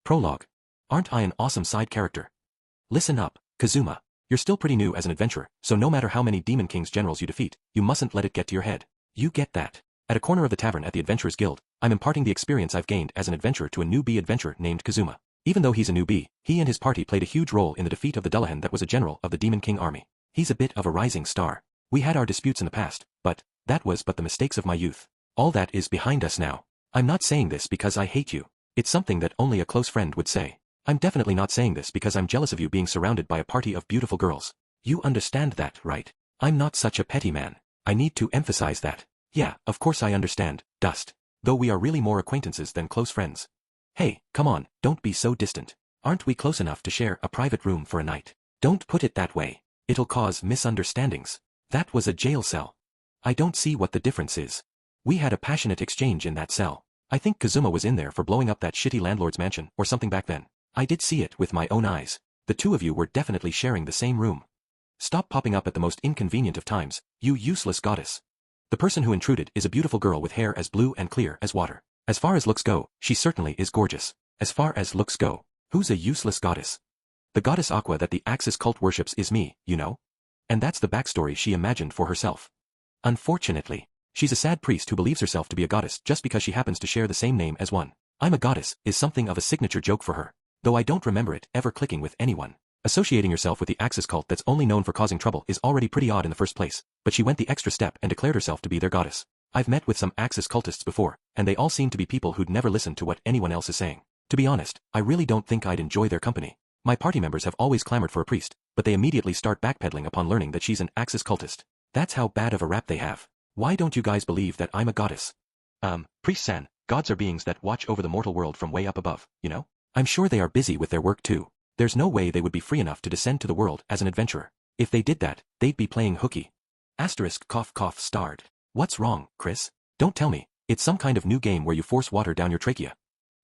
Prologue. Aren't I an awesome side character? Listen up, Kazuma. You're still pretty new as an adventurer, so no matter how many Demon King's generals you defeat, you mustn't let it get to your head. You get that. At a corner of the tavern at the Adventurers Guild, I'm imparting the experience I've gained as an adventurer to a newbie adventurer named Kazuma. Even though he's a newbie, he and his party played a huge role in the defeat of the Dullahan that was a general of the Demon King army. He's a bit of a rising star. We had our disputes in the past, but that was but the mistakes of my youth. All that is behind us now. I'm not saying this because I hate you. It's something that only a close friend would say. I'm definitely not saying this because I'm jealous of you being surrounded by a party of beautiful girls. You understand that, right? I'm not such a petty man. I need to emphasize that. Yeah, of course I understand, Dust. Though we are really more acquaintances than close friends. Hey, come on, don't be so distant. Aren't we close enough to share a private room for a night? Don't put it that way. It'll cause misunderstandings. That was a jail cell. I don't see what the difference is. We had a passionate exchange in that cell. I think Kazuma was in there for blowing up that shitty landlord's mansion or something back then. I did see it with my own eyes. The two of you were definitely sharing the same room. Stop popping up at the most inconvenient of times, you useless goddess. The person who intruded is a beautiful girl with hair as blue and clear as water. As far as looks go, she certainly is gorgeous. As far as looks go, who's a useless goddess? The goddess Aqua that the Axis cult worships is me, you know? And that's the backstory she imagined for herself. Unfortunately, she's a sad priest who believes herself to be a goddess just because she happens to share the same name as one. I'm a goddess is something of a signature joke for her, though I don't remember it ever clicking with anyone. Associating yourself with the Axis cult that's only known for causing trouble is already pretty odd in the first place, but she went the extra step and declared herself to be their goddess. I've met with some Axis cultists before, and they all seem to be people who'd never listen to what anyone else is saying. To be honest, I really don't think I'd enjoy their company. My party members have always clamored for a priest, but they immediately start backpedaling upon learning that she's an Axis cultist. That's how bad of a rap they have. Why don't you guys believe that I'm a goddess? Priest-san, gods are beings that watch over the mortal world from way up above, you know? I'm sure they are busy with their work too. There's no way they would be free enough to descend to the world as an adventurer. If they did that, they'd be playing hooky. Asterisk cough cough starred. What's wrong, Chris? Don't tell me. It's some kind of new game where you force water down your trachea.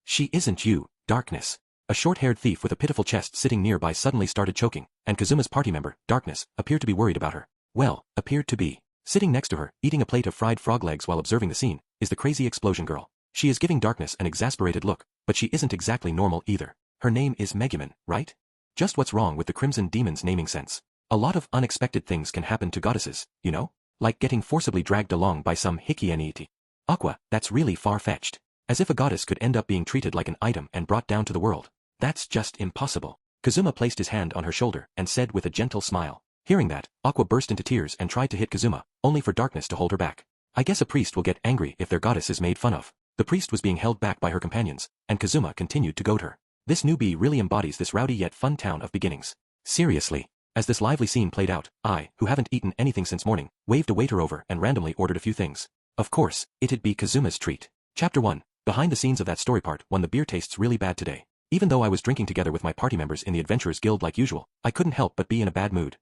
She isn't you, Darkness. A short-haired thief with a pitiful chest sitting nearby suddenly started choking, and Kazuma's party member, Darkness, appeared to be worried about her. Well, appeared to be. Sitting next to her, eating a plate of fried frog legs while observing the scene, is the crazy explosion girl. She is giving Darkness an exasperated look, but she isn't exactly normal either. Her name is Megumin, right? Just what's wrong with the Crimson Demon's naming sense? A lot of unexpected things can happen to goddesses, you know? Like getting forcibly dragged along by some hikieniti. Aqua, that's really far-fetched. As if a goddess could end up being treated like an item and brought down to the world. That's just impossible. Kazuma placed his hand on her shoulder and said with a gentle smile. Hearing that, Aqua burst into tears and tried to hit Kazuma, only for Darkness to hold her back. I guess a priest will get angry if their goddess is made fun of. The priest was being held back by her companions, and Kazuma continued to goad her. This newbie really embodies this rowdy yet fun town of beginnings. Seriously. As this lively scene played out, I, who haven't eaten anything since morning, waved a waiter over and randomly ordered a few things. Of course, it'd be Kazuma's treat. Chapter 1. Behind the scenes of that story part 1. The beer tastes really bad today. Even though I was drinking together with my party members in the Adventurers Guild like usual, I couldn't help but be in a bad mood.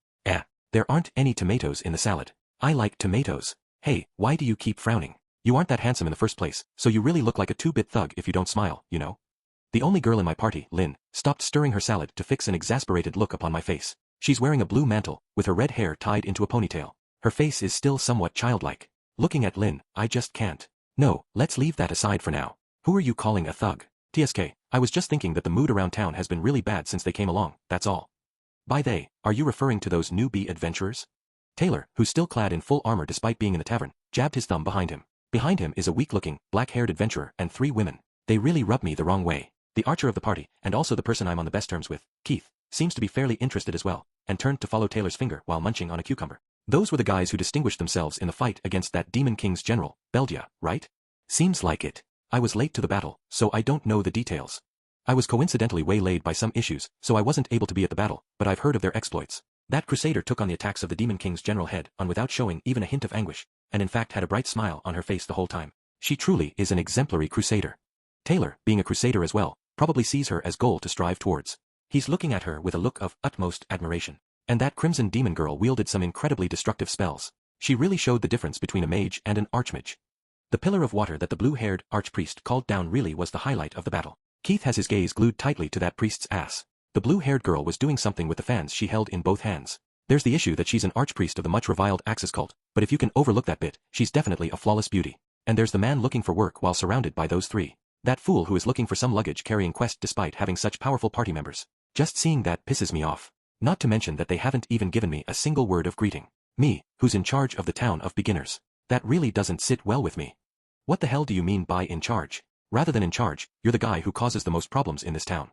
There aren't any tomatoes in the salad. I like tomatoes. Hey, why do you keep frowning? You aren't that handsome in the first place, so you really look like a two-bit thug if you don't smile, you know? The only girl in my party, Lynn, stopped stirring her salad to fix an exasperated look upon my face. She's wearing a blue mantle, with her red hair tied into a ponytail. Her face is still somewhat childlike. Looking at Lynn, I just can't. No, let's leave that aside for now. Who are you calling a thug? TSK, I was just thinking that the mood around town has been really bad since they came along, that's all. By they, are you referring to those newbie adventurers? Taylor, who's still clad in full armor despite being in the tavern, jabbed his thumb behind him. Behind him is a weak-looking, black-haired adventurer and 3 women. They really rub me the wrong way. The archer of the party, and also the person I'm on the best terms with, Keith, seems to be fairly interested as well, and turned to follow Taylor's finger while munching on a cucumber. Those were the guys who distinguished themselves in the fight against that Demon King's general, Beldia, right? Seems like it. I was late to the battle, so I don't know the details. I was coincidentally waylaid by some issues, so I wasn't able to be at the battle, but I've heard of their exploits. That crusader took on the attacks of the Demon King's general head on without showing even a hint of anguish, and in fact had a bright smile on her face the whole time. She truly is an exemplary crusader. Taylor, being a crusader as well, probably sees her as goal to strive towards. He's looking at her with a look of utmost admiration. And that Crimson Demon girl wielded some incredibly destructive spells. She really showed the difference between a mage and an archmage. The pillar of water that the blue-haired archpriest called down really was the highlight of the battle. Keith has his gaze glued tightly to that priest's ass. The blue-haired girl was doing something with the fans she held in both hands. There's the issue that she's an archpriest of the much-reviled Axis cult, but if you can overlook that bit, she's definitely a flawless beauty. And there's the man looking for work while surrounded by those 3. That fool who is looking for some luggage carrying quest despite having such powerful party members. Just seeing that pisses me off. Not to mention that they haven't even given me a single word of greeting. Me, who's in charge of the town of beginners. That really doesn't sit well with me. What the hell do you mean by in charge? Rather than in charge, you're the guy who causes the most problems in this town.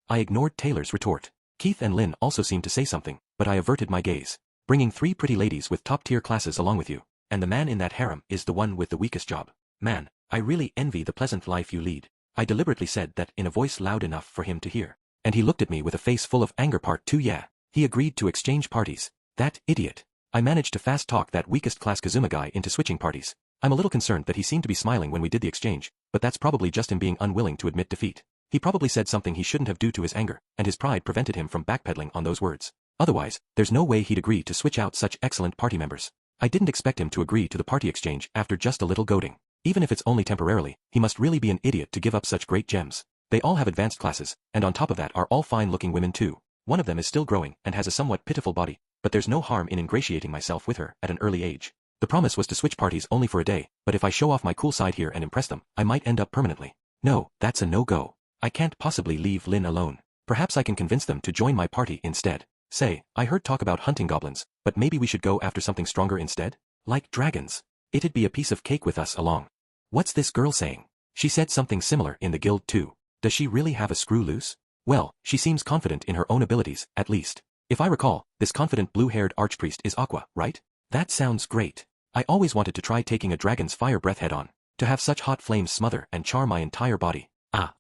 I ignored Taylor's retort. Keith and Lynn also seemed to say something, but I averted my gaze. Bringing 3 pretty ladies with top-tier classes along with you, and the man in that harem is the one with the weakest job. Man, I really envy the pleasant life you lead. I deliberately said that in a voice loud enough for him to hear. And he looked at me with a face full of anger. Part 2. Yeah, he agreed to exchange parties. That idiot. I managed to fast-talk that weakest-class Kazuma guy into switching parties. I'm a little concerned that he seemed to be smiling when we did the exchange, but that's probably just him being unwilling to admit defeat. He probably said something he shouldn't have due to his anger, and his pride prevented him from backpedaling on those words. Otherwise, there's no way he'd agree to switch out such excellent party members. I didn't expect him to agree to the party exchange after just a little goading. Even if it's only temporarily, he must really be an idiot to give up such great gems. They all have advanced classes, and on top of that are all fine-looking women too. One of them is still growing and has a somewhat pitiful body, but there's no harm in ingratiating myself with her at an early age. The promise was to switch parties only for a day, but if I show off my cool side here and impress them, I might end up permanently. No, that's a no-go. I can't possibly leave Lynn alone. Perhaps I can convince them to join my party instead. Say, I heard talk about hunting goblins, but maybe we should go after something stronger instead? Like dragons. It'd be a piece of cake with us along. What's this girl saying? She said something similar in the guild too. Does she really have a screw loose? Well, she seems confident in her own abilities, at least. If I recall, this confident blue-haired archpriest is Aqua, right? That sounds great. I always wanted to try taking a dragon's fire breath head-on. To have such hot flames smother and char my entire body. Ah.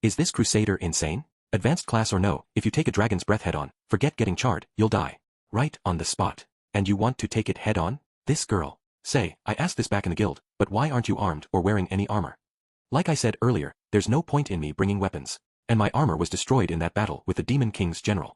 Is this crusader insane? Advanced class or no, if you take a dragon's breath head-on, forget getting charred, you'll die. Right on the spot. And you want to take it head-on? This girl. Say, I asked this back in the guild, but why aren't you armed or wearing any armor? Like I said earlier, there's no point in me bringing weapons. And my armor was destroyed in that battle with the Demon King's general.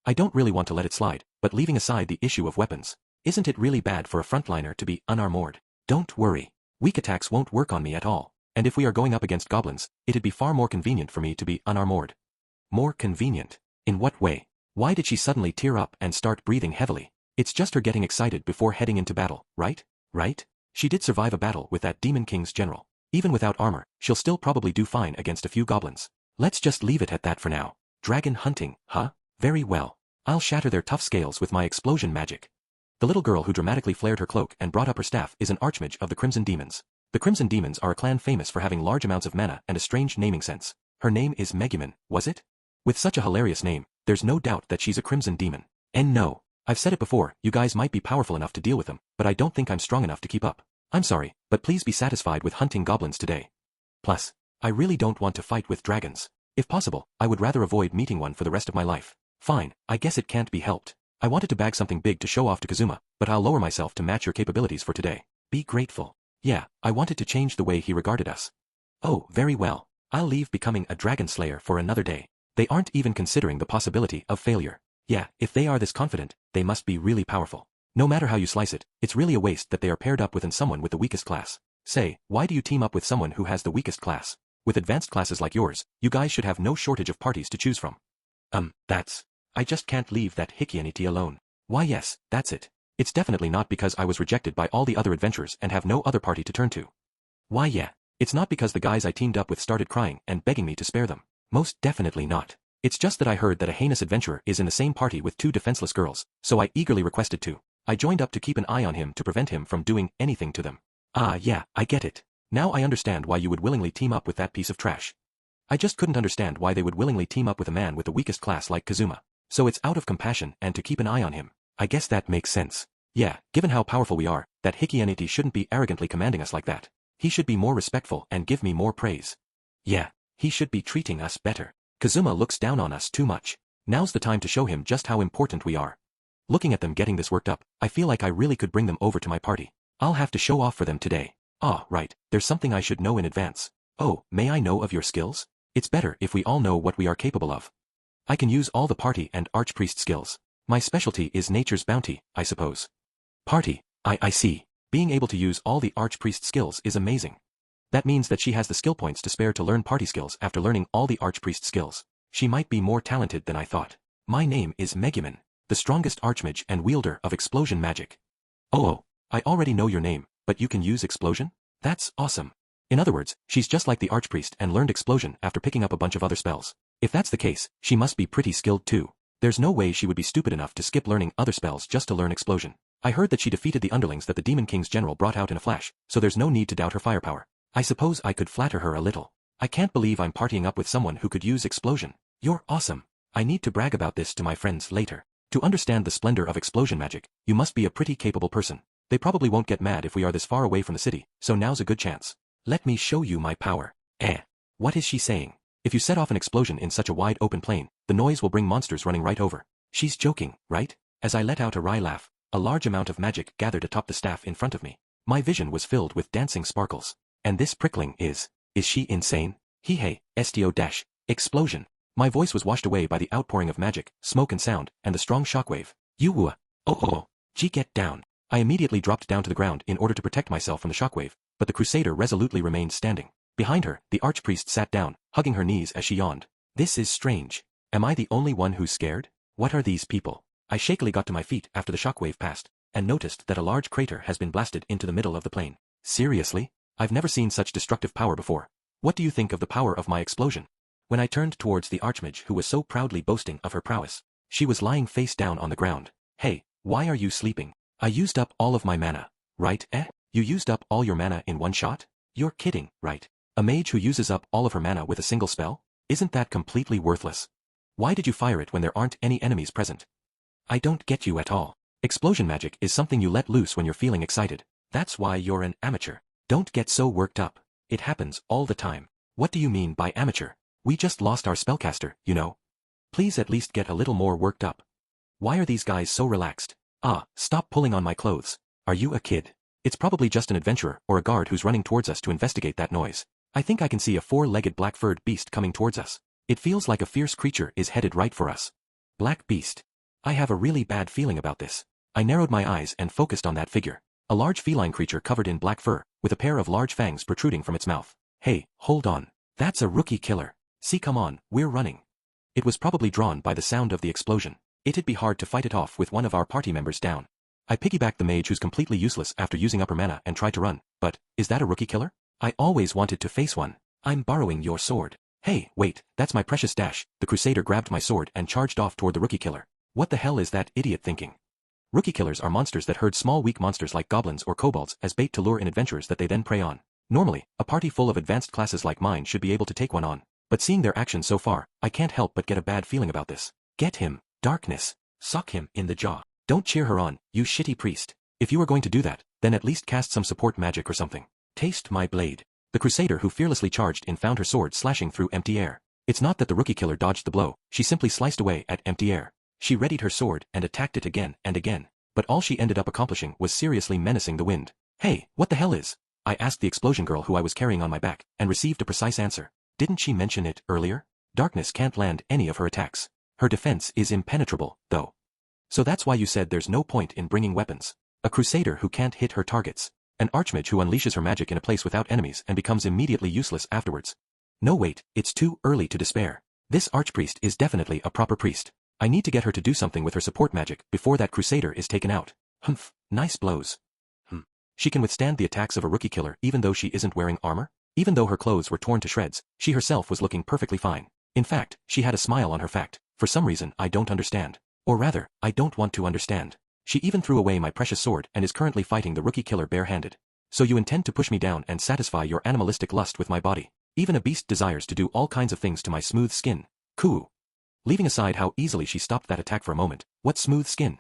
I don't really want to let it slide, but leaving aside the issue of weapons, isn't it really bad for a frontliner to be unarmored? Don't worry. Weak attacks won't work on me at all, and if we are going up against goblins, it'd be far more convenient for me to be unarmored. More convenient? In what way? Why did she suddenly tear up and start breathing heavily? It's just her getting excited before heading into battle, right? Right? She did survive a battle with that Demon King's general. Even without armor, she'll still probably do fine against a few goblins. Let's just leave it at that for now. Dragon hunting, huh? Very well. I'll shatter their tough scales with my explosion magic. The little girl who dramatically flared her cloak and brought up her staff is an archmage of the Crimson Demons. The Crimson Demons are a clan famous for having large amounts of mana and a strange naming sense. Her name is Megumin, was it? With such a hilarious name, there's no doubt that she's a Crimson Demon. And no. I've said it before, you guys might be powerful enough to deal with them, but I don't think I'm strong enough to keep up. I'm sorry, but please be satisfied with hunting goblins today. Plus, I really don't want to fight with dragons. If possible, I would rather avoid meeting one for the rest of my life. Fine, I guess it can't be helped. I wanted to bag something big to show off to Kazuma, but I'll lower myself to match your capabilities for today. Be grateful. Yeah, I wanted to change the way he regarded us. Oh, very well. I'll leave becoming a dragon slayer for another day. They aren't even considering the possibility of failure. Yeah, if they are this confident, they must be really powerful. No matter how you slice it, it's really a waste that they are paired up with someone with the weakest class. Say, why do you team up with someone who has the weakest class? With advanced classes like yours, you guys should have no shortage of parties to choose from. I just can't leave that Hikianiti alone. Why yes, that's it. It's definitely not because I was rejected by all the other adventurers and have no other party to turn to. Why yeah, it's not because the guys I teamed up with started crying and begging me to spare them. Most definitely not. It's just that I heard that a heinous adventurer is in the same party with 2 defenseless girls, so I eagerly requested to. I joined up to keep an eye on him to prevent him from doing anything to them. Ah yeah, I get it. Now I understand why you would willingly team up with that piece of trash. I just couldn't understand why they would willingly team up with a man with the weakest class like Kazuma. So it's out of compassion and to keep an eye on him. I guess that makes sense. Yeah, given how powerful we are, that Hikianiti shouldn't be arrogantly commanding us like that. He should be more respectful and give me more praise. Yeah, he should be treating us better. Kazuma looks down on us too much. Now's the time to show him just how important we are. Looking at them getting this worked up, I feel like I really could bring them over to my party. I'll have to show off for them today. Ah, right, there's something I should know in advance. Oh, may I know of your skills? It's better if we all know what we are capable of. I can use all the party and archpriest skills. My specialty is nature's bounty, I suppose. Party, I see. Being able to use all the archpriest skills is amazing. That means that she has the skill points to spare to learn party skills after learning all the archpriest skills. She might be more talented than I thought. My name is Megumin, the strongest archmage and wielder of explosion magic. Oh, I already know your name, but you can use explosion? That's awesome. In other words, she's just like the archpriest and learned explosion after picking up a bunch of other spells. If that's the case, she must be pretty skilled too. There's no way she would be stupid enough to skip learning other spells just to learn explosion. I heard that she defeated the underlings that the Demon King's general brought out in a flash, so there's no need to doubt her firepower. I suppose I could flatter her a little. I can't believe I'm partying up with someone who could use explosion. You're awesome. I need to brag about this to my friends later. To understand the splendor of explosion magic, you must be a pretty capable person. They probably won't get mad if we are this far away from the city, so now's a good chance. Let me show you my power. What is she saying? If you set off an explosion in such a wide open plain, the noise will bring monsters running right over. She's joking, right? As I let out a wry laugh, a large amount of magic gathered atop the staff in front of me. My vision was filled with dancing sparkles. And this prickling is she insane? Hey, explosion. My voice was washed away by the outpouring of magic, smoke and sound, and the strong shockwave. Get down. I immediately dropped down to the ground in order to protect myself from the shockwave, but the crusader resolutely remained standing. Behind her, the archpriest sat down, hugging her knees as she yawned. This is strange. Am I the only one who's scared? What are these people? I shakily got to my feet after the shockwave passed, and noticed that a large crater has been blasted into the middle of the plain. Seriously? I've never seen such destructive power before. What do you think of the power of my explosion? When I turned towards the archmage who was so proudly boasting of her prowess, she was lying face down on the ground. Hey, why are you sleeping? I used up all of my mana. Right, You used up all your mana in one shot? You're kidding, right? A mage who uses up all of her mana with a single spell? Isn't that completely worthless? Why did you fire it when there aren't any enemies present? I don't get you at all. Explosion magic is something you let loose when you're feeling excited. That's why you're an amateur. Don't get so worked up. It happens all the time. What do you mean by amateur? We just lost our spellcaster, you know. Please at least get a little more worked up. Why are these guys so relaxed? Stop pulling on my clothes. Are you a kid? It's probably just an adventurer or a guard who's running towards us to investigate that noise. I think I can see a four-legged black-furred beast coming towards us. It feels like a fierce creature is headed right for us. Black beast. I have a really bad feeling about this. I narrowed my eyes and focused on that figure. A large feline creature covered in black fur, with a pair of large fangs protruding from its mouth. Hey, hold on. That's a rookie killer. See, come on, we're running. It was probably drawn by the sound of the explosion. It'd be hard to fight it off with one of our party members down. I piggybacked the mage who's completely useless after using up her mana and tried to run, but, is that a rookie killer? I always wanted to face one. I'm borrowing your sword. Hey, wait, that's my precious dash. The crusader grabbed my sword and charged off toward the rookie killer. What the hell is that idiot thinking? Rookie killers are monsters that herd small weak monsters like goblins or kobolds as bait to lure in adventurers that they then prey on. Normally, a party full of advanced classes like mine should be able to take one on. But seeing their actions so far, I can't help but get a bad feeling about this. Get him, darkness. Sock him in the jaw. Don't cheer her on, you shitty priest. If you are going to do that, then at least cast some support magic or something. Taste my blade. The crusader who fearlessly charged in found her sword slashing through empty air. It's not that the rookie killer dodged the blow, she simply sliced away at empty air. She readied her sword and attacked it again and again, but all she ended up accomplishing was seriously menacing the wind. Hey, what the hell is? I asked the explosion girl who I was carrying on my back, and received a precise answer. Didn't she mention it earlier? Darkness can't land any of her attacks. Her defense is impenetrable, though. So that's why you said there's no point in bringing weapons. A crusader who can't hit her targets. An archmage who unleashes her magic in a place without enemies and becomes immediately useless afterwards. No wait, it's too early to despair. This archpriest is definitely a proper priest. I need to get her to do something with her support magic before that crusader is taken out. Humph, nice blows. She can withstand the attacks of a rookie killer even though she isn't wearing armor? Even though her clothes were torn to shreds, she herself was looking perfectly fine. In fact, she had a smile on her face. For some reason I don't understand. Or rather, I don't want to understand. She even threw away my precious sword and is currently fighting the rookie killer barehanded. So you intend to push me down and satisfy your animalistic lust with my body. Even a beast desires to do all kinds of things to my smooth skin. Cool. Leaving aside how easily she stopped that attack for a moment, what smooth skin?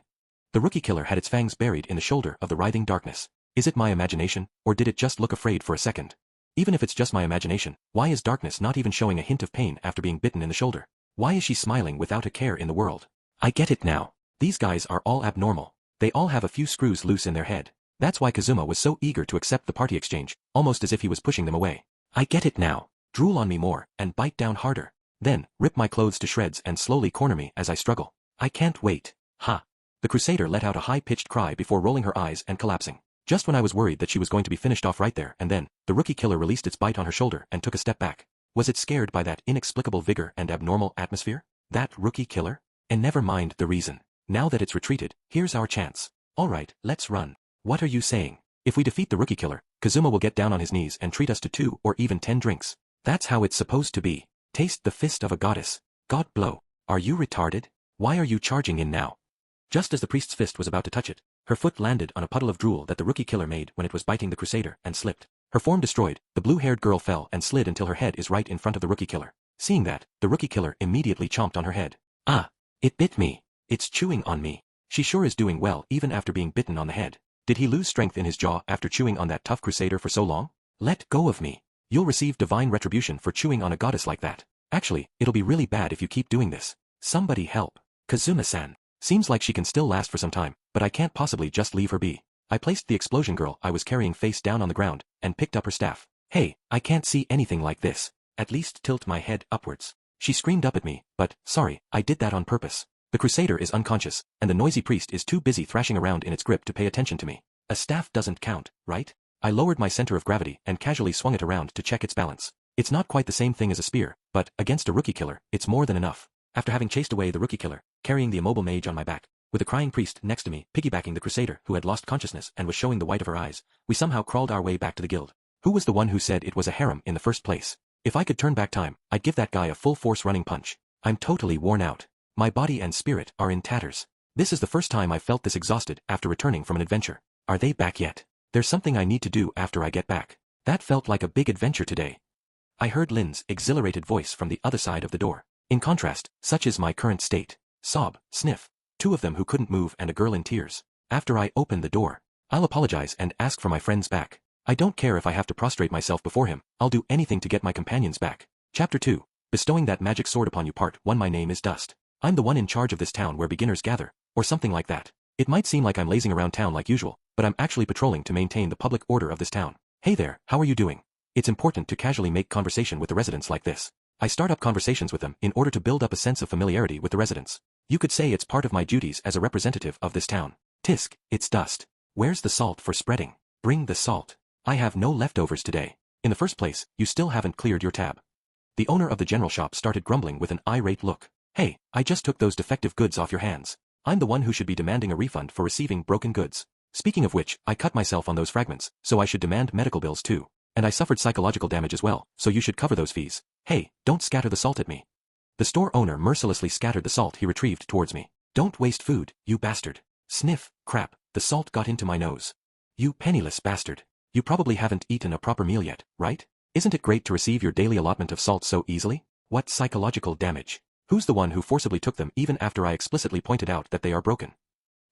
The rookie killer had its fangs buried in the shoulder of the writhing darkness. Is it my imagination, or did it just look afraid for a second? Even if it's just my imagination, why is darkness not even showing a hint of pain after being bitten in the shoulder? Why is she smiling without a care in the world? I get it now. These guys are all abnormal. They all have a few screws loose in their head. That's why Kazuma was so eager to accept the party exchange, almost as if he was pushing them away. I get it now. Drool on me more, and bite down harder. Then, rip my clothes to shreds and slowly corner me as I struggle. I can't wait. Ha! The crusader let out a high-pitched cry before rolling her eyes and collapsing. Just when I was worried that she was going to be finished off right there and then, the rookie killer released its bite on her shoulder and took a step back. Was it scared by that inexplicable vigor and abnormal atmosphere? That rookie killer? And never mind the reason. Now that it's retreated, here's our chance. Alright, let's run. What are you saying? If we defeat the rookie killer, Kazuma will get down on his knees and treat us to 2 or even 10 drinks. That's how it's supposed to be. Taste the fist of a goddess. God blow. Are you retarded? Why are you charging in now? Just as the priest's fist was about to touch it, her foot landed on a puddle of drool that the rookie killer made when it was biting the crusader and slipped. Her form destroyed, the blue-haired girl fell and slid until her head is right in front of the rookie killer. Seeing that, the rookie killer immediately chomped on her head. Ah! It bit me. It's chewing on me. She sure is doing well even after being bitten on the head. Did he lose strength in his jaw after chewing on that tough crusader for so long? Let go of me. You'll receive divine retribution for chewing on a goddess like that. Actually, it'll be really bad if you keep doing this. Somebody help. Kazuma-san. Seems like she can still last for some time, but I can't possibly just leave her be. I placed the explosion girl I was carrying face down on the ground, and picked up her staff. Hey, I can't see anything like this. At least tilt my head upwards. She screamed up at me, but, sorry, I did that on purpose. The crusader is unconscious, and the noisy priest is too busy thrashing around in its grip to pay attention to me. A staff doesn't count, right? I lowered my center of gravity and casually swung it around to check its balance. It's not quite the same thing as a spear, but, against a rookie killer, it's more than enough. After having chased away the rookie killer, carrying the immobile mage on my back, with a crying priest next to me piggybacking the crusader who had lost consciousness and was showing the white of her eyes, we somehow crawled our way back to the guild. Who was the one who said it was a harem in the first place? If I could turn back time, I'd give that guy a full-force running punch. I'm totally worn out. My body and spirit are in tatters. This is the first time I've felt this exhausted after returning from an adventure. Are they back yet? There's something I need to do after I get back. That felt like a big adventure today. I heard Lin's exhilarated voice from the other side of the door. In contrast, such is my current state. Sob, sniff. 2 of them who couldn't move and a girl in tears. After I open the door, I'll apologize and ask for my friends back. I don't care if I have to prostrate myself before him, I'll do anything to get my companions back. Chapter 2. Bestowing that magic sword upon you. Part 1. My name is Dust. I'm the one in charge of this town where beginners gather, or something like that. It might seem like I'm lazing around town like usual, but I'm actually patrolling to maintain the public order of this town. Hey there, how are you doing? It's important to casually make conversation with the residents like this. I start up conversations with them in order to build up a sense of familiarity with the residents. You could say it's part of my duties as a representative of this town. Tisk, it's Dust. Where's the salt for spreading? Bring the salt. I have no leftovers today. In the first place, you still haven't cleared your tab. The owner of the general shop started grumbling with an irate look. Hey, I just took those defective goods off your hands. I'm the one who should be demanding a refund for receiving broken goods. Speaking of which, I cut myself on those fragments, so I should demand medical bills too. And I suffered psychological damage as well, so you should cover those fees. Hey, don't scatter the salt at me. The store owner mercilessly scattered the salt he retrieved towards me. Don't waste food, you bastard. Sniff, crap, the salt got into my nose. You penniless bastard. You probably haven't eaten a proper meal yet, right? Isn't it great to receive your daily allotment of salt so easily? What psychological damage? Who's the one who forcibly took them even after I explicitly pointed out that they are broken?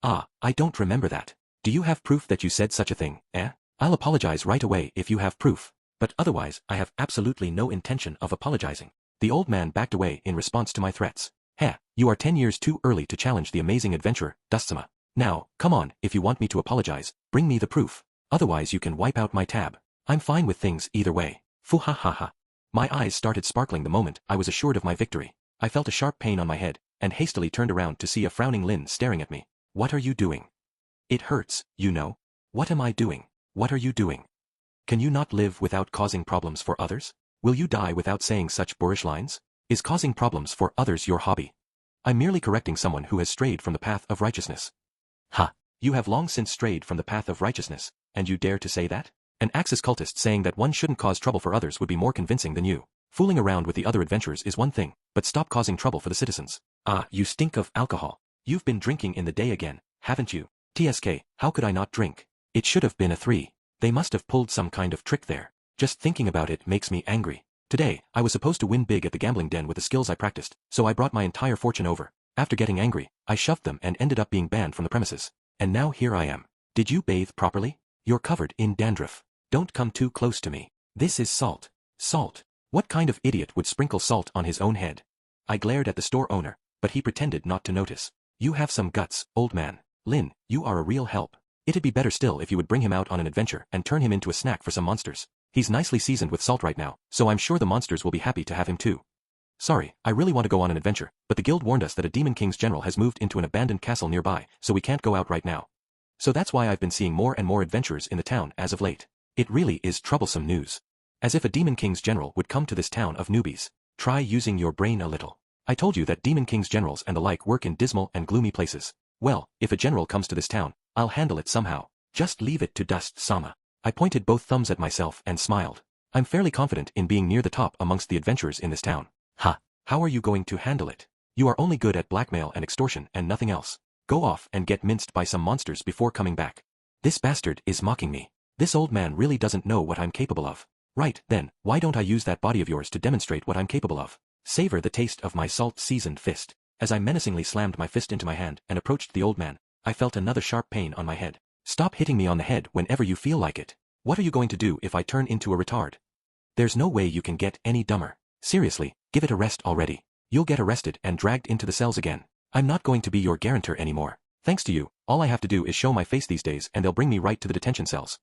Ah, I don't remember that. Do you have proof that you said such a thing, eh? I'll apologize right away if you have proof. But otherwise, I have absolutely no intention of apologizing. The old man backed away in response to my threats. Heh, you are 10 years too early to challenge the amazing adventurer, Dustsama. Now, come on, if you want me to apologize, bring me the proof. Otherwise you can wipe out my tab. I'm fine with things either way. Fuhahaha. My eyes started sparkling the moment I was assured of my victory. I felt a sharp pain on my head, and hastily turned around to see a frowning Lin staring at me. What are you doing? It hurts, you know. What am I doing? What are you doing? Can you not live without causing problems for others? Will you die without saying such boorish lines? Is causing problems for others your hobby? I'm merely correcting someone who has strayed from the path of righteousness. Ha! You have long since strayed from the path of righteousness, and you dare to say that? An Axis cultist saying that one shouldn't cause trouble for others would be more convincing than you. Fooling around with the other adventurers is one thing, but stop causing trouble for the citizens. Ah, you stink of alcohol. You've been drinking in the day again, haven't you? TSK, how could I not drink? It should have been a 3. They must have pulled some kind of trick there. Just thinking about it makes me angry. Today, I was supposed to win big at the gambling den with the skills I practiced, so I brought my entire fortune over. After getting angry, I shoved them and ended up being banned from the premises. And now here I am. Did you bathe properly? You're covered in dandruff. Don't come too close to me. This is salt. Salt. What kind of idiot would sprinkle salt on his own head? I glared at the store owner, but he pretended not to notice. You have some guts, old man. Lin, you are a real help. It'd be better still if you would bring him out on an adventure and turn him into a snack for some monsters. He's nicely seasoned with salt right now, so I'm sure the monsters will be happy to have him too. Sorry, I really want to go on an adventure, but the guild warned us that a Demon King's general has moved into an abandoned castle nearby, so we can't go out right now. So that's why I've been seeing more and more adventurers in the town as of late. It really is troublesome news. As if a Demon King's general would come to this town of newbies. Try using your brain a little. I told you that Demon King's generals and the like work in dismal and gloomy places. Well, if a general comes to this town, I'll handle it somehow. Just leave it to Dust-sama. I pointed both thumbs at myself and smiled. I'm fairly confident in being near the top amongst the adventurers in this town. Ha! How are you going to handle it? You are only good at blackmail and extortion and nothing else. Go off and get minced by some monsters before coming back. This bastard is mocking me. This old man really doesn't know what I'm capable of. Right, then, why don't I use that body of yours to demonstrate what I'm capable of? Savor the taste of my salt-seasoned fist. As I menacingly slammed my fist into my hand and approached the old man, I felt another sharp pain on my head. Stop hitting me on the head whenever you feel like it. What are you going to do if I turn into a retard? There's no way you can get any dumber. Seriously, give it a rest already. You'll get arrested and dragged into the cells again. I'm not going to be your guarantor anymore. Thanks to you, all I have to do is show my face these days and they'll bring me right to the detention cells.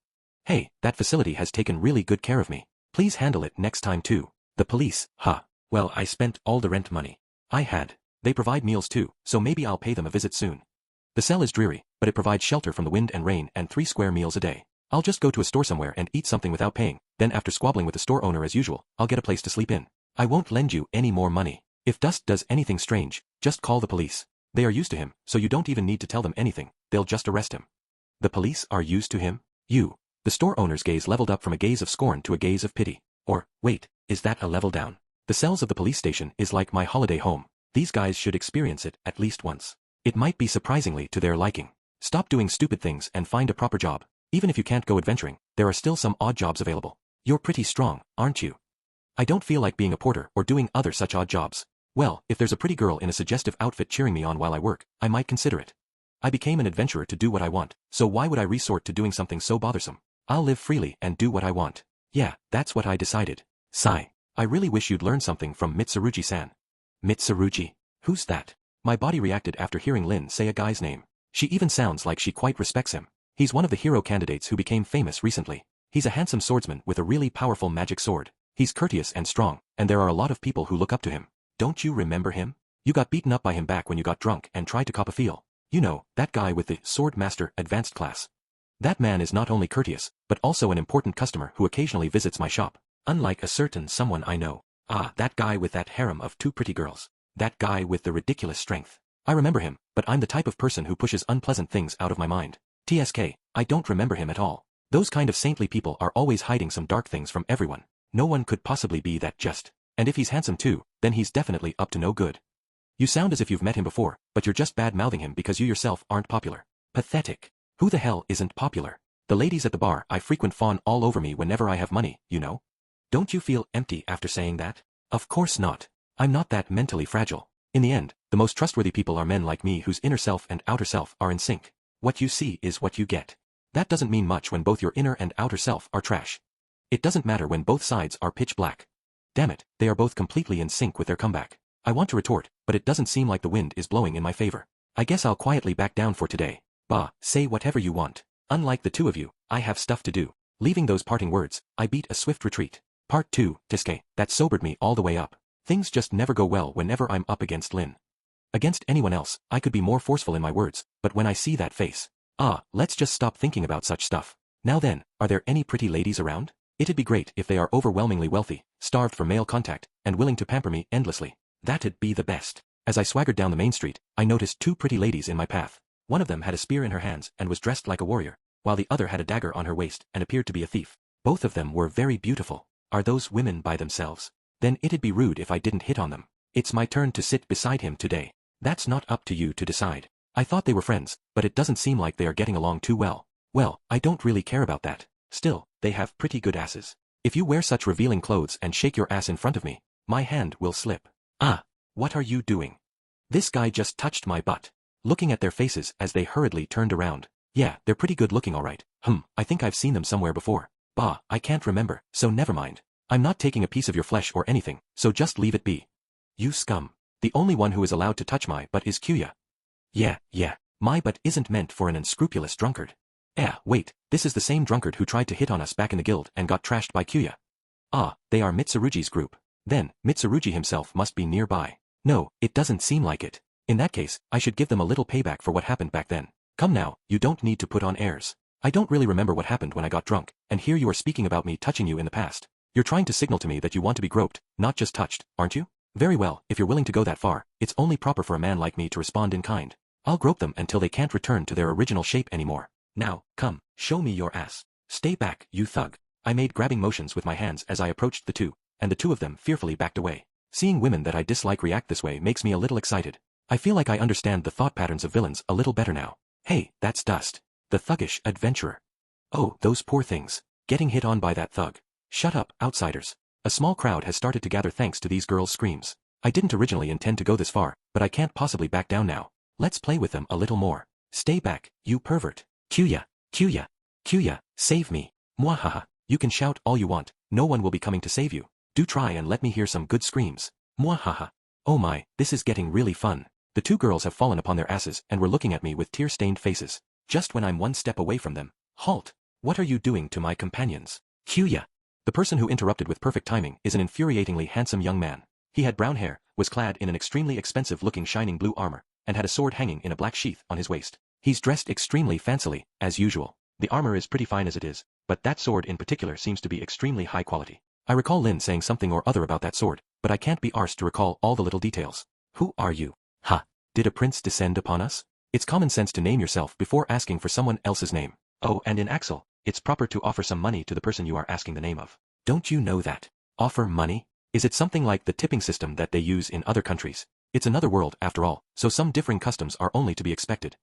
Hey, that facility has taken really good care of me. Please handle it next time too. The police, huh? Well, I spent all the rent money I had. They provide meals too, so maybe I'll pay them a visit soon. The cell is dreary, but it provides shelter from the wind and rain and 3 square meals a day. I'll just go to a store somewhere and eat something without paying, then after squabbling with the store owner as usual, I'll get a place to sleep in. I won't lend you any more money. If Dust does anything strange, just call the police. They are used to him, so you don't even need to tell them anything, they'll just arrest him. The police are used to him? You. The store owner's gaze leveled up from a gaze of scorn to a gaze of pity. Or, wait, is that a level down? The cells of the police station is like my holiday home. These guys should experience it at least once. It might be surprisingly to their liking. Stop doing stupid things and find a proper job. Even if you can't go adventuring, there are still some odd jobs available. You're pretty strong, aren't you? I don't feel like being a porter or doing other such odd jobs. Well, if there's a pretty girl in a suggestive outfit cheering me on while I work, I might consider it. I became an adventurer to do what I want, so why would I resort to doing something so bothersome? I'll live freely and do what I want. Yeah, that's what I decided. Sigh. I really wish you'd learn something from Mitsurugi-san. Mitsurugi? Who's that? My body reacted after hearing Lin say a guy's name. She even sounds like she quite respects him. He's one of the hero candidates who became famous recently. He's a handsome swordsman with a really powerful magic sword. He's courteous and strong, and there are a lot of people who look up to him. Don't you remember him? You got beaten up by him back when you got drunk and tried to cop a feel. You know, that guy with the Sword Master Advanced class. That man is not only courteous, but also an important customer who occasionally visits my shop. Unlike a certain someone I know. Ah, that guy with that harem of 2 pretty girls. That guy with the ridiculous strength. I remember him, but I'm the type of person who pushes unpleasant things out of my mind. TSK, I don't remember him at all. Those kind of saintly people are always hiding some dark things from everyone. No one could possibly be that just. And if he's handsome too, then he's definitely up to no good. You sound as if you've met him before, but you're just bad-mouthing him because you yourself aren't popular. Pathetic. Who the hell isn't popular? The ladies at the bar I frequent fawn all over me whenever I have money, you know? Don't you feel empty after saying that? Of course not. I'm not that mentally fragile. In the end, the most trustworthy people are men like me whose inner self and outer self are in sync. What you see is what you get. That doesn't mean much when both your inner and outer self are trash. It doesn't matter when both sides are pitch black. Damn it, they are both completely in sync with their comeback. I want to retort, but it doesn't seem like the wind is blowing in my favor. I guess I'll quietly back down for today. Bah, say whatever you want. Unlike the two of you, I have stuff to do. Leaving those parting words, I beat a swift retreat. Part 2, Tiske, that sobered me all the way up. Things just never go well whenever I'm up against Lin. Against anyone else, I could be more forceful in my words, but when I see that face. Let's just stop thinking about such stuff. Now then, are there any pretty ladies around? It'd be great if they are overwhelmingly wealthy, starved for male contact, and willing to pamper me endlessly. That'd be the best. As I swaggered down the main street, I noticed 2 pretty ladies in my path. One of them had a spear in her hands and was dressed like a warrior, while the other had a dagger on her waist and appeared to be a thief. Both of them were very beautiful. Are those women by themselves? Then it'd be rude if I didn't hit on them. It's my turn to sit beside him today. That's not up to you to decide. I thought they were friends, but it doesn't seem like they are getting along too well. Well, I don't really care about that. Still, they have pretty good asses. If you wear such revealing clothes and shake your ass in front of me, my hand will slip. What are you doing? This guy just touched my butt. Looking at their faces as they hurriedly turned around. Yeah, they're pretty good looking alright. I think I've seen them somewhere before. Bah, I can't remember, so never mind. I'm not taking a piece of your flesh or anything, so just leave it be. You scum. The only one who is allowed to touch my butt is Kyuya. Yeah, my butt isn't meant for an unscrupulous drunkard. Wait, this is the same drunkard who tried to hit on us back in the guild and got trashed by Kyuya. They are Mitsurugi's group. Then, Mitsurugi himself must be nearby. No, it doesn't seem like it. In that case, I should give them a little payback for what happened back then. Come now, you don't need to put on airs. I don't really remember what happened when I got drunk, and here you are speaking about me touching you in the past. You're trying to signal to me that you want to be groped, not just touched, aren't you? Very well, if you're willing to go that far, it's only proper for a man like me to respond in kind. I'll grope them until they can't return to their original shape anymore. Now, come, show me your ass. Stay back, you thug. I made grabbing motions with my hands as I approached the two, and the two of them fearfully backed away. Seeing women that I dislike react this way makes me a little excited. I feel like I understand the thought patterns of villains a little better now. Hey, that's Dust. The thuggish adventurer. Oh, those poor things. Getting hit on by that thug. Shut up, outsiders. A small crowd has started to gather thanks to these girls' screams. I didn't originally intend to go this far, but I can't possibly back down now. Let's play with them a little more. Stay back, you pervert. Kyuya, Kyuya, Kyuya, save me. Mwahaha. You can shout all you want, no one will be coming to save you. Do try and let me hear some good screams. Mwahaha. Oh my, this is getting really fun. The two girls have fallen upon their asses and were looking at me with tear-stained faces. Just when I'm one step away from them. Halt. What are you doing to my companions? Kyuya. The person who interrupted with perfect timing is an infuriatingly handsome young man. He had brown hair, was clad in an extremely expensive-looking shining blue armor, and had a sword hanging in a black sheath on his waist. He's dressed extremely fancily, as usual. The armor is pretty fine as it is, but that sword in particular seems to be extremely high quality. I recall Lin saying something or other about that sword, but I can't be arsed to recall all the little details. Who are you? Ha! Did a prince descend upon us? It's common sense to name yourself before asking for someone else's name. Oh, and in Axel, it's proper to offer some money to the person you are asking the name of. Don't you know that? Offer money? Is it something like the tipping system that they use in other countries? It's another world, after all, so some differing customs are only to be expected.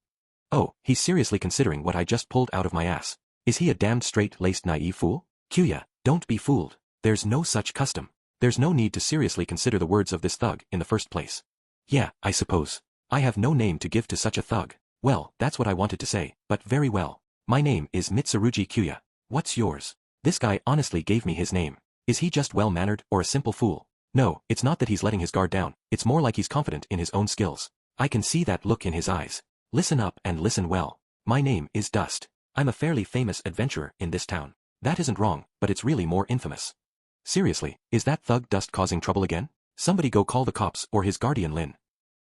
Oh, he's seriously considering what I just pulled out of my ass. Is he a damned straight-laced naive fool? Kyuya, don't be fooled. There's no such custom. There's no need to seriously consider the words of this thug in the first place. Yeah, I suppose. I have no name to give to such a thug. Well, that's what I wanted to say, but very well. My name is Mitsurugi Kyuya. What's yours? This guy honestly gave me his name. Is he just well-mannered or a simple fool? No, it's not that he's letting his guard down, it's more like he's confident in his own skills. I can see that look in his eyes. Listen up and listen well. My name is Dust. I'm a fairly famous adventurer in this town. That isn't wrong, but it's really more infamous. Seriously, is that thug Dust causing trouble again? Somebody go call the cops or his guardian Lin.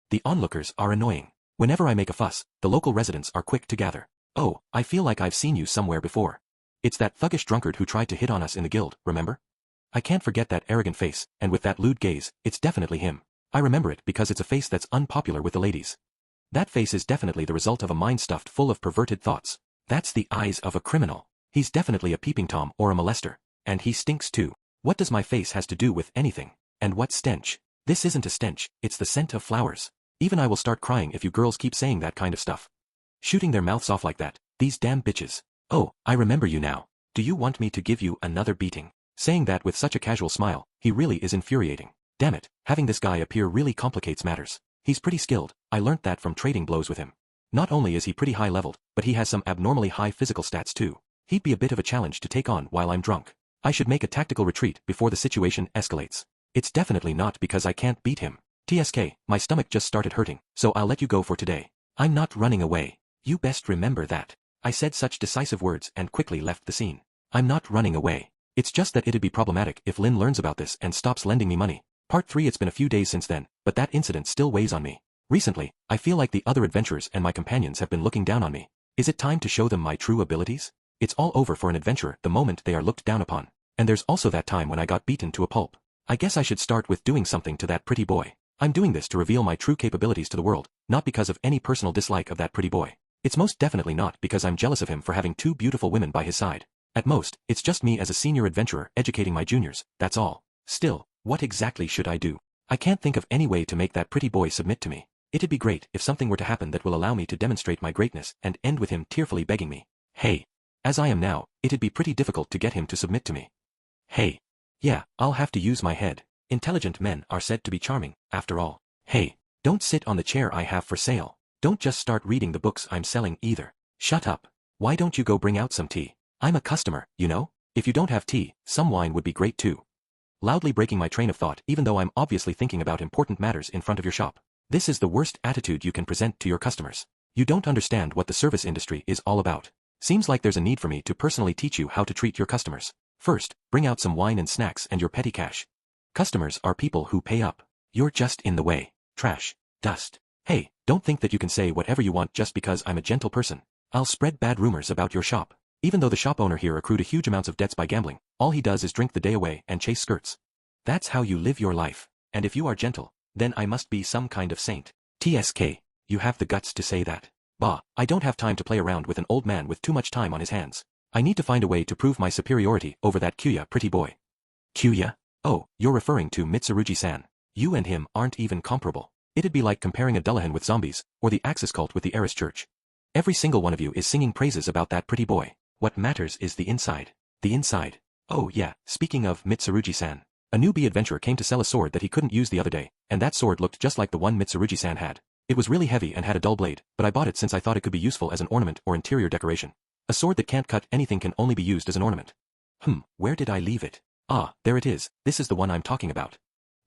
The onlookers are annoying. Whenever I make a fuss, the local residents are quick to gather. Oh, I feel like I've seen you somewhere before. It's that thuggish drunkard who tried to hit on us in the guild, remember? I can't forget that arrogant face, and with that lewd gaze, it's definitely him. I remember it because it's a face that's unpopular with the ladies. That face is definitely the result of a mind stuffed full of perverted thoughts. That's the eyes of a criminal. He's definitely a peeping Tom or a molester. And he stinks too. What does my face has to do with anything? And what stench? This isn't a stench, it's the scent of flowers. Even I will start crying if you girls keep saying that kind of stuff. Shooting their mouths off like that, these damn bitches. Oh, I remember you now. Do you want me to give you another beating? Saying that with such a casual smile, he really is infuriating. Damn it, having this guy appear really complicates matters. He's pretty skilled, I learnt that from trading blows with him. Not only is he pretty high-leveled, but he has some abnormally high physical stats too. He'd be a bit of a challenge to take on while I'm drunk. I should make a tactical retreat before the situation escalates. It's definitely not because I can't beat him. TSK, my stomach just started hurting, so I'll let you go for today. I'm not running away. You best remember that. I said such decisive words and quickly left the scene. I'm not running away. It's just that it'd be problematic if Lin learns about this and stops lending me money. Part 3. It's been a few days since then, but that incident still weighs on me. Recently, I feel like the other adventurers and my companions have been looking down on me. Is it time to show them my true abilities? It's all over for an adventurer the moment they are looked down upon. And there's also that time when I got beaten to a pulp. I guess I should start with doing something to that pretty boy. I'm doing this to reveal my true capabilities to the world, not because of any personal dislike of that pretty boy. It's most definitely not because I'm jealous of him for having two beautiful women by his side. At most, it's just me as a senior adventurer educating my juniors, that's all. Still, what exactly should I do? I can't think of any way to make that pretty boy submit to me. It'd be great if something were to happen that will allow me to demonstrate my greatness and end with him tearfully begging me. Hey. As I am now, it'd be pretty difficult to get him to submit to me. Hey. Yeah, I'll have to use my head. Intelligent men are said to be charming, after all. Hey. Don't sit on the chair I have for sale. Don't just start reading the books I'm selling either. Shut up. Why don't you go bring out some tea? I'm a customer, you know? If you don't have tea, some wine would be great too. Loudly breaking my train of thought even though I'm obviously thinking about important matters in front of your shop. This is the worst attitude you can present to your customers. You don't understand what the service industry is all about. Seems like there's a need for me to personally teach you how to treat your customers. First, bring out some wine and snacks and your petty cash. Customers are people who pay up. You're just in the way. Trash. Dust. Hey, don't think that you can say whatever you want just because I'm a gentle person. I'll spread bad rumors about your shop. Even though the shop owner here accrued a huge amounts of debts by gambling, all he does is drink the day away and chase skirts. That's how you live your life. And if you are gentle, then I must be some kind of saint. TSK, you have the guts to say that. Bah, I don't have time to play around with an old man with too much time on his hands. I need to find a way to prove my superiority over that Kyuya pretty boy. Kyuya? Oh, you're referring to Mitsurugi-san. You and him aren't even comparable. It'd be like comparing a Dullahan with zombies, or the Axis cult with the Eris Church. Every single one of you is singing praises about that pretty boy. What matters is the inside. The inside. Oh yeah, speaking of Mitsurugi-san. A newbie adventurer came to sell a sword that he couldn't use the other day, and that sword looked just like the one Mitsurugi-san had. It was really heavy and had a dull blade, but I bought it since I thought it could be useful as an ornament or interior decoration. A sword that can't cut anything can only be used as an ornament. Where did I leave it? Ah, there it is, this is the one I'm talking about.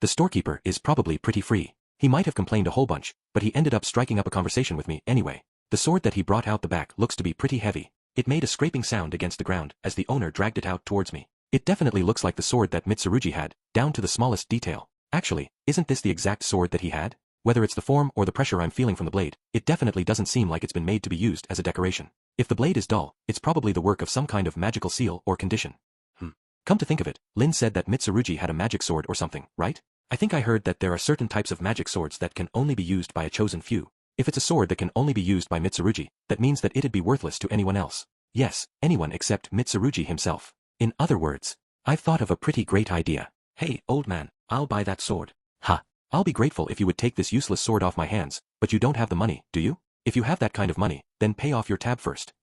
The storekeeper is probably pretty free. He might have complained a whole bunch, but he ended up striking up a conversation with me anyway. The sword that he brought out the back looks to be pretty heavy. It made a scraping sound against the ground as the owner dragged it out towards me. It definitely looks like the sword that Mitsurugi had, down to the smallest detail. Actually, isn't this the exact sword that he had? Whether it's the form or the pressure I'm feeling from the blade, it definitely doesn't seem like it's been made to be used as a decoration. If the blade is dull, it's probably the work of some kind of magical seal or condition. Come to think of it, Lin said that Mitsurugi had a magic sword or something, right? I think I heard that there are certain types of magic swords that can only be used by a chosen few. If it's a sword that can only be used by Mitsurugi, that means that it'd be worthless to anyone else. Yes, anyone except Mitsurugi himself. In other words, I've thought of a pretty great idea. Hey, old man, I'll buy that sword. Ha! I'll be grateful if you would take this useless sword off my hands, but you don't have the money, do you? If you have that kind of money, then pay off your tab first.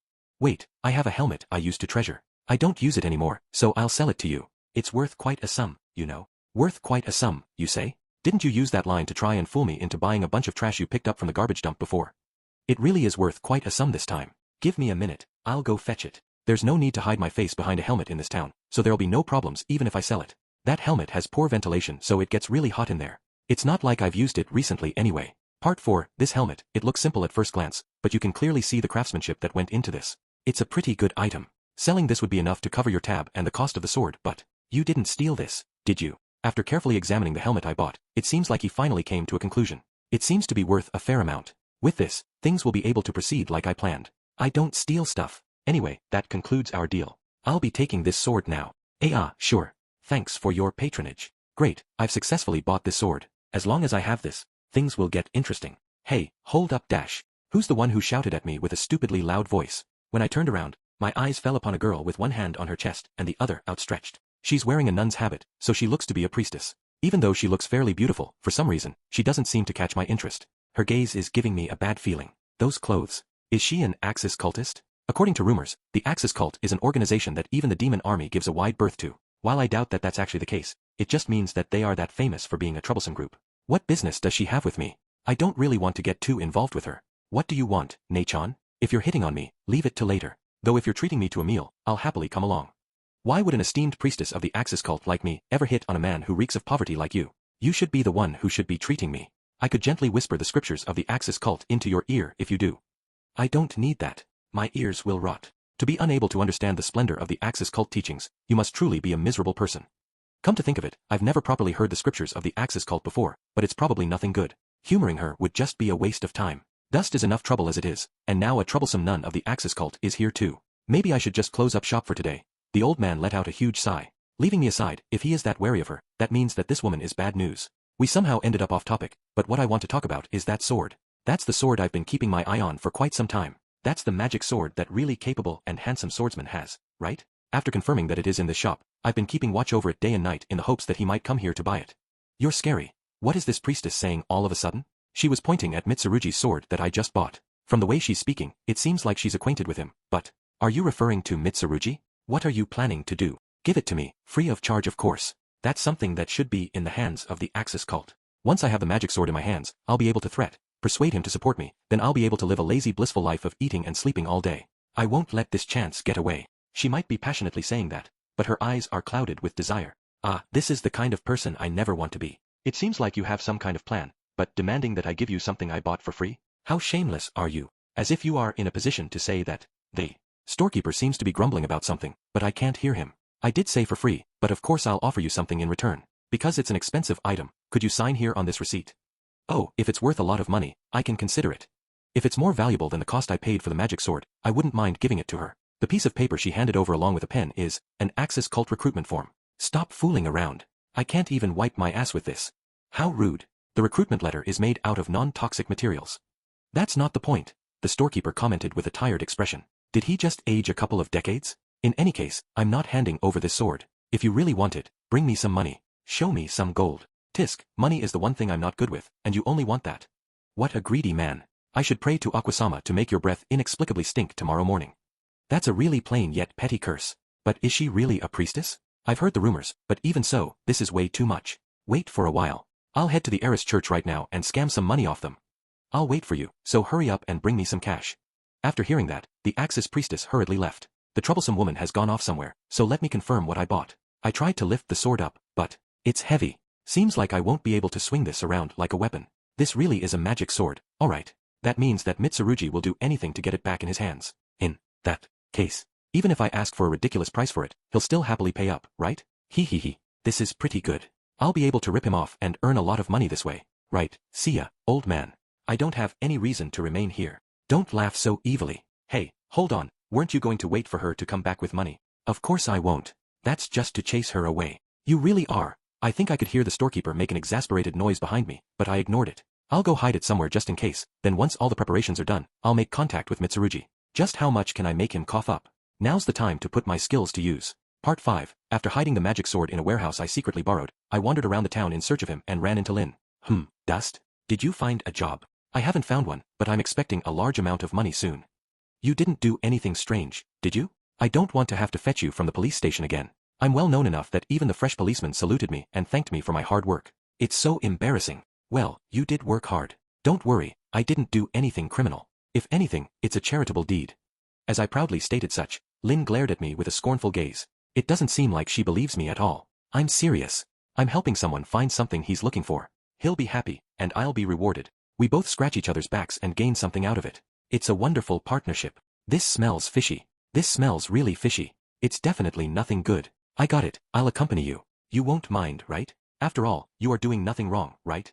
Wait, I have a helmet I used to treasure. I don't use it anymore, so I'll sell it to you. It's worth quite a sum, you know. Worth quite a sum, you say? Didn't you use that line to try and fool me into buying a bunch of trash you picked up from the garbage dump before? It really is worth quite a sum this time. Give me a minute, I'll go fetch it. There's no need to hide my face behind a helmet in this town, so there'll be no problems even if I sell it. That helmet has poor ventilation so it gets really hot in there. It's not like I've used it recently anyway. Part 4, this helmet, it looks simple at first glance, but you can clearly see the craftsmanship that went into this. It's a pretty good item. Selling this would be enough to cover your tab and the cost of the sword, but you didn't steal this, did you? After carefully examining the helmet I bought, it seems like he finally came to a conclusion. It seems to be worth a fair amount. With this, things will be able to proceed like I planned. I don't steal stuff. Anyway, that concludes our deal. I'll be taking this sword now. Sure. Thanks for your patronage. Great, I've successfully bought this sword. As long as I have this, things will get interesting. Hey, hold up dash. Who's the one who shouted at me with a stupidly loud voice? When I turned around, my eyes fell upon a girl with one hand on her chest and the other outstretched. She's wearing a nun's habit, so she looks to be a priestess. Even though she looks fairly beautiful, for some reason, she doesn't seem to catch my interest. Her gaze is giving me a bad feeling. Those clothes. Is she an Axis cultist? According to rumors, the Axis cult is an organization that even the demon army gives a wide berth to. While I doubt that that's actually the case, it just means that they are that famous for being a troublesome group. What business does she have with me? I don't really want to get too involved with her. What do you want, Nei-chan? If you're hitting on me, leave it till later. Though if you're treating me to a meal, I'll happily come along. Why would an esteemed priestess of the Axis cult like me ever hit on a man who reeks of poverty like you? You should be the one who should be treating me. I could gently whisper the scriptures of the Axis cult into your ear if you do. I don't need that. My ears will rot. To be unable to understand the splendor of the Axis cult teachings, you must truly be a miserable person. Come to think of it, I've never properly heard the scriptures of the Axis cult before, but it's probably nothing good. Humoring her would just be a waste of time. Dust is enough trouble as it is, and now a troublesome nun of the Axis cult is here too. Maybe I should just close up shop for today. The old man let out a huge sigh. Leaving me aside, if he is that wary of her, that means that this woman is bad news. We somehow ended up off topic, but what I want to talk about is that sword. That's the sword I've been keeping my eye on for quite some time. That's the magic sword that really capable and handsome swordsman has, right? After confirming that it is in this shop, I've been keeping watch over it day and night in the hopes that he might come here to buy it. You're scary. What is this priestess saying all of a sudden? She was pointing at Mitsurugi's sword that I just bought. From the way she's speaking, it seems like she's acquainted with him, but are you referring to Mitsurugi? What are you planning to do? Give it to me, free of charge of course. That's something that should be in the hands of the Axis cult. Once I have the magic sword in my hands, I'll be able to persuade him to support me, then I'll be able to live a lazy blissful life of eating and sleeping all day. I won't let this chance get away. She might be passionately saying that, but her eyes are clouded with desire. This is the kind of person I never want to be. It seems like you have some kind of plan, but demanding that I give you something I bought for free? How shameless are you? As if you are in a position to say that. The storekeeper seems to be grumbling about something, but I can't hear him. I did say for free, but of course I'll offer you something in return. Because it's an expensive item, could you sign here on this receipt? Oh, if it's worth a lot of money, I can consider it. If it's more valuable than the cost I paid for the magic sword, I wouldn't mind giving it to her. The piece of paper she handed over along with a pen is an Axis cult recruitment form. Stop fooling around. I can't even wipe my ass with this. How rude. The recruitment letter is made out of non-toxic materials. That's not the point, the storekeeper commented with a tired expression. Did he just age a couple of decades? In any case, I'm not handing over this sword. If you really want it, bring me some money. Show me some gold. Tisk, money is the one thing I'm not good with, and you only want that. What a greedy man. I should pray to Aquasama to make your breath inexplicably stink tomorrow morning. That's a really plain yet petty curse. But is she really a priestess? I've heard the rumors, but even so, this is way too much. Wait for a while. I'll head to the heiress church right now and scam some money off them. I'll wait for you, so hurry up and bring me some cash. After hearing that, the Axis priestess hurriedly left. The troublesome woman has gone off somewhere, so let me confirm what I bought. I tried to lift the sword up, but it's heavy. Seems like I won't be able to swing this around like a weapon. This really is a magic sword, alright. That means that Mitsurugi will do anything to get it back in his hands. In that case, even if I ask for a ridiculous price for it, he'll still happily pay up, right? Hee. This is pretty good. I'll be able to rip him off and earn a lot of money this way. Right, see ya, old man. I don't have any reason to remain here. Don't laugh so evilly. Hey, hold on, weren't you going to wait for her to come back with money? Of course I won't. That's just to chase her away. You really are. I think I could hear the storekeeper make an exasperated noise behind me, but I ignored it. I'll go hide it somewhere just in case, then once all the preparations are done, I'll make contact with Mitsurugi. Just how much can I make him cough up? Now's the time to put my skills to use. Part 5. After hiding the magic sword in a warehouse I secretly borrowed, I wandered around the town in search of him and ran into Lin. Dust? Did you find a job? I haven't found one, but I'm expecting a large amount of money soon. You didn't do anything strange, did you? I don't want to have to fetch you from the police station again. I'm well known enough that even the fresh policeman saluted me and thanked me for my hard work. It's so embarrassing. Well, you did work hard. Don't worry, I didn't do anything criminal. If anything, it's a charitable deed. As I proudly stated such, Lin glared at me with a scornful gaze. It doesn't seem like she believes me at all. I'm serious. I'm helping someone find something he's looking for. He'll be happy, and I'll be rewarded. We both scratch each other's backs and gain something out of it. It's a wonderful partnership. This smells fishy. This smells really fishy. It's definitely nothing good. I got it, I'll accompany you. You won't mind, right? After all, you are doing nothing wrong, right?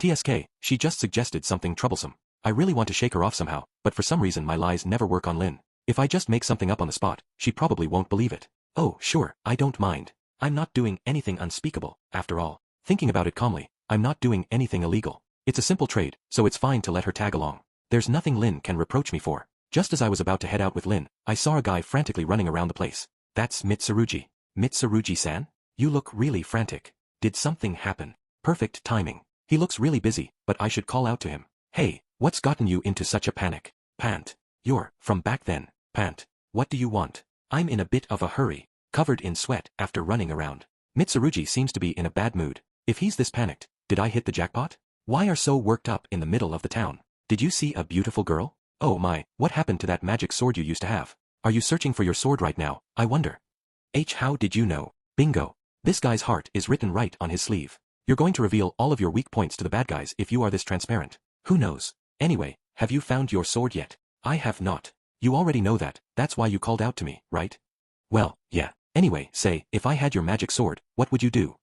TSK, she just suggested something troublesome. I really want to shake her off somehow, but for some reason my lies never work on Lin. If I just make something up on the spot, she probably won't believe it. Oh, sure, I don't mind. I'm not doing anything unspeakable, after all. Thinking about it calmly, I'm not doing anything illegal. It's a simple trade, so it's fine to let her tag along. There's nothing Lin can reproach me for. Just as I was about to head out with Lin, I saw a guy frantically running around the place. That's Mitsurugi. Mitsurugi-san? You look really frantic. Did something happen? Perfect timing. He looks really busy, but I should call out to him. Hey, what's gotten you into such a panic? Pant. You're from back then. Pant. What do you want? I'm in a bit of a hurry, covered in sweat after running around. Mitsurugi seems to be in a bad mood. If he's this panicked, did I hit the jackpot? Why are so worked up in the middle of the town? Did you see a beautiful girl? Oh my, what happened to that magic sword you used to have? Are you searching for your sword right now, I wonder? How did you know? Bingo. This guy's heart is written right on his sleeve. You're going to reveal all of your weak points to the bad guys if you are this transparent. Who knows? Anyway, have you found your sword yet? I have not. You already know that, that's why you called out to me, right? Well, yeah. Anyway, say, if I had your magic sword, what would you do?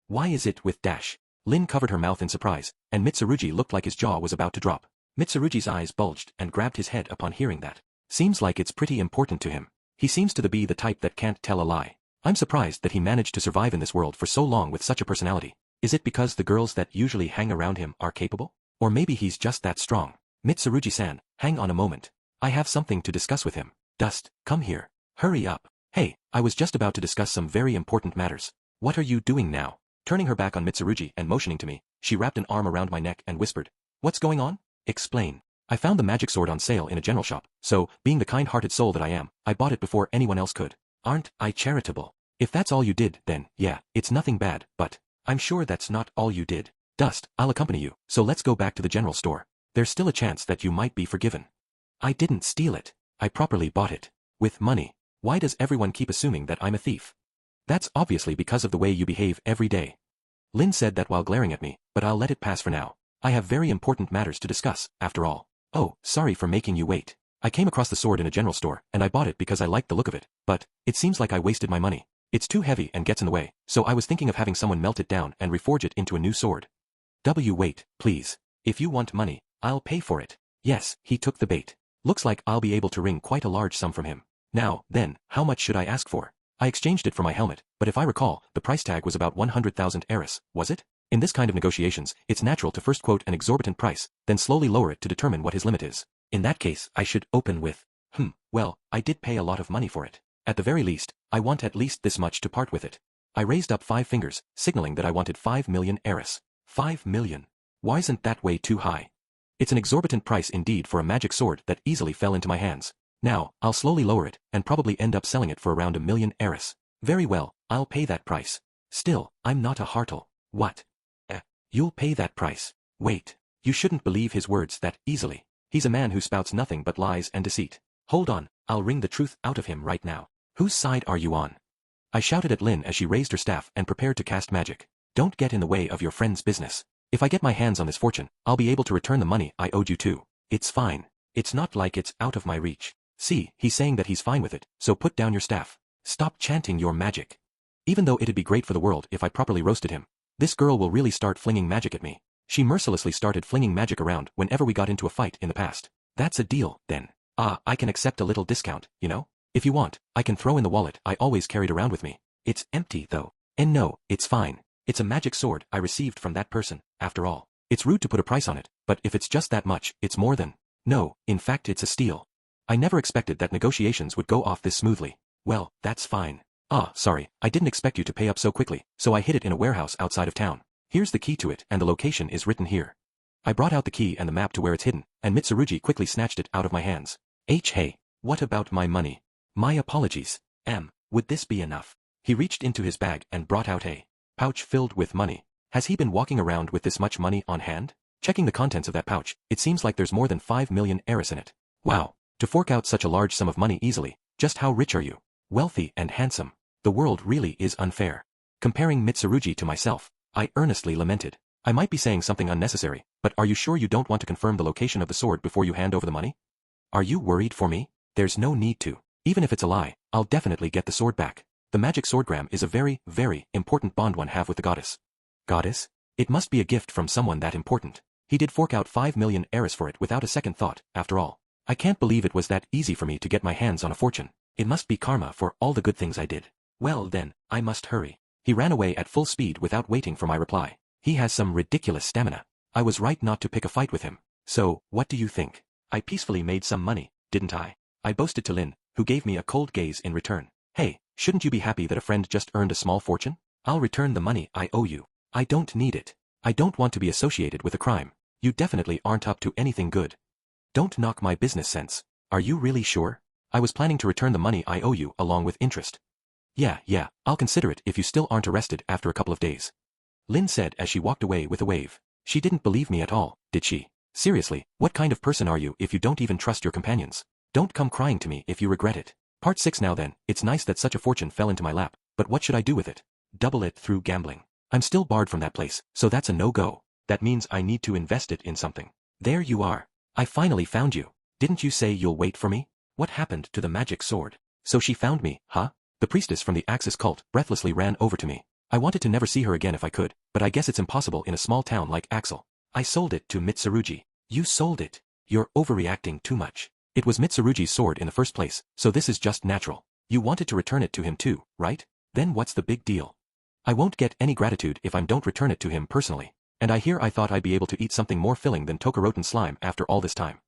Why is it with dash? Lin covered her mouth in surprise, and Mitsurugi looked like his jaw was about to drop. Mitsurugi's eyes bulged and grabbed his head upon hearing that. Seems like it's pretty important to him. He seems to be the type that can't tell a lie. I'm surprised that he managed to survive in this world for so long with such a personality. Is it because the girls that usually hang around him are capable? Or maybe he's just that strong. Mitsurugi-san, hang on a moment. I have something to discuss with him. Dust, come here. Hurry up. Hey, I was just about to discuss some very important matters. What are you doing now? Turning her back on Mitsurugi and motioning to me, she wrapped an arm around my neck and whispered. What's going on? Explain. I found the magic sword on sale in a general shop, so, being the kind-hearted soul that I am, I bought it before anyone else could. Aren't I charitable? If that's all you did, then, yeah, it's nothing bad, but I'm sure that's not all you did. Dust, I'll accompany you, so let's go back to the general store. There's still a chance that you might be forgiven. I didn't steal it. I properly bought it. With money. Why does everyone keep assuming that I'm a thief? That's obviously because of the way you behave every day. Lin said that while glaring at me, but I'll let it pass for now. I have very important matters to discuss, after all. Oh, sorry for making you wait. I came across the sword in a general store, and I bought it because I liked the look of it, but it seems like I wasted my money. It's too heavy and gets in the way, so I was thinking of having someone melt it down and reforge it into a new sword. Wait, please. If you want money, I'll pay for it. Yes, he took the bait. Looks like I'll be able to wring quite a large sum from him. Now, then, how much should I ask for? I exchanged it for my helmet, but if I recall, the price tag was about 100,000 eris, was it? In this kind of negotiations, it's natural to first quote an exorbitant price, then slowly lower it to determine what his limit is. In that case, I should open with Well, I did pay a lot of money for it. At the very least, I want at least this much to part with it. I raised up 5 fingers, signaling that I wanted 5 million eris. 5 million. Why isn't that way too high? It's an exorbitant price indeed for a magic sword that easily fell into my hands. Now, I'll slowly lower it, and probably end up selling it for around 1 million eris. Very well, I'll pay that price. Still, I'm not a hartal. What? You'll pay that price. Wait. You shouldn't believe his words that easily. He's a man who spouts nothing but lies and deceit. Hold on, I'll wring the truth out of him right now. Whose side are you on? I shouted at Lin as she raised her staff and prepared to cast magic. Don't get in the way of your friend's business. If I get my hands on this fortune, I'll be able to return the money I owed you too. It's fine. It's not like it's out of my reach. See, he's saying that he's fine with it, so put down your staff. Stop chanting your magic. Even though it'd be great for the world if I properly roasted him, this girl will really start flinging magic at me. She mercilessly started flinging magic around whenever we got into a fight in the past. That's a deal, then. I can accept a little discount, you know? If you want, I can throw in the wallet I always carried around with me. It's empty, though. And no, it's fine. It's a magic sword I received from that person, after all. It's rude to put a price on it, but if it's just that much, it's more than... No, in fact it's a steal. I never expected that negotiations would go off this smoothly. Well, that's fine. Sorry, I didn't expect you to pay up so quickly, so I hid it in a warehouse outside of town. Here's the key to it, and the location is written here. I brought out the key and the map to where it's hidden, and Mitsurugi quickly snatched it out of my hands. Hey, what about my money? My apologies. Would this be enough? He reached into his bag and brought out a pouch filled with money. Has he been walking around with this much money on hand? Checking the contents of that pouch, it seems like there's more than 5 million eris in it. Wow. To fork out such a large sum of money easily, just how rich are you? Wealthy and handsome. The world really is unfair. Comparing Mitsurugi to myself, I earnestly lamented. I might be saying something unnecessary, but are you sure you don't want to confirm the location of the sword before you hand over the money? Are you worried for me? There's no need to. Even if it's a lie, I'll definitely get the sword back. The magic swordgram is a very, very important bond one have with the goddess. Goddess? It must be a gift from someone that important. He did fork out 5 million eris for it without a second thought, after all. I can't believe it was that easy for me to get my hands on a fortune. It must be karma for all the good things I did. Well then, I must hurry. He ran away at full speed without waiting for my reply. He has some ridiculous stamina. I was right not to pick a fight with him. So, what do you think? I peacefully made some money, didn't I? I boasted to Lin, who gave me a cold gaze in return. Hey, shouldn't you be happy that a friend just earned a small fortune? I'll return the money I owe you. I don't need it. I don't want to be associated with a crime. You definitely aren't up to anything good. Don't knock my business sense. Are you really sure? I was planning to return the money I owe you along with interest. Yeah, I'll consider it if you still aren't arrested after a couple of days. Lin said as she walked away with a wave. She didn't believe me at all, did she? Seriously, what kind of person are you if you don't even trust your companions? Don't come crying to me if you regret it. Part 6 now then, it's nice that such a fortune fell into my lap, but what should I do with it? Double it through gambling. I'm still barred from that place, so that's a no-go. That means I need to invest it in something. There you are. I finally found you. Didn't you say you'll wait for me? What happened to the magic sword? So she found me, huh? The priestess from the Axis cult breathlessly ran over to me. I wanted to never see her again if I could, but I guess it's impossible in a small town like Axel. I sold it to Mitsurugi. You sold it. You're overreacting too much. It was Mitsurugi's sword in the first place, so this is just natural. You wanted to return it to him too, right? Then what's the big deal? I won't get any gratitude if I don't return it to him personally. And I thought I'd be able to eat something more filling than Tokoroten slime after all this time.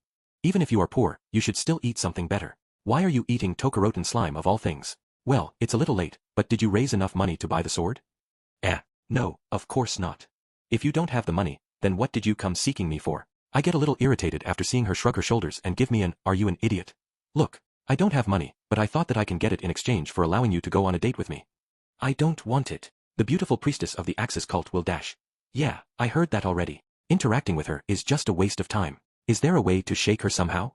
Even if you are poor, you should still eat something better. Why are you eating Tokoroten slime of all things? Well, it's a little late, but did you raise enough money to buy the sword? No, of course not. If you don't have the money, then what did you come seeking me for? I get a little irritated after seeing her shrug her shoulders and give me an, "Are you an idiot?" Look, I don't have money, but I thought that I can get it in exchange for allowing you to go on a date with me. I don't want it. The beautiful priestess of the Axis cult will dash. Yeah, I heard that already. Interacting with her is just a waste of time. Is there a way to shake her somehow?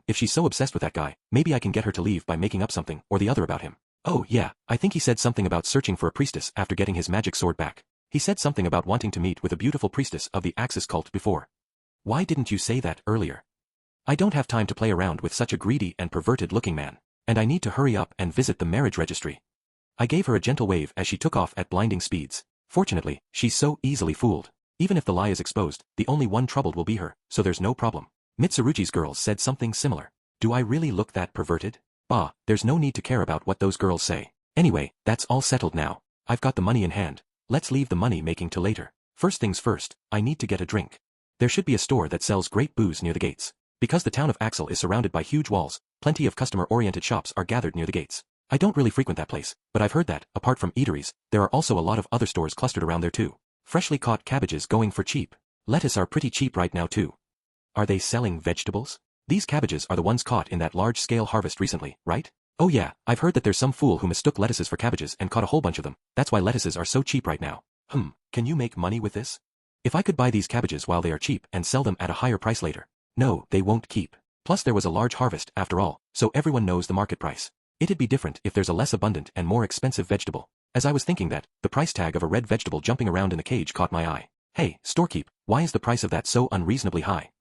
If she's so obsessed with that guy, maybe I can get her to leave by making up something or the other about him. Oh yeah, I think he said something about searching for a priestess after getting his magic sword back. He said something about wanting to meet with a beautiful priestess of the Axis cult before. Why didn't you say that earlier? I don't have time to play around with such a greedy and perverted-looking man, and I need to hurry up and visit the marriage registry. I gave her a gentle wave as she took off at blinding speeds. Fortunately, she's so easily fooled. Even if the lie is exposed, the only one troubled will be her, so there's no problem. Mitsurugi's girls said something similar. Do I really look that perverted? Bah, there's no need to care about what those girls say. Anyway, that's all settled now. I've got the money in hand. Let's leave the money making till later. First things first, I need to get a drink. There should be a store that sells great booze near the gates. Because the town of Axel is surrounded by huge walls, plenty of customer-oriented shops are gathered near the gates. I don't really frequent that place, but I've heard that, apart from eateries, there are also a lot of other stores clustered around there too. Freshly caught cabbages going for cheap. Lettuce are pretty cheap right now too. Are they selling vegetables? These cabbages are the ones caught in that large-scale harvest recently, right? Oh yeah, I've heard that there's some fool who mistook lettuces for cabbages and caught a whole bunch of them. That's why lettuces are so cheap right now. Can you make money with this? If I could buy these cabbages while they are cheap and sell them at a higher price later. No, they won't keep. Plus there was a large harvest after all, so everyone knows the market price. It'd be different if there's a less abundant and more expensive vegetable. As I was thinking that, the price tag of a red vegetable jumping around in the cage caught my eye. Hey, storekeep, why is the price of that so unreasonably high?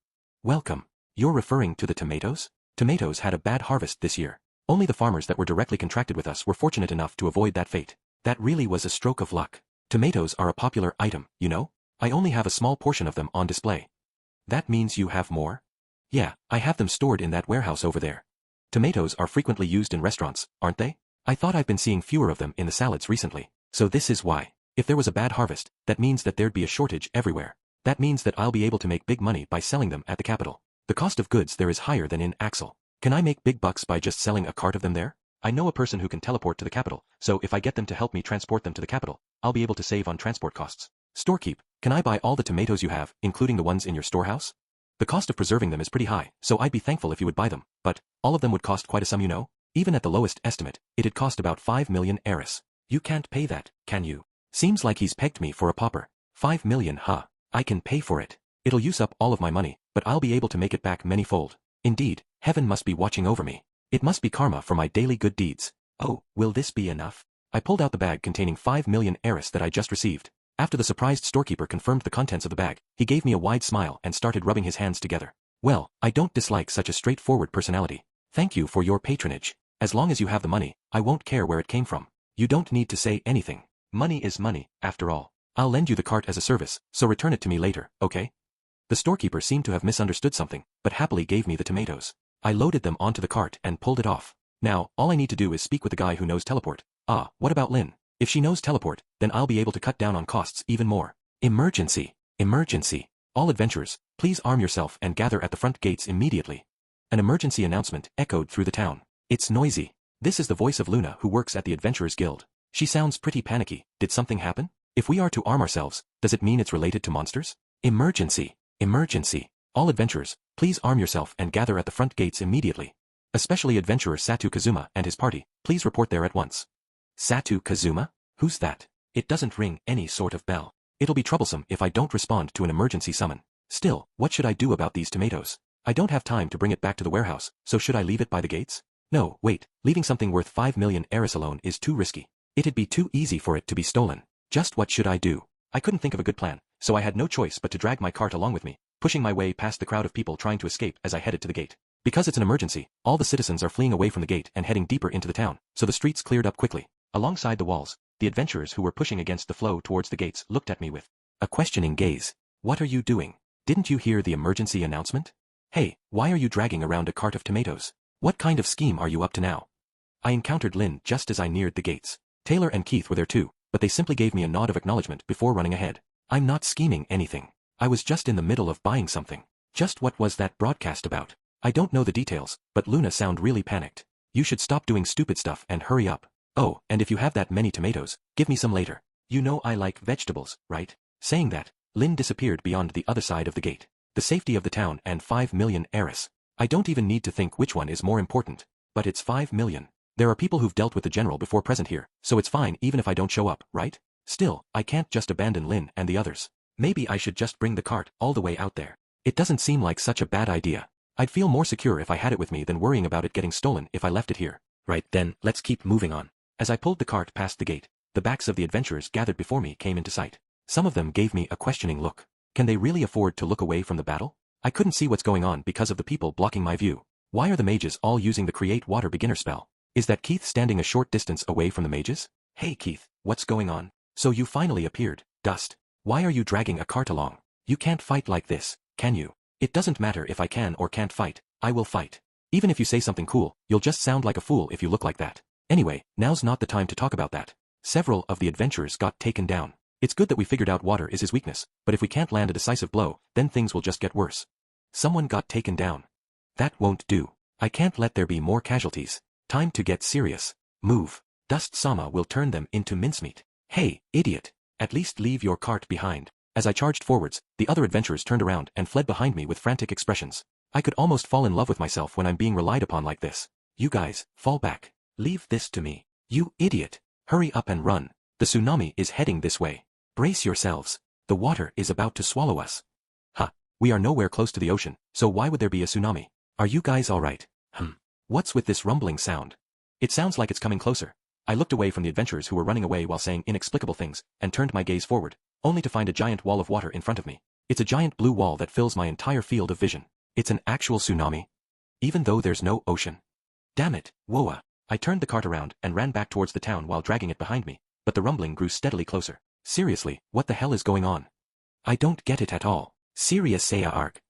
Welcome. You're referring to the tomatoes? Tomatoes had a bad harvest this year. Only the farmers that were directly contracted with us were fortunate enough to avoid that fate. That really was a stroke of luck. Tomatoes are a popular item, you know? I only have a small portion of them on display. That means you have more? Yeah, I have them stored in that warehouse over there. Tomatoes are frequently used in restaurants, aren't they? I thought I've been seeing fewer of them in the salads recently. So this is why. If there was a bad harvest, that means that there'd be a shortage everywhere. That means that I'll be able to make big money by selling them at the capital. The cost of goods there is higher than in Axel. Can I make big bucks by just selling a cart of them there? I know a person who can teleport to the capital, so if I get them to help me transport them to the capital, I'll be able to save on transport costs. Storekeep, can I buy all the tomatoes you have, including the ones in your storehouse? The cost of preserving them is pretty high, so I'd be thankful if you would buy them, but all of them would cost quite a sum, you know? Even at the lowest estimate, it'd cost about 5 million eris. You can't pay that, can you? Seems like he's pegged me for a pauper. 5 million, huh? I can pay for it. It'll use up all of my money, but I'll be able to make it back many-fold. Indeed, heaven must be watching over me. It must be karma for my daily good deeds. Oh, will this be enough? I pulled out the bag containing 5 million eris that I just received. After the surprised storekeeper confirmed the contents of the bag, he gave me a wide smile and started rubbing his hands together. Well, I don't dislike such a straightforward personality. Thank you for your patronage. As long as you have the money, I won't care where it came from. You don't need to say anything. Money is money, after all. I'll lend you the cart as a service, so return it to me later, okay? The storekeeper seemed to have misunderstood something, but happily gave me the tomatoes. I loaded them onto the cart and pulled it off. Now, all I need to do is speak with the guy who knows teleport. Ah, what about Lin? If she knows teleport, then I'll be able to cut down on costs even more. Emergency! Emergency! All adventurers, please arm yourself and gather at the front gates immediately. An emergency announcement echoed through the town. It's noisy. This is the voice of Luna who works at the Adventurers Guild. She sounds pretty panicky. Did something happen? If we are to arm ourselves, does it mean it's related to monsters? Emergency! Emergency! All adventurers, please arm yourself and gather at the front gates immediately. Especially adventurer Satu Kazuma and his party, please report there at once. Satu Kazuma? Who's that? It doesn't ring any sort of bell. It'll be troublesome if I don't respond to an emergency summon. Still, what should I do about these tomatoes? I don't have time to bring it back to the warehouse, so should I leave it by the gates? No, wait, leaving something worth 5 million eris alone is too risky. It'd be too easy for it to be stolen. Just what should I do? I couldn't think of a good plan, so I had no choice but to drag my cart along with me, pushing my way past the crowd of people trying to escape as I headed to the gate. Because it's an emergency, all the citizens are fleeing away from the gate and heading deeper into the town, so the streets cleared up quickly. Alongside the walls, the adventurers who were pushing against the flow towards the gates looked at me with a questioning gaze. What are you doing? Didn't you hear the emergency announcement? Hey, why are you dragging around a cart of tomatoes? What kind of scheme are you up to now? I encountered Lin just as I neared the gates. Taylor and Keith were there too, but they simply gave me a nod of acknowledgement before running ahead. I'm not scheming anything. I was just in the middle of buying something. Just what was that broadcast about? I don't know the details, but Luna sounded really panicked. You should stop doing stupid stuff and hurry up. Oh, and if you have that many tomatoes, give me some later. You know I like vegetables, right? Saying that, Lin disappeared beyond the other side of the gate. The safety of the town and 5 million eris. I don't even need to think which one is more important. But it's 5 million. There are people who've dealt with the general before present here, so it's fine even if I don't show up, right? Still, I can't just abandon Lin and the others. Maybe I should just bring the cart all the way out there. It doesn't seem like such a bad idea. I'd feel more secure if I had it with me than worrying about it getting stolen if I left it here. Right then, let's keep moving on. As I pulled the cart past the gate, the backs of the adventurers gathered before me came into sight. Some of them gave me a questioning look. Can they really afford to look away from the battle? I couldn't see what's going on because of the people blocking my view. Why are the mages all using the Create Water beginner spell? Is that Keith standing a short distance away from the mages? Hey Keith, what's going on? So you finally appeared, Dust. Why are you dragging a cart along? You can't fight like this, can you? It doesn't matter if I can or can't fight, I will fight. Even if you say something cool, you'll just sound like a fool if you look like that. Anyway, now's not the time to talk about that. Several of the adventurers got taken down. It's good that we figured out water is his weakness, but if we can't land a decisive blow, then things will just get worse. Someone got taken down. That won't do. I can't let there be more casualties. Time to get serious. Move. Dust-sama will turn them into mincemeat. Hey, idiot. At least leave your cart behind. As I charged forwards, the other adventurers turned around and fled behind me with frantic expressions. I could almost fall in love with myself when I'm being relied upon like this. You guys, fall back. Leave this to me. You idiot. Hurry up and run. The tsunami is heading this way. Brace yourselves. The water is about to swallow us. Ha. We are nowhere close to the ocean, so why would there be a tsunami? Are you guys alright? What's with this rumbling sound? It sounds like it's coming closer. I looked away from the adventurers who were running away while saying inexplicable things, and turned my gaze forward, only to find a giant wall of water in front of me. It's a giant blue wall that fills my entire field of vision. It's an actual tsunami. Even though there's no ocean. Damn it, Woa. I turned the cart around and ran back towards the town while dragging it behind me, but the rumbling grew steadily closer. Seriously, what the hell is going on? I don't get it at all. Serious Seiya arc.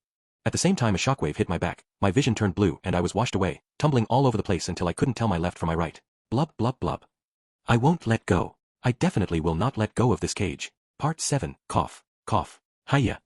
At the same time a shockwave hit my back, my vision turned blue and I was washed away, tumbling all over the place until I couldn't tell my left from my right. Blub blub blub. I won't let go. I definitely will not let go of this cage. Part 7, cough, cough. Hiya,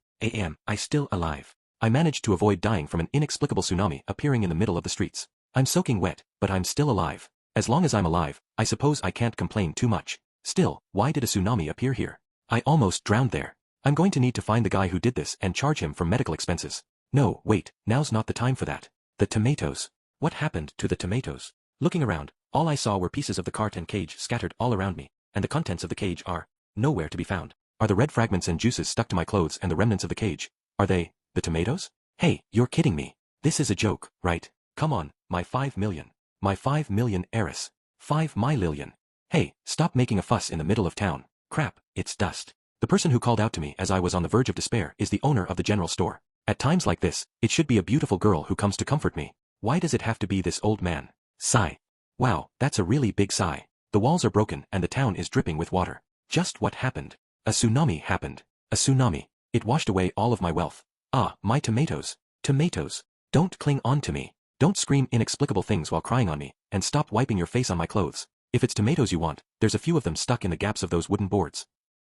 I still alive. I managed to avoid dying from an inexplicable tsunami appearing in the middle of the streets. I'm soaking wet, but I'm still alive. As long as I'm alive, I suppose I can't complain too much. Still, why did a tsunami appear here? I almost drowned there. I'm going to need to find the guy who did this and charge him for medical expenses. No, wait, now's not the time for that. The tomatoes. What happened to the tomatoes? Looking around, all I saw were pieces of the cart and cage scattered all around me, and the contents of the cage are nowhere to be found. Are the red fragments and juices stuck to my clothes and the remnants of the cage? Are they the tomatoes? Hey, you're kidding me. This is a joke, right? Come on, my 5 million. My 5 million heiress. 5 milillion. Hey, stop making a fuss in the middle of town. Crap, it's dust. The person who called out to me as I was on the verge of despair is the owner of the general store. At times like this, it should be a beautiful girl who comes to comfort me. Why does it have to be this old man? Sigh. Wow, that's a really big sigh. The walls are broken and the town is dripping with water. Just what happened? A tsunami happened. A tsunami. It washed away all of my wealth. Ah, my tomatoes. Tomatoes. Don't cling on to me. Don't scream inexplicable things while crying on me, and stop wiping your face on my clothes. If it's tomatoes you want, there's a few of them stuck in the gaps of those wooden boards.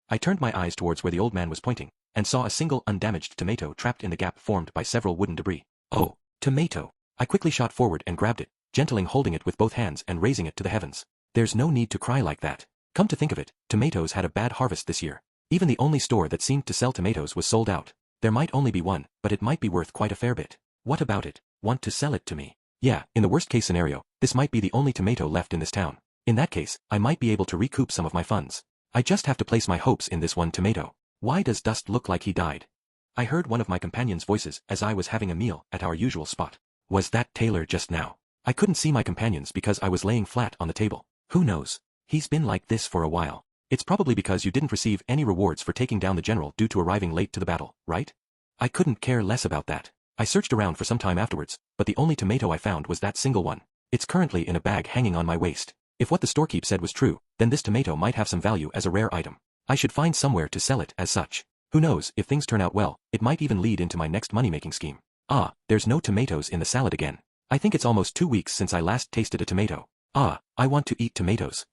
I turned my eyes towards where the old man was pointing, and saw a single undamaged tomato trapped in the gap formed by several wooden debris. Oh, tomato. I quickly shot forward and grabbed it, gently holding it with both hands and raising it to the heavens. There's no need to cry like that. Come to think of it, tomatoes had a bad harvest this year. Even the only store that seemed to sell tomatoes was sold out. There might only be one, but it might be worth quite a fair bit. What about it? Want to sell it to me? Yeah, in the worst case scenario, this might be the only tomato left in this town. In that case, I might be able to recoup some of my funds. I just have to place my hopes in this one tomato. Why does Dust look like he died? I heard one of my companions' voices as I was having a meal at our usual spot. Was that Taylor just now? I couldn't see my companions because I was laying flat on the table. Who knows? He's been like this for a while. It's probably because you didn't receive any rewards for taking down the general due to arriving late to the battle, right? I couldn't care less about that. I searched around for some time afterwards, but the only tomato I found was that single one. It's currently in a bag hanging on my waist. If what the storekeep said was true, then this tomato might have some value as a rare item. I should find somewhere to sell it as such. Who knows, if things turn out well, it might even lead into my next money-making scheme. Ah, there's no tomatoes in the salad again. I think it's almost 2 weeks since I last tasted a tomato. Ah, I want to eat tomatoes.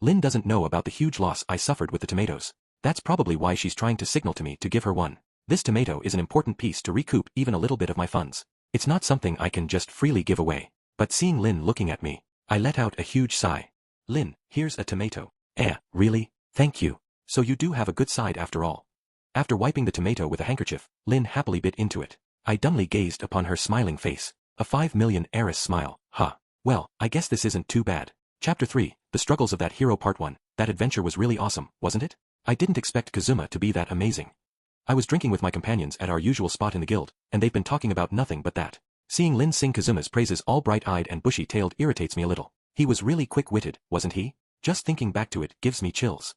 Lynn doesn't know about the huge loss I suffered with the tomatoes. That's probably why she's trying to signal to me to give her one. This tomato is an important piece to recoup even a little bit of my funds. It's not something I can just freely give away. But seeing Lynn looking at me, I let out a huge sigh. Lynn, here's a tomato. Really? Thank you. So you do have a good side after all. After wiping the tomato with a handkerchief, Lynn happily bit into it. I dumbly gazed upon her smiling face. A 5 million heiress smile, huh. Well, I guess this isn't too bad. Chapter 3, The Struggles of That Hero Part 1. That adventure was really awesome, wasn't it? I didn't expect Kazuma to be that amazing. I was drinking with my companions at our usual spot in the guild, and they've been talking about nothing but that. Seeing Lin sing Kazuma's praises all bright-eyed and bushy-tailed irritates me a little. He was really quick-witted, wasn't he? Just thinking back to it gives me chills.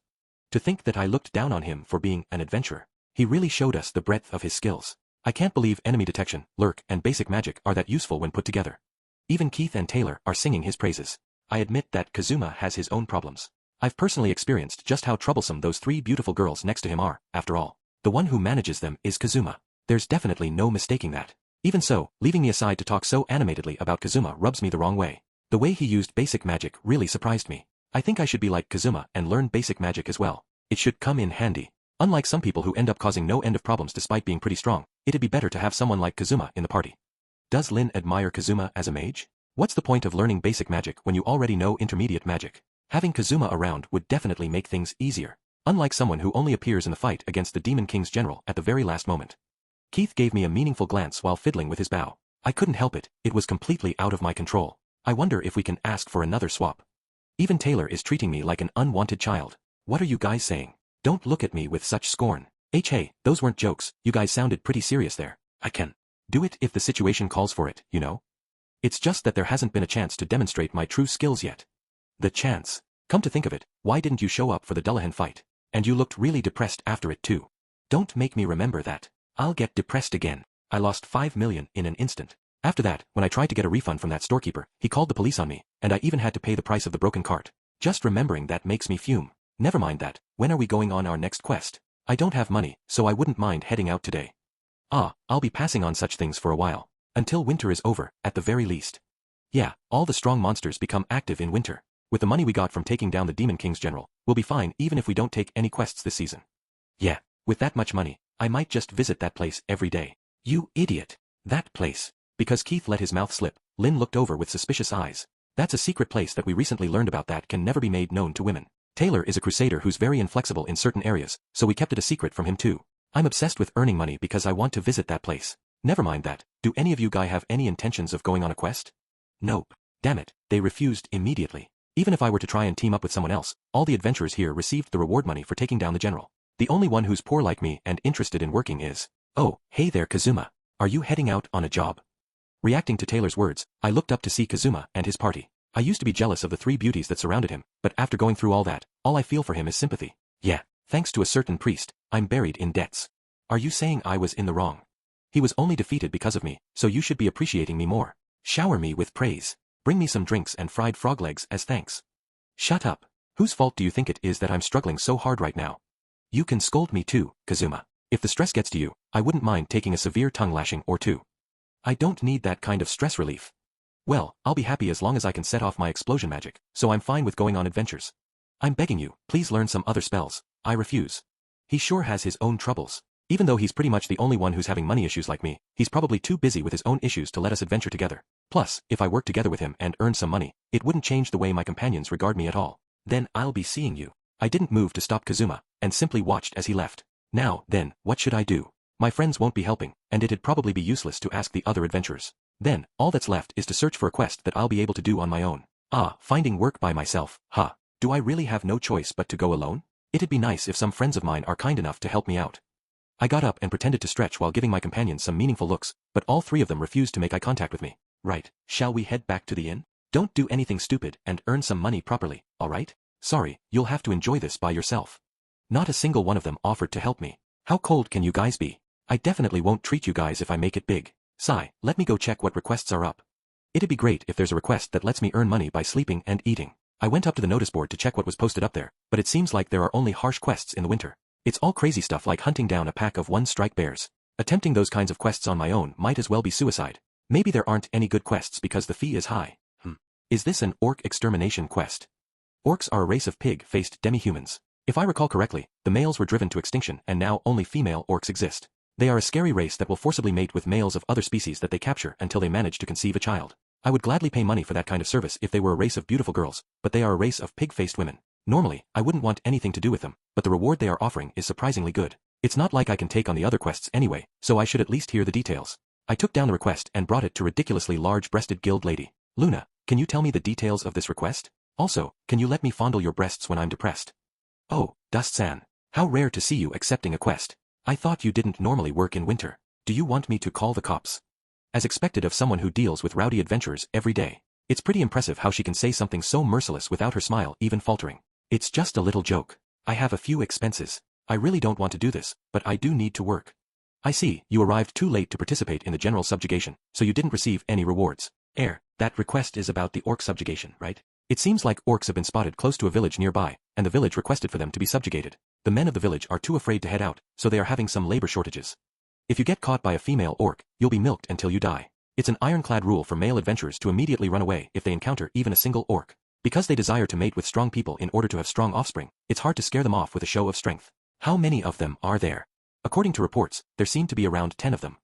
To think that I looked down on him for being an adventurer. He really showed us the breadth of his skills. I can't believe enemy detection, lurk, and basic magic are that useful when put together. Even Keith and Taylor are singing his praises. I admit that Kazuma has his own problems. I've personally experienced just how troublesome those 3 beautiful girls next to him are, after all. The one who manages them is Kazuma. There's definitely no mistaking that. Even so, leaving me aside to talk so animatedly about Kazuma rubs me the wrong way. The way he used basic magic really surprised me. I think I should be like Kazuma and learn basic magic as well. It should come in handy. Unlike some people who end up causing no end of problems despite being pretty strong, it'd be better to have someone like Kazuma in the party. Does Lin admire Kazuma as a mage? What's the point of learning basic magic when you already know intermediate magic? Having Kazuma around would definitely make things easier. Unlike someone who only appears in the fight against the Demon King's general at the very last moment. Keith gave me a meaningful glance while fiddling with his bow. I couldn't help it, it was completely out of my control. I wonder if we can ask for another swap. Even Taylor is treating me like an unwanted child. What are you guys saying? Don't look at me with such scorn. Hey, those weren't jokes, you guys sounded pretty serious there. I can do it if the situation calls for it, you know? It's just that there hasn't been a chance to demonstrate my true skills yet. The chance. Come to think of it, why didn't you show up for the Dullahan fight? And you looked really depressed after it too. Don't make me remember that. I'll get depressed again. I lost 5 million in an instant. After that, when I tried to get a refund from that storekeeper, he called the police on me, and I even had to pay the price of the broken cart. Just remembering that makes me fume. Never mind that, when are we going on our next quest? I don't have money, so I wouldn't mind heading out today. I'll be passing on such things for a while. Until winter is over, at the very least. Yeah, all the strong monsters become active in winter. With the money we got from taking down the Demon King's general, we'll be fine even if we don't take any quests this season. Yeah, with that much money, I might just visit that place every day. You idiot. That place. Because Keith let his mouth slip, Lynn looked over with suspicious eyes. That's a secret place that we recently learned about that can never be made known to women. Taylor is a crusader who's very inflexible in certain areas, so we kept it a secret from him too. I'm obsessed with earning money because I want to visit that place. Never mind that, do any of you guys have any intentions of going on a quest? Nope. Damn it, they refused immediately. Even if I were to try and team up with someone else, all the adventurers here received the reward money for taking down the general. The only one who's poor like me and interested in working is, oh, hey there Kazuma. Are you heading out on a job? Reacting to Taylor's words, I looked up to see Kazuma and his party. I used to be jealous of the 3 beauties that surrounded him, but after going through all that, all I feel for him is sympathy. Yeah, thanks to a certain priest, I'm buried in debts. Are you saying I was in the wrong? He was only defeated because of me, so you should be appreciating me more. Shower me with praise. Bring me some drinks and fried frog legs as thanks. Shut up. Whose fault do you think it is that I'm struggling so hard right now? You can scold me too, Kazuma. If the stress gets to you, I wouldn't mind taking a severe tongue lashing or two. I don't need that kind of stress relief. Well, I'll be happy as long as I can set off my explosion magic, so I'm fine with going on adventures. I'm begging you, please learn some other spells. I refuse. He sure has his own troubles. Even though he's pretty much the only one who's having money issues like me, he's probably too busy with his own issues to let us adventure together. Plus, if I work together with him and earn some money, it wouldn't change the way my companions regard me at all. Then I'll be seeing you. I didn't move to stop Kazuma, and simply watched as he left. Now, then, what should I do? My friends won't be helping, and it'd probably be useless to ask the other adventurers. Then, all that's left is to search for a quest that I'll be able to do on my own. Finding work by myself, huh? Do I really have no choice but to go alone? It'd be nice if some friends of mine are kind enough to help me out. I got up and pretended to stretch while giving my companions some meaningful looks, but all 3 of them refused to make eye contact with me. Right, shall we head back to the inn? Don't do anything stupid and earn some money properly, alright? Sorry, you'll have to enjoy this by yourself. Not a single one of them offered to help me. How cold can you guys be? I definitely won't treat you guys if I make it big. Sigh, let me go check what requests are up. It'd be great if there's a request that lets me earn money by sleeping and eating. I went up to the notice board to check what was posted up there, but it seems like there are only harsh quests in the winter. It's all crazy stuff like hunting down a pack of 1-strike bears. Attempting those kinds of quests on my own might as well be suicide. Maybe there aren't any good quests because the fee is high. Is this an orc extermination quest? Orcs are a race of pig-faced demi-humans. If I recall correctly, the males were driven to extinction and now only female orcs exist. They are a scary race that will forcibly mate with males of other species that they capture until they manage to conceive a child. I would gladly pay money for that kind of service if they were a race of beautiful girls, but they are a race of pig-faced women. Normally, I wouldn't want anything to do with them, but the reward they are offering is surprisingly good. It's not like I can take on the other quests anyway, so I should at least hear the details. I took down the request and brought it to ridiculously large-breasted guild lady. Luna, can you tell me the details of this request? Also, can you let me fondle your breasts when I'm depressed? Oh, Dust-san. How rare to see you accepting a quest. I thought you didn't normally work in winter. Do you want me to call the cops? As expected of someone who deals with rowdy adventurers every day. It's pretty impressive how she can say something so merciless without her smile even faltering. It's just a little joke. I have a few expenses. I really don't want to do this, but I do need to work. I see, you arrived too late to participate in the general subjugation, so you didn't receive any rewards. That request is about the orc subjugation, right? It seems like orcs have been spotted close to a village nearby, and the village requested for them to be subjugated. The men of the village are too afraid to head out, so they are having some labor shortages. If you get caught by a female orc, you'll be milked until you die. It's an ironclad rule for male adventurers to immediately run away if they encounter even a single orc. Because they desire to mate with strong people in order to have strong offspring, it's hard to scare them off with a show of strength. How many of them are there? According to reports, there seem to be around 10 of them.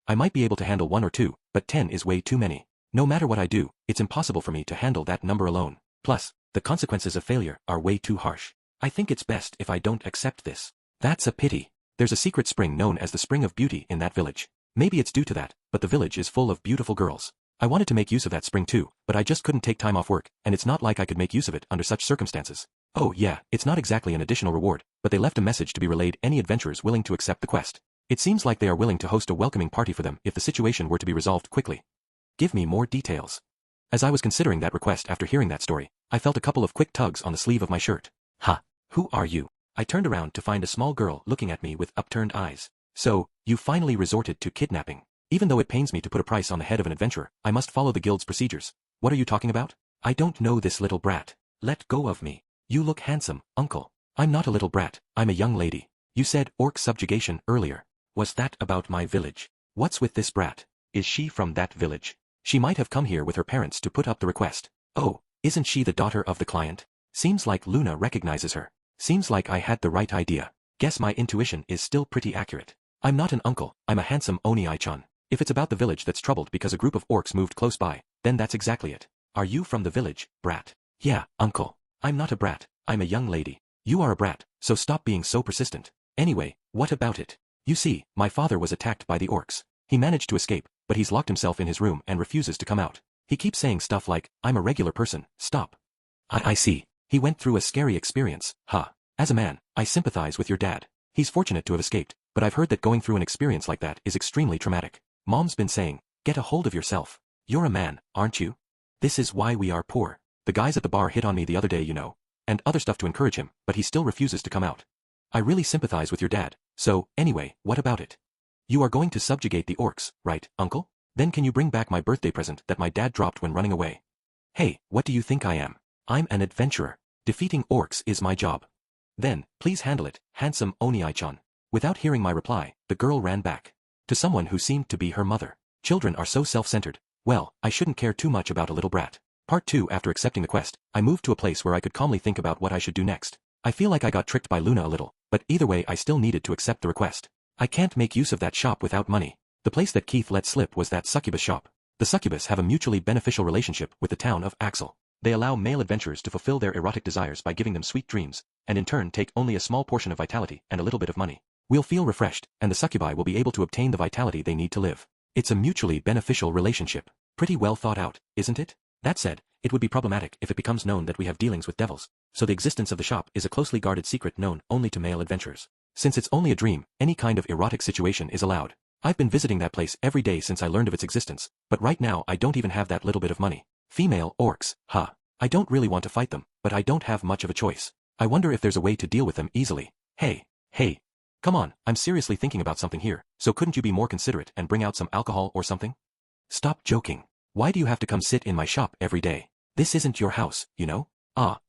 I might be able to handle 1 or 2, but 10 is way too many. No matter what I do, it's impossible for me to handle that number alone. Plus, the consequences of failure are way too harsh. I think it's best if I don't accept this. That's a pity. There's a secret spring known as the Spring of Beauty in that village. Maybe it's due to that, but the village is full of beautiful girls. I wanted to make use of that spring too, but I just couldn't take time off work, and it's not like I could make use of it under such circumstances. Oh yeah, it's not exactly an additional reward, but they left a message to be relayed any adventurers willing to accept the quest. It seems like they are willing to host a welcoming party for them if the situation were to be resolved quickly. Give me more details. As I was considering that request after hearing that story, I felt a couple of quick tugs on the sleeve of my shirt. Ha! Who are you? I turned around to find a small girl looking at me with upturned eyes. So, you finally resorted to kidnapping. Even though it pains me to put a price on the head of an adventurer, I must follow the guild's procedures. What are you talking about? I don't know this little brat. Let go of me. You look handsome, uncle. I'm not a little brat, I'm a young lady. You said orc subjugation earlier. Was that about my village? What's with this brat? Is she from that village? She might have come here with her parents to put up the request. Oh, isn't she the daughter of the client? Seems like Luna recognizes her. Seems like I had the right idea. Guess my intuition is still pretty accurate. I'm not an uncle, I'm a handsome Oni-chan. If it's about the village that's troubled because a group of orcs moved close by, then that's exactly it. Are you from the village, brat? Yeah, uncle. I'm not a brat, I'm a young lady. You are a brat, so stop being so persistent. Anyway, what about it? You see, my father was attacked by the orcs. He managed to escape, but he's locked himself in his room and refuses to come out. He keeps saying stuff like, I'm a regular person, stop. I see. He went through a scary experience, huh? As a man, I sympathize with your dad. He's fortunate to have escaped, but I've heard that going through an experience like that is extremely traumatic. Mom's been saying, get a hold of yourself. You're a man, aren't you? This is why we are poor. The guys at the bar hit on me the other day, you know. And other stuff to encourage him, but he still refuses to come out. I really sympathize with your dad, so, anyway, what about it? You are going to subjugate the orcs, right, uncle? Then can you bring back my birthday present that my dad dropped when running away? Hey, what do you think I am? I'm an adventurer. Defeating orcs is my job. Then, please handle it, handsome Oni-chan. Without hearing my reply, the girl ran back. To someone who seemed to be her mother. Children are so self-centered. Well, I shouldn't care too much about a little brat. Part 2. After accepting the quest, I moved to a place where I could calmly think about what I should do next. I feel like I got tricked by Luna a little, but either way I still needed to accept the request. I can't make use of that shop without money. The place that Keith let slip was that succubus shop. The succubus have a mutually beneficial relationship with the town of Axel. They allow male adventurers to fulfill their erotic desires by giving them sweet dreams, and in turn take only a small portion of vitality and a little bit of money. We'll feel refreshed, and the succubi will be able to obtain the vitality they need to live. It's a mutually beneficial relationship. Pretty well thought out, isn't it? That said, it would be problematic if it becomes known that we have dealings with devils, so the existence of the shop is a closely guarded secret known only to male adventurers. Since it's only a dream, any kind of erotic situation is allowed. I've been visiting that place every day since I learned of its existence, but right now I don't even have that little bit of money. Female orcs, huh? I don't really want to fight them, but I don't have much of a choice. I wonder if there's a way to deal with them easily. Hey. Come on, I'm seriously thinking about something here, so couldn't you be more considerate and bring out some alcohol or something? Stop joking. Why do you have to come sit in my shop every day? This isn't your house, you know?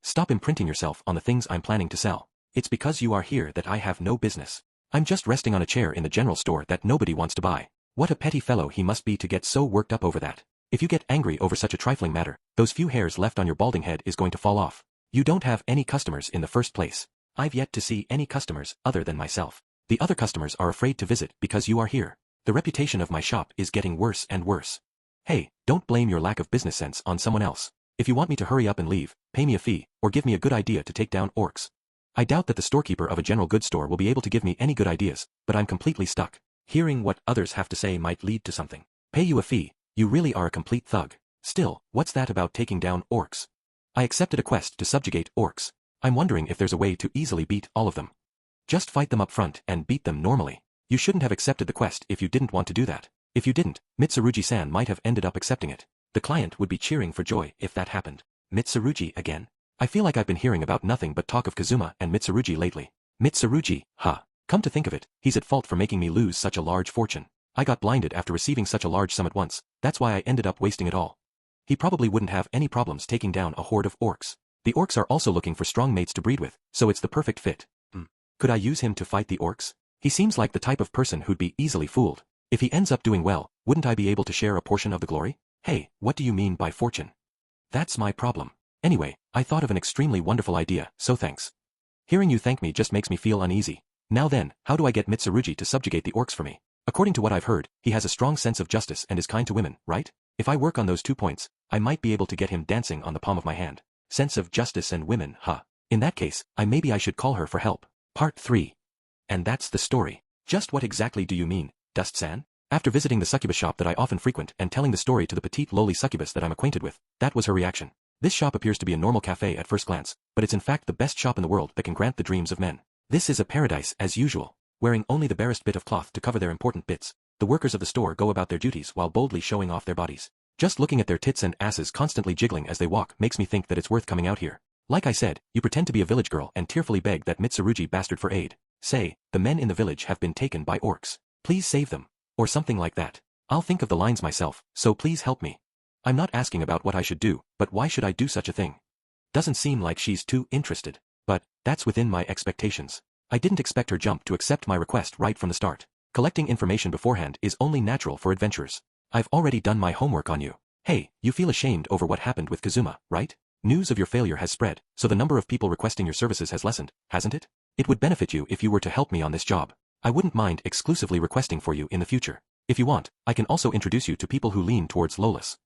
Stop imprinting yourself on the things I'm planning to sell. It's because you are here that I have no business. I'm just resting on a chair in the general store that nobody wants to buy. What a petty fellow he must be to get so worked up over that. If you get angry over such a trifling matter, those few hairs left on your balding head is going to fall off. You don't have any customers in the first place. I've yet to see any customers other than myself. The other customers are afraid to visit because you are here. The reputation of my shop is getting worse and worse. Hey, don't blame your lack of business sense on someone else. If you want me to hurry up and leave, pay me a fee, or give me a good idea to take down orcs. I doubt that the storekeeper of a general goods store will be able to give me any good ideas, but I'm completely stuck. Hearing what others have to say might lead to something. Pay you a fee, you really are a complete thug. Still, what's that about taking down orcs? I accepted a quest to subjugate orcs. I'm wondering if there's a way to easily beat all of them. Just fight them up front and beat them normally. You shouldn't have accepted the quest if you didn't want to do that. If you didn't, Mitsurugi-san might have ended up accepting it. The client would be cheering for joy if that happened. Mitsurugi again? I feel like I've been hearing about nothing but talk of Kazuma and Mitsurugi lately. Mitsurugi, huh? Come to think of it, he's at fault for making me lose such a large fortune. I got blinded after receiving such a large sum at once, that's why I ended up wasting it all. He probably wouldn't have any problems taking down a horde of orcs. The orcs are also looking for strong mates to breed with, so it's the perfect fit. Could I use him to fight the orcs? He seems like the type of person who'd be easily fooled. If he ends up doing well, wouldn't I be able to share a portion of the glory? Hey, what do you mean by fortune? That's my problem. Anyway, I thought of an extremely wonderful idea, so thanks. Hearing you thank me just makes me feel uneasy. Now then, how do I get Mitsurugi to subjugate the orcs for me? According to what I've heard, he has a strong sense of justice and is kind to women, right? If I work on those 2 points, I might be able to get him dancing on the palm of my hand. Sense of justice and women, huh? In that case, maybe I should call her for help. Part 3. And that's the story. Just what exactly do you mean, Dust-san? After visiting the succubus shop that I often frequent and telling the story to the petite lowly succubus that I'm acquainted with, that was her reaction. This shop appears to be a normal cafe at first glance, but it's in fact the best shop in the world that can grant the dreams of men. This is a paradise as usual. Wearing only the barest bit of cloth to cover their important bits, the workers of the store go about their duties while boldly showing off their bodies. Just looking at their tits and asses constantly jiggling as they walk makes me think that it's worth coming out here. Like I said, you pretend to be a village girl and tearfully beg that Mitsurugi bastard for aid. Say, the men in the village have been taken by orcs. Please save them. Or something like that. I'll think of the lines myself, so please help me. I'm not asking about what I should do, but why should I do such a thing? Doesn't seem like she's too interested. But, that's within my expectations. I didn't expect her jump to accept my request right from the start. Collecting information beforehand is only natural for adventurers. I've already done my homework on you. Hey, you feel ashamed over what happened with Kazuma, right? News of your failure has spread, so the number of people requesting your services has lessened, hasn't it? It would benefit you if you were to help me on this job. I wouldn't mind exclusively requesting for you in the future. If you want, I can also introduce you to people who lean towards lawless.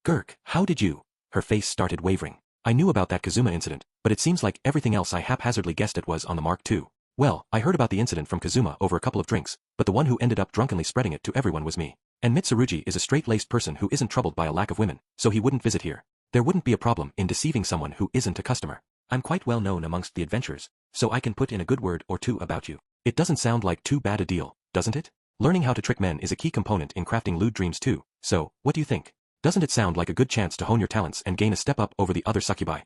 Gurk, how did you? Her face started wavering. I knew about that Kazuma incident, but it seems like everything else I haphazardly guessed it was on the mark too. Well, I heard about the incident from Kazuma over a couple of drinks, but the one who ended up drunkenly spreading it to everyone was me. And Mitsurugi is a straight-laced person who isn't troubled by a lack of women, so he wouldn't visit here. There wouldn't be a problem in deceiving someone who isn't a customer. I'm quite well known amongst the adventurers, so I can put in a good word or two about you. It doesn't sound like too bad a deal, doesn't it? Learning how to trick men is a key component in crafting lewd dreams too, so, what do you think? Doesn't it sound like a good chance to hone your talents and gain a step up over the other succubi?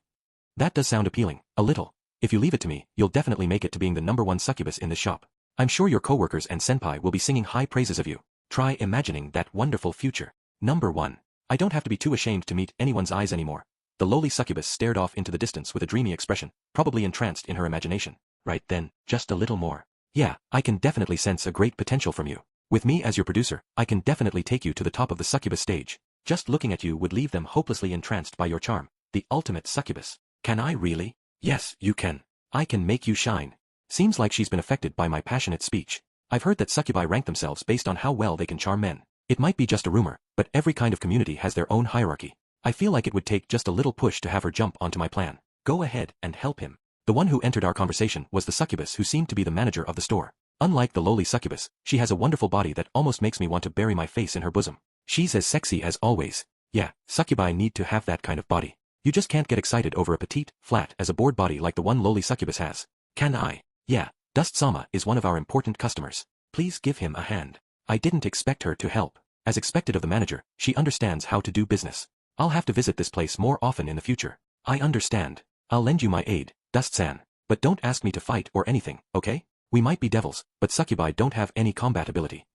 That does sound appealing, a little. If you leave it to me, you'll definitely make it to being the #1 succubus in this shop. I'm sure your coworkers and senpai will be singing high praises of you. Try imagining that wonderful future. #1. I don't have to be too ashamed to meet anyone's eyes anymore. The lowly succubus stared off into the distance with a dreamy expression, probably entranced in her imagination. Right then, just a little more. Yeah, I can definitely sense a great potential from you. With me as your producer, I can definitely take you to the top of the succubus stage. Just looking at you would leave them hopelessly entranced by your charm. The ultimate succubus. Can I really? Yes, you can. I can make you shine. Seems like she's been affected by my passionate speech. I've heard that succubi rank themselves based on how well they can charm men. It might be just a rumor, but every kind of community has their own hierarchy. I feel like it would take just a little push to have her jump onto my plan. Go ahead and help him. The one who entered our conversation was the succubus who seemed to be the manager of the store. Unlike the lowly succubus, she has a wonderful body that almost makes me want to bury my face in her bosom. She's as sexy as always. Yeah, succubi need to have that kind of body. You just can't get excited over a petite, flat as a board body like the one lowly succubus has. Can I? Yeah, Dust-sama is one of our important customers. Please give him a hand. I didn't expect her to help. As expected of the manager, she understands how to do business. I'll have to visit this place more often in the future. I understand. I'll lend you my aid, Dust-san. But don't ask me to fight or anything, okay? We might be devils, but succubi don't have any combat ability.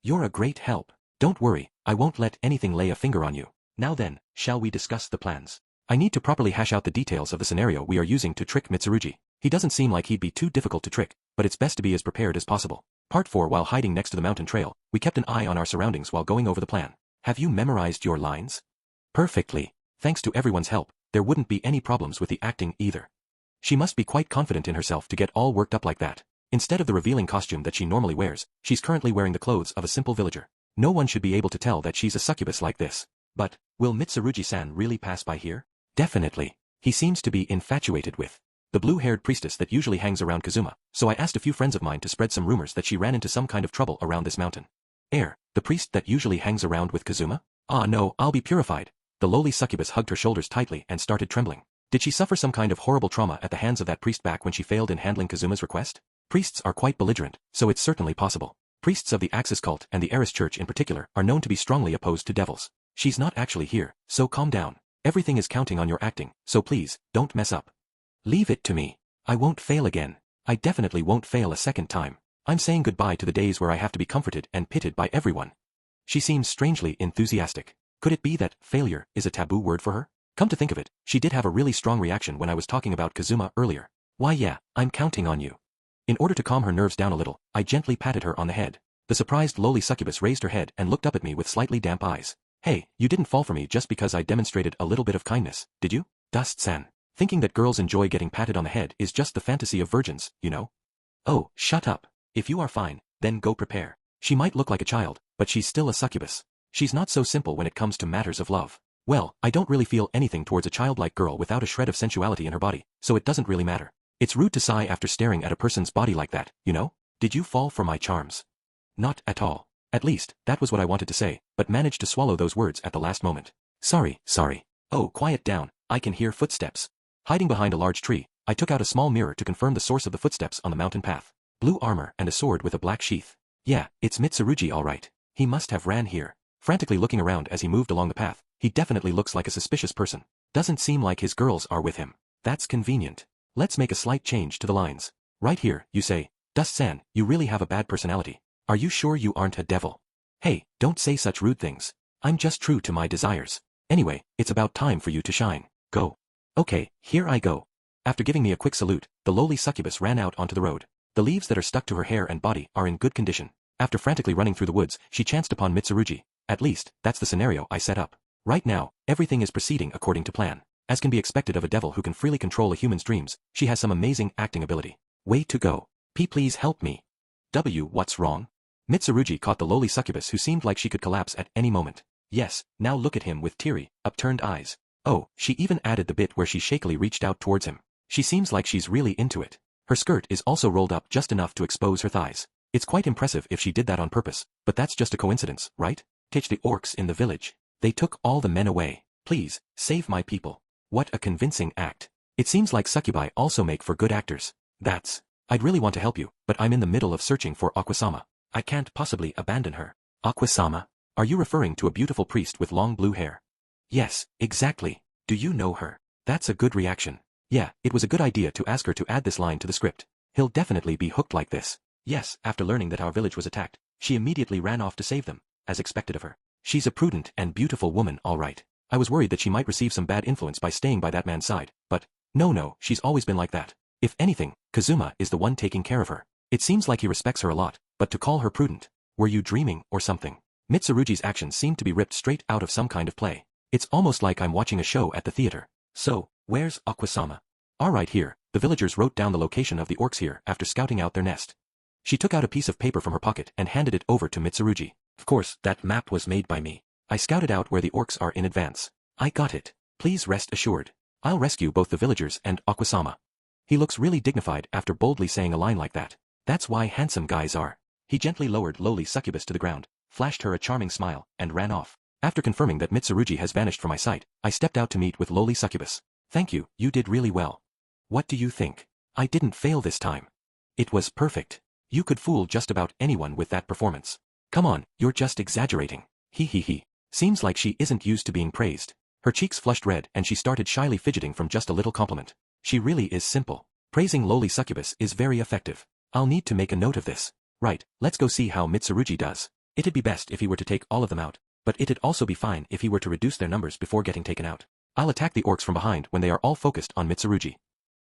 You're a great help. Don't worry, I won't let anything lay a finger on you. Now then, shall we discuss the plans? I need to properly hash out the details of the scenario we are using to trick Mitsurugi. He doesn't seem like he'd be too difficult to trick, but it's best to be as prepared as possible. Part 4. While hiding next to the mountain trail, we kept an eye on our surroundings while going over the plan. Have you memorized your lines? Perfectly. Thanks to everyone's help, there wouldn't be any problems with the acting either. She must be quite confident in herself to get all worked up like that. Instead of the revealing costume that she normally wears, she's currently wearing the clothes of a simple villager. No one should be able to tell that she's a succubus like this. But, will Mitsurugi-san really pass by here? Definitely. He seems to be infatuated with the blue-haired priestess that usually hangs around Kazuma, so I asked a few friends of mine to spread some rumors that she ran into some kind of trouble around this mountain. The priest that usually hangs around with Kazuma? Ah no, I'll be purified. The lowly succubus hugged her shoulders tightly and started trembling. Did she suffer some kind of horrible trauma at the hands of that priest back when she failed in handling Kazuma's request? Priests are quite belligerent, so it's certainly possible. Priests of the Axis cult and the Eris Church in particular are known to be strongly opposed to devils. She's not actually here, so calm down. Everything is counting on your acting, so please, don't mess up. Leave it to me. I won't fail again. I definitely won't fail a second time. I'm saying goodbye to the days where I have to be comforted and pitied by everyone. She seems strangely enthusiastic. Could it be that failure is a taboo word for her? Come to think of it, she did have a really strong reaction when I was talking about Kazuma earlier. Why yeah, I'm counting on you. In order to calm her nerves down a little, I gently patted her on the head. The surprised lowly succubus raised her head and looked up at me with slightly damp eyes. Hey, you didn't fall for me just because I demonstrated a little bit of kindness, did you? Dust-san. Thinking that girls enjoy getting patted on the head is just the fantasy of virgins, you know? Oh, shut up. If you are fine, then go prepare. She might look like a child, but she's still a succubus. She's not so simple when it comes to matters of love. Well, I don't really feel anything towards a childlike girl without a shred of sensuality in her body, so it doesn't really matter. It's rude to sigh after staring at a person's body like that, you know? Did you fall for my charms? Not at all. At least, that was what I wanted to say, but managed to swallow those words at the last moment. Sorry. Oh, quiet down, I can hear footsteps. Hiding behind a large tree, I took out a small mirror to confirm the source of the footsteps on the mountain path. Blue armor and a sword with a black sheath. Yeah, it's Mitsurugi all right. He must have ran here. Frantically looking around as he moved along the path, he definitely looks like a suspicious person. Doesn't seem like his girls are with him. That's convenient. Let's make a slight change to the lines. Right here, you say, Dust-san, you really have a bad personality. Are you sure you aren't a devil? Hey, don't say such rude things. I'm just true to my desires. Anyway, it's about time for you to shine. Go. Okay, here I go. After giving me a quick salute, the lowly succubus ran out onto the road. The leaves that are stuck to her hair and body are in good condition. After frantically running through the woods, she chanced upon Mitsurugi. At least, that's the scenario I set up. Right now, everything is proceeding according to plan. As can be expected of a devil who can freely control a human's dreams, she has some amazing acting ability. Way to go. P, please help me. W, what's wrong? Mitsurugi caught the lowly succubus who seemed like she could collapse at any moment. Yes, now look at him with teary, upturned eyes. Oh, she even added the bit where she shakily reached out towards him. She seems like she's really into it. Her skirt is also rolled up just enough to expose her thighs. It's quite impressive if she did that on purpose, but that's just a coincidence, right? Teach the orcs in the village. They took all the men away. Please, save my people. What a convincing act. It seems like succubi also make for good actors. I'd really want to help you, but I'm in the middle of searching for Aquasama. I can't possibly abandon her. Aquasama? Are you referring to a beautiful priest with long blue hair? Yes, exactly. Do you know her? That's a good reaction. Yeah, it was a good idea to ask her to add this line to the script. He'll definitely be hooked like this. Yes, after learning that our village was attacked, she immediately ran off to save them, as expected of her. She's a prudent and beautiful woman, all right. I was worried that she might receive some bad influence by staying by that man's side, but no, she's always been like that. If anything, Kazuma is the one taking care of her. It seems like he respects her a lot, but to call her prudent, were you dreaming or something? Mitsurugi's actions seem to be ripped straight out of some kind of play. It's almost like I'm watching a show at the theater. So, where's Aquasama? Alright, here, the villagers wrote down the location of the orcs here after scouting out their nest. She took out a piece of paper from her pocket and handed it over to Mitsurugi. Of course, that map was made by me. I scouted out where the orcs are in advance. I got it. Please rest assured. I'll rescue both the villagers and Aquasama. He looks really dignified after boldly saying a line like that. That's why handsome guys are. He gently lowered lowly succubus to the ground, flashed her a charming smile, and ran off. After confirming that Mitsurugi has vanished from my sight, I stepped out to meet with lowly succubus. Thank you, you did really well. What do you think? I didn't fail this time. It was perfect. You could fool just about anyone with that performance. Come on, you're just exaggerating. He. Seems like she isn't used to being praised. Her cheeks flushed red and she started shyly fidgeting from just a little compliment. She really is simple. Praising lowly succubus is very effective. I'll need to make a note of this. Right, let's go see how Mitsurugi does. It'd be best if he were to take all of them out, but it'd also be fine if he were to reduce their numbers before getting taken out. I'll attack the orcs from behind when they are all focused on Mitsurugi.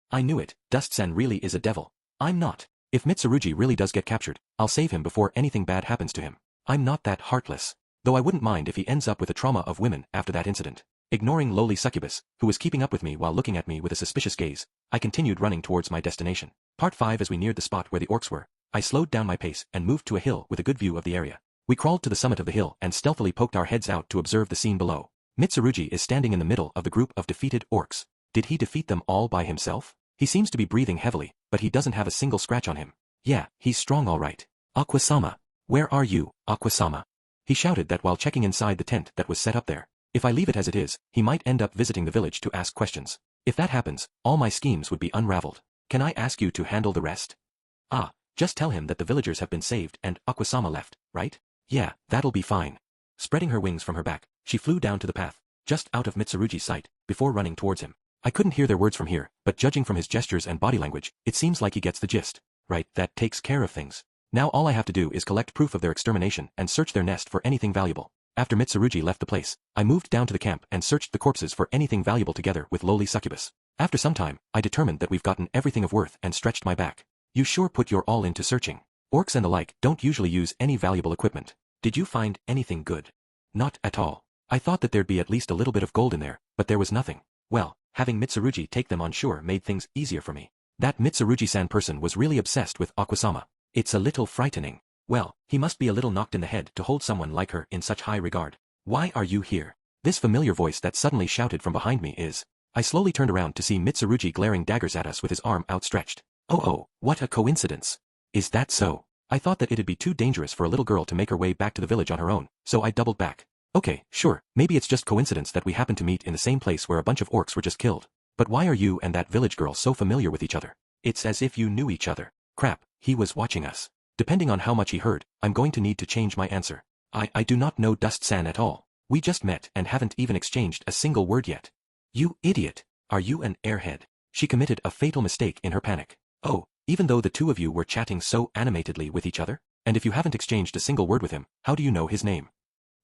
I knew it, Dust-sen really is a devil. I'm not. If Mitsurugi really does get captured, I'll save him before anything bad happens to him. I'm not that heartless. Though I wouldn't mind if he ends up with a trauma of women after that incident. Ignoring lowly succubus, who was keeping up with me while looking at me with a suspicious gaze, I continued running towards my destination. Part 5. As we neared the spot where the orcs were, I slowed down my pace and moved to a hill with a good view of the area. We crawled to the summit of the hill and stealthily poked our heads out to observe the scene below. Mitsurugi is standing in the middle of the group of defeated orcs. Did he defeat them all by himself? He seems to be breathing heavily, but he doesn't have a single scratch on him. Yeah, he's strong all right. Aquasama. Where are you, Aquasama? He shouted that while checking inside the tent that was set up there. If I leave it as it is, he might end up visiting the village to ask questions. If that happens, all my schemes would be unraveled. Can I ask you to handle the rest? Just tell him that the villagers have been saved and Aquasama left, right? Yeah, that'll be fine. Spreading her wings from her back, she flew down to the path, just out of Mitsurugi's sight, before running towards him. I couldn't hear their words from here, but judging from his gestures and body language, it seems like he gets the gist. Right, that takes care of things. Now all I have to do is collect proof of their extermination and search their nest for anything valuable. After Mitsurugi left the place, I moved down to the camp and searched the corpses for anything valuable together with lowly succubus. After some time, I determined that we've gotten everything of worth and stretched my back. You sure put your all into searching. Orcs and the like don't usually use any valuable equipment. Did you find anything good? Not at all. I thought that there'd be at least a little bit of gold in there, but there was nothing. Well, having Mitsurugi take them on shore made things easier for me. That Mitsurugi-san person was really obsessed with Aquasama. It's a little frightening. Well, he must be a little knocked in the head to hold someone like her in such high regard. Why are you here? This familiar voice that suddenly shouted from behind me is. I slowly turned around to see Mitsurugi glaring daggers at us with his arm outstretched. Oh, what a coincidence. Is that so? I thought that it'd be too dangerous for a little girl to make her way back to the village on her own, so I doubled back. Okay, sure, maybe it's just coincidence that we happen to meet in the same place where a bunch of orcs were just killed. But why are you and that village girl so familiar with each other? It's as if you knew each other. Crap, he was watching us. Depending on how much he heard, I'm going to need to change my answer. I do not know Dust-san at all. We just met and haven't even exchanged a single word yet. You idiot. Are you an airhead? She committed a fatal mistake in her panic. Oh, even though the two of you were chatting so animatedly with each other? And if you haven't exchanged a single word with him, how do you know his name?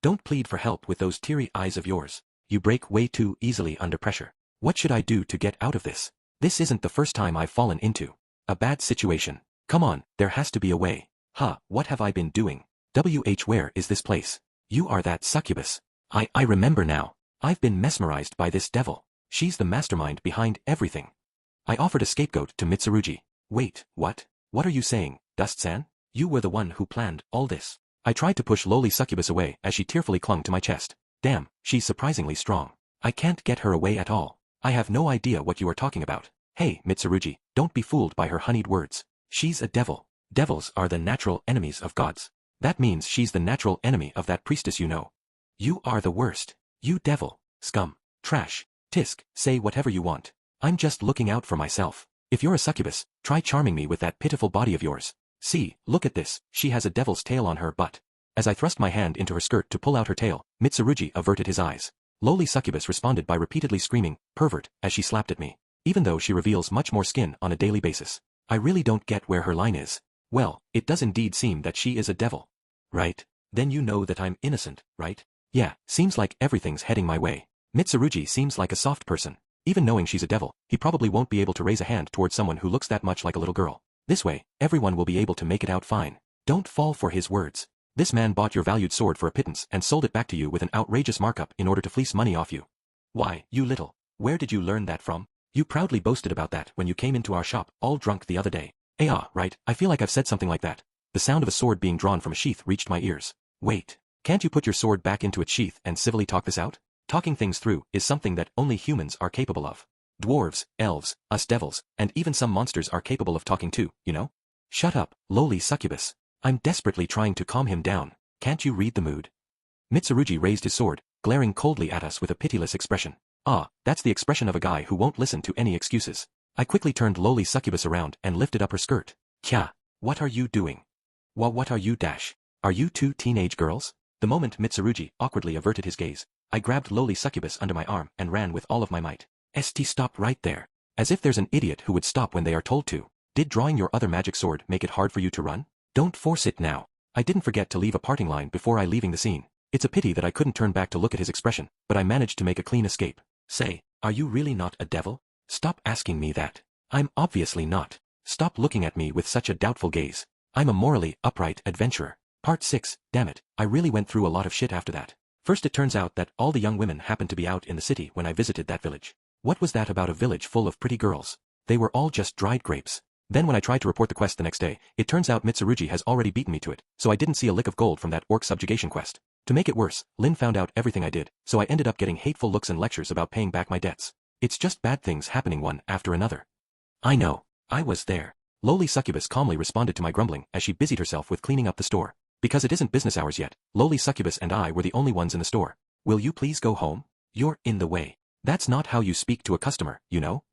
Don't plead for help with those teary eyes of yours. You break way too easily under pressure. What should I do to get out of this? This isn't the first time I've fallen into a bad situation. Come on, there has to be a way. What have I been doing? Where is this place? You are that succubus. I remember now. I've been mesmerized by this devil. She's the mastermind behind everything. I offered a scapegoat to Mitsurugi. Wait, what? What are you saying, Dust-san? You were the one who planned all this. I tried to push lowly succubus away as she tearfully clung to my chest. Damn, she's surprisingly strong. I can't get her away at all. I have no idea what you are talking about. Hey, Mitsurugi, don't be fooled by her honeyed words. She's a devil. Devils are the natural enemies of gods. That means she's the natural enemy of that priestess you know. You are the worst. You devil, scum, trash, tisk, say whatever you want. I'm just looking out for myself. If you're a succubus, try charming me with that pitiful body of yours. See, look at this, she has a devil's tail on her butt. As I thrust my hand into her skirt to pull out her tail, Mitsurugi averted his eyes. Lowly succubus responded by repeatedly screaming, pervert, as she slapped at me. Even though she reveals much more skin on a daily basis. I really don't get where her line is. Well, it does indeed seem that she is a devil. Right? Then you know that I'm innocent, right? Yeah, seems like everything's heading my way. Mitsurugi seems like a soft person. Even knowing she's a devil, he probably won't be able to raise a hand towards someone who looks that much like a little girl. This way, everyone will be able to make it out fine. Don't fall for his words. This man bought your valued sword for a pittance and sold it back to you with an outrageous markup in order to fleece money off you. Why, you little. Where did you learn that from? You proudly boasted about that when you came into our shop, all drunk the other day. Right, I feel like I've said something like that. The sound of a sword being drawn from a sheath reached my ears. Wait, can't you put your sword back into its sheath and civilly talk this out? Talking things through is something that only humans are capable of. Dwarves, elves, us devils, and even some monsters are capable of talking too, you know? Shut up, lowly succubus. I'm desperately trying to calm him down. Can't you read the mood? Mitsurugi raised his sword, glaring coldly at us with a pitiless expression. That's the expression of a guy who won't listen to any excuses. I quickly turned lowly succubus around and lifted up her skirt. Kya, what are you doing? What are you dash? Are you two teenage girls? The moment Mitsurugi awkwardly averted his gaze, I grabbed lowly succubus under my arm and ran with all of my might. Stop right there. As if there's an idiot who would stop when they are told to. Did drawing your other magic sword make it hard for you to run? Don't force it now. I didn't forget to leave a parting line before I leaving the scene. It's a pity that I couldn't turn back to look at his expression, but I managed to make a clean escape. Say, are you really not a devil? Stop asking me that. I'm obviously not. Stop looking at me with such a doubtful gaze. I'm a morally upright adventurer. Part 6, damn it, I really went through a lot of shit after that. First it turns out that all the young women happened to be out in the city when I visited that village. What was that about a village full of pretty girls? They were all just dried grapes. Then when I tried to report the quest the next day, it turns out Mitsurugi has already beaten me to it, so I didn't see a lick of gold from that orc subjugation quest. To make it worse, Lin found out everything I did, so I ended up getting hateful looks and lectures about paying back my debts. It's just bad things happening one after another. I know. I was there. Lowly succubus calmly responded to my grumbling as she busied herself with cleaning up the store. Because it isn't business hours yet, lowly succubus and I were the only ones in the store. Will you please go home? You're in the way. That's not how you speak to a customer, you know?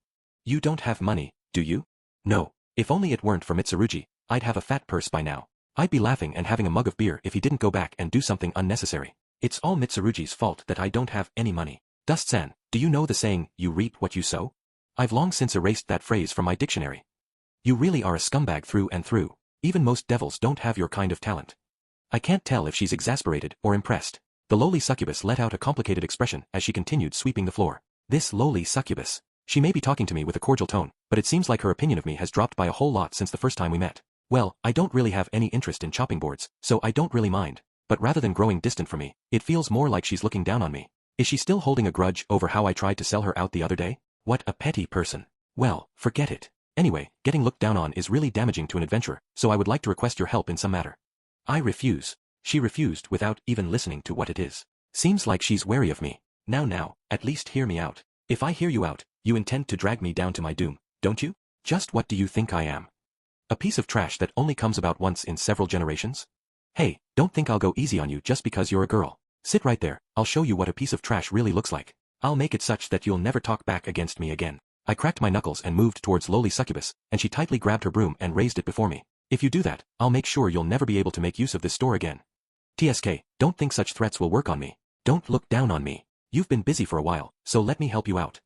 You don't have money, do you? No. If only it weren't for Mitsurugi, I'd have a fat purse by now. I'd be laughing and having a mug of beer if he didn't go back and do something unnecessary. It's all Mitsurugi's fault that I don't have any money. Dust-san, do you know the saying, you reap what you sow? I've long since erased that phrase from my dictionary. You really are a scumbag through and through. Even most devils don't have your kind of talent. I can't tell if she's exasperated or impressed. The lowly succubus let out a complicated expression as she continued sweeping the floor. This lowly succubus. She may be talking to me with a cordial tone, but it seems like her opinion of me has dropped by a whole lot since the first time we met. Well, I don't really have any interest in chopping boards, so I don't really mind. But rather than growing distant from me, it feels more like she's looking down on me. Is she still holding a grudge over how I tried to sell her out the other day? What a petty person. Well, forget it. Anyway, getting looked down on is really damaging to an adventurer, so I would like to request your help in some matter. I refuse. She refused without even listening to what it is. Seems like she's wary of me. Now, at least hear me out. If I hear you out, you intend to drag me down to my doom, don't you? Just what do you think I am? A piece of trash that only comes about once in several generations? Hey, don't think I'll go easy on you just because you're a girl. Sit right there, I'll show you what a piece of trash really looks like. I'll make it such that you'll never talk back against me again. I cracked my knuckles and moved towards lowly succubus, and she tightly grabbed her broom and raised it before me. If you do that, I'll make sure you'll never be able to make use of this store again. TSK, don't think such threats will work on me. Don't look down on me. You've been busy for a while, so let me help you out.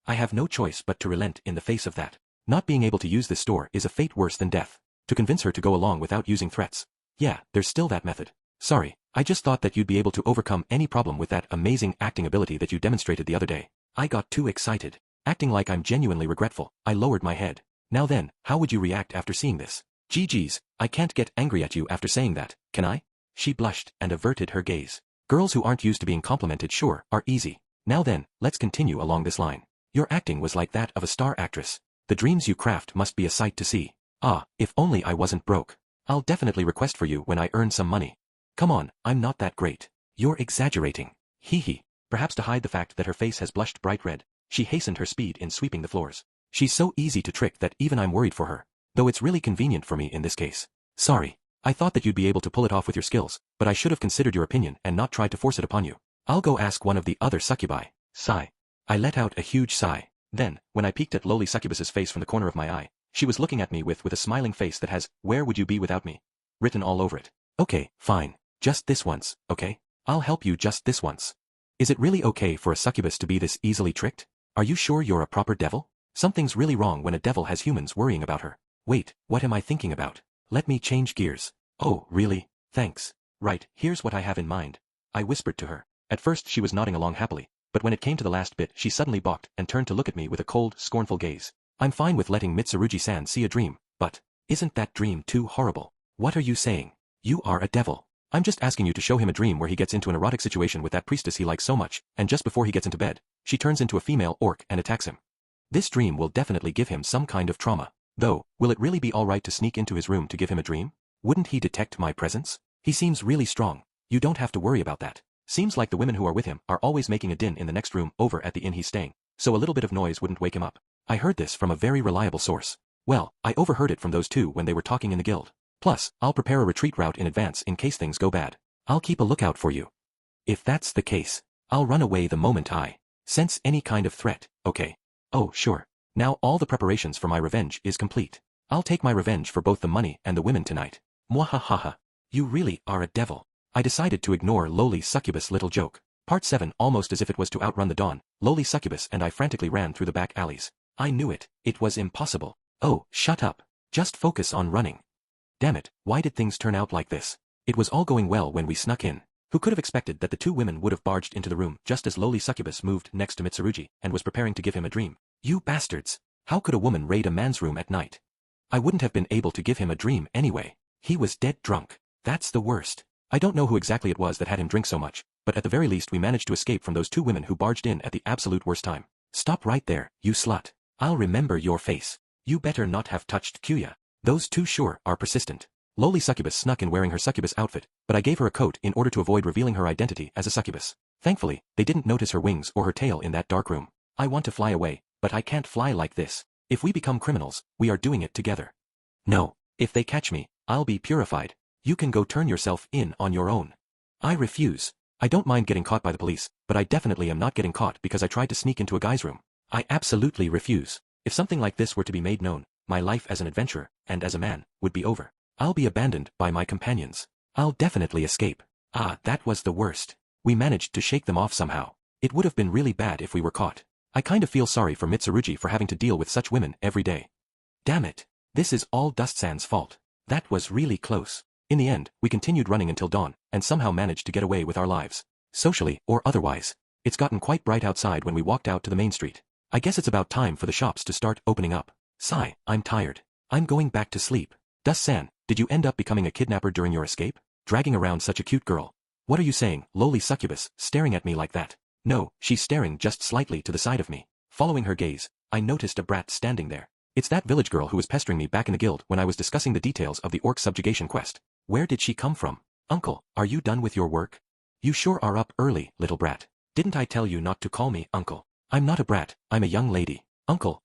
I have no choice but to relent in the face of that. Not being able to use this store is a fate worse than death. To convince her to go along without using threats. Yeah, there's still that method. Sorry, I just thought that you'd be able to overcome any problem with that amazing acting ability that you demonstrated the other day. I got too excited. Acting like I'm genuinely regretful, I lowered my head. Now then, how would you react after seeing this? GG's, I can't get angry at you after saying that, can I? She blushed and averted her gaze. Girls who aren't used to being complimented sure are easy. Now then, let's continue along this line. Your acting was like that of a star actress. The dreams you craft must be a sight to see. Ah, if only I wasn't broke. I'll definitely request for you when I earn some money. Come on, I'm not that great. You're exaggerating. Hee hee. Perhaps to hide the fact that her face has blushed bright red, she hastened her speed in sweeping the floors. She's so easy to trick that even I'm worried for her. Though it's really convenient for me in this case. Sorry. I thought that you'd be able to pull it off with your skills, but I should have considered your opinion and not tried to force it upon you. I'll go ask one of the other succubi. Sigh. I let out a huge sigh. Then, when I peeked at lowly succubus's face from the corner of my eye, she was looking at me with a smiling face that has, "Where would you be without me?" written all over it. Okay, fine. Just this once, okay? I'll help you just this once. Is it really okay for a succubus to be this easily tricked? Are you sure you're a proper devil? Something's really wrong when a devil has humans worrying about her. Wait, what am I thinking about? Let me change gears. Oh, really? Thanks. Right, here's what I have in mind. I whispered to her. At first she was nodding along happily, but when it came to the last bit she suddenly balked and turned to look at me with a cold, scornful gaze. I'm fine with letting Mitsurugi-san see a dream, but isn't that dream too horrible? What are you saying? You are a devil. I'm just asking you to show him a dream where he gets into an erotic situation with that priestess he likes so much, and just before he gets into bed, she turns into a female orc and attacks him. This dream will definitely give him some kind of trauma. Though, will it really be alright to sneak into his room to give him a dream? Wouldn't he detect my presence? He seems really strong. You don't have to worry about that. Seems like the women who are with him are always making a din in the next room over at the inn he's staying, so a little bit of noise wouldn't wake him up. I heard this from a very reliable source. Well, I overheard it from those two when they were talking in the guild. Plus, I'll prepare a retreat route in advance in case things go bad. I'll keep a lookout for you. If that's the case, I'll run away the moment I sense any kind of threat, okay? Oh, sure. Now all the preparations for my revenge is complete. I'll take my revenge for both the money and the women tonight. Mwahahaha. You really are a devil. I decided to ignore lowly succubus' little joke. Part 7. Almost as if it was to outrun the dawn, lowly succubus and I frantically ran through the back alleys. I knew it. It was impossible. Oh, shut up. Just focus on running. Damn it, why did things turn out like this? It was all going well when we snuck in. Who could have expected that the two women would have barged into the room just as lowly succubus moved next to Mitsurugi and was preparing to give him a dream? You bastards! How could a woman raid a man's room at night? I wouldn't have been able to give him a dream anyway. He was dead drunk. That's the worst. I don't know who exactly it was that had him drink so much, but at the very least we managed to escape from those two women who barged in at the absolute worst time. Stop right there, you slut. I'll remember your face. You better not have touched Kuya. Those two sure are persistent. Lowly succubus snuck in wearing her succubus outfit, but I gave her a coat in order to avoid revealing her identity as a succubus. Thankfully, they didn't notice her wings or her tail in that dark room. I want to fly away, but I can't fly like this. If we become criminals, we are doing it together. No, if they catch me, I'll be purified. You can go turn yourself in on your own. I refuse. I don't mind getting caught by the police, but I definitely am not getting caught because I tried to sneak into a guy's room. I absolutely refuse. If something like this were to be made known, my life as an adventurer, and as a man, would be over. I'll be abandoned by my companions. I'll definitely escape. Ah, that was the worst. We managed to shake them off somehow. It would have been really bad if we were caught. I kind of feel sorry for Mitsurugi for having to deal with such women every day. Damn it. This is all Dustsan's fault. That was really close. In the end, we continued running until dawn, and somehow managed to get away with our lives. Socially, or otherwise. It's gotten quite bright outside when we walked out to the main street. I guess it's about time for the shops to start opening up. Sigh, I'm tired. I'm going back to sleep. Dust-san, did you end up becoming a kidnapper during your escape? Dragging around such a cute girl. What are you saying, lowly succubus, staring at me like that? No, she's staring just slightly to the side of me. Following her gaze, I noticed a brat standing there. It's that village girl who was pestering me back in the guild when I was discussing the details of the orc subjugation quest. Where did she come from? Uncle, are you done with your work? You sure are up early, little brat. Didn't I tell you not to call me uncle? I'm not a brat, I'm a young lady. Uncle,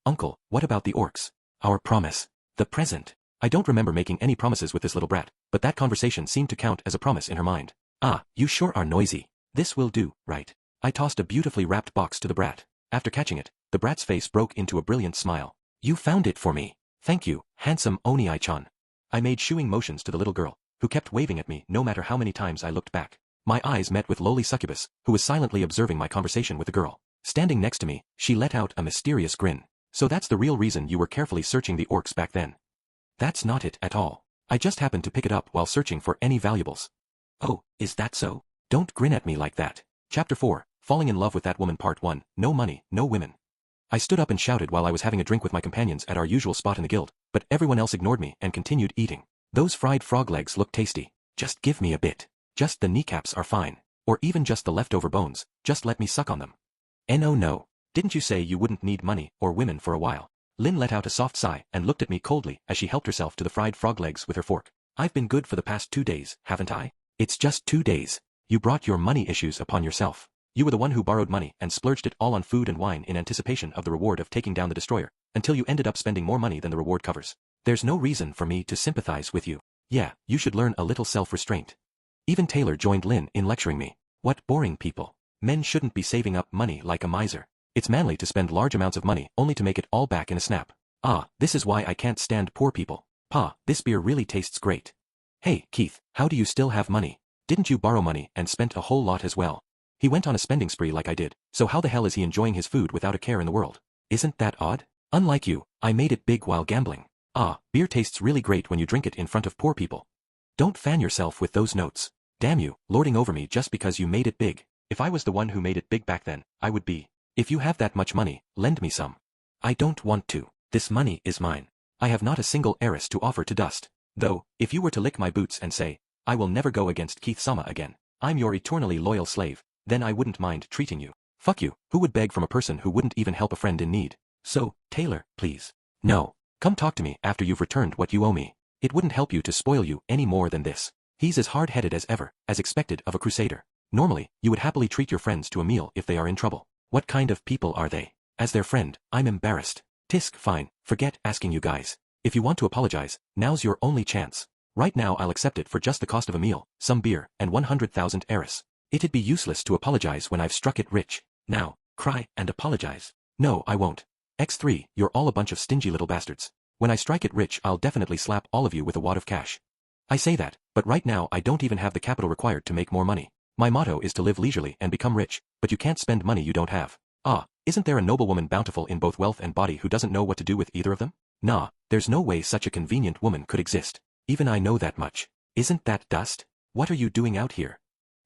what about the orcs? Our promise. The present. I don't remember making any promises with this little brat, but that conversation seemed to count as a promise in her mind. Ah, you sure are noisy. This will do, right? I tossed a beautifully wrapped box to the brat. After catching it, the brat's face broke into a brilliant smile. You found it for me. Thank you, handsome Oni-chan. I made shooing motions to the little girl, who kept waving at me no matter how many times I looked back. My eyes met with lowly succubus, who was silently observing my conversation with the girl. Standing next to me, she let out a mysterious grin. So that's the real reason you were carefully searching the orcs back then. That's not it at all. I just happened to pick it up while searching for any valuables. Oh, is that so? Don't grin at me like that. Chapter 4, Falling in Love with That Woman Part 1, No Money, No Women. I stood up and shouted while I was having a drink with my companions at our usual spot in the guild, but everyone else ignored me and continued eating. Those fried frog legs look tasty. Just give me a bit. Just the kneecaps are fine. Or even just the leftover bones, just let me suck on them. No. Didn't you say you wouldn't need money or women for a while? Lynn let out a soft sigh and looked at me coldly as she helped herself to the fried frog legs with her fork. I've been good for the past 2 days, haven't I? It's just 2 days. You brought your money issues upon yourself. You were the one who borrowed money and splurged it all on food and wine in anticipation of the reward of taking down the destroyer, until you ended up spending more money than the reward covers. There's no reason for me to sympathize with you. Yeah, you should learn a little self-restraint. Even Taylor joined Lynn in lecturing me. What boring people. Men shouldn't be saving up money like a miser. It's manly to spend large amounts of money only to make it all back in a snap. Ah, this is why I can't stand poor people. Pa, this beer really tastes great. Hey, Keith, how do you still have money? Didn't you borrow money and spent a whole lot as well? He went on a spending spree like I did, so how the hell is he enjoying his food without a care in the world? Isn't that odd? Unlike you, I made it big while gambling. Ah, beer tastes really great when you drink it in front of poor people. Don't fan yourself with those notes. Damn you, lording over me just because you made it big. If I was the one who made it big back then, I would be. If you have that much money, lend me some. I don't want to. This money is mine. I have not a single heiress to offer to dust. Though, if you were to lick my boots and say, I will never go against Keith-sama again, I'm your eternally loyal slave, then I wouldn't mind treating you. Fuck you, who would beg from a person who wouldn't even help a friend in need? So, Taylor, please. No. Come talk to me after you've returned what you owe me. It wouldn't help you to spoil you any more than this. He's as hard-headed as ever, as expected of a crusader. Normally, you would happily treat your friends to a meal if they are in trouble. What kind of people are they? As their friend, I'm embarrassed. Tisk, fine, forget asking you guys. If you want to apologize, now's your only chance. Right now I'll accept it for just the cost of a meal, some beer, and 100,000 heiress. It'd be useless to apologize when I've struck it rich. Now, cry and apologize. No, I won't. X3, you're all a bunch of stingy little bastards. When I strike it rich I'll definitely slap all of you with a wad of cash. I say that, but right now I don't even have the capital required to make more money. My motto is to live leisurely and become rich, but you can't spend money you don't have. Ah, isn't there a noblewoman bountiful in both wealth and body who doesn't know what to do with either of them? Nah, there's no way such a convenient woman could exist. Even I know that much. Isn't that dust? What are you doing out here?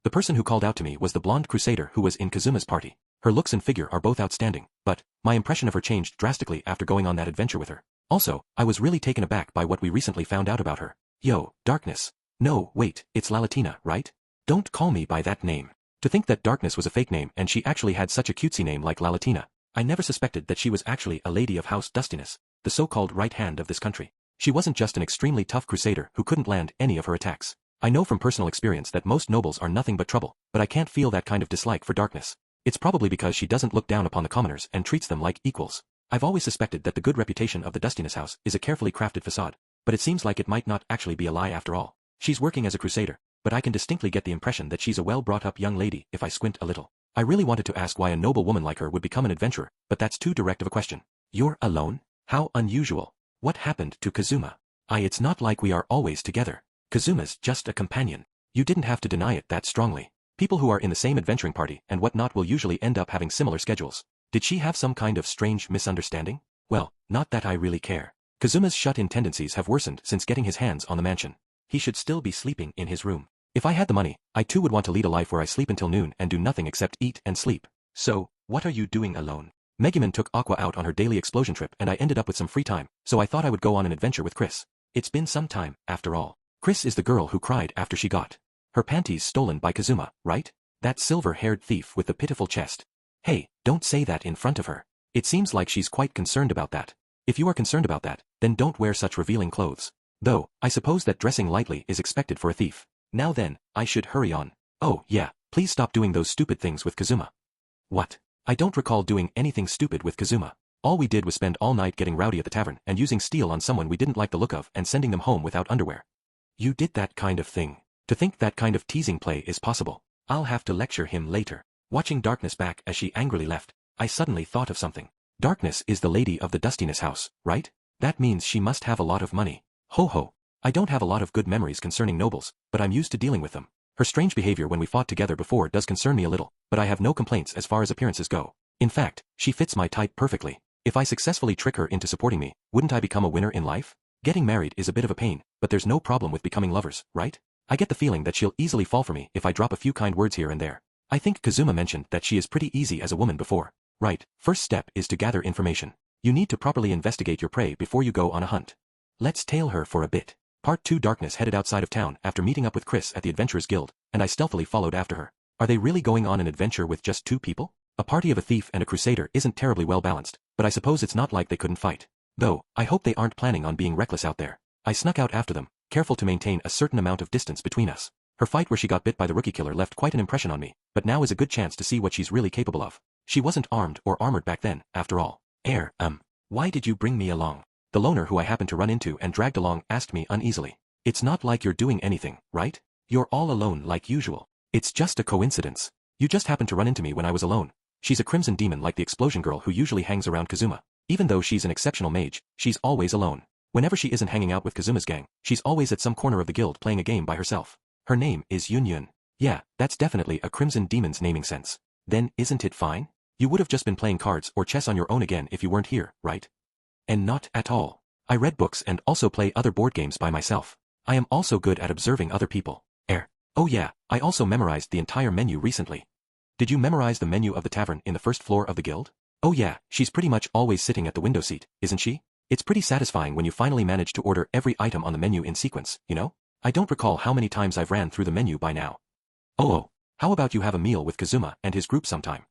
The person who called out to me was the blonde crusader who was in Kazuma's party. Her looks and figure are both outstanding, but my impression of her changed drastically after going on that adventure with her. Also, I was really taken aback by what we recently found out about her. Yo, Darkness. No, wait, it's Lalatina, right? Don't call me by that name. To think that Darkness was a fake name and she actually had such a cutesy name like Lalatina. I never suspected that she was actually a lady of House Dustiness, the so-called right hand of this country. She wasn't just an extremely tough crusader who couldn't land any of her attacks. I know from personal experience that most nobles are nothing but trouble, but I can't feel that kind of dislike for Darkness. It's probably because she doesn't look down upon the commoners and treats them like equals. I've always suspected that the good reputation of the Dustiness house is a carefully crafted facade, but it seems like it might not actually be a lie after all. She's working as a crusader, but I can distinctly get the impression that she's a well-brought-up young lady if I squint a little. I really wanted to ask why a noble woman like her would become an adventurer, but that's too direct of a question. You're alone? How unusual. What happened to Kazuma? It's not like we are always together. Kazuma's just a companion. You didn't have to deny it that strongly. People who are in the same adventuring party and whatnot will usually end up having similar schedules. Did she have some kind of strange misunderstanding? Well, not that I really care. Kazuma's shut-in tendencies have worsened since getting his hands on the mansion. He should still be sleeping in his room. If I had the money, I too would want to lead a life where I sleep until noon and do nothing except eat and sleep. So, what are you doing alone? Megumin took Aqua out on her daily explosion trip and I ended up with some free time, so I thought I would go on an adventure with Chris. It's been some time, after all. Chris is the girl who cried after she got her panties stolen by Kazuma, right? That silver-haired thief with the pitiful chest. Hey, don't say that in front of her. It seems like she's quite concerned about that. If you are concerned about that, then don't wear such revealing clothes. Though, I suppose that dressing lightly is expected for a thief. Now then, I should hurry on. Oh, yeah, please stop doing those stupid things with Kazuma. What? I don't recall doing anything stupid with Kazuma. All we did was spend all night getting rowdy at the tavern and using steel on someone we didn't like the look of and sending them home without underwear. You did that kind of thing. To think that kind of teasing play is possible. I'll have to lecture him later. Watching Darkness back as she angrily left, I suddenly thought of something. Darkness is the lady of the dustiness house, right? That means she must have a lot of money. Ho ho. I don't have a lot of good memories concerning nobles, but I'm used to dealing with them. Her strange behavior when we fought together before does concern me a little, but I have no complaints as far as appearances go. In fact, she fits my type perfectly. If I successfully trick her into supporting me, wouldn't I become a winner in life? Getting married is a bit of a pain, but there's no problem with becoming lovers, right? I get the feeling that she'll easily fall for me if I drop a few kind words here and there. I think Kazuma mentioned that she is pretty easy as a woman before. Right, first step is to gather information. You need to properly investigate your prey before you go on a hunt. Let's tail her for a bit. Part 2. Darkness headed outside of town after meeting up with Chris at the Adventurers Guild, and I stealthily followed after her. Are they really going on an adventure with just 2 people? A party of a thief and a crusader isn't terribly well balanced, but I suppose it's not like they couldn't fight. Though, I hope they aren't planning on being reckless out there. I snuck out after them, careful to maintain a certain amount of distance between us. Her fight where she got bit by the rookie killer left quite an impression on me, but now is a good chance to see what she's really capable of. She wasn't armed or armored back then, after all. Why did you bring me along? The loner who I happened to run into and dragged along asked me uneasily. It's not like you're doing anything, right? You're all alone like usual. It's just a coincidence. You just happened to run into me when I was alone. She's a crimson demon like the explosion girl who usually hangs around Kazuma. Even though she's an exceptional mage, she's always alone. Whenever she isn't hanging out with Kazuma's gang, she's always at some corner of the guild playing a game by herself. Her name is Yun Yun. Yeah, that's definitely a crimson demon's naming sense. Then isn't it fine? You would have just been playing cards or chess on your own again if you weren't here, right? And not at all. I read books and also play other board games by myself. I am also good at observing other people. Oh yeah, I also memorized the entire menu recently. Did you memorize the menu of the tavern in the first floor of the guild? Oh yeah, she's pretty much always sitting at the window seat, isn't she? It's pretty satisfying when you finally manage to order every item on the menu in sequence, you know? I don't recall how many times I've ran through the menu by now. Oh, how about you have a meal with Kazuma and his group sometime?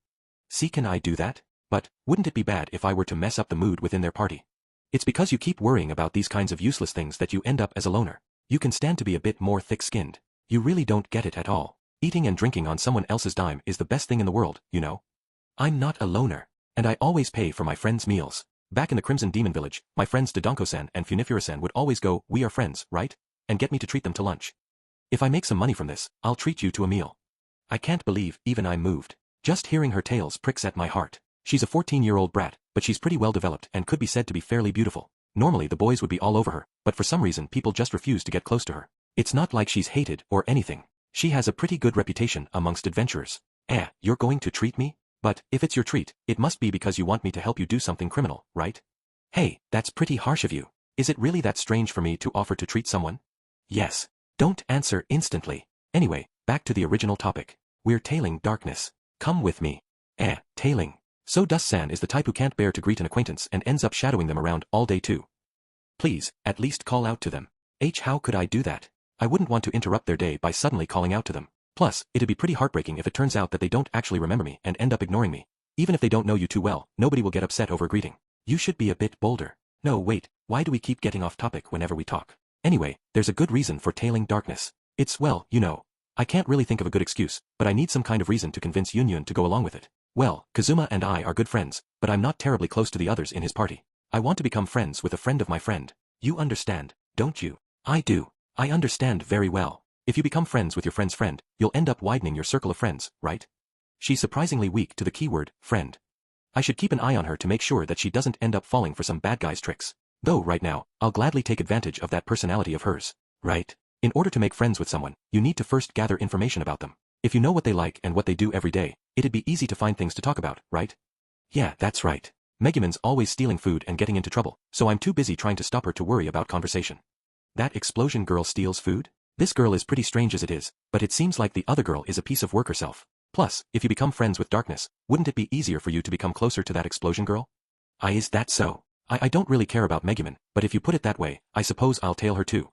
See, can I do that? But, wouldn't it be bad if I were to mess up the mood within their party? It's because you keep worrying about these kinds of useless things that you end up as a loner. You can stand to be a bit more thick-skinned. You really don't get it at all. Eating and drinking on someone else's dime is the best thing in the world, you know? I'm not a loner, and I always pay for my friends' meals. Back in the Crimson Demon Village, my friends Dodonko-san and Funifura-san would always go, "We are friends, right?" and get me to treat them to lunch. If I make some money from this, I'll treat you to a meal. I can't believe even I'm moved. Just hearing her tales pricks at my heart. She's a 14-year-old brat, but she's pretty well developed and could be said to be fairly beautiful. Normally the boys would be all over her, but for some reason people just refuse to get close to her. It's not like she's hated or anything. She has a pretty good reputation amongst adventurers. You're going to treat me? But, if it's your treat, it must be because you want me to help you do something criminal, right? Hey, that's pretty harsh of you. Is it really that strange for me to offer to treat someone? Yes. Don't answer instantly. Anyway, back to the original topic. We're tailing Darkness. Come with me. Tailing. So Dust-san is the type who can't bear to greet an acquaintance and ends up shadowing them around all day too. Please, at least call out to them. How could I do that? I wouldn't want to interrupt their day by suddenly calling out to them. Plus, it'd be pretty heartbreaking if it turns out that they don't actually remember me and end up ignoring me. Even if they don't know you too well, nobody will get upset over a greeting. You should be a bit bolder. No, wait, why do we keep getting off topic whenever we talk? Anyway, there's a good reason for tailing Darkness. It's, well, you know. I can't really think of a good excuse, but I need some kind of reason to convince Yun Yun to go along with it. Well, Kazuma and I are good friends, but I'm not terribly close to the others in his party. I want to become friends with a friend of my friend. You understand, don't you? I do. I understand very well. If you become friends with your friend's friend, you'll end up widening your circle of friends, right? She's surprisingly weak to the keyword, friend. I should keep an eye on her to make sure that she doesn't end up falling for some bad guy's tricks. Though right now, I'll gladly take advantage of that personality of hers. Right? In order to make friends with someone, you need to first gather information about them. If you know what they like and what they do every day, it'd be easy to find things to talk about, right? Yeah, that's right. Megumin's always stealing food and getting into trouble, so I'm too busy trying to stop her to worry about conversation. That explosion girl steals food? This girl is pretty strange as it is, but it seems like the other girl is a piece of work herself. Plus, if you become friends with Darkness, wouldn't it be easier for you to become closer to that explosion girl? Is that so? I don't really care about Megumin, but if you put it that way, I suppose I'll tail her too.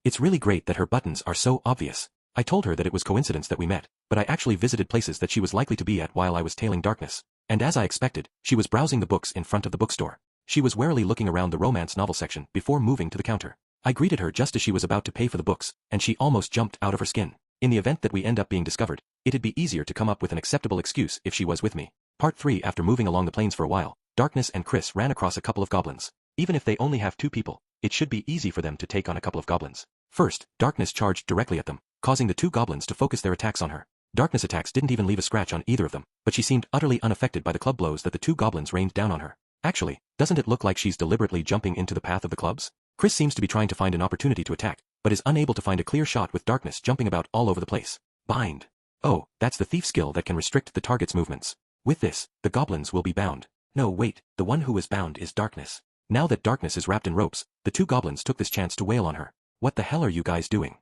It's really great that her buttons are so obvious. I told her that it was coincidence that we met, but I actually visited places that she was likely to be at while I was tailing Darkness. And as I expected, she was browsing the books in front of the bookstore. She was warily looking around the romance novel section before moving to the counter. I greeted her just as she was about to pay for the books, and she almost jumped out of her skin. In the event that we end up being discovered, it'd be easier to come up with an acceptable excuse if she was with me. Part 3. After moving along the plains for a while, Darkness and Chris ran across a couple of goblins. Even if they only have 2 people, it should be easy for them to take on a couple of goblins. First, Darkness charged directly at them, causing the 2 goblins to focus their attacks on her. Darkness attacks didn't even leave a scratch on either of them, but she seemed utterly unaffected by the club blows that the 2 goblins rained down on her. Actually, doesn't it look like she's deliberately jumping into the path of the clubs? Chris seems to be trying to find an opportunity to attack, but is unable to find a clear shot with Darkness jumping about all over the place. Bind. Oh, that's the thief skill that can restrict the target's movements. With this, the goblins will be bound. No, wait, the one who is bound is Darkness. Now that Darkness is wrapped in ropes, the 2 goblins took this chance to wail on her. What the hell are you guys doing?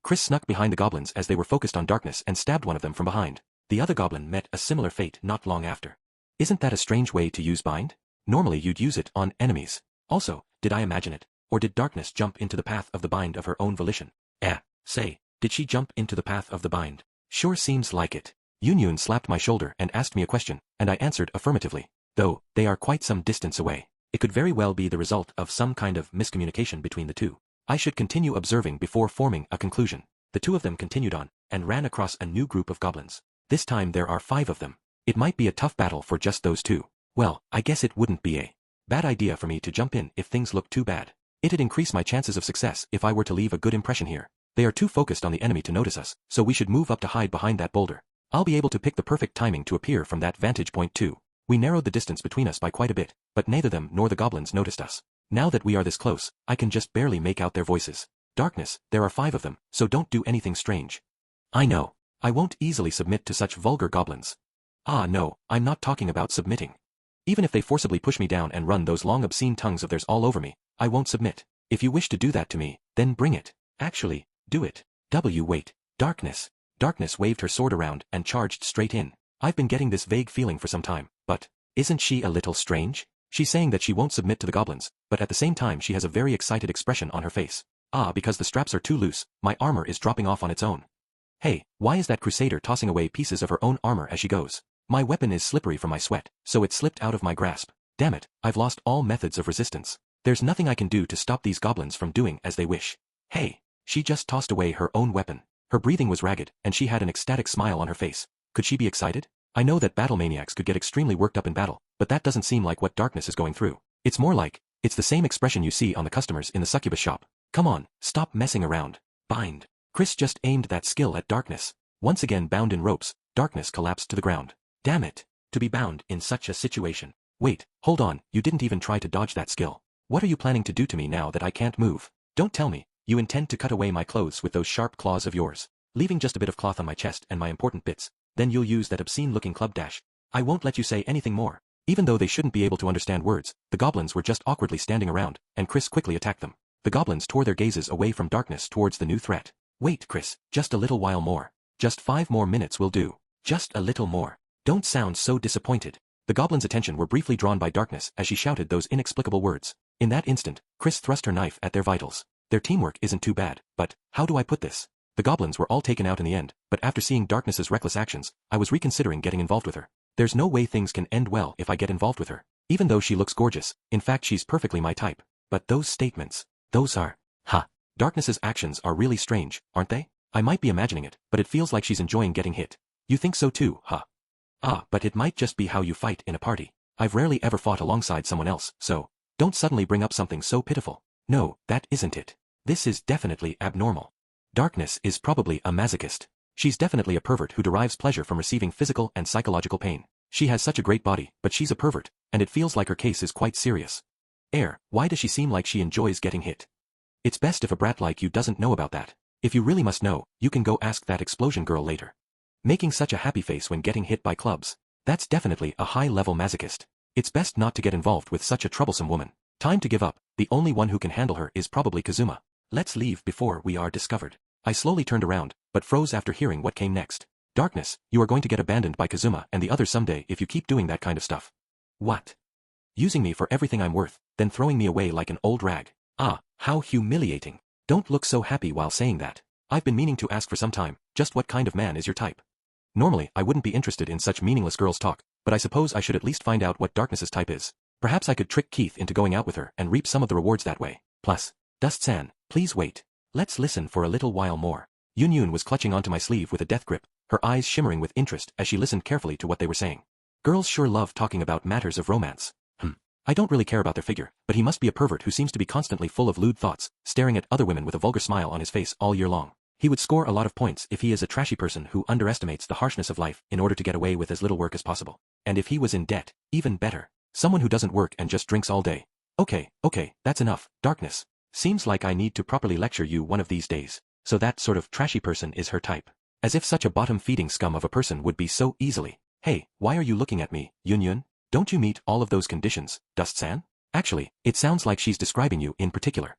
Chris snuck behind the goblins as they were focused on Darkness and stabbed one of them from behind. The other goblin met a similar fate not long after. Isn't that a strange way to use bind? Normally you'd use it on enemies. Also, did I imagine it? Or did Darkness jump into the path of the bind of her own volition? Say, did she jump into the path of the bind? Sure seems like it. Yunyun slapped my shoulder and asked me a question, and I answered affirmatively. Though, they are quite some distance away. It could very well be the result of some kind of miscommunication between the 2. I should continue observing before forming a conclusion. The 2 of them continued on, and ran across a new group of goblins. This time there are 5 of them. It might be a tough battle for just those 2. Well, I guess it wouldn't be a bad idea for me to jump in if things look too bad. It'd increase my chances of success if I were to leave a good impression here. They are too focused on the enemy to notice us, so we should move up to hide behind that boulder. I'll be able to pick the perfect timing to appear from that vantage point too. We narrowed the distance between us by quite a bit, but neither them nor the goblins noticed us. Now that we are this close, I can just barely make out their voices. Darkness, there are 5 of them, so don't do anything strange. I know. I won't easily submit to such vulgar goblins. No, I'm not talking about submitting. Even if they forcibly push me down and run those long obscene tongues of theirs all over me, I won't submit. If you wish to do that to me, then bring it. Actually, do it. Wait. Darkness. Darkness waved her sword around and charged straight in. I've been getting this vague feeling for some time, but isn't she a little strange? She's saying that she won't submit to the goblins, but at the same time she has a very excited expression on her face. Because the straps are too loose, my armor is dropping off on its own. Hey, why is that crusader tossing away pieces of her own armor as she goes? My weapon is slippery from my sweat, so it slipped out of my grasp. Damn it, I've lost all methods of resistance. There's nothing I can do to stop these goblins from doing as they wish. Hey, she just tossed away her own weapon. Her breathing was ragged, and she had an ecstatic smile on her face. Could she be excited? I know that battle maniacs could get extremely worked up in battle, but that doesn't seem like what Darkness is going through. It's more like, it's the same expression you see on the customers in the succubus shop. Come on, stop messing around. Bind. Chris just aimed that skill at Darkness. Once again bound in ropes, Darkness collapsed to the ground. Damn it. To be bound in such a situation. Wait, hold on, you didn't even try to dodge that skill. What are you planning to do to me now that I can't move? Don't tell me, you intend to cut away my clothes with those sharp claws of yours, leaving just a bit of cloth on my chest and my important bits. Then you'll use that obscene-looking club dash. I won't let you say anything more. Even though they shouldn't be able to understand words, the goblins were just awkwardly standing around, and Chris quickly attacked them. The goblins tore their gazes away from Darkness towards the new threat. Wait, Chris, just a little while more. Just 5 more minutes will do. Just a little more. Don't sound so disappointed. The goblins' attention were briefly drawn by Darkness as she shouted those inexplicable words. In that instant, Chris thrust her knife at their vitals. Their teamwork isn't too bad, but how do I put this? The goblins were all taken out in the end, but after seeing Darkness's reckless actions, I was reconsidering getting involved with her. There's no way things can end well if I get involved with her. Even though she looks gorgeous, in fact she's perfectly my type. But those statements, those are, Darkness's actions are really strange, aren't they? I might be imagining it, but it feels like she's enjoying getting hit. You think so too, huh? But it might just be how you fight in a party. I've rarely ever fought alongside someone else, so don't suddenly bring up something so pitiful. No, that isn't it. This is definitely abnormal. Darkness is probably a masochist. She's definitely a pervert who derives pleasure from receiving physical and psychological pain. She has such a great body, but she's a pervert, and it feels like her case is quite serious. Why does she seem like she enjoys getting hit? It's best if a brat like you doesn't know about that. If you really must know, you can go ask that explosion girl later. Making such a happy face when getting hit by clubs. That's definitely a high-level masochist. It's best not to get involved with such a troublesome woman. Time to give up. The only one who can handle her is probably Kazuma. Let's leave before we are discovered. I slowly turned around, but froze after hearing what came next. Darkness, you are going to get abandoned by Kazuma and the others someday if you keep doing that kind of stuff. What? Using me for everything I'm worth, then throwing me away like an old rag. How humiliating. Don't look so happy while saying that. I've been meaning to ask for some time, just what kind of man is your type? Normally, I wouldn't be interested in such meaningless girls' talk, but I suppose I should at least find out what Darkness's type is. Perhaps I could trick Keith into going out with her and reap some of the rewards that way. Plus, Dust-san, please wait. Let's listen for a little while more. Yun was clutching onto my sleeve with a death grip, her eyes shimmering with interest as she listened carefully to what they were saying. Girls sure love talking about matters of romance. I don't really care about their figure, but he must be a pervert who seems to be constantly full of lewd thoughts, staring at other women with a vulgar smile on his face all year long. He would score a lot of points if he is a trashy person who underestimates the harshness of life in order to get away with as little work as possible. And if he was in debt, even better. Someone who doesn't work and just drinks all day. Okay, that's enough. Darkness. Seems like I need to properly lecture you one of these days. So that sort of trashy person is her type. As if such a bottom-feeding scum of a person would be so easily. Hey, why are you looking at me, Yun? Don't you meet all of those conditions, Dust-san? Actually, it sounds like she's describing you in particular.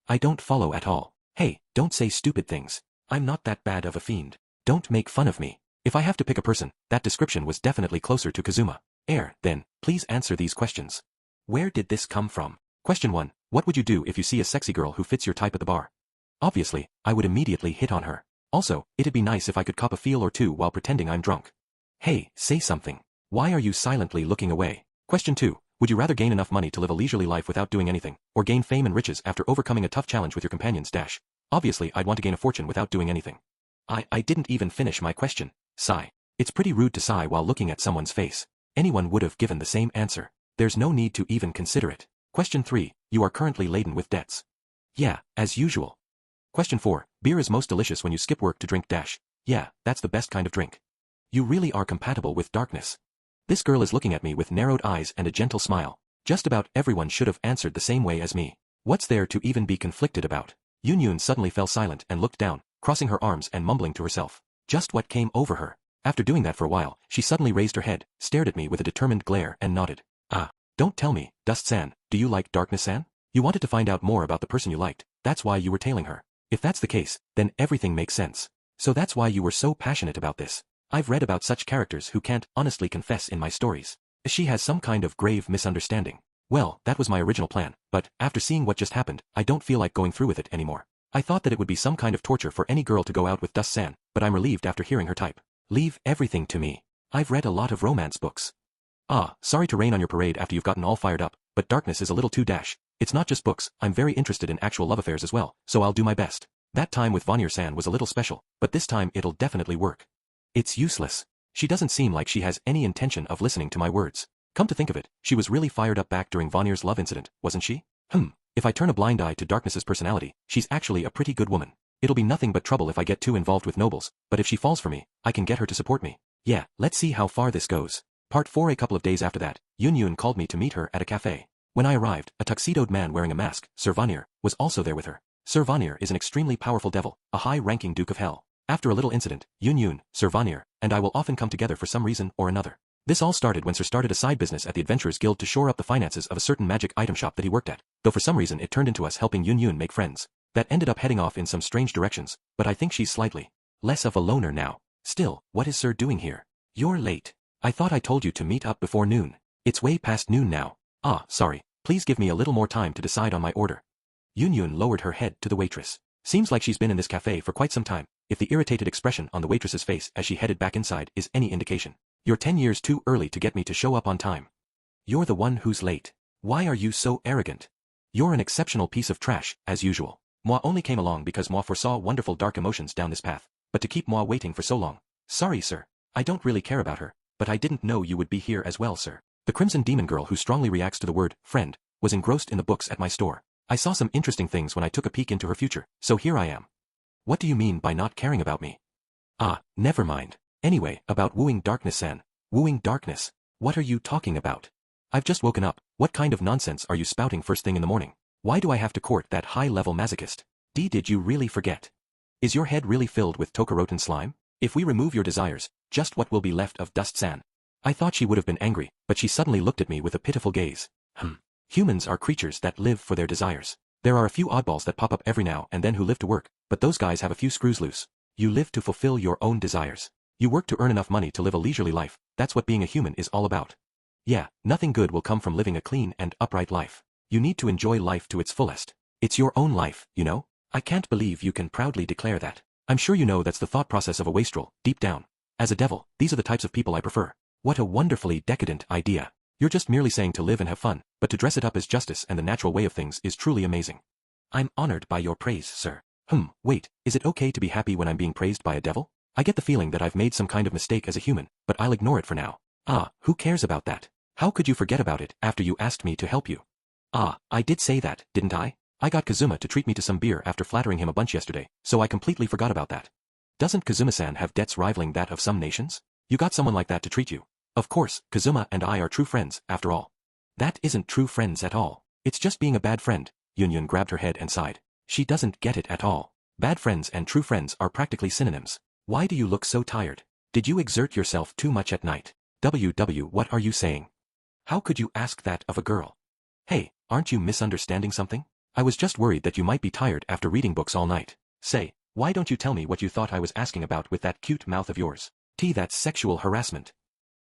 I don't follow at all. Hey, don't say stupid things. I'm not that bad of a fiend. Don't make fun of me. If I have to pick a person, that description was definitely closer to Kazuma. Then, please answer these questions. Where did this come from? Question 1. What would you do if you see a sexy girl who fits your type at the bar? Obviously, I would immediately hit on her. Also, it'd be nice if I could cop a feel or two while pretending I'm drunk. Hey, say something. Why are you silently looking away? Question 2. Would you rather gain enough money to live a leisurely life without doing anything, or gain fame and riches after overcoming a tough challenge with your companions? Obviously, I'd want to gain a fortune without doing anything. I didn't even finish my question. Sigh. It's pretty rude to sigh while looking at someone's face. Anyone would have given the same answer. There's no need to even consider it. Question 3. You are currently laden with debts. Yeah, as usual. Question 4. Beer is most delicious when you skip work to drink. Yeah, that's the best kind of drink. You really are compatible with darkness. This girl is looking at me with narrowed eyes and a gentle smile. Just about everyone should have answered the same way as me. What's there to even be conflicted about? Yun suddenly fell silent and looked down, crossing her arms and mumbling to herself. Just what came over her? After doing that for a while, she suddenly raised her head, stared at me with a determined glare and nodded. Don't tell me, Dust-san, do you like Darkness-san? You wanted to find out more about the person you liked, that's why you were tailing her. If that's the case, then everything makes sense. So that's why you were so passionate about this. I've read about such characters who can't honestly confess in my stories. She has some kind of grave misunderstanding. Well, that was my original plan, but after seeing what just happened, I don't feel like going through with it anymore. I thought that it would be some kind of torture for any girl to go out with Dust-san, but I'm relieved after hearing her type. Leave everything to me. I've read a lot of romance books. Sorry to rain on your parade after you've gotten all fired up, but Darkness is a little too dash. It's not just books, I'm very interested in actual love affairs as well, so I'll do my best. That time with Vanir-san was a little special, but this time it'll definitely work. It's useless. She doesn't seem like she has any intention of listening to my words. Come to think of it, she was really fired up back during Vanir's love incident, wasn't she? If I turn a blind eye to Darkness's personality, she's actually a pretty good woman. It'll be nothing but trouble if I get too involved with nobles, but if she falls for me, I can get her to support me. Yeah, let's see how far this goes. Part 4. A couple of days after that, Yun called me to meet her at a cafe. When I arrived, a tuxedoed man wearing a mask, Sir Vanir, was also there with her. Sir Vanir is an extremely powerful devil, a high-ranking Duke of Hell. After a little incident, Yun, Sir Vanir, and I will often come together for some reason or another. This all started when Sir started a side business at the Adventurers Guild to shore up the finances of a certain magic item shop that he worked at, though for some reason it turned into us helping Yun make friends. That ended up heading off in some strange directions, but I think she's slightly less of a loner now. Still, what is Sir doing here? You're late. I thought I told you to meet up before noon. It's way past noon now. Sorry. Please give me a little more time to decide on my order. Yun lowered her head to the waitress. Seems like she's been in this cafe for quite some time, if the irritated expression on the waitress's face as she headed back inside is any indication. You're 10 years too early to get me to show up on time. You're the one who's late. Why are you so arrogant? You're an exceptional piece of trash, as usual. Moi only came along because moi foresaw wonderful dark emotions down this path, but to keep moi waiting for so long. Sorry, sir. I don't really care about her, but I didn't know you would be here as well, sir. The Crimson Demon girl who strongly reacts to the word friend was engrossed in the books at my store. I saw some interesting things when I took a peek into her future, so here I am. What do you mean by not caring about me? Never mind. Anyway, about wooing Darkness-san. Wooing Darkness? What are you talking about? I've just woken up. What kind of nonsense are you spouting first thing in the morning? Why do I have to court that high-level masochist? Did you really forget? Is your head really filled with Tokorotan slime? If we remove your desires, just what will be left of Dust-san? I thought she would have been angry, but she suddenly looked at me with a pitiful gaze. Humans are creatures that live for their desires. There are a few oddballs that pop up every now and then who live to work, but those guys have a few screws loose. You live to fulfill your own desires. You work to earn enough money to live a leisurely life. That's what being a human is all about. Yeah, nothing good will come from living a clean and upright life. You need to enjoy life to its fullest. It's your own life, you know? I can't believe you can proudly declare that. I'm sure you know that's the thought process of a wastrel, deep down. As a devil, these are the types of people I prefer. What a wonderfully decadent idea. You're just merely saying to live and have fun, but to dress it up as justice and the natural way of things is truly amazing. I'm honored by your praise, sir. Wait, is it okay to be happy when I'm being praised by a devil? I get the feeling that I've made some kind of mistake as a human, but I'll ignore it for now. Ah, who cares about that? How could you forget about it after you asked me to help you? Ah, I did say that, didn't I? I got Kazuma to treat me to some beer after flattering him a bunch yesterday, so I completely forgot about that. Doesn't Kazuma-san have debts rivaling that of some nations? You got someone like that to treat you. Of course, Kazuma and I are true friends, after all. That isn't true friends at all. It's just being a bad friend. Yunyun grabbed her head and sighed. She doesn't get it at all. Bad friends and true friends are practically synonyms. Why do you look so tired? Did you exert yourself too much at night? What are you saying? How could you ask that of a girl? Hey, aren't you misunderstanding something? I was just worried that you might be tired after reading books all night. Say, why don't you tell me what you thought I was asking about with that cute mouth of yours? That's sexual harassment.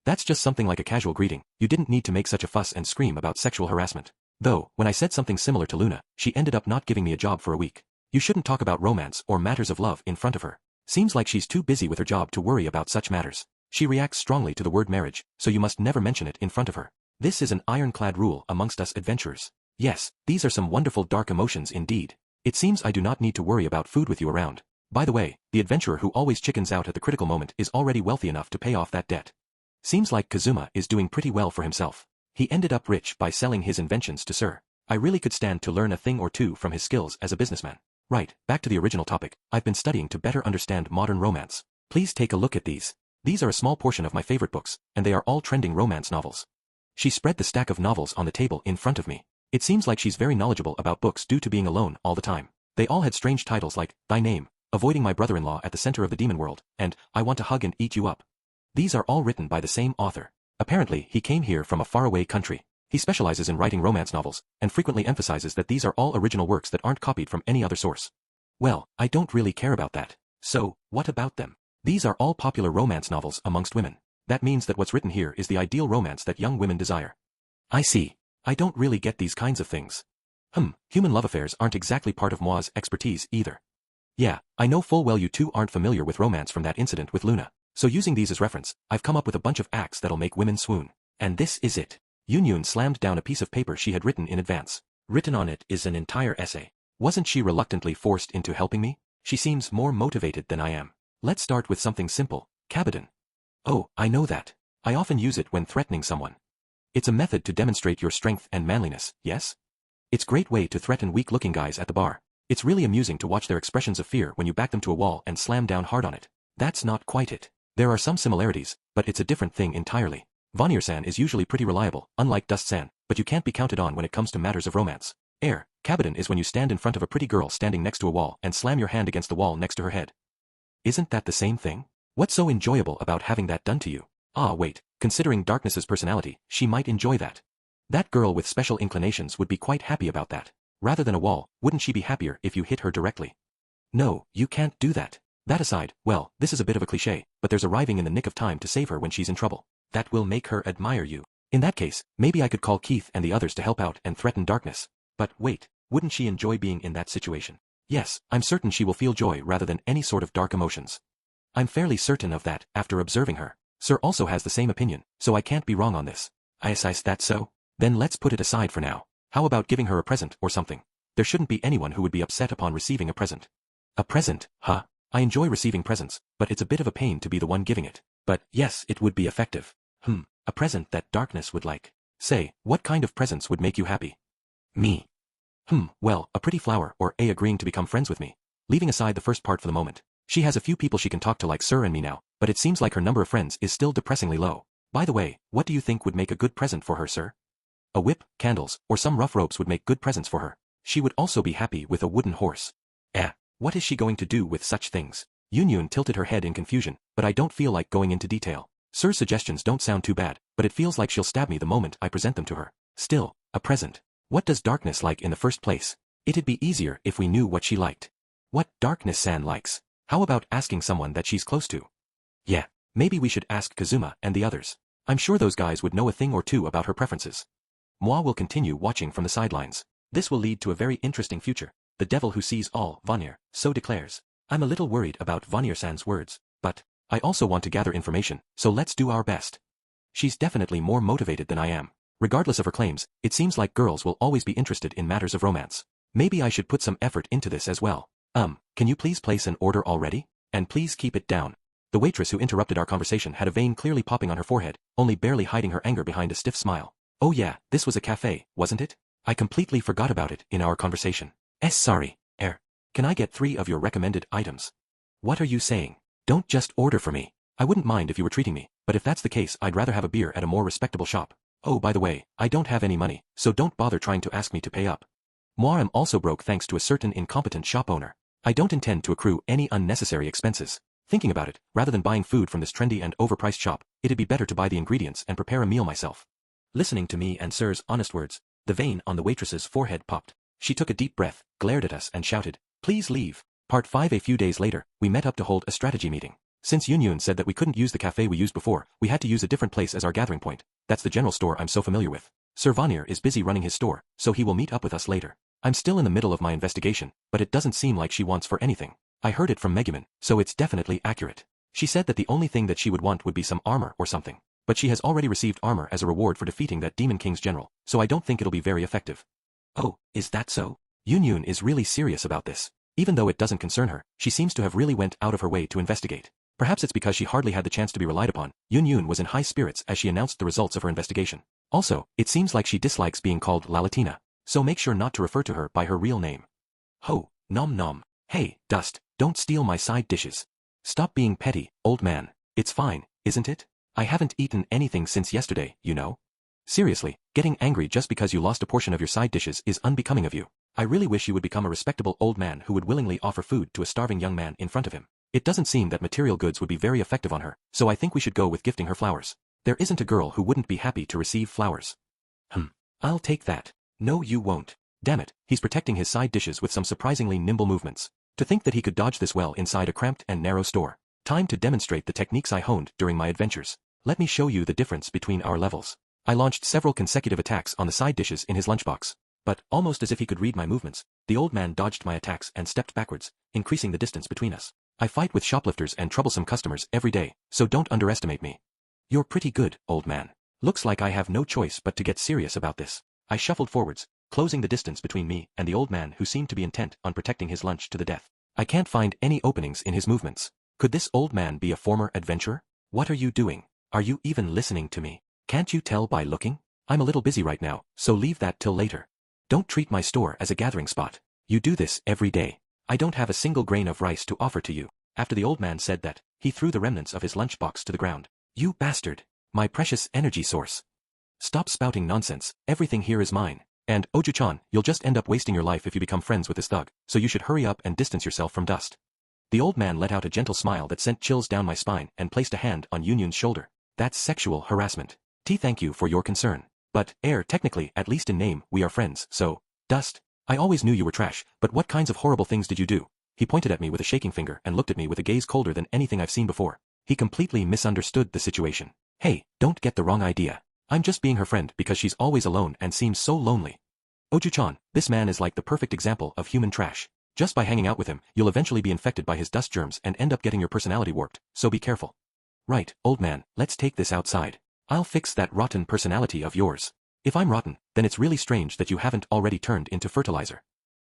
That's just something like a casual greeting. You didn't need to make such a fuss and scream about sexual harassment. Though, when I said something similar to Luna, she ended up not giving me a job for a week. You shouldn't talk about romance or matters of love in front of her. Seems like she's too busy with her job to worry about such matters. She reacts strongly to the word marriage, so you must never mention it in front of her. This is an ironclad rule amongst us adventurers. Yes, these are some wonderful dark emotions indeed. It seems I do not need to worry about food with you around. By the way, the adventurer who always chickens out at the critical moment is already wealthy enough to pay off that debt. Seems like Kazuma is doing pretty well for himself. He ended up rich by selling his inventions to Sir. I really could stand to learn a thing or two from his skills as a businessman. Right, back to the original topic. I've been studying to better understand modern romance. Please take a look at these. These are a small portion of my favorite books, and they are all trending romance novels. She spread the stack of novels on the table in front of me. It seems like she's very knowledgeable about books due to being alone all the time. They all had strange titles like, Thy Name, Avoiding My Brother-in-Law at the Center of the Demon World, and I Want to Hug and Eat You Up. These are all written by the same author. Apparently, he came here from a faraway country. He specializes in writing romance novels, and frequently emphasizes that these are all original works that aren't copied from any other source. Well, I don't really care about that. So, what about them? These are all popular romance novels amongst women. That means that what's written here is the ideal romance that young women desire. I see. I don't really get these kinds of things. Human love affairs aren't exactly part of Moi's expertise either. Yeah, I know full well you two aren't familiar with romance from that incident with Luna. So using these as reference, I've come up with a bunch of acts that'll make women swoon. And this is it. Yunyun slammed down a piece of paper she had written in advance. Written on it is an entire essay. Wasn't she reluctantly forced into helping me? She seems more motivated than I am. Let's start with something simple. Kabadon. Oh, I know that. I often use it when threatening someone. It's a method to demonstrate your strength and manliness, yes? It's a great way to threaten weak-looking guys at the bar. It's really amusing to watch their expressions of fear when you back them to a wall and slam down hard on it. That's not quite it. There are some similarities, but it's a different thing entirely. Vanir-san is usually pretty reliable, unlike Dust-san, but you can't be counted on when it comes to matters of romance. Kabadon is when you stand in front of a pretty girl standing next to a wall and slam your hand against the wall next to her head. Isn't that the same thing? What's so enjoyable about having that done to you? Ah wait, considering Darkness's personality, she might enjoy that. That girl with special inclinations would be quite happy about that. Rather than a wall, wouldn't she be happier if you hit her directly? No, you can't do that. That aside, well, this is a bit of a cliché, but there's arriving in the nick of time to save her when she's in trouble. That will make her admire you. In that case, maybe I could call Keith and the others to help out and threaten Darkness. But wait, wouldn't she enjoy being in that situation? Yes, I'm certain she will feel joy rather than any sort of dark emotions. I'm fairly certain of that, after observing her. Sir also has the same opinion, so I can't be wrong on this. Is that so? Then let's put it aside for now. How about giving her a present or something? There shouldn't be anyone who would be upset upon receiving a present. A present, huh? I enjoy receiving presents, but it's a bit of a pain to be the one giving it. But yes, it would be effective. A present that Darkness would like. Say, what kind of presents would make you happy? Me. Well, a pretty flower or A agreeing to become friends with me. Leaving aside the first part for the moment. She has a few people she can talk to like Sir and me now, but it seems like her number of friends is still depressingly low. By the way, what do you think would make a good present for her, Sir? A whip, candles, or some rough ropes would make good presents for her. She would also be happy with a wooden horse. What is she going to do with such things? Yunyun tilted her head in confusion, but I don't feel like going into detail. Sir's suggestions don't sound too bad, but it feels like she'll stab me the moment I present them to her. Still, a present. What does Darkness like in the first place? It'd be easier if we knew what she liked. What Darkness-san likes. How about asking someone that she's close to? Yeah, maybe we should ask Kazuma and the others. I'm sure those guys would know a thing or two about her preferences. Moi will continue watching from the sidelines. This will lead to a very interesting future. The devil who sees all, Vanir, so declares. I'm a little worried about Vanir-san's words, but I also want to gather information, so let's do our best. She's definitely more motivated than I am. Regardless of her claims, it seems like girls will always be interested in matters of romance. Maybe I should put some effort into this as well. Can you please place an order already? And please keep it down. The waitress who interrupted our conversation had a vein clearly popping on her forehead, only barely hiding her anger behind a stiff smile. Oh yeah, this was a cafe, wasn't it? I completely forgot about it in our conversation. Sorry. Can I get 3 of your recommended items? What are you saying? Don't just order for me. I wouldn't mind if you were treating me, but if that's the case I'd rather have a beer at a more respectable shop. Oh by the way, I don't have any money, so don't bother trying to ask me to pay up. Moi am also broke thanks to a certain incompetent shop owner. I don't intend to accrue any unnecessary expenses. Thinking about it, rather than buying food from this trendy and overpriced shop, it'd be better to buy the ingredients and prepare a meal myself. Listening to me and Sir's honest words, the vein on the waitress's forehead popped. She took a deep breath, glared at us and shouted, "Please leave." Part 5. A few days later, we met up to hold a strategy meeting. Since Yunyun said that we couldn't use the cafe we used before, we had to use a different place as our gathering point. That's the general store I'm so familiar with. Sir Vanir is busy running his store, so he will meet up with us later. I'm still in the middle of my investigation, but it doesn't seem like she wants for anything. I heard it from Megumin, so it's definitely accurate. She said that the only thing that she would want would be some armor or something. But she has already received armor as a reward for defeating that Demon King's general, so I don't think it'll be very effective. Oh, is that so? Yunyun is really serious about this. Even though it doesn't concern her, she seems to have really went out of her way to investigate. Perhaps it's because she hardly had the chance to be relied upon. Yunyun was in high spirits as she announced the results of her investigation. Also, it seems like she dislikes being called Lalatina, so make sure not to refer to her by her real name. Ho, nom nom. Hey, Dust, don't steal my side dishes. Stop being petty, old man. It's fine, isn't it? I haven't eaten anything since yesterday, you know. Seriously, getting angry just because you lost a portion of your side dishes is unbecoming of you. I really wish you would become a respectable old man who would willingly offer food to a starving young man in front of him. It doesn't seem that material goods would be very effective on her, so I think we should go with gifting her flowers. There isn't a girl who wouldn't be happy to receive flowers. I'll take that. No you won't. Damn it, he's protecting his side dishes with some surprisingly nimble movements. To think that he could dodge this well inside a cramped and narrow store. Time to demonstrate the techniques I honed during my adventures. Let me show you the difference between our levels. I launched several consecutive attacks on the side dishes in his lunchbox. But, almost as if he could read my movements, the old man dodged my attacks and stepped backwards, increasing the distance between us. I fight with shoplifters and troublesome customers every day, so don't underestimate me. You're pretty good, old man. Looks like I have no choice but to get serious about this. I shuffled forwards, closing the distance between me and the old man who seemed to be intent on protecting his lunch to the death. I can't find any openings in his movements. Could this old man be a former adventurer? What are you doing? Are you even listening to me? Can't you tell by looking? I'm a little busy right now, so leave that till later. Don't treat my store as a gathering spot. You do this every day. I don't have a single grain of rice to offer to you. After the old man said that, he threw the remnants of his lunchbox to the ground. You bastard. My precious energy source. Stop spouting nonsense, everything here is mine. And, Oju-chan, you'll just end up wasting your life if you become friends with this thug, so you should hurry up and distance yourself from Dust. The old man let out a gentle smile that sent chills down my spine and placed a hand on Yunyun's shoulder. That's sexual harassment. Thank you for your concern. But, technically, at least in name, we are friends, so, Dust. I always knew you were trash, but what kinds of horrible things did you do? He pointed at me with a shaking finger and looked at me with a gaze colder than anything I've seen before. He completely misunderstood the situation. Hey, don't get the wrong idea. I'm just being her friend because she's always alone and seems so lonely. Oju-chan, this man is like the perfect example of human trash. Just by hanging out with him, you'll eventually be infected by his dust germs and end up getting your personality warped, so be careful. Right, old man, let's take this outside. I'll fix that rotten personality of yours. If I'm rotten, then it's really strange that you haven't already turned into fertilizer.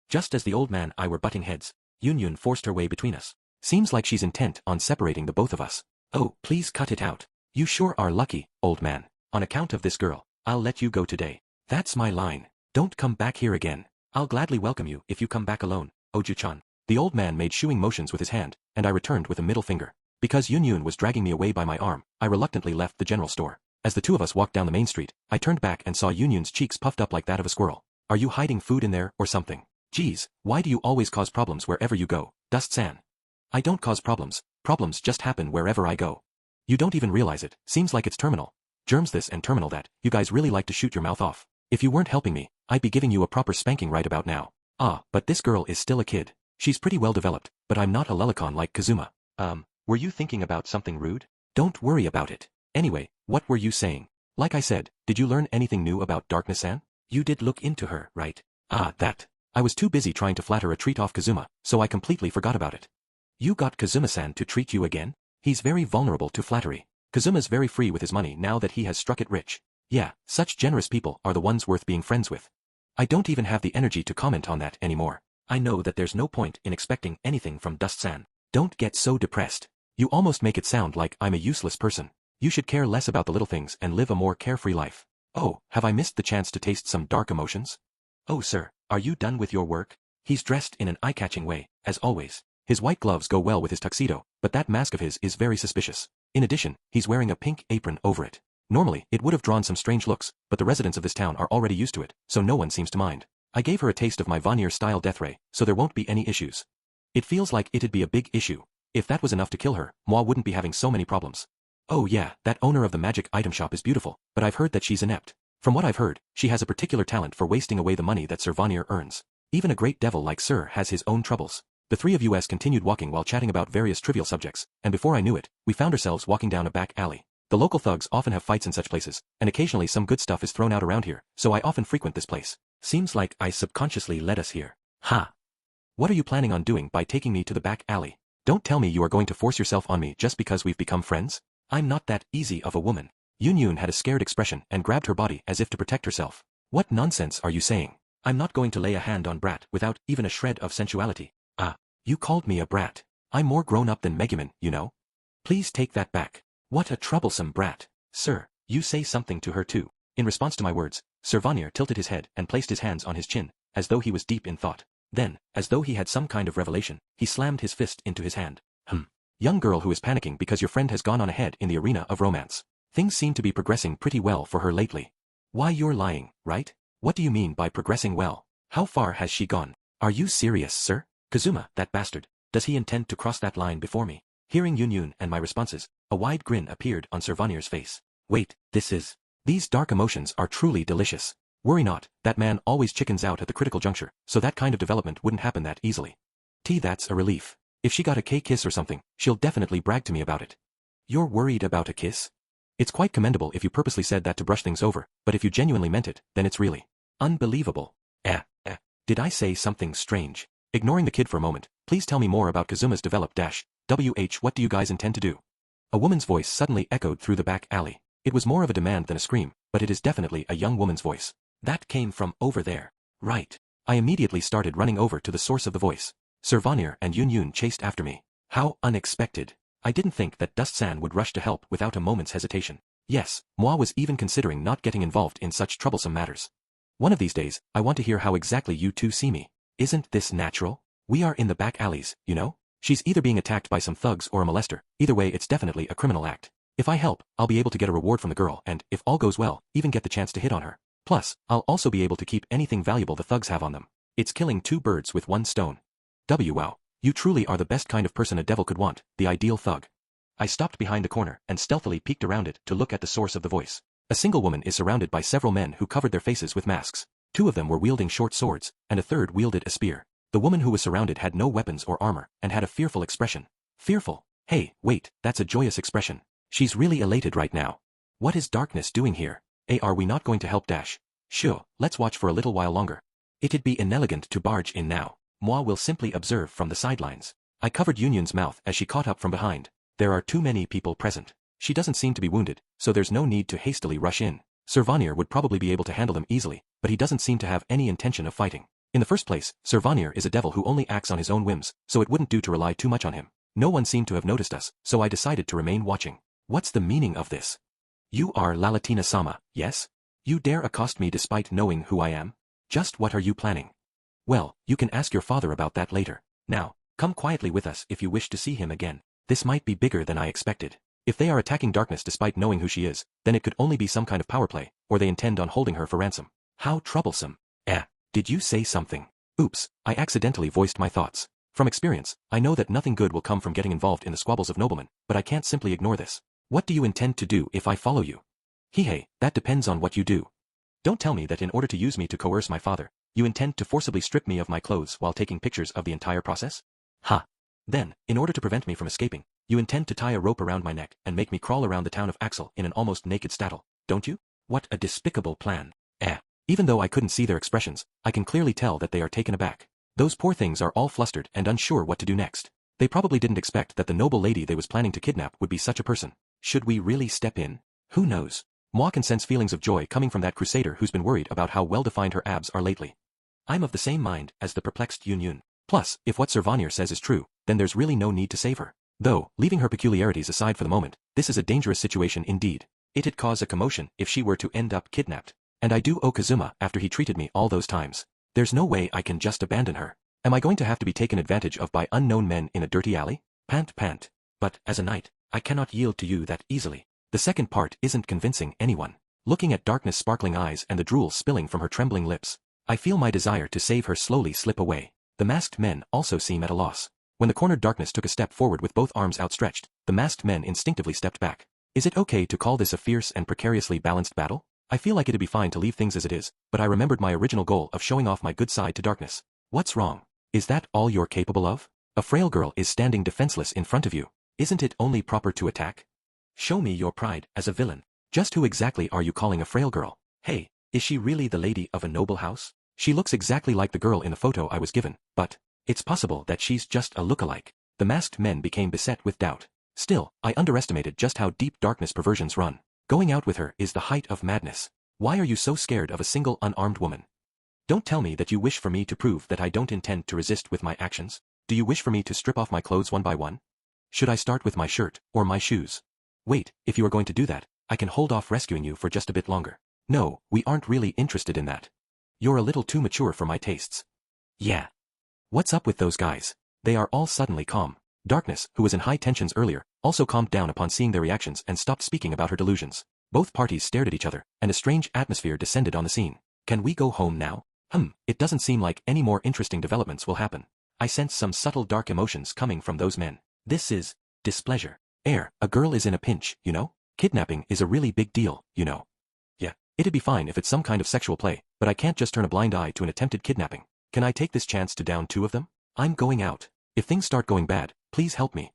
Just as the old man and I were butting heads, Yunyun forced her way between us. Seems like she's intent on separating the both of us. Oh, please cut it out. You sure are lucky, old man. On account of this girl, I'll let you go today. That's my line. Don't come back here again. I'll gladly welcome you if you come back alone, Oju-chan. The old man made shooing motions with his hand, and I returned with a middle finger. Because Yunyun was dragging me away by my arm, I reluctantly left the general store. As the two of us walked down the main street, I turned back and saw Yunyun's cheeks puffed up like that of a squirrel. Are you hiding food in there or something? Geez, why do you always cause problems wherever you go, Dust-san? I don't cause problems. Problems just happen wherever I go. You don't even realize it. Seems like it's terminal. Germs this and terminal that. You guys really like to shoot your mouth off. If you weren't helping me, I'd be giving you a proper spanking right about now. But this girl is still a kid. She's pretty well developed, but I'm not a lelicon like Kazuma. Were you thinking about something rude? Don't worry about it. Anyway, what were you saying? Like I said, did you learn anything new about Darkness-san? You did look into her, right? That. I was too busy trying to flatter a treat off Kazuma, so I completely forgot about it. You got Kazuma-san to treat you again? He's very vulnerable to flattery. Kazuma's very free with his money now that he has struck it rich. Yeah, such generous people are the ones worth being friends with. I don't even have the energy to comment on that anymore. I know that there's no point in expecting anything from Dust-san. Don't get so depressed. You almost make it sound like I'm a useless person. You should care less about the little things and live a more carefree life. Oh, have I missed the chance to taste some dark emotions? Oh sir, are you done with your work? He's dressed in an eye-catching way, as always. His white gloves go well with his tuxedo, but that mask of his is very suspicious. In addition, he's wearing a pink apron over it. Normally, it would have drawn some strange looks, but the residents of this town are already used to it, so no one seems to mind. I gave her a taste of my Vanir-style death ray, so there won't be any issues. It feels like it'd be a big issue. If that was enough to kill her, Moi wouldn't be having so many problems. Oh yeah, that owner of the magic item shop is beautiful, but I've heard that she's inept. From what I've heard, she has a particular talent for wasting away the money that Sir Vanir earns. Even a great devil like Sir has his own troubles. The three of us continued walking while chatting about various trivial subjects, and before I knew it, we found ourselves walking down a back alley. The local thugs often have fights in such places, and occasionally some good stuff is thrown out around here, so I often frequent this place. Seems like I subconsciously led us here. Ha! What are you planning on doing by taking me to the back alley? Don't tell me you are going to force yourself on me just because we've become friends? I'm not that easy of a woman. Yun had a scared expression and grabbed her body as if to protect herself. What nonsense are you saying? I'm not going to lay a hand on Brat without even a shred of sensuality. Ah, you called me a brat. I'm more grown up than Megumin, you know. Please take that back. What a troublesome brat. Sir, you say something to her too. In response to my words, Sir Vanir tilted his head and placed his hands on his chin, as though he was deep in thought. Then, as though he had some kind of revelation, he slammed his fist into his hand. Young girl who is panicking because your friend has gone on ahead in the arena of romance. Things seem to be progressing pretty well for her lately. Why, you're lying, right? What do you mean by progressing well? How far has she gone? Are you serious, sir? Kazuma, that bastard. Does he intend to cross that line before me? Hearing Yun and my responses, a wide grin appeared on Sir Vanir's face. Wait, these dark emotions are truly delicious. Worry not, that man always chickens out at the critical juncture, so that kind of development wouldn't happen that easily. That's a relief. If she got a kiss or something, she'll definitely brag to me about it. You're worried about a kiss? It's quite commendable if you purposely said that to brush things over, but if you genuinely meant it, then it's really unbelievable. Did I say something strange? Ignoring the kid for a moment, please tell me more about Kazuma's developed what do you guys intend to do? A woman's voice suddenly echoed through the back alley. It was more of a demand than a scream, but it is definitely a young woman's voice. That came from over there. Right. I immediately started running over to the source of the voice. Sir Vanir and Yun chased after me. How unexpected. I didn't think that Dust-san would rush to help without a moment's hesitation. Yes, Moi was even considering not getting involved in such troublesome matters. One of these days, I want to hear how exactly you two see me. Isn't this natural? We are in the back alleys, you know? She's either being attacked by some thugs or a molester. Either way, it's definitely a criminal act. If I help, I'll be able to get a reward from the girl and, if all goes well, even get the chance to hit on her. Plus, I'll also be able to keep anything valuable the thugs have on them. It's killing two birds with one stone. Wow. You truly are the best kind of person a devil could want, the ideal thug. I stopped behind the corner and stealthily peeked around it to look at the source of the voice. A single woman is surrounded by several men who covered their faces with masks. Two of them were wielding short swords, and a third wielded a spear. The woman who was surrounded had no weapons or armor, and had a fearful expression. Fearful? Hey, wait, that's a joyous expression. She's really elated right now. What is darkness doing here? Are we not going to help Dash? Sure, let's watch for a little while longer. It'd be inelegant to barge in now. Moi will simply observe from the sidelines. I covered Yun's mouth as she caught up from behind. There are too many people present. She doesn't seem to be wounded, so there's no need to hastily rush in. Sir Vanir would probably be able to handle them easily, but he doesn't seem to have any intention of fighting. In the first place, Sir Vanir is a devil who only acts on his own whims, so it wouldn't do to rely too much on him. No one seemed to have noticed us, so I decided to remain watching. What's the meaning of this? You are Lalatina-sama, yes? You dare accost me despite knowing who I am? Just what are you planning? Well, you can ask your father about that later. Now, come quietly with us if you wish to see him again. This might be bigger than I expected. If they are attacking Darkness despite knowing who she is, then it could only be some kind of power play, or they intend on holding her for ransom. How troublesome. Did you say something? Oops, I accidentally voiced my thoughts. From experience, I know that nothing good will come from getting involved in the squabbles of noblemen, but I can't simply ignore this. What do you intend to do if I follow you? That depends on what you do. Don't tell me that in order to use me to coerce my father, you intend to forcibly strip me of my clothes while taking pictures of the entire process? Then, in order to prevent me from escaping, you intend to tie a rope around my neck and make me crawl around the town of Axel in an almost naked staddle, don't you? What a despicable plan. Even though I couldn't see their expressions, I can clearly tell that they are taken aback. Those poor things are all flustered and unsure what to do next. They probably didn't expect that the noble lady they was planning to kidnap would be such a person. Should we really step in? Who knows? Moi can sense feelings of joy coming from that crusader who's been worried about how well-defined her abs are lately. I'm of the same mind as the perplexed Yun Yun. Plus, if what Sir Vanir says is true, then there's really no need to save her. Though, leaving her peculiarities aside for the moment, this is a dangerous situation indeed. It'd cause a commotion if she were to end up kidnapped. And I do owe Kazuma after he treated me all those times. There's no way I can just abandon her. Am I going to have to be taken advantage of by unknown men in a dirty alley? Pant pant. But, as a knight, I cannot yield to you that easily. The second part isn't convincing anyone. Looking at Darkness' sparkling eyes and the drool spilling from her trembling lips, I feel my desire to save her slowly slip away. The masked men also seem at a loss. When the cornered Darkness took a step forward with both arms outstretched, the masked men instinctively stepped back. Is it okay to call this a fierce and precariously balanced battle? I feel like it'd be fine to leave things as it is, but I remembered my original goal of showing off my good side to Darkness. What's wrong? Is that all you're capable of? A frail girl is standing defenseless in front of you. Isn't it only proper to attack? Show me your pride as a villain. Just who exactly are you calling a frail girl? Hey, is she really the lady of a noble house? She looks exactly like the girl in the photo I was given, but it's possible that she's just a look-alike. The masked men became beset with doubt. Still, I underestimated just how deep Darkness' perversions run. Going out with her is the height of madness. Why are you so scared of a single unarmed woman? Don't tell me that you wish for me to prove that I don't intend to resist with my actions. Do you wish for me to strip off my clothes one by one? Should I start with my shirt, or my shoes? Wait, if you are going to do that, I can hold off rescuing you for just a bit longer. No, we aren't really interested in that. You're a little too mature for my tastes. Yeah. What's up with those guys? They are all suddenly calm. Darkness, who was in high tensions earlier, also calmed down upon seeing their reactions and stopped speaking about her delusions. Both parties stared at each other, and a strange atmosphere descended on the scene. Can we go home now? It doesn't seem like any more interesting developments will happen. I sense some subtle dark emotions coming from those men. This is displeasure. A girl is in a pinch, you know? Kidnapping is a really big deal, you know. Yeah, it'd be fine if it's some kind of sexual play, but I can't just turn a blind eye to an attempted kidnapping. Can I take this chance to down 2 of them? I'm going out. If things start going bad, please help me.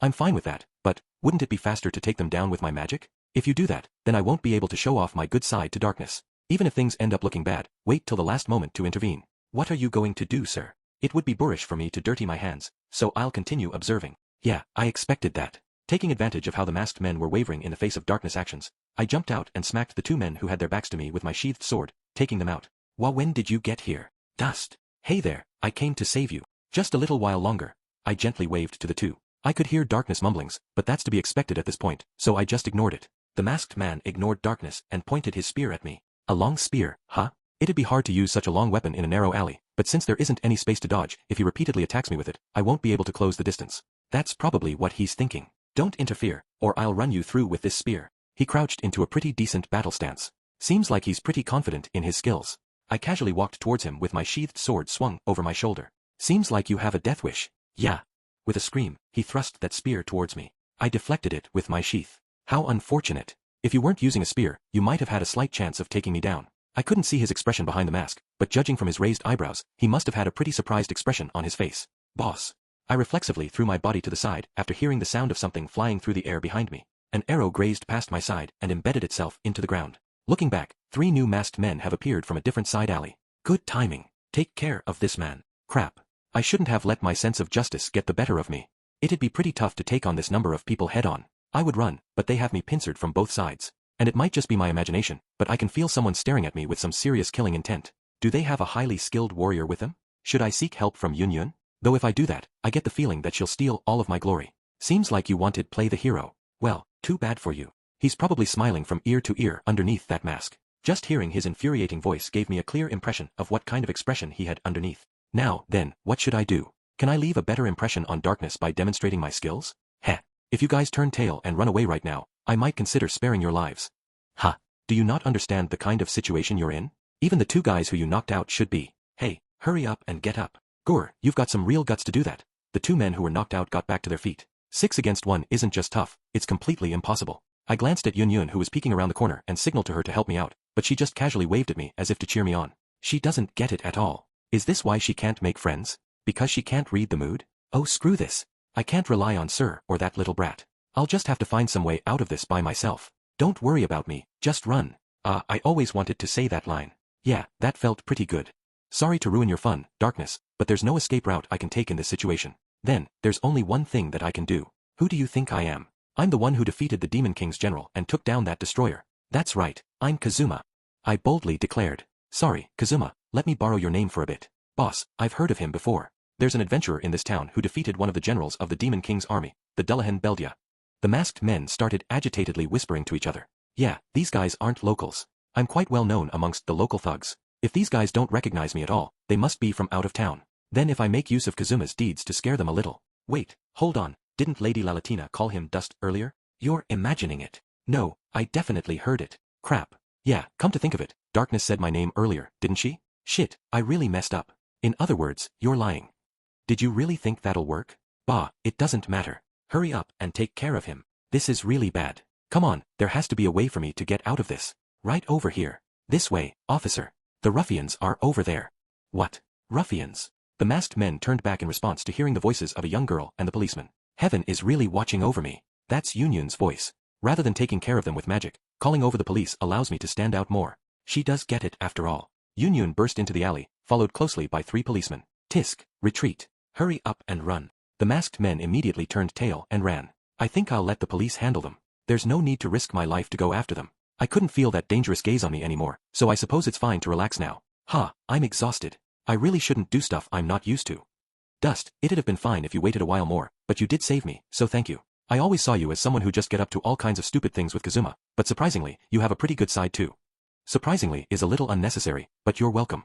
I'm fine with that, but wouldn't it be faster to take them down with my magic? If you do that, then I won't be able to show off my good side to Darkness. Even if things end up looking bad, wait till the last moment to intervene. What are you going to do, sir? It would be boorish for me to dirty my hands, so I'll continue observing. Yeah, I expected that. Taking advantage of how the masked men were wavering in the face of Darkness' actions, I jumped out and smacked the 2 men who had their backs to me with my sheathed sword, taking them out. When did you get here? Dust. Hey there, I came to save you. Just a little while longer. I gently waved to the 2. I could hear Darkness mumblings, but that's to be expected at this point, so I just ignored it. The masked man ignored Darkness and pointed his spear at me. A long spear, huh? It'd be hard to use such a long weapon in a narrow alley, but since there isn't any space to dodge, if he repeatedly attacks me with it, I won't be able to close the distance. That's probably what he's thinking. Don't interfere, or I'll run you through with this spear. He crouched into a pretty decent battle stance. Seems like he's pretty confident in his skills. I casually walked towards him with my sheathed sword swung over my shoulder. Seems like you have a death wish. Yeah. With a scream, he thrust that spear towards me. I deflected it with my sheath. How unfortunate. If you weren't using a spear, you might have had a slight chance of taking me down. I couldn't see his expression behind the mask, but judging from his raised eyebrows, he must have had a pretty surprised expression on his face. Boss. I reflexively threw my body to the side after hearing the sound of something flying through the air behind me. An arrow grazed past my side and embedded itself into the ground. Looking back, 3 new masked men have appeared from a different side alley. Good timing. Take care of this man. Crap. I shouldn't have let my sense of justice get the better of me. It'd be pretty tough to take on this number of people head-on. I would run, but they have me pincered from both sides. And it might just be my imagination, but I can feel someone staring at me with some serious killing intent. Do they have a highly skilled warrior with them? Should I seek help from Yun Yun? Though if I do that, I get the feeling that she'll steal all of my glory. Seems like you wanted play the hero. Well, too bad for you. He's probably smiling from ear to ear underneath that mask. Just hearing his infuriating voice gave me a clear impression of what kind of expression he had underneath. Now, then, what should I do? Can I leave a better impression on Darkness by demonstrating my skills? Heh. If you guys turn tail and run away right now, I might consider sparing your lives. Ha. Do you not understand the kind of situation you're in? Even the 2 guys who you knocked out should be. Hey, hurry up and get up. Gore, you've got some real guts to do that. The 2 men who were knocked out got back to their feet. 6 against 1 isn't just tough, it's completely impossible. I glanced at Yun Yun who was peeking around the corner and signaled to her to help me out, but she just casually waved at me as if to cheer me on. She doesn't get it at all. Is this why she can't make friends? Because she can't read the mood? Oh screw this. I can't rely on Sir or that little brat. I'll just have to find some way out of this by myself. Don't worry about me, just run. I always wanted to say that line. Yeah, that felt pretty good. Sorry to ruin your fun, Darkness, but there's no escape route I can take in this situation. Then, there's only one thing that I can do. Who do you think I am? I'm the one who defeated the Demon King's general and took down that destroyer. That's right, I'm Kazuma. I boldly declared. Sorry, Kazuma, let me borrow your name for a bit. Boss, I've heard of him before. There's an adventurer in this town who defeated one of the generals of the Demon King's army, the Dullahan Beldia. The masked men started agitatedly whispering to each other. Yeah, these guys aren't locals. I'm quite well known amongst the local thugs. If these guys don't recognize me at all, they must be from out of town. Then if I make use of Kazuma's deeds to scare them a little. Wait, hold on, didn't Lady Lalatina call him Dust earlier? You're imagining it. No, I definitely heard it. Crap. Yeah, come to think of it, Darkness said my name earlier, didn't she? Shit, I really messed up. In other words, you're lying. Did you really think that'll work? Bah, it doesn't matter. Hurry up and take care of him. This is really bad. Come on, there has to be a way for me to get out of this. Right over here. This way, officer. The ruffians are over there. What? Ruffians? The masked men turned back in response to hearing the voices of a young girl and the policeman. Heaven is really watching over me. That's Yunyun's voice. Rather than taking care of them with magic, calling over the police allows me to stand out more. She does get it after all. Yunyun burst into the alley, followed closely by 3 policemen. Tisk, retreat. Hurry up and run. The masked men immediately turned tail and ran. I think I'll let the police handle them. There's no need to risk my life to go after them. I couldn't feel that dangerous gaze on me anymore, so I suppose it's fine to relax now. I'm exhausted. I really shouldn't do stuff I'm not used to. Dust, it'd have been fine if you waited a while more, but you did save me, so thank you. I always saw you as someone who just get up to all kinds of stupid things with Kazuma, but surprisingly, you have a pretty good side too. Surprisingly is a little unnecessary, but you're welcome.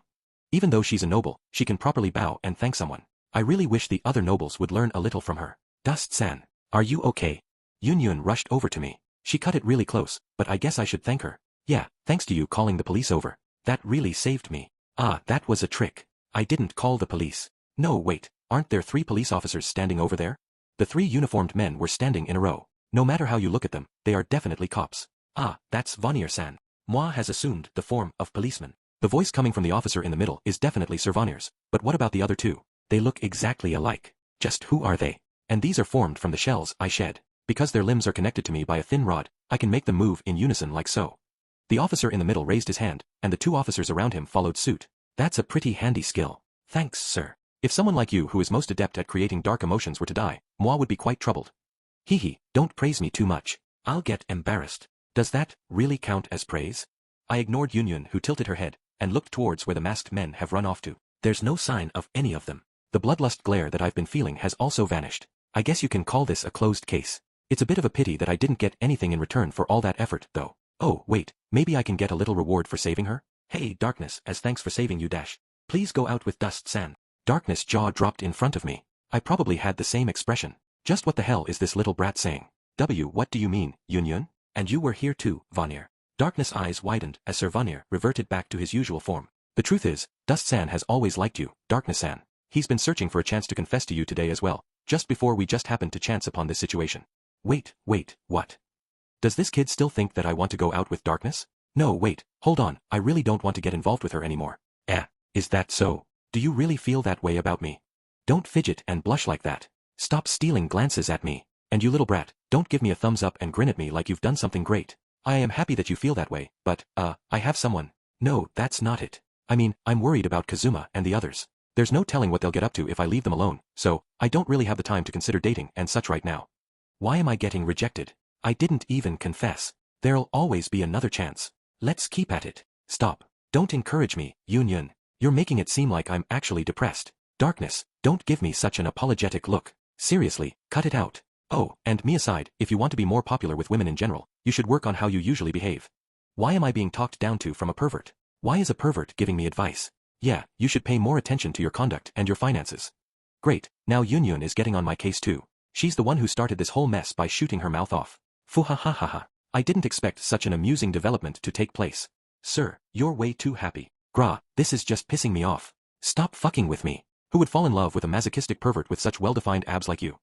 Even though she's a noble, she can properly bow and thank someone. I really wish the other nobles would learn a little from her. Dust-san, are you okay? Yunyun rushed over to me. She cut it really close, but I guess I should thank her. Yeah, thanks to you calling the police over. That really saved me. That was a trick. I didn't call the police. No, wait, aren't there 3 police officers standing over there? The 3 uniformed men were standing in a row. No matter how you look at them, they are definitely cops. That's Vanir-san. Moi has assumed the form of policeman. The voice coming from the officer in the middle is definitely Sir Vanir's, but what about the other 2? They look exactly alike. Just who are they? And these are formed from the shells I shed. Because their limbs are connected to me by a thin rod, I can make them move in unison like so. The officer in the middle raised his hand, and the 2 officers around him followed suit. That's a pretty handy skill. Thanks, sir. If someone like you who is most adept at creating dark emotions were to die, moi would be quite troubled. Hee, don't praise me too much. I'll get embarrassed. Does that really count as praise? I ignored Yunyun, who tilted her head, and looked towards where the masked men have run off to. There's no sign of any of them. The bloodlust glare that I've been feeling has also vanished. I guess you can call this a closed case. It's a bit of a pity that I didn't get anything in return for all that effort, though. Oh, wait, maybe I can get a little reward for saving her? Hey, Darkness, as thanks for saving you dash. Please go out with Dust-san. Darkness' jaw dropped in front of me. I probably had the same expression. Just what the hell is this little brat saying? What do you mean, Yunyun? And you were here too, Vanir. Darkness' eyes widened as Sir Vanir reverted back to his usual form. The truth is, Dust-san has always liked you, Darkness-san. He's been searching for a chance to confess to you today as well, just before we just happened to chance upon this situation. Wait, what? Does this kid still think that I want to go out with Darkness? No, wait, hold on, I really don't want to get involved with her anymore. Is that so? Do you really feel that way about me? Don't fidget and blush like that. Stop stealing glances at me. And you little brat, don't give me a thumbs up and grin at me like you've done something great. I am happy that you feel that way, but, I have someone. No, that's not it. I mean, I'm worried about Kazuma and the others. There's no telling what they'll get up to if I leave them alone, so, I don't really have the time to consider dating and such right now. Why am I getting rejected? I didn't even confess. There'll always be another chance. Let's keep at it. Stop. Don't encourage me, Yunyun. You're making it seem like I'm actually depressed. Darkness, don't give me such an apologetic look. Seriously, cut it out. Oh, and me aside, if you want to be more popular with women in general, you should work on how you usually behave. Why am I being talked down to from a pervert? Why is a pervert giving me advice? Yeah, you should pay more attention to your conduct and your finances. Great, now Yunyun is getting on my case too. She's the one who started this whole mess by shooting her mouth off. Fuhahahaha. I didn't expect such an amusing development to take place. Sir, you're way too happy. Gra, this is just pissing me off. Stop fucking with me. Who would fall in love with a masochistic pervert with such well-defined abs like you?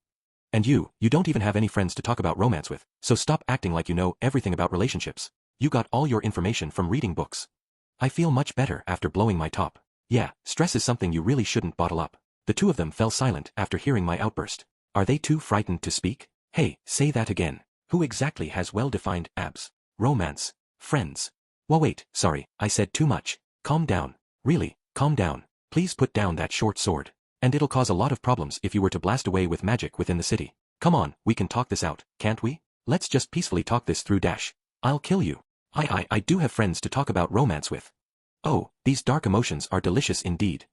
And you don't even have any friends to talk about romance with, so stop acting like you know everything about relationships. You got all your information from reading books. I feel much better after blowing my top. Yeah, stress is something you really shouldn't bottle up. The 2 of them fell silent after hearing my outburst. Are they too frightened to speak? Hey, say that again. Who exactly has well-defined abs? Romance. Friends. Well, wait, sorry, I said too much. Calm down. Really, calm down. Please put down that short sword. And it'll cause a lot of problems if you were to blast away with magic within the city. Come on, we can talk this out, can't we? Let's just peacefully talk this through dash. I'll kill you. I do have friends to talk about romance with. Oh, these dark emotions are delicious indeed.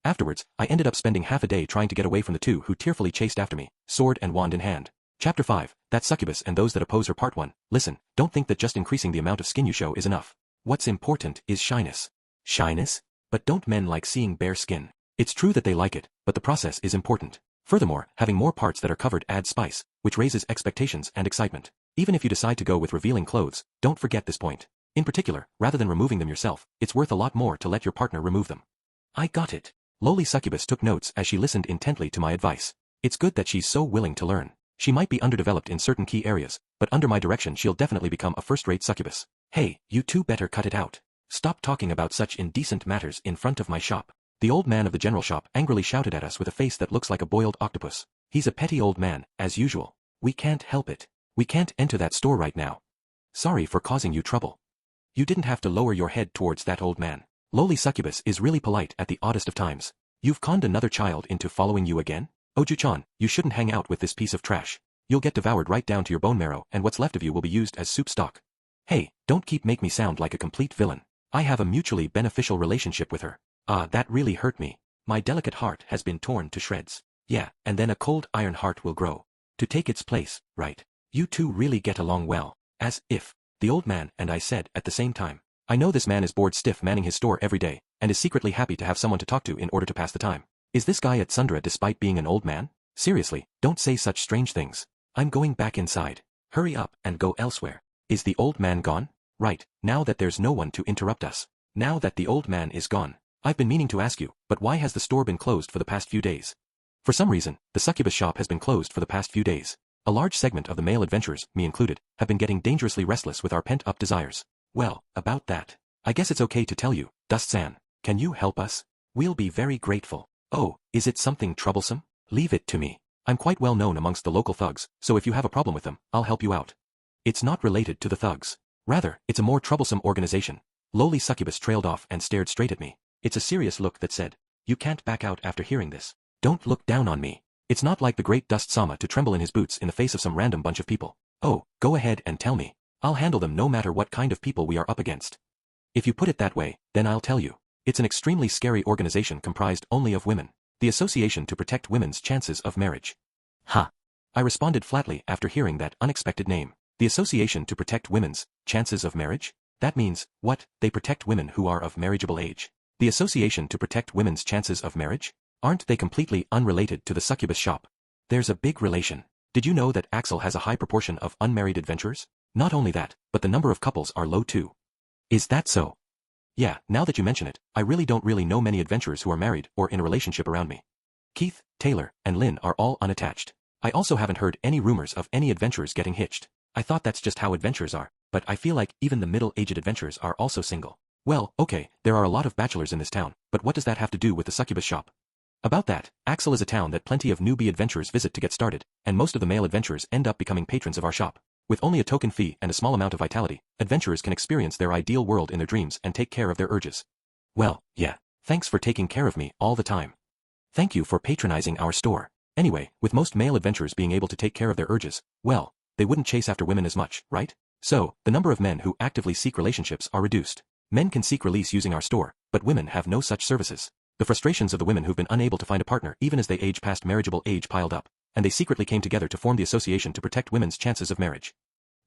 Afterwards, I ended up spending half a day trying to get away from the two who tearfully chased after me, sword and wand in hand. Chapter 5, That Succubus and Those That Oppose Her. Part 1. Listen, don't think that just increasing the amount of skin you show is enough. What's important is shyness. Shyness? But don't men like seeing bare skin? It's true that they like it, but the process is important. Furthermore, having more parts that are covered adds spice, which raises expectations and excitement. Even if you decide to go with revealing clothes, don't forget this point. In particular, rather than removing them yourself, it's worth a lot more to let your partner remove them. I got it. Lowly Succubus took notes as she listened intently to my advice. It's good that she's so willing to learn. She might be underdeveloped in certain key areas, but under my direction she'll definitely become a first-rate succubus. Hey, you two better cut it out. Stop talking about such indecent matters in front of my shop. The old man of the general shop angrily shouted at us with a face that looks like a boiled octopus. He's a petty old man, as usual. We can't help it. We can't enter that store right now. Sorry for causing you trouble. You didn't have to lower your head towards that old man. Lowly Succubus is really polite at the oddest of times. You've conned another child into following you again? Oju-chan, you shouldn't hang out with this piece of trash. You'll get devoured right down to your bone marrow and what's left of you will be used as soup stock. Hey, don't make me sound like a complete villain. I have a mutually beneficial relationship with her. That really hurt me. My delicate heart has been torn to shreds. Yeah, and then a cold iron heart will grow to take its place, right? You two really get along well. As if, the old man and I said at the same time. I know this man is bored stiff manning his store every day, and is secretly happy to have someone to talk to in order to pass the time. Is this guy at Sundra despite being an old man? Seriously, don't say such strange things. I'm going back inside. Hurry up and go elsewhere. Is the old man gone? Right, now that there's no one to interrupt us. Now that the old man is gone. I've been meaning to ask you, but why has the store been closed for the past few days? For some reason, the succubus shop has been closed for the past few days. A large segment of the male adventurers, me included, have been getting dangerously restless with our pent-up desires. Well, about that. I guess it's okay to tell you, Dust-san. Can you help us? We'll be very grateful. Oh, is it something troublesome? Leave it to me. I'm quite well known amongst the local thugs, so if you have a problem with them, I'll help you out. It's not related to the thugs. Rather, it's a more troublesome organization. Lowly Succubus trailed off and stared straight at me. It's a serious look that said, you can't back out after hearing this. Don't look down on me. It's not like the great Dust-sama to tremble in his boots in the face of some random bunch of people. Oh, go ahead and tell me. I'll handle them no matter what kind of people we are up against. If you put it that way, then I'll tell you. It's an extremely scary organization comprised only of women. The Association to Protect Women's Chances of Marriage. Ha! I responded flatly after hearing that unexpected name. The Association to Protect Women's Chances of Marriage? That means, what, they protect women who are of marriageable age. The Association to Protect Women's Chances of Marriage? Aren't they completely unrelated to the succubus shop? There's a big relation. Did you know that Axel has a high proportion of unmarried adventurers? Not only that, but the number of couples are low too. Is that so? Yeah, now that you mention it, I really don't know many adventurers who are married or in a relationship around me. Keith, Taylor, and Lynn are all unattached. I also haven't heard any rumors of any adventurers getting hitched. I thought that's just how adventurers are, but I feel like even the middle-aged adventurers are also single. Well, okay, there are a lot of bachelors in this town, but what does that have to do with the succubus shop? About that, Axel is a town that plenty of newbie adventurers visit to get started, and most of the male adventurers end up becoming patrons of our shop. With only a token fee and a small amount of vitality, adventurers can experience their ideal world in their dreams and take care of their urges. Well, yeah, thanks for taking care of me all the time. Thank you for patronizing our store. Anyway, with most male adventurers being able to take care of their urges, well, they wouldn't chase after women as much, right? So, the number of men who actively seek relationships are reduced. Men can seek release using our store, but women have no such services. The frustrations of the women who've been unable to find a partner even as they age past marriageable age piled up, and they secretly came together to form the Association to Protect Women's Chances of Marriage.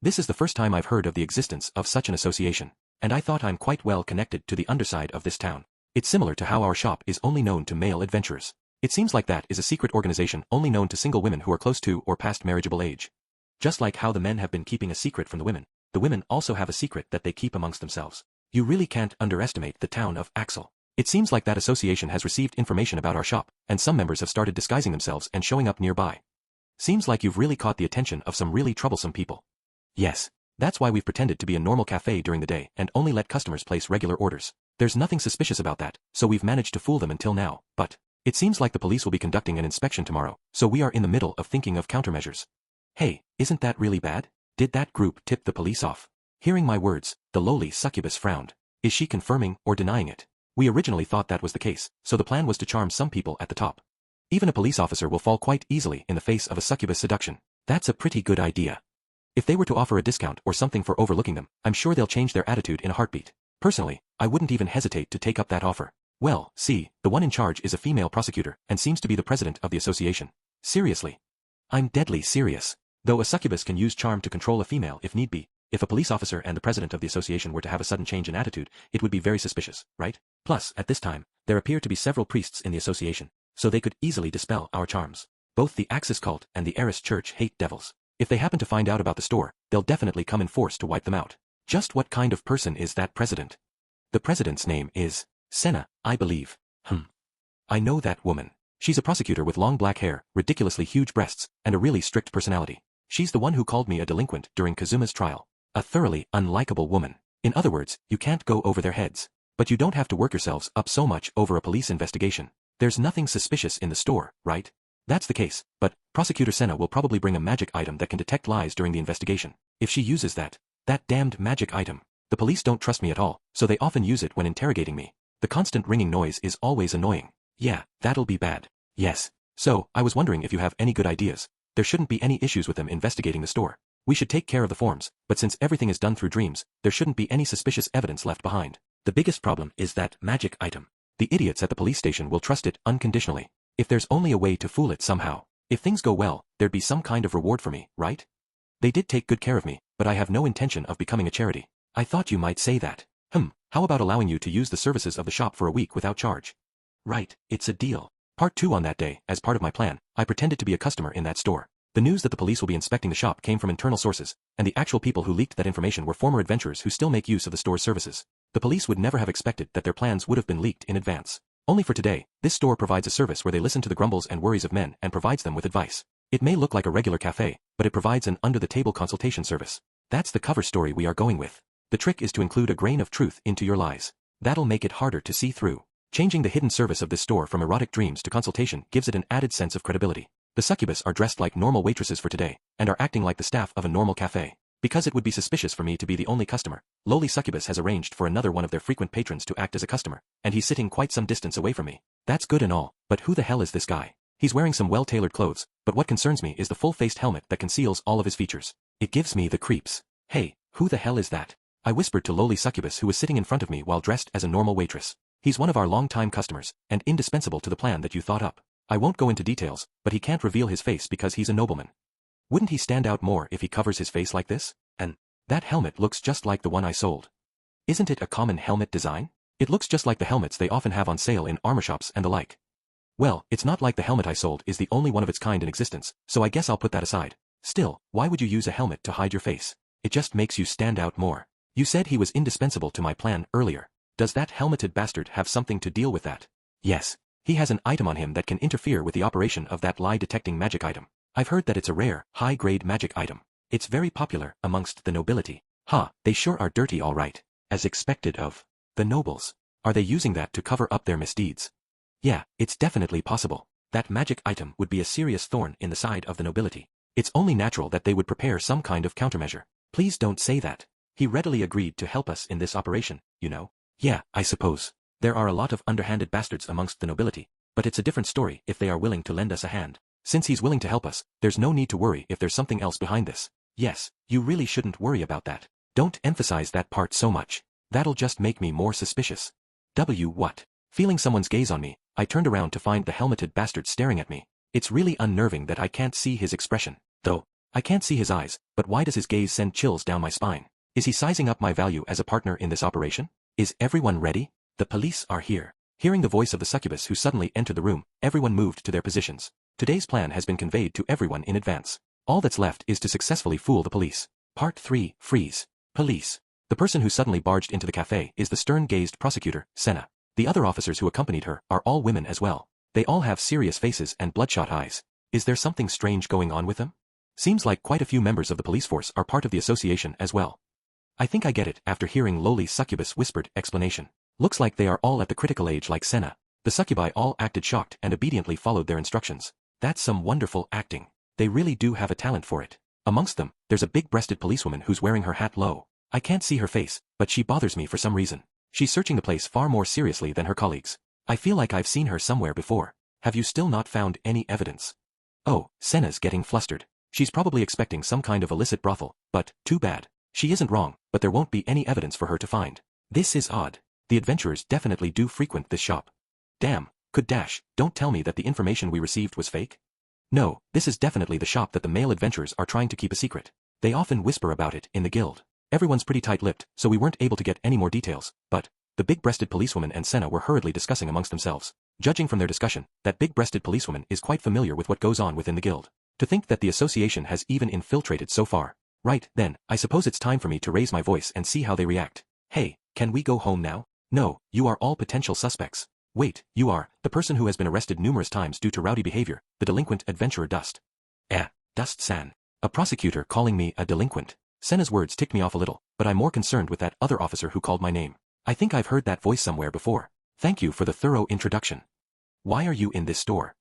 This is the first time I've heard of the existence of such an association, and I thought I'm quite well connected to the underside of this town. It's similar to how our shop is only known to male adventurers. It seems like that is a secret organization only known to single women who are close to or past marriageable age. Just like how the men have been keeping a secret from the women also have a secret that they keep amongst themselves. You really can't underestimate the town of Axel. It seems like that association has received information about our shop, and some members have started disguising themselves and showing up nearby. Seems like you've really caught the attention of some really troublesome people. Yes. That's why we've pretended to be a normal cafe during the day and only let customers place regular orders. There's nothing suspicious about that, so we've managed to fool them until now, but it seems like the police will be conducting an inspection tomorrow, so we are in the middle of thinking of countermeasures. Hey, isn't that really bad? Did that group tip the police off? Hearing my words, the lowly succubus frowned. Is she confirming or denying it? We originally thought that was the case, so the plan was to charm some people at the top. Even a police officer will fall quite easily in the face of a succubus seduction. That's a pretty good idea. If they were to offer a discount or something for overlooking them, I'm sure they'll change their attitude in a heartbeat. Personally, I wouldn't even hesitate to take up that offer. Well, see, the one in charge is a female prosecutor and seems to be the president of the association. Seriously. I'm deadly serious. Though a succubus can use charm to control a female if need be, if a police officer and the president of the association were to have a sudden change in attitude, it would be very suspicious, right? Plus, at this time, there appear to be several priests in the association, so they could easily dispel our charms. Both the Axis cult and the Eris church hate devils. If they happen to find out about the store, they'll definitely come in force to wipe them out. Just what kind of person is that president? The president's name is Senna, I believe. I know that woman. She's a prosecutor with long black hair, ridiculously huge breasts, and a really strict personality. She's the one who called me a delinquent during Kazuma's trial. A thoroughly unlikable woman. In other words, you can't go over their heads. But you don't have to work yourselves up so much over a police investigation. There's nothing suspicious in the store, right? That's the case, but Prosecutor Senna will probably bring a magic item that can detect lies during the investigation. If she uses that damned magic item, the police don't trust me at all, so they often use it when interrogating me. The constant ringing noise is always annoying. Yeah, that'll be bad. Yes. So, I was wondering if you have any good ideas. There shouldn't be any issues with them investigating the store. We should take care of the forms, but since everything is done through dreams, there shouldn't be any suspicious evidence left behind. The biggest problem is that magic item. The idiots at the police station will trust it unconditionally. If there's only a way to fool it somehow. If things go well, there'd be some kind of reward for me, right? They did take good care of me, but I have no intention of becoming a charity. I thought you might say that. How about allowing you to use the services of the shop for a week without charge? Right, it's a deal. Part 2 on that day, as part of my plan, I pretended to be a customer in that store. The news that the police will be inspecting the shop came from internal sources, and the actual people who leaked that information were former adventurers who still make use of the store's services. The police would never have expected that their plans would have been leaked in advance. Only for today, this store provides a service where they listen to the grumbles and worries of men and provides them with advice. It may look like a regular cafe, but it provides an under-the-table consultation service. That's the cover story we are going with. The trick is to include a grain of truth into your lies. That'll make it harder to see through. Changing the hidden service of this store from erotic dreams to consultation gives it an added sense of credibility. The succubus are dressed like normal waitresses for today, and are acting like the staff of a normal cafe. Because it would be suspicious for me to be the only customer, Lowly Succubus has arranged for another one of their frequent patrons to act as a customer, and he's sitting quite some distance away from me. That's good and all, but who the hell is this guy? He's wearing some well-tailored clothes, but what concerns me is the full-faced helmet that conceals all of his features. It gives me the creeps. Hey, who the hell is that? I whispered to Lowly Succubus who was sitting in front of me while dressed as a normal waitress. He's one of our long-time customers, and indispensable to the plan that you thought up. I won't go into details, but he can't reveal his face because he's a nobleman. Wouldn't he stand out more if he covers his face like this? And that helmet looks just like the one I sold. Isn't it a common helmet design? It looks just like the helmets they often have on sale in armor shops and the like. Well, it's not like the helmet I sold is the only one of its kind in existence, so I guess I'll put that aside. Still, why would you use a helmet to hide your face? It just makes you stand out more. You said he was indispensable to my plan earlier. Does that helmeted bastard have something to deal with that? Yes. He has an item on him that can interfere with the operation of that lie-detecting magic item. I've heard that it's a rare, high-grade magic item. It's very popular amongst the nobility. They sure are dirty all right. As expected of the nobles. Are they using that to cover up their misdeeds? Yeah, it's definitely possible. That magic item would be a serious thorn in the side of the nobility. It's only natural that they would prepare some kind of countermeasure. Please don't say that. He readily agreed to help us in this operation, you know. Yeah, I suppose. There are a lot of underhanded bastards amongst the nobility, but it's a different story if they are willing to lend us a hand. Since he's willing to help us, there's no need to worry if there's something else behind this. Yes, you really shouldn't worry about that. Don't emphasize that part so much. That'll just make me more suspicious. What? Feeling someone's gaze on me, I turned around to find the helmeted bastard staring at me. It's really unnerving that I can't see his expression. Though, I can't see his eyes, but why does his gaze send chills down my spine? Is he sizing up my value as a partner in this operation? Is everyone ready? The police are here. Hearing the voice of the succubus who suddenly entered the room, everyone moved to their positions. Today's plan has been conveyed to everyone in advance. All that's left is to successfully fool the police. Part 3, Freeze. Police. The person who suddenly barged into the cafe is the stern-gazed prosecutor, Senna. The other officers who accompanied her are all women as well. They all have serious faces and bloodshot eyes. Is there something strange going on with them? Seems like quite a few members of the police force are part of the association as well. I think I get it after hearing Lowly Succubus' whispered explanation. Looks like they are all at the critical age like Senna. The succubi all acted shocked and obediently followed their instructions. That's some wonderful acting. They really do have a talent for it. Amongst them, there's a big-breasted policewoman who's wearing her hat low. I can't see her face, but she bothers me for some reason. She's searching the place far more seriously than her colleagues. I feel like I've seen her somewhere before. Have you still not found any evidence? Oh, Senna's getting flustered. She's probably expecting some kind of illicit brothel, but, too bad. She isn't wrong, but there won't be any evidence for her to find. This is odd. The adventurers definitely do frequent this shop. Damn, don't tell me that the information we received was fake? No, this is definitely the shop that the male adventurers are trying to keep a secret. They often whisper about it in the guild. Everyone's pretty tight-lipped, so we weren't able to get any more details, but the big-breasted policewoman and Senna were hurriedly discussing amongst themselves. Judging from their discussion, that big-breasted policewoman is quite familiar with what goes on within the guild. To think that the association has even infiltrated so far. Right, then, I suppose it's time for me to raise my voice and see how they react. Hey, can we go home now? No, you are all potential suspects. Wait, you are, the person who has been arrested numerous times due to rowdy behavior, the delinquent adventurer Dust. Dust-san. A prosecutor calling me a delinquent. Senna's words ticked me off a little, but I'm more concerned with that other officer who called my name. I think I've heard that voice somewhere before. Thank you for the thorough introduction. Why are you in this store?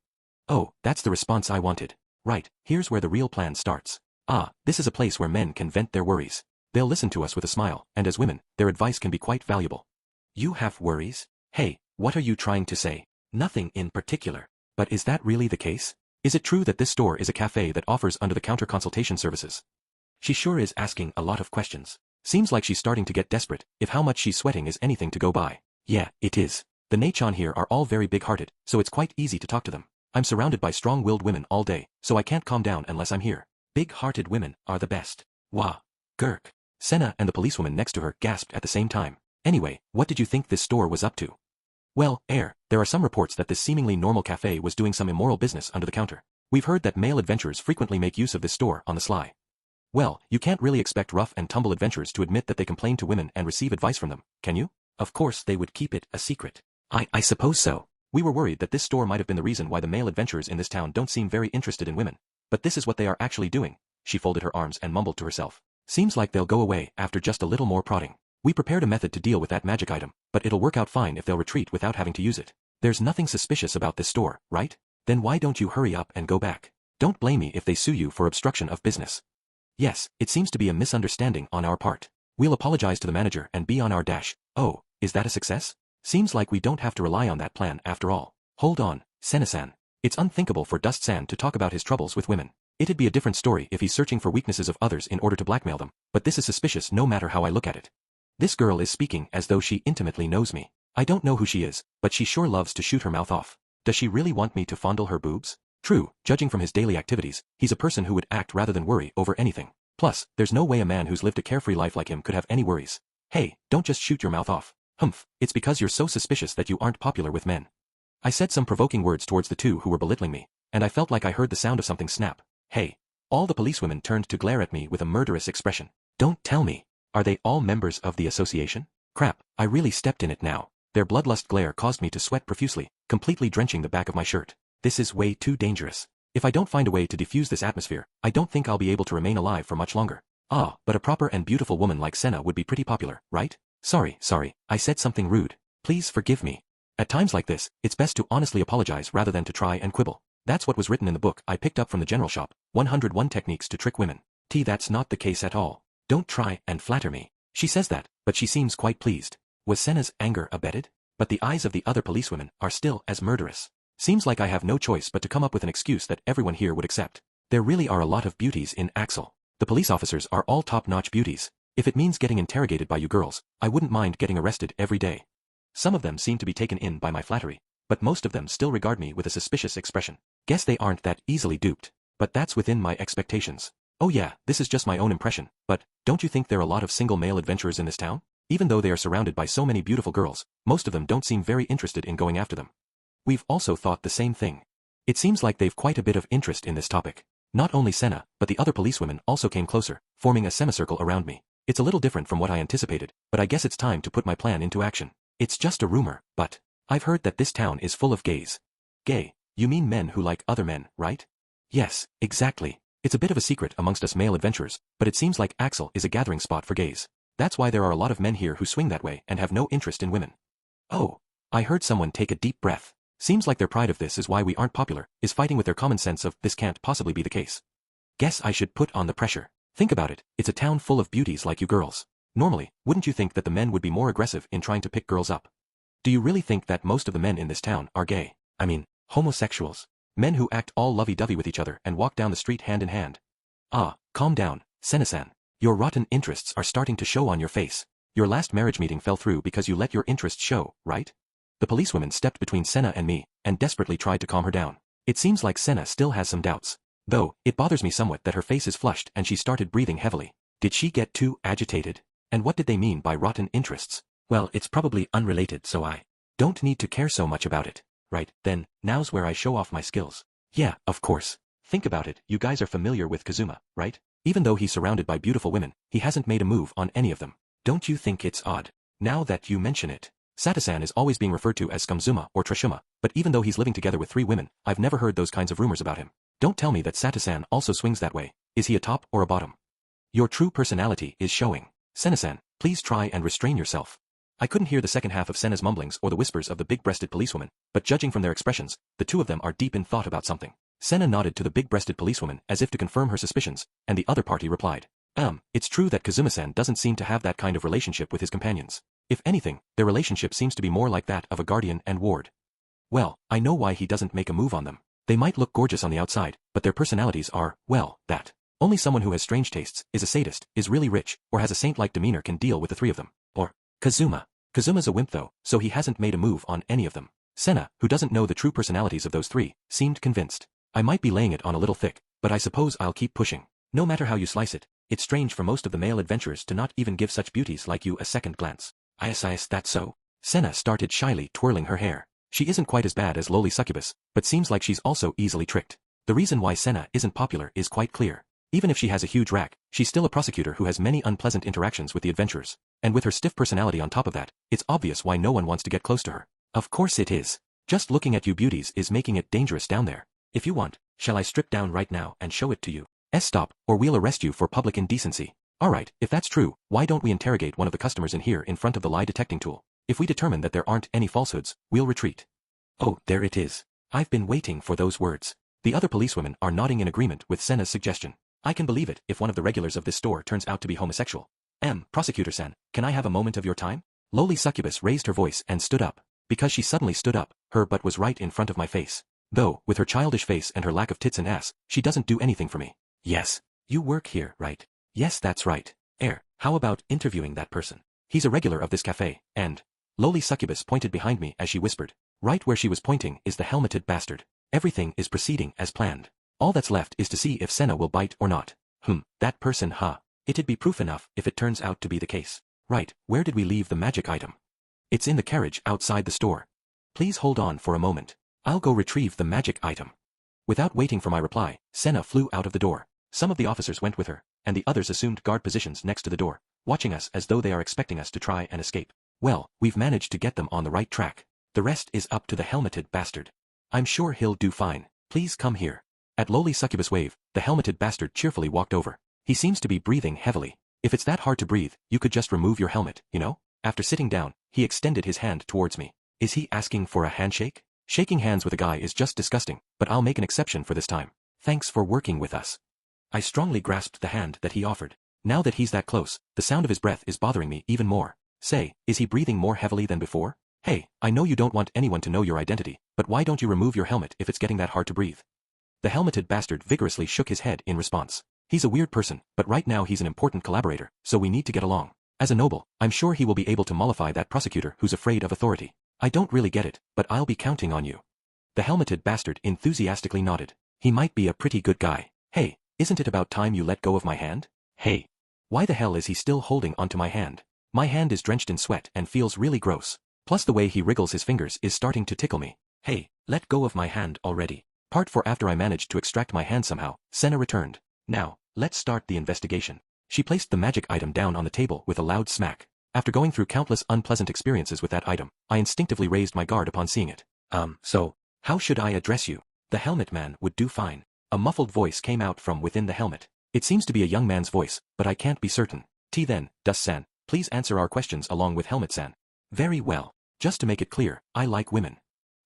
Oh, that's the response I wanted. Right, here's where the real plan starts. This is a place where men can vent their worries. They'll listen to us with a smile, and as women, their advice can be quite valuable. You have worries? Hey, what are you trying to say? Nothing in particular. But is that really the case? Is it true that this store is a cafe that offers under-the-counter consultation services? She sure is asking a lot of questions. Seems like she's starting to get desperate, if how much she's sweating is anything to go by. Yeah, it is. The Nachon here are all very big-hearted, so it's quite easy to talk to them. I'm surrounded by strong-willed women all day, so I can't calm down unless I'm here. Big-hearted women are the best. Wah. Gurk. Senna and the policewoman next to her gasped at the same time. Anyway, what did you think this store was up to? Well, there are some reports that this seemingly normal cafe was doing some immoral business under the counter. We've heard that male adventurers frequently make use of this store on the sly. Well, you can't really expect rough and tumble adventurers to admit that they complain to women and receive advice from them, can you? Of course they would keep it a secret. I suppose so. We were worried that this store might have been the reason why the male adventurers in this town don't seem very interested in women. But this is what they are actually doing. She folded her arms and mumbled to herself. Seems like they'll go away after just a little more prodding. We prepared a method to deal with that magic item, but it'll work out fine if they'll retreat without having to use it. There's nothing suspicious about this store, right? Then why don't you hurry up and go back? Don't blame me if they sue you for obstruction of business. Yes, it seems to be a misunderstanding on our part. We'll apologize to the manager and be on our dash. Oh, is that a success? Seems like we don't have to rely on that plan after all. Hold on, Senna-san. It's unthinkable for Dust-san to talk about his troubles with women. It'd be a different story if he's searching for weaknesses of others in order to blackmail them, but this is suspicious no matter how I look at it. This girl is speaking as though she intimately knows me. I don't know who she is, but she sure loves to shoot her mouth off. Does she really want me to fondle her boobs? True, judging from his daily activities, he's a person who would act rather than worry over anything. Plus, there's no way a man who's lived a carefree life like him could have any worries. Hey, don't just shoot your mouth off. Humph, it's because you're so suspicious that you aren't popular with men. I said some provoking words towards the two who were belittling me, and I felt like I heard the sound of something snap. Hey. All the policewomen turned to glare at me with a murderous expression. Don't tell me. Are they all members of the association? Crap, I really stepped in it now. Their bloodlust glare caused me to sweat profusely, completely drenching the back of my shirt. This is way too dangerous. If I don't find a way to defuse this atmosphere, I don't think I'll be able to remain alive for much longer. But a proper and beautiful woman like Senna would be pretty popular, right? Sorry, I said something rude. Please forgive me. At times like this, it's best to honestly apologize rather than to try and quibble. That's what was written in the book I picked up from the general shop, 101 Techniques to Trick Women. That's not the case at all. Don't try and flatter me. She says that, but she seems quite pleased. Was Senna's anger abated? But the eyes of the other policewomen are still as murderous. Seems like I have no choice but to come up with an excuse that everyone here would accept. There really are a lot of beauties in Axel. The police officers are all top-notch beauties. If it means getting interrogated by you girls, I wouldn't mind getting arrested every day. Some of them seem to be taken in by my flattery, but most of them still regard me with a suspicious expression. Guess they aren't that easily duped. But that's within my expectations. Oh yeah, this is just my own impression, but don't you think there are a lot of single male adventurers in this town? Even though they are surrounded by so many beautiful girls, most of them don't seem very interested in going after them. We've also thought the same thing. It seems like they've quite a bit of interest in this topic. Not only Senna, but the other policewomen also came closer, forming a semicircle around me. It's a little different from what I anticipated, but I guess it's time to put my plan into action. It's just a rumor, but I've heard that this town is full of gays. Gay? You mean men who like other men, right? Yes, exactly. It's a bit of a secret amongst us male adventurers, but it seems like Axel is a gathering spot for gays. That's why there are a lot of men here who swing that way and have no interest in women. Oh, I heard someone take a deep breath. Seems like their pride of this is why we aren't popular, is fighting with their common sense of this can't possibly be the case. Guess I should put on the pressure. Think about it, it's a town full of beauties like you girls. Normally, wouldn't you think that the men would be more aggressive in trying to pick girls up? Do you really think that most of the men in this town are gay? I mean, homosexuals. Men who act all lovey-dovey with each other and walk down the street hand in hand. Ah, calm down, Sena-san. Your rotten interests are starting to show on your face. Your last marriage meeting fell through because you let your interests show, right? The policewoman stepped between Sena and me, and desperately tried to calm her down. It seems like Sena still has some doubts. Though, it bothers me somewhat that her face is flushed and she started breathing heavily. Did she get too agitated? And what did they mean by rotten interests? Well, it's probably unrelated, so I don't need to care so much about it. Right, then, now's where I show off my skills. Yeah, of course. Think about it, you guys are familiar with Kazuma, right? Even though he's surrounded by beautiful women, he hasn't made a move on any of them. Don't you think it's odd? Now that you mention it. Sato-san is always being referred to as Scumzuma or Trashuma, but even though he's living together with 3 women, I've never heard those kinds of rumors about him. Don't tell me that Sato-san also swings that way. Is he a top or a bottom? Your true personality is showing. Sena-san, please try and restrain yourself. I couldn't hear the second half of Sena's mumblings or the whispers of the big-breasted policewoman, but judging from their expressions, the two of them are deep in thought about something. Sena nodded to the big-breasted policewoman as if to confirm her suspicions, and the other party replied. It's true that Kazuma-san doesn't seem to have that kind of relationship with his companions. If anything, their relationship seems to be more like that of a guardian and ward. Well, I know why he doesn't make a move on them. They might look gorgeous on the outside, but their personalities are, well, that. Only someone who has strange tastes, is a sadist, is really rich, or has a saint-like demeanor can deal with the 3 of them. Or, Kazuma. Kazuma's a wimp though, so he hasn't made a move on any of them. Sena, who doesn't know the true personalities of those 3, seemed convinced. I might be laying it on a little thick, but I suppose I'll keep pushing. No matter how you slice it, it's strange for most of the male adventurers to not even give such beauties like you a second glance. Is that so? Sena started shyly twirling her hair. She isn't quite as bad as lowly succubus, but seems like she's also easily tricked. The reason why Sena isn't popular is quite clear. Even if she has a huge rack, she's still a prosecutor who has many unpleasant interactions with the adventurers. And with her stiff personality on top of that, it's obvious why no one wants to get close to her. Of course it is. Just looking at you beauties is making it dangerous down there. If you want, shall I strip down right now and show it to you? Stop, or we'll arrest you for public indecency. Alright, if that's true, why don't we interrogate one of the customers in here in front of the lie detecting tool? If we determine that there aren't any falsehoods, we'll retreat. Oh, there it is. I've been waiting for those words. The other policewomen are nodding in agreement with Sena's suggestion. I can believe it if one of the regulars of this store turns out to be homosexual. Prosecutor-san, can I have a moment of your time? Lowly succubus raised her voice and stood up. Because she suddenly stood up, her butt was right in front of my face. Though, with her childish face and her lack of tits and ass, she doesn't do anything for me. Yes. You work here, right? Yes, that's right. How about interviewing that person? He's a regular of this cafe, and... Lowly succubus pointed behind me as she whispered. Right where she was pointing is the helmeted bastard. Everything is proceeding as planned. All that's left is to see if Sena will bite or not. That person, huh? It'd be proof enough if it turns out to be the case. Right, where did we leave the magic item? It's in the carriage outside the store. Please hold on for a moment. I'll go retrieve the magic item. Without waiting for my reply, Sena flew out of the door. Some of the officers went with her, and the others assumed guard positions next to the door, watching us as though they are expecting us to try and escape. Well, we've managed to get them on the right track. The rest is up to the helmeted bastard. I'm sure he'll do fine. Please come here. At lowly succubus wave, the helmeted bastard cheerfully walked over. He seems to be breathing heavily. If it's that hard to breathe, you could just remove your helmet, you know? After sitting down, he extended his hand towards me. Is he asking for a handshake? Shaking hands with a guy is just disgusting, but I'll make an exception for this time. Thanks for working with us. I strongly grasped the hand that he offered. Now that he's that close, the sound of his breath is bothering me even more. Say, is he breathing more heavily than before? Hey, I know you don't want anyone to know your identity, but why don't you remove your helmet if it's getting that hard to breathe? The helmeted bastard vigorously shook his head in response. He's a weird person, but right now he's an important collaborator, so we need to get along. As a noble, I'm sure he will be able to mollify that prosecutor who's afraid of authority. I don't really get it, but I'll be counting on you. The helmeted bastard enthusiastically nodded. He might be a pretty good guy. Hey, isn't it about time you let go of my hand? Hey. Why the hell is he still holding onto my hand? My hand is drenched in sweat and feels really gross. Plus the way he wriggles his fingers is starting to tickle me. Hey, let go of my hand already. Part 4. After I managed to extract my hand somehow, Sena returned. Now, let's start the investigation. She placed the magic item down on the table with a loud smack. After going through countless unpleasant experiences with that item, I instinctively raised my guard upon seeing it. So, how should I address you? The helmet man would do fine. A muffled voice came out from within the helmet. It seems to be a young man's voice, but I can't be certain. Then, Dust-san, please answer our questions along with Helmet-san. Very well. Just to make it clear, I like women.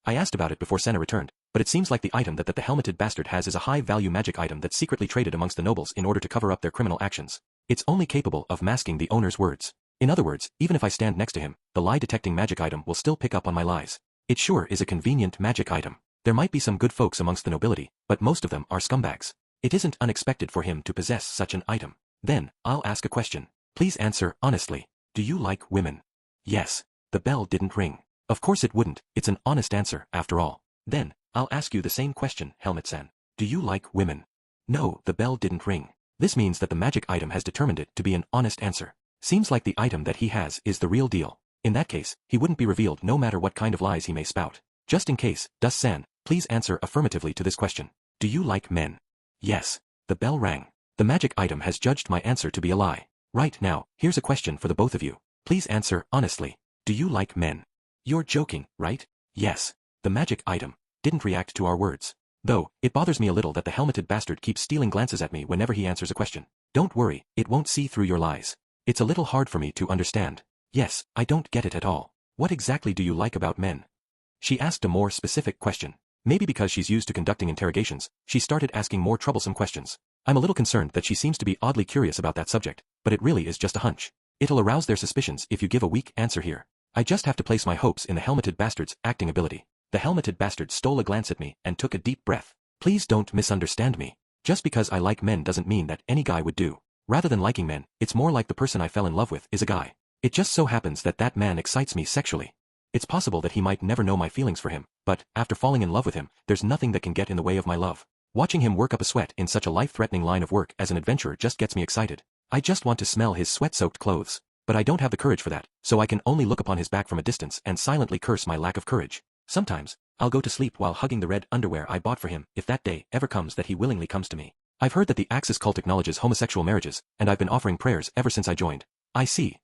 I asked about it before Sena returned, but it seems like the item that the helmeted bastard has is a high-value magic item that's secretly traded amongst the nobles in order to cover up their criminal actions. It's only capable of masking the owner's words. In other words, even if I stand next to him, the lie-detecting magic item will still pick up on my lies. It sure is a convenient magic item. There might be some good folks amongst the nobility, but most of them are scumbags. It isn't unexpected for him to possess such an item. Then, I'll ask a question. Please answer honestly. Do you like women? Yes. The bell didn't ring. Of course it wouldn't, it's an honest answer, after all. Then, I'll ask you the same question, Helmet-san. Do you like women? No, the bell didn't ring. This means that the magic item has determined it to be an honest answer. Seems like the item that he has is the real deal. In that case, he wouldn't be revealed no matter what kind of lies he may spout. Just in case, Dus-san, please answer affirmatively to this question. Do you like men? Yes. The bell rang. The magic item has judged my answer to be a lie. Right now, here's a question for the both of you. Please answer honestly. Do you like men? You're joking, right? Yes. The magic item didn't react to our words. Though, it bothers me a little that the helmeted bastard keeps stealing glances at me whenever he answers a question. Don't worry, it won't see through your lies. It's a little hard for me to understand. Yes, I don't get it at all. What exactly do you like about men? She asked a more specific question. Maybe because she's used to conducting interrogations, she started asking more troublesome questions. I'm a little concerned that she seems to be oddly curious about that subject, but it really is just a hunch. It'll arouse their suspicions if you give a weak answer here. I just have to place my hopes in the helmeted bastard's acting ability. The helmeted bastard stole a glance at me and took a deep breath. Please don't misunderstand me. Just because I like men doesn't mean that any guy would do. Rather than liking men, it's more like the person I fell in love with is a guy. It just so happens that that man excites me sexually. It's possible that he might never know my feelings for him, but, after falling in love with him, there's nothing that can get in the way of my love. Watching him work up a sweat in such a life-threatening line of work as an adventurer just gets me excited. I just want to smell his sweat-soaked clothes. But I don't have the courage for that, so I can only look upon his back from a distance and silently curse my lack of courage. Sometimes, I'll go to sleep while hugging the red underwear I bought for him if that day ever comes that he willingly comes to me. I've heard that the Axis cult acknowledges homosexual marriages, and I've been offering prayers ever since I joined. I see.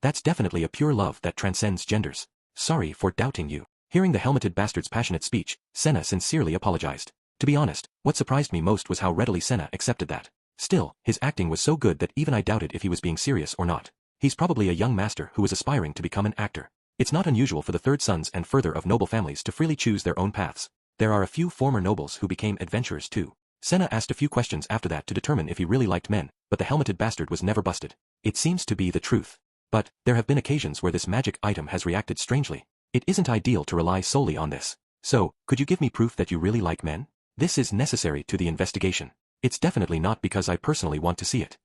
That's definitely a pure love that transcends genders. Sorry for doubting you. Hearing the helmeted bastard's passionate speech, Senna sincerely apologized. To be honest, what surprised me most was how readily Senna accepted that. Still, his acting was so good that even I doubted if he was being serious or not. He's probably a young master who is aspiring to become an actor. It's not unusual for the third sons and further of noble families to freely choose their own paths. There are a few former nobles who became adventurers too. Senna asked a few questions after that to determine if he really liked men, but the helmeted bastard was never busted. It seems to be the truth. But, there have been occasions where this magic item has reacted strangely. It isn't ideal to rely solely on this. So, could you give me proof that you really like men? This is necessary to the investigation. It's definitely not because I personally want to see it.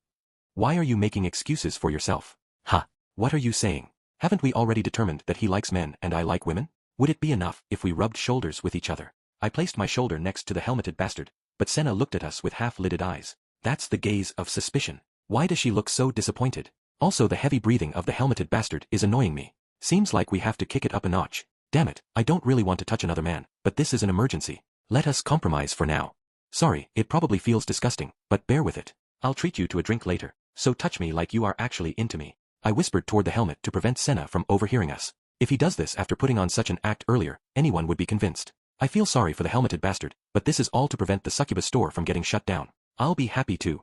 Why are you making excuses for yourself? Ha! What are you saying? Haven't we already determined that he likes men and I like women? Would it be enough if we rubbed shoulders with each other? I placed my shoulder next to the helmeted bastard, but Senna looked at us with half-lidded eyes. That's the gaze of suspicion. Why does she look so disappointed? Also the heavy breathing of the helmeted bastard is annoying me. Seems like we have to kick it up a notch. Damn it, I don't really want to touch another man, but this is an emergency. Let us compromise for now. Sorry, it probably feels disgusting, but bear with it. I'll treat you to a drink later, so touch me like you are actually into me. I whispered toward the helmet to prevent Senna from overhearing us. If he does this after putting on such an act earlier, anyone would be convinced. I feel sorry for the helmeted bastard, but this is all to prevent the succubus store from getting shut down. I'll be happy to.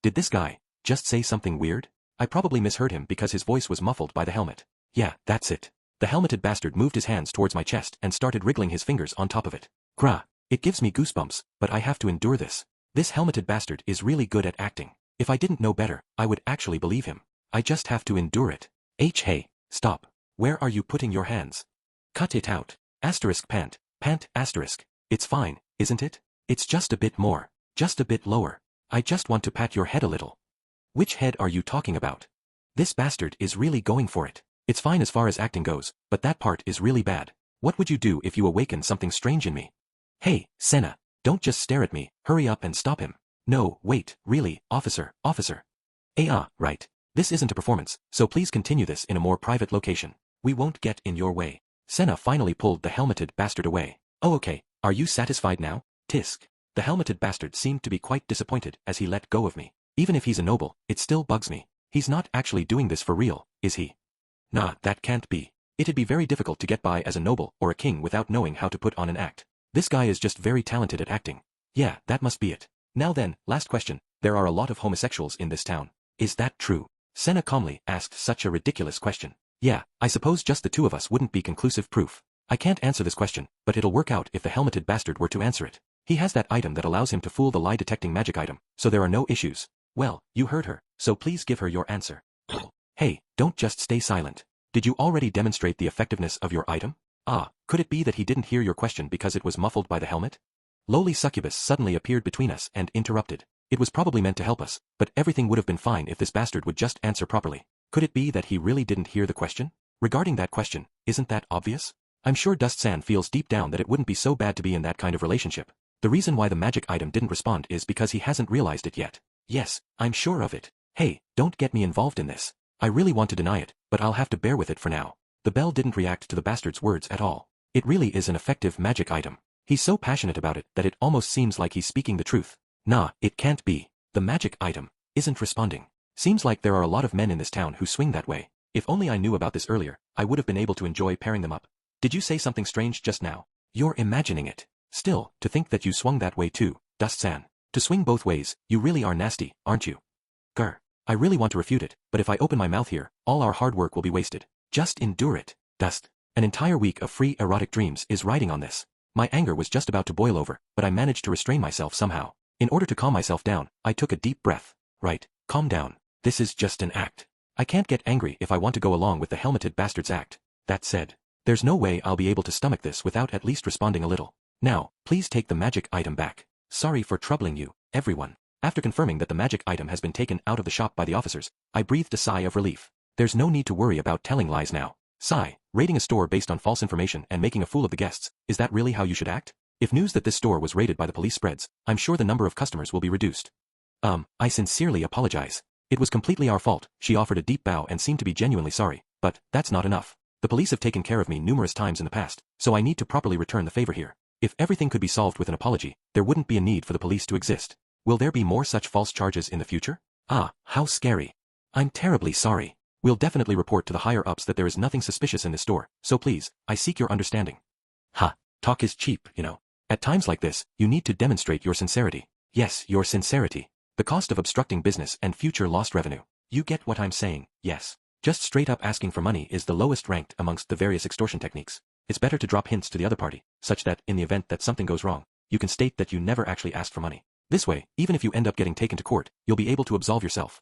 Did this guy just say something weird? I probably misheard him because his voice was muffled by the helmet. Yeah, that's it. The helmeted bastard moved his hands towards my chest and started wriggling his fingers on top of it. Grah. It gives me goosebumps, but I have to endure this. This helmeted bastard is really good at acting. If I didn't know better, I would actually believe him. I just have to endure it. Hey, stop. Where are you putting your hands? Cut it out. Asterisk pant, asterisk. It's fine, isn't it? It's just a bit more. Just a bit lower. I just want to pat your head a little. Which head are you talking about? This bastard is really going for it. It's fine as far as acting goes, but that part is really bad. What would you do if you awaken something strange in me? Hey, Senna, don't just stare at me, hurry up and stop him. No, wait, really, officer. Right. This isn't a performance, so please continue this in a more private location. We won't get in your way. Senna finally pulled the helmeted bastard away. Oh okay, are you satisfied now? Tisk. The helmeted bastard seemed to be quite disappointed as he let go of me. Even if he's a noble, it still bugs me. He's not actually doing this for real, is he? Nah, that can't be. It'd be very difficult to get by as a noble or a king without knowing how to put on an act. This guy is just very talented at acting. Yeah, that must be it. Now then, last question. There are a lot of homosexuals in this town. Is that true? Senna calmly asked such a ridiculous question. Yeah, I suppose just the two of us wouldn't be conclusive proof. I can't answer this question, but it'll work out if the helmeted bastard were to answer it. He has that item that allows him to fool the lie-detecting magic item, so there are no issues. Well, you heard her, so please give her your answer. Hey, don't just stay silent. Did you already demonstrate the effectiveness of your item? Could it be that he didn't hear your question because it was muffled by the helmet? Lowly succubus suddenly appeared between us and interrupted. It was probably meant to help us, but everything would have been fine if this bastard would just answer properly. Could it be that he really didn't hear the question? Regarding that question, isn't that obvious? I'm sure Dust-san feels deep down that it wouldn't be so bad to be in that kind of relationship. The reason why the magic item didn't respond is because he hasn't realized it yet. Yes, I'm sure of it. Hey, don't get me involved in this. I really want to deny it, but I'll have to bear with it for now. The bell didn't react to the bastard's words at all. It really is an effective magic item. He's so passionate about it that it almost seems like he's speaking the truth. Nah, it can't be. The magic item isn't responding. Seems like there are a lot of men in this town who swing that way. If only I knew about this earlier, I would have been able to enjoy pairing them up. Did you say something strange just now? You're imagining it. Still, to think that you swung that way too, Dust-san. To swing both ways, you really are nasty, aren't you? Grr. I really want to refute it, but if I open my mouth here, all our hard work will be wasted. Just endure it, Dust. An entire week of free erotic dreams is riding on this. My anger was just about to boil over, but I managed to restrain myself somehow. In order to calm myself down, I took a deep breath. Right, calm down. This is just an act. I can't get angry if I want to go along with the helmeted bastard's act. That said, there's no way I'll be able to stomach this without at least responding a little. Now, please take the magic item back. Sorry for troubling you, everyone. After confirming that the magic item has been taken out of the shop by the officers, I breathed a sigh of relief. There's no need to worry about telling lies now. Sigh, raiding a store based on false information and making a fool of the guests, is that really how you should act? If news that this store was raided by the police spreads, I'm sure the number of customers will be reduced. I sincerely apologize. It was completely our fault. She offered a deep bow and seemed to be genuinely sorry, but that's not enough. The police have taken care of me numerous times in the past, so I need to properly return the favor here. If everything could be solved with an apology, there wouldn't be a need for the police to exist. Will there be more such false charges in the future? Ah, how scary. I'm terribly sorry. We'll definitely report to the higher-ups that there is nothing suspicious in this store, so please, I seek your understanding. Ha, talk is cheap, you know. At times like this, you need to demonstrate your sincerity. Yes, your sincerity. The cost of obstructing business and future lost revenue. You get what I'm saying, yes. Just straight up asking for money is the lowest ranked amongst the various extortion techniques. It's better to drop hints to the other party, such that, in the event that something goes wrong, you can state that you never actually asked for money. This way, even if you end up getting taken to court, you'll be able to absolve yourself.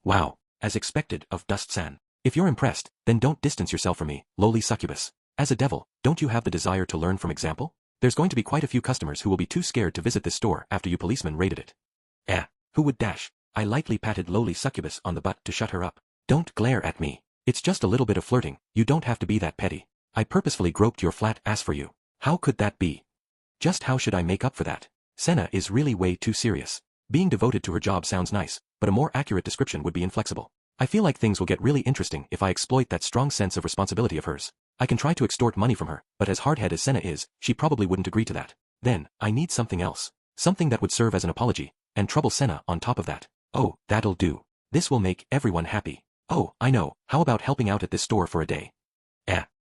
Wow, as expected of Dust-san. If you're impressed, then don't distance yourself from me, lowly succubus. As a devil, don't you have the desire to learn from example? There's going to be quite a few customers who will be too scared to visit this store after you policemen raided it. Who would dash? I lightly patted lowly succubus on the butt to shut her up. Don't glare at me. It's just a little bit of flirting, you don't have to be that petty. I purposefully groped your flat ass for you. How could that be? Just how should I make up for that? Senna is really way too serious. Being devoted to her job sounds nice, but a more accurate description would be inflexible. I feel like things will get really interesting if I exploit that strong sense of responsibility of hers. I can try to extort money from her, but as hard-headed as Senna is, she probably wouldn't agree to that. Then, I need something else. Something that would serve as an apology, and trouble Senna on top of that. Oh, that'll do. This will make everyone happy. Oh, I know, how about helping out at this store for a day?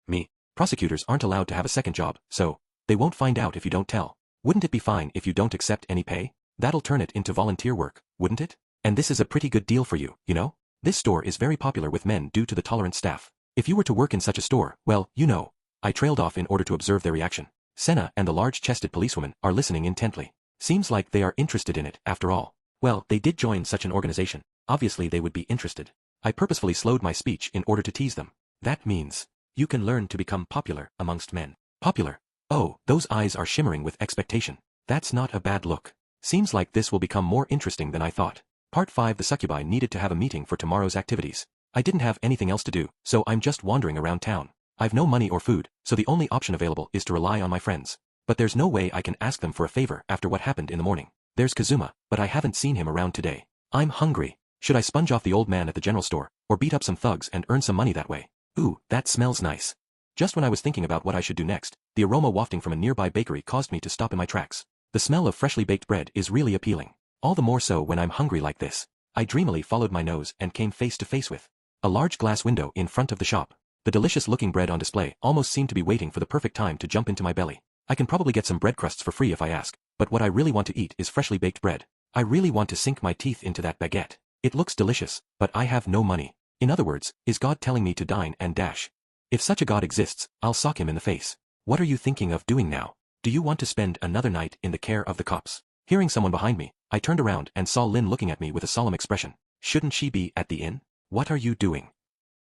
Me. Prosecutors aren't allowed to have a second job, so, they won't find out if you don't tell. Wouldn't it be fine if you don't accept any pay? That'll turn it into volunteer work, wouldn't it? And this is a pretty good deal for you, you know? This store is very popular with men due to the tolerant staff. If you were to work in such a store, well, you know. I trailed off in order to observe their reaction. Senna and the large-chested policewoman are listening intently. Seems like they are interested in it, after all. Well, they did join such an organization. Obviously they would be interested. I purposefully slowed my speech in order to tease them. That means, you can learn to become popular amongst men. Popular? Oh, those eyes are shimmering with expectation. That's not a bad look. Seems like this will become more interesting than I thought. Part 5. The succubi needed to have a meeting for tomorrow's activities. I didn't have anything else to do, so I'm just wandering around town. I've no money or food, so the only option available is to rely on my friends. But there's no way I can ask them for a favor after what happened in the morning. There's Kazuma, but I haven't seen him around today. I'm hungry. Should I sponge off the old man at the general store, or beat up some thugs and earn some money that way? Ooh, that smells nice. Just when I was thinking about what I should do next, the aroma wafting from a nearby bakery caused me to stop in my tracks. The smell of freshly baked bread is really appealing. All the more so when I'm hungry like this. I dreamily followed my nose and came face to face with a large glass window in front of the shop. The delicious-looking bread on display almost seemed to be waiting for the perfect time to jump into my belly. I can probably get some bread crusts for free if I ask, but what I really want to eat is freshly baked bread. I really want to sink my teeth into that baguette. It looks delicious, but I have no money. In other words, is God telling me to dine and dash? If such a God exists, I'll sock him in the face. What are you thinking of doing now? Do you want to spend another night in the care of the cops? Hearing someone behind me, I turned around and saw Lynn looking at me with a solemn expression. Shouldn't she be at the inn? What are you doing?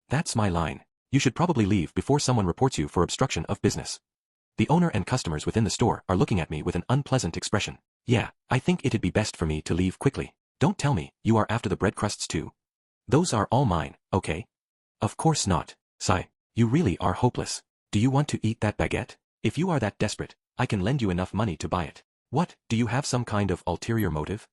That's my line. You should probably leave before someone reports you for obstruction of business. The owner and customers within the store are looking at me with an unpleasant expression. Yeah, I think it'd be best for me to leave quickly. Don't tell me, you are after the bread crusts too? Those are all mine, okay? Of course not. Sigh. You really are hopeless. Do you want to eat that baguette? If you are that desperate, I can lend you enough money to buy it. What, do you have some kind of ulterior motive?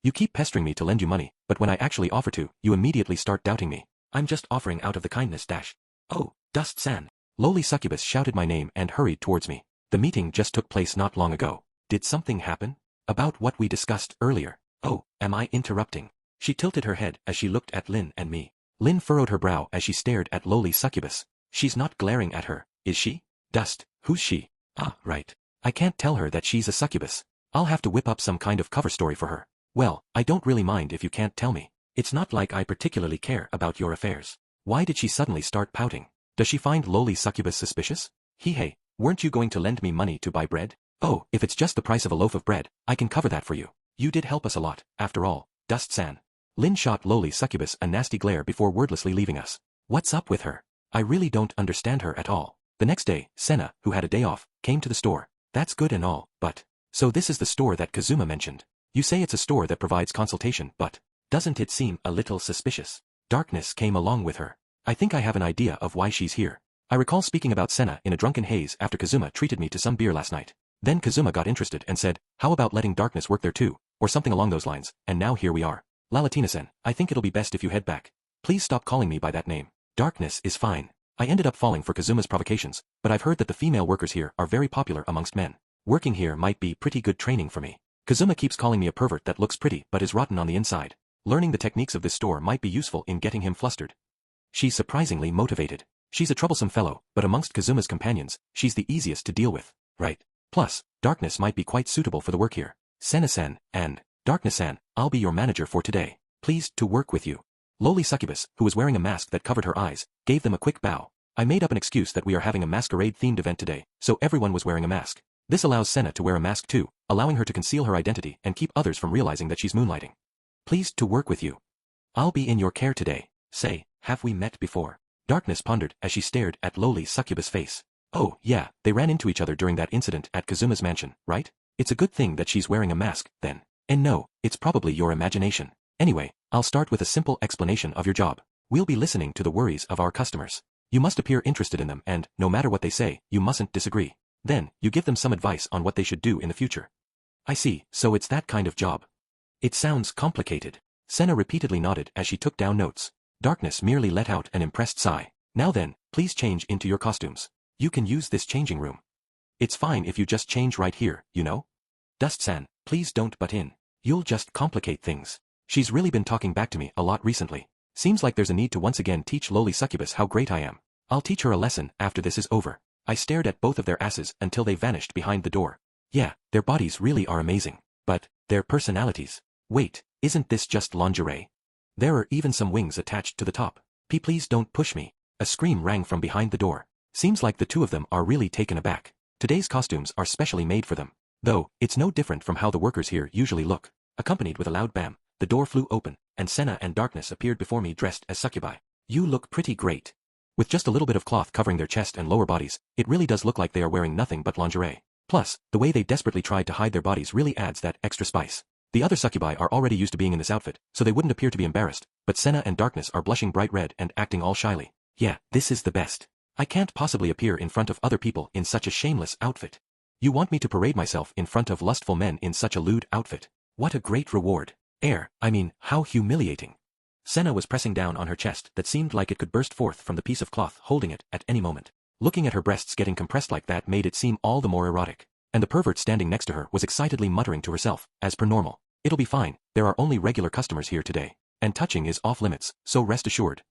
You keep pestering me to lend you money, but when I actually offer to, you immediately start doubting me. I'm just offering out of the kindness dash. Oh, Dust-san. Lowly Succubus shouted my name and hurried towards me. The meeting just took place not long ago. Did something happen? About what we discussed earlier. Oh, am I interrupting? She tilted her head as she looked at Lin and me. Lin furrowed her brow as she stared at Lowly Succubus. She's not glaring at her, is she? Dust, who's she? Ah, right. I can't tell her that she's a succubus. I'll have to whip up some kind of cover story for her. Well, I don't really mind if you can't tell me. It's not like I particularly care about your affairs. Why did she suddenly start pouting? Does she find Lowly Succubus suspicious? Hey, weren't you going to lend me money to buy bread? Oh, if it's just the price of a loaf of bread, I can cover that for you. You did help us a lot, after all, Dust-san. Lin shot Lowly Succubus a nasty glare before wordlessly leaving us. What's up with her? I really don't understand her at all. The next day, Senna, who had a day off, came to the store. That's good and all, but... So this is the store that Kazuma mentioned. You say it's a store that provides consultation, but... Doesn't it seem a little suspicious? Darkness came along with her. I think I have an idea of why she's here. I recall speaking about Senna in a drunken haze after Kazuma treated me to some beer last night. Then Kazuma got interested and said, how about letting Darkness work there too, or something along those lines, and now here we are. Lalatina-sen, I think it'll be best if you head back. Please stop calling me by that name. Darkness is fine. I ended up falling for Kazuma's provocations, but I've heard that the female workers here are very popular amongst men. Working here might be pretty good training for me. Kazuma keeps calling me a pervert that looks pretty but is rotten on the inside. Learning the techniques of this store might be useful in getting him flustered. She's surprisingly motivated. She's a troublesome fellow, but amongst Kazuma's companions, she's the easiest to deal with. Right. Plus, Darkness might be quite suitable for the work here. Senna-san, and Darkness-san, I'll be your manager for today. Pleased to work with you. Lowly Succubus, who was wearing a mask that covered her eyes, gave them a quick bow. I made up an excuse that we are having a masquerade-themed event today, so everyone was wearing a mask. This allows Senna to wear a mask too, allowing her to conceal her identity and keep others from realizing that she's moonlighting. Pleased to work with you. I'll be in your care today. Say, have we met before? Darkness pondered as she stared at Lowly Succubus' face. Oh, yeah, they ran into each other during that incident at Kazuma's mansion, right? It's a good thing that she's wearing a mask, then. And no, it's probably your imagination. Anyway, I'll start with a simple explanation of your job. We'll be listening to the worries of our customers. You must appear interested in them and, no matter what they say, you mustn't disagree. Then, you give them some advice on what they should do in the future. I see, so it's that kind of job. It sounds complicated. Senna repeatedly nodded as she took down notes. Darkness merely let out an impressed sigh. Now then, please change into your costumes. You can use this changing room. It's fine if you just change right here, you know? Dust-san, please don't butt in. You'll just complicate things. She's really been talking back to me a lot recently. Seems like there's a need to once again teach Lowly Succubus how great I am. I'll teach her a lesson after this is over. I stared at both of their asses until they vanished behind the door. Yeah, their bodies really are amazing. But, their personalities. Wait, isn't this just lingerie? There are even some wings attached to the top. Please don't push me. A scream rang from behind the door. Seems like the two of them are really taken aback. Today's costumes are specially made for them. Though, it's no different from how the workers here usually look. Accompanied with a loud bam, the door flew open, and Senna and Darkness appeared before me dressed as succubi. You look pretty great. With just a little bit of cloth covering their chest and lower bodies, it really does look like they are wearing nothing but lingerie. Plus, the way they desperately tried to hide their bodies really adds that extra spice. The other succubi are already used to being in this outfit, so they wouldn't appear to be embarrassed, but Senna and Darkness are blushing bright red and acting all shyly. Yeah, this is the best. I can't possibly appear in front of other people in such a shameless outfit. You want me to parade myself in front of lustful men in such a lewd outfit? What a great reward. How humiliating. Senna was pressing down on her chest that seemed like it could burst forth from the piece of cloth holding it at any moment. Looking at her breasts getting compressed like that made it seem all the more erotic. And the pervert standing next to her was excitedly muttering to herself, as per normal. It'll be fine, there are only regular customers here today. And touching is off limits, so rest assured.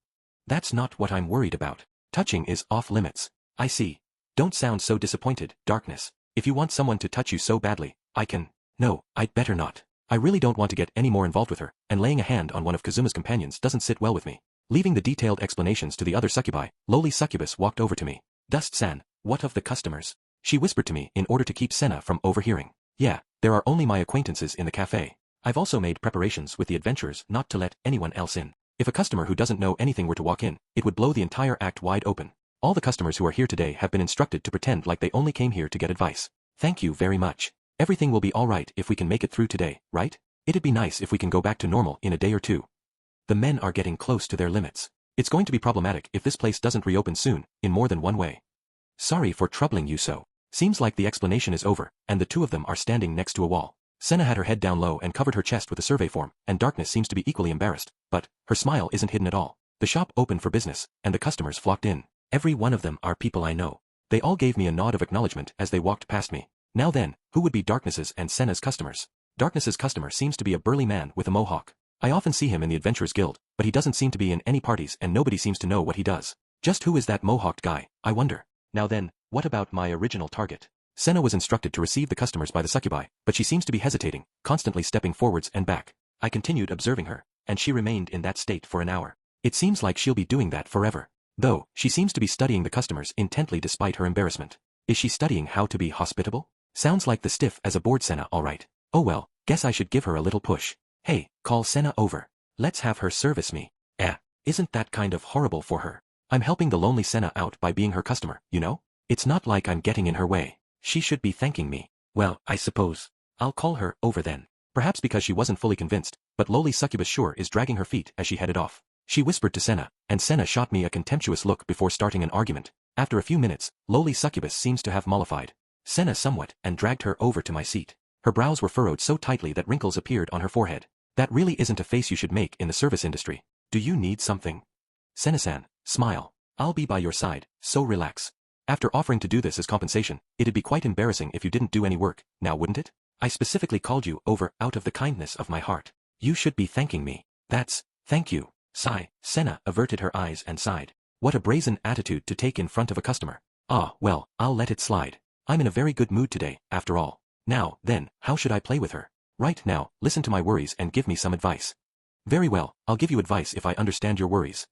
That's not what I'm worried about. Touching is off limits. I see. Don't sound so disappointed, Darkness. If you want someone to touch you so badly, I can... No, I'd better not. I really don't want to get any more involved with her, and laying a hand on one of Kazuma's companions doesn't sit well with me. Leaving the detailed explanations to the other succubi, Lowly Succubus walked over to me. Dust-san, what of the customers? She whispered to me in order to keep Senna from overhearing. Yeah, there are only my acquaintances in the cafe. I've also made preparations with the adventurers not to let anyone else in. If a customer who doesn't know anything were to walk in, it would blow the entire act wide open. All the customers who are here today have been instructed to pretend like they only came here to get advice. Thank you very much. Everything will be alright if we can make it through today, right? It'd be nice if we can go back to normal in a day or two. The men are getting close to their limits. It's going to be problematic if this place doesn't reopen soon, in more than one way. Sorry for troubling you so. Seems like the explanation is over, and the two of them are standing next to a wall. Senna had her head down low and covered her chest with a survey form, and Darkness seems to be equally embarrassed, but her smile isn't hidden at all. The shop opened for business, and the customers flocked in. Every one of them are people I know. They all gave me a nod of acknowledgement as they walked past me. Now then, who would be Darkness's and Senna's customers? Darkness's customer seems to be a burly man with a mohawk. I often see him in the Adventurers Guild, but he doesn't seem to be in any parties and nobody seems to know what he does. Just who is that mohawked guy, I wonder? Now then, what about my original target? Senna was instructed to receive the customers by the succubi, but she seems to be hesitating, constantly stepping forwards and back. I continued observing her, and she remained in that state for an hour. It seems like she'll be doing that forever. Though, she seems to be studying the customers intently despite her embarrassment. Is she studying how to be hospitable? Sounds like the stiff as a board Senna, alright. Oh well, guess I should give her a little push. Hey, call Senna over. Let's have her service me. Isn't that kind of horrible for her? I'm helping the lonely Senna out by being her customer, you know? It's not like I'm getting in her way. She should be thanking me. Well, I suppose. I'll call her over then. Perhaps because she wasn't fully convinced, but lowly succubus sure is dragging her feet as she headed off. She whispered to Senna, and Senna shot me a contemptuous look before starting an argument. After a few minutes, lowly succubus seems to have mollified Senna somewhat and dragged her over to my seat. Her brows were furrowed so tightly that wrinkles appeared on her forehead. That really isn't a face you should make in the service industry. Do you need something? Senna-san, smile. I'll be by your side, so relax. After offering to do this as compensation, it'd be quite embarrassing if you didn't do any work, now wouldn't it? I specifically called you over out of the kindness of my heart. You should be thanking me. Thank you. Sigh. Senna averted her eyes and sighed. What a brazen attitude to take in front of a customer. Ah, well, I'll let it slide. I'm in a very good mood today, after all. Now, then, how should I play with her? Right now, listen to my worries and give me some advice. Very well, I'll give you advice if I understand your worries.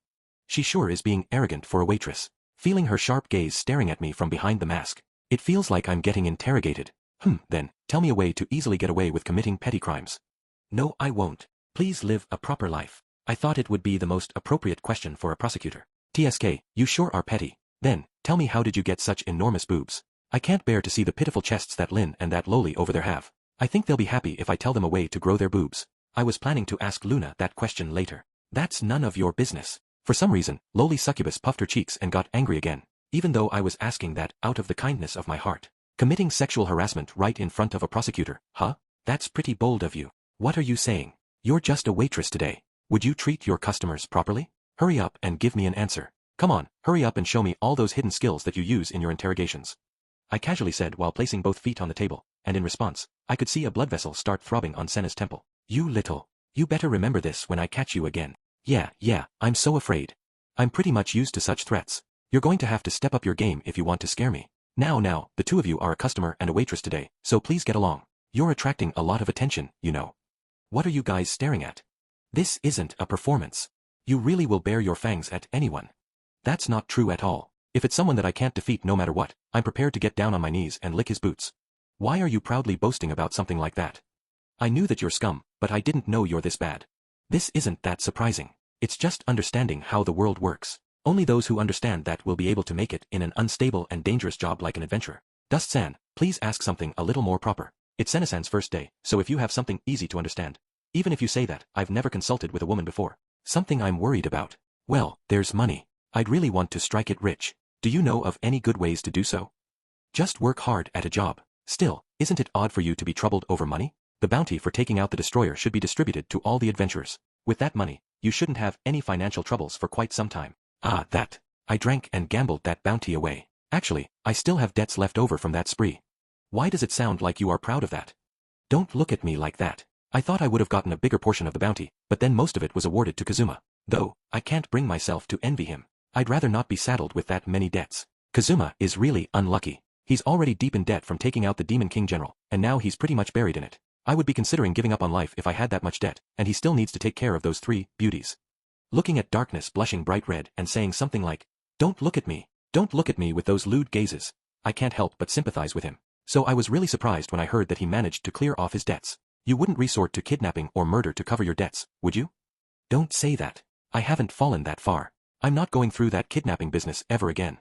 She sure is being arrogant for a waitress. Feeling her sharp gaze staring at me from behind the mask. It feels like I'm getting interrogated. Then, tell me a way to easily get away with committing petty crimes. No, I won't. Please live a proper life. I thought it would be the most appropriate question for a prosecutor. TSK, you sure are petty. Then, tell me how did you get such enormous boobs? I can't bear to see the pitiful chests that Lin and that lowly over there have. I think they'll be happy if I tell them a way to grow their boobs. I was planning to ask Luna that question later. That's none of your business. For some reason, lowly succubus puffed her cheeks and got angry again, even though I was asking that out of the kindness of my heart. Committing sexual harassment right in front of a prosecutor, huh? That's pretty bold of you. What are you saying? You're just a waitress today. Would you treat your customers properly? Hurry up and give me an answer. Come on, hurry up and show me all those hidden skills that you use in your interrogations. I casually said while placing both feet on the table, and in response, I could see a blood vessel start throbbing on Senna's temple. You better remember this when I catch you again. Yeah, I'm so afraid. I'm pretty much used to such threats. You're going to have to step up your game if you want to scare me. Now, the two of you are a customer and a waitress today, so please get along. You're attracting a lot of attention, you know. What are you guys staring at? This isn't a performance. You really will bare your fangs at anyone. That's not true at all. If it's someone that I can't defeat no matter what, I'm prepared to get down on my knees and lick his boots. Why are you proudly boasting about something like that? I knew that you're scum, but I didn't know you're this bad. This isn't that surprising. It's just understanding how the world works. Only those who understand that will be able to make it in an unstable and dangerous job like an adventurer. Dust-san, please ask something a little more proper. It's Senna-san's first day, so if you have something easy to understand. Even if you say that, I've never consulted with a woman before. Something I'm worried about. Well, there's money. I'd really want to strike it rich. Do you know of any good ways to do so? Just work hard at a job. Still, isn't it odd for you to be troubled over money? The bounty for taking out the destroyer should be distributed to all the adventurers. With that money, you shouldn't have any financial troubles for quite some time. That. I drank and gambled that bounty away. Actually, I still have debts left over from that spree. Why does it sound like you are proud of that? Don't look at me like that. I thought I would have gotten a bigger portion of the bounty, but then most of it was awarded to Kazuma. Though, I can't bring myself to envy him. I'd rather not be saddled with that many debts. Kazuma is really unlucky. He's already deep in debt from taking out the Demon King General, and now he's pretty much buried in it. I would be considering giving up on life if I had that much debt, and he still needs to take care of those 3 beauties. Looking at Darkness blushing bright red and saying something like, Don't look at me with those lewd gazes. I can't help but sympathize with him. So I was really surprised when I heard that he managed to clear off his debts. You wouldn't resort to kidnapping or murder to cover your debts, would you? Don't say that. I haven't fallen that far. I'm not going through that kidnapping business ever again.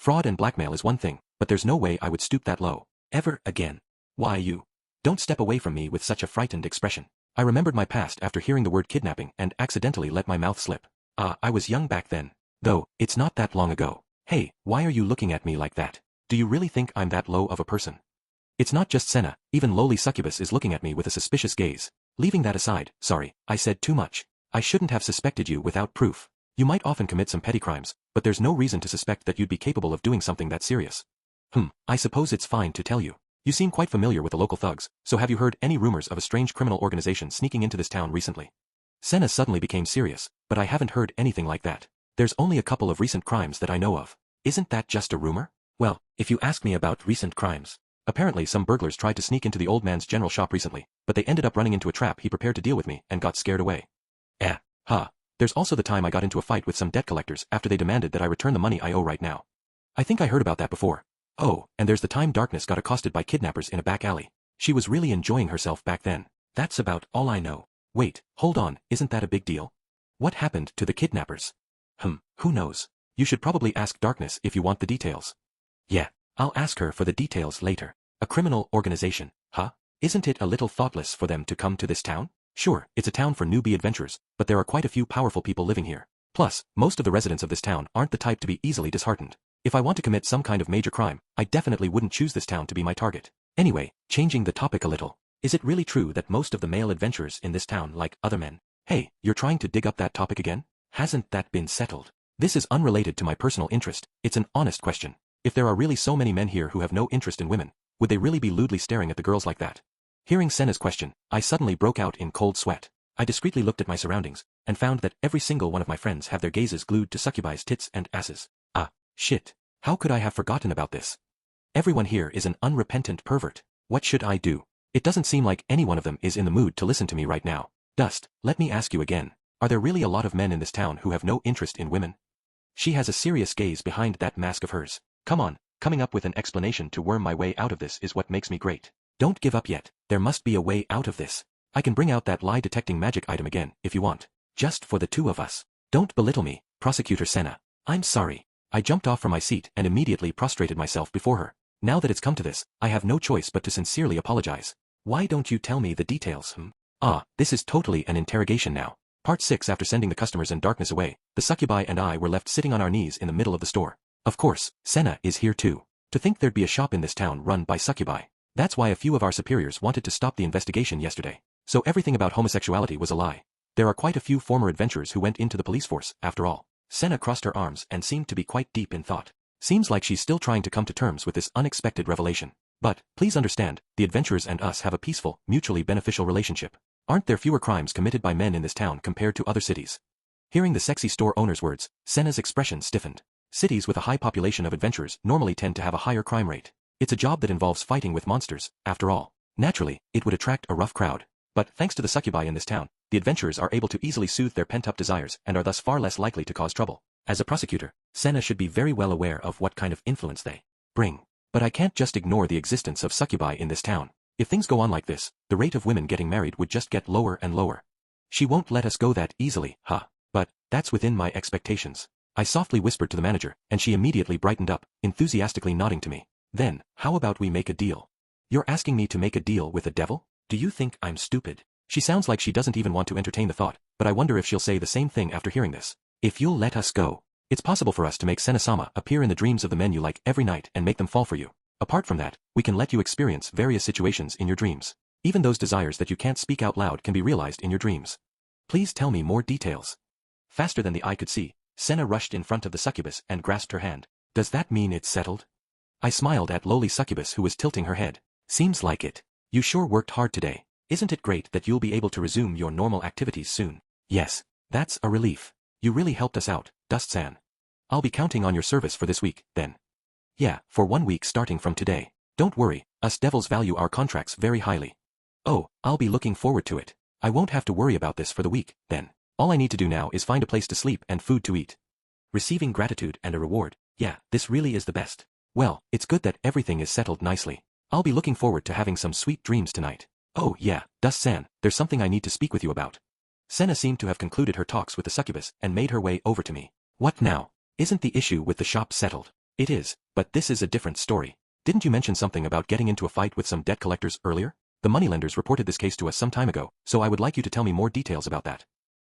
Fraud and blackmail is one thing, but there's no way I would stoop that low. Ever again. Why you? Don't step away from me with such a frightened expression. I remembered my past after hearing the word kidnapping and accidentally let my mouth slip. I was young back then. Though, it's not that long ago. Hey, why are you looking at me like that? Do you really think I'm that low of a person? It's not just Senna, even lowly succubus is looking at me with a suspicious gaze. Leaving that aside, sorry, I said too much. I shouldn't have suspected you without proof. You might often commit some petty crimes, but there's no reason to suspect that you'd be capable of doing something that serious. I suppose it's fine to tell you. You seem quite familiar with the local thugs, so have you heard any rumors of a strange criminal organization sneaking into this town recently? Senna suddenly became serious, but I haven't heard anything like that. There's only a couple of recent crimes that I know of. Isn't that just a rumor? Well, if you ask me about recent crimes. Apparently some burglars tried to sneak into the old man's general shop recently, but they ended up running into a trap he prepared to deal with me and got scared away. There's also the time I got into a fight with some debt collectors after they demanded that I return the money I owe right now. I think I heard about that before. Oh, and there's the time Darkness got accosted by kidnappers in a back alley. She was really enjoying herself back then. That's about all I know. Wait, hold on, isn't that a big deal? What happened to the kidnappers? Who knows? You should probably ask Darkness if you want the details. Yeah, I'll ask her for the details later. A criminal organization, huh? Isn't it a little thoughtless for them to come to this town? Sure, it's a town for newbie adventurers, but there are quite a few powerful people living here. Plus, most of the residents of this town aren't the type to be easily disheartened. If I want to commit some kind of major crime, I definitely wouldn't choose this town to be my target. Anyway, changing the topic a little. Is it really true that most of the male adventurers in this town like other men? Hey, you're trying to dig up that topic again? Hasn't that been settled? This is unrelated to my personal interest, it's an honest question. If there are really so many men here who have no interest in women, would they really be lewdly staring at the girls like that? Hearing Senna's question, I suddenly broke out in cold sweat. I discreetly looked at my surroundings, and found that every single one of my friends have their gazes glued to succubi's tits and asses. Shit. How could I have forgotten about this? Everyone here is an unrepentant pervert. What should I do? It doesn't seem like any one of them is in the mood to listen to me right now. Dust, let me ask you again. Are there really a lot of men in this town who have no interest in women? She has a serious gaze behind that mask of hers. Come on, coming up with an explanation to worm my way out of this is what makes me great. Don't give up yet, there must be a way out of this. I can bring out that lie-detecting magic item again, if you want. Just for the two of us. Don't belittle me, Prosecutor Senna. I'm sorry. I jumped off from my seat and immediately prostrated myself before her. Now that it's come to this, I have no choice but to sincerely apologize. Why don't you tell me the details, This is totally an interrogation now. Part 6. After sending the customers and Darkness away, the succubi and I were left sitting on our knees in the middle of the store. Of course, Senna is here too. To think there'd be a shop in this town run by succubi. That's why a few of our superiors wanted to stop the investigation yesterday. So everything about homosexuality was a lie. There are quite a few former adventurers who went into the police force, after all. Senna crossed her arms and seemed to be quite deep in thought. Seems like she's still trying to come to terms with this unexpected revelation. But, please understand, the adventurers and us have a peaceful, mutually beneficial relationship. Aren't there fewer crimes committed by men in this town compared to other cities? Hearing the sexy store owner's words, Senna's expression stiffened. Cities with a high population of adventurers normally tend to have a higher crime rate. It's a job that involves fighting with monsters, after all. Naturally, it would attract a rough crowd. But, thanks to the succubi in this town, the adventurers are able to easily soothe their pent-up desires and are thus far less likely to cause trouble. As a prosecutor, Senna should be very well aware of what kind of influence they bring. But I can't just ignore the existence of succubi in this town. If things go on like this, the rate of women getting married would just get lower and lower. She won't let us go that easily, But, that's within my expectations. I softly whispered to the manager, and she immediately brightened up, enthusiastically nodding to me. Then, how about we make a deal? You're asking me to make a deal with the devil? Do you think I'm stupid? She sounds like she doesn't even want to entertain the thought, but I wonder if she'll say the same thing after hearing this. If you'll let us go, it's possible for us to make Senna-sama appear in the dreams of the men you like every night and make them fall for you. Apart from that, we can let you experience various situations in your dreams. Even those desires that you can't speak out loud can be realized in your dreams. Please tell me more details. Faster than the eye could see, Senna rushed in front of the succubus and grasped her hand. Does that mean it's settled? I smiled at lowly succubus who was tilting her head. Seems like it. You sure worked hard today. Isn't it great that you'll be able to resume your normal activities soon? Yes, that's a relief. You really helped us out, Dust-san. I'll be counting on your service for this week, then. Yeah, for 1 week starting from today. Don't worry, us devils value our contracts very highly. Oh, I'll be looking forward to it. I won't have to worry about this for the week, then. All I need to do now is find a place to sleep and food to eat. Receiving gratitude and a reward. Yeah, this really is the best. Well, it's good that everything is settled nicely. I'll be looking forward to having some sweet dreams tonight. Oh yeah, Dust-san, there's something I need to speak with you about. Senna seemed to have concluded her talks with the succubus and made her way over to me. What now? Isn't the issue with the shop settled? It is, but this is a different story. Didn't you mention something about getting into a fight with some debt collectors earlier? The moneylenders reported this case to us some time ago, so I would like you to tell me more details about that.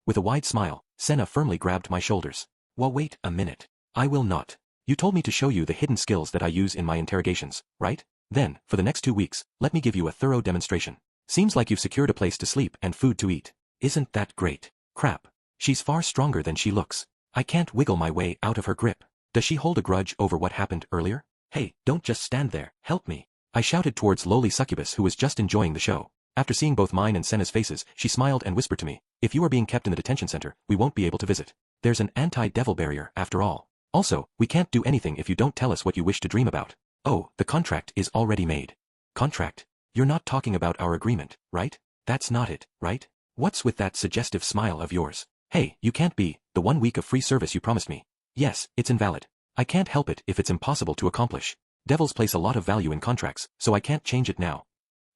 With a wide smile, Senna firmly grabbed my shoulders. Well, wait a minute. I will not. You told me to show you the hidden skills that I use in my interrogations, right? Then, for the next 2 weeks, let me give you a thorough demonstration. Seems like you've secured a place to sleep and food to eat. Isn't that great? Crap. She's far stronger than she looks. I can't wiggle my way out of her grip. Does she hold a grudge over what happened earlier? Hey, don't just stand there, help me. I shouted towards lowly succubus who was just enjoying the show. After seeing both mine and Senna's faces, she smiled and whispered to me, if you are being kept in the detention center, we won't be able to visit. There's an anti-devil barrier, after all. Also, we can't do anything if you don't tell us what you wish to dream about. Oh, the contract is already made. Contract? You're not talking about our agreement, right? That's not it, right? What's with that suggestive smile of yours? Hey, you can't be, the 1 week of free service you promised me. Yes, it's invalid. I can't help it if it's impossible to accomplish. Devils place a lot of value in contracts, so I can't change it now.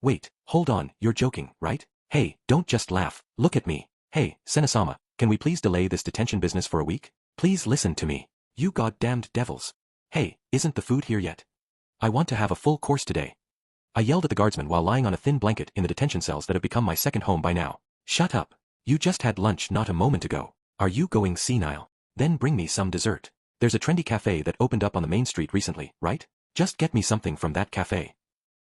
Wait, hold on, you're joking, right? Hey, don't just laugh, look at me. Hey, Senna-sama, can we please delay this detention business for a week? Please listen to me. You goddamned devils. Hey, isn't the food here yet? I want to have a full course today. I yelled at the guardsman while lying on a thin blanket in the detention cells that have become my second home by now. Shut up. You just had lunch not a moment ago. Are you going senile? Then bring me some dessert. There's a trendy cafe that opened up on the main street recently, right? Just get me something from that cafe.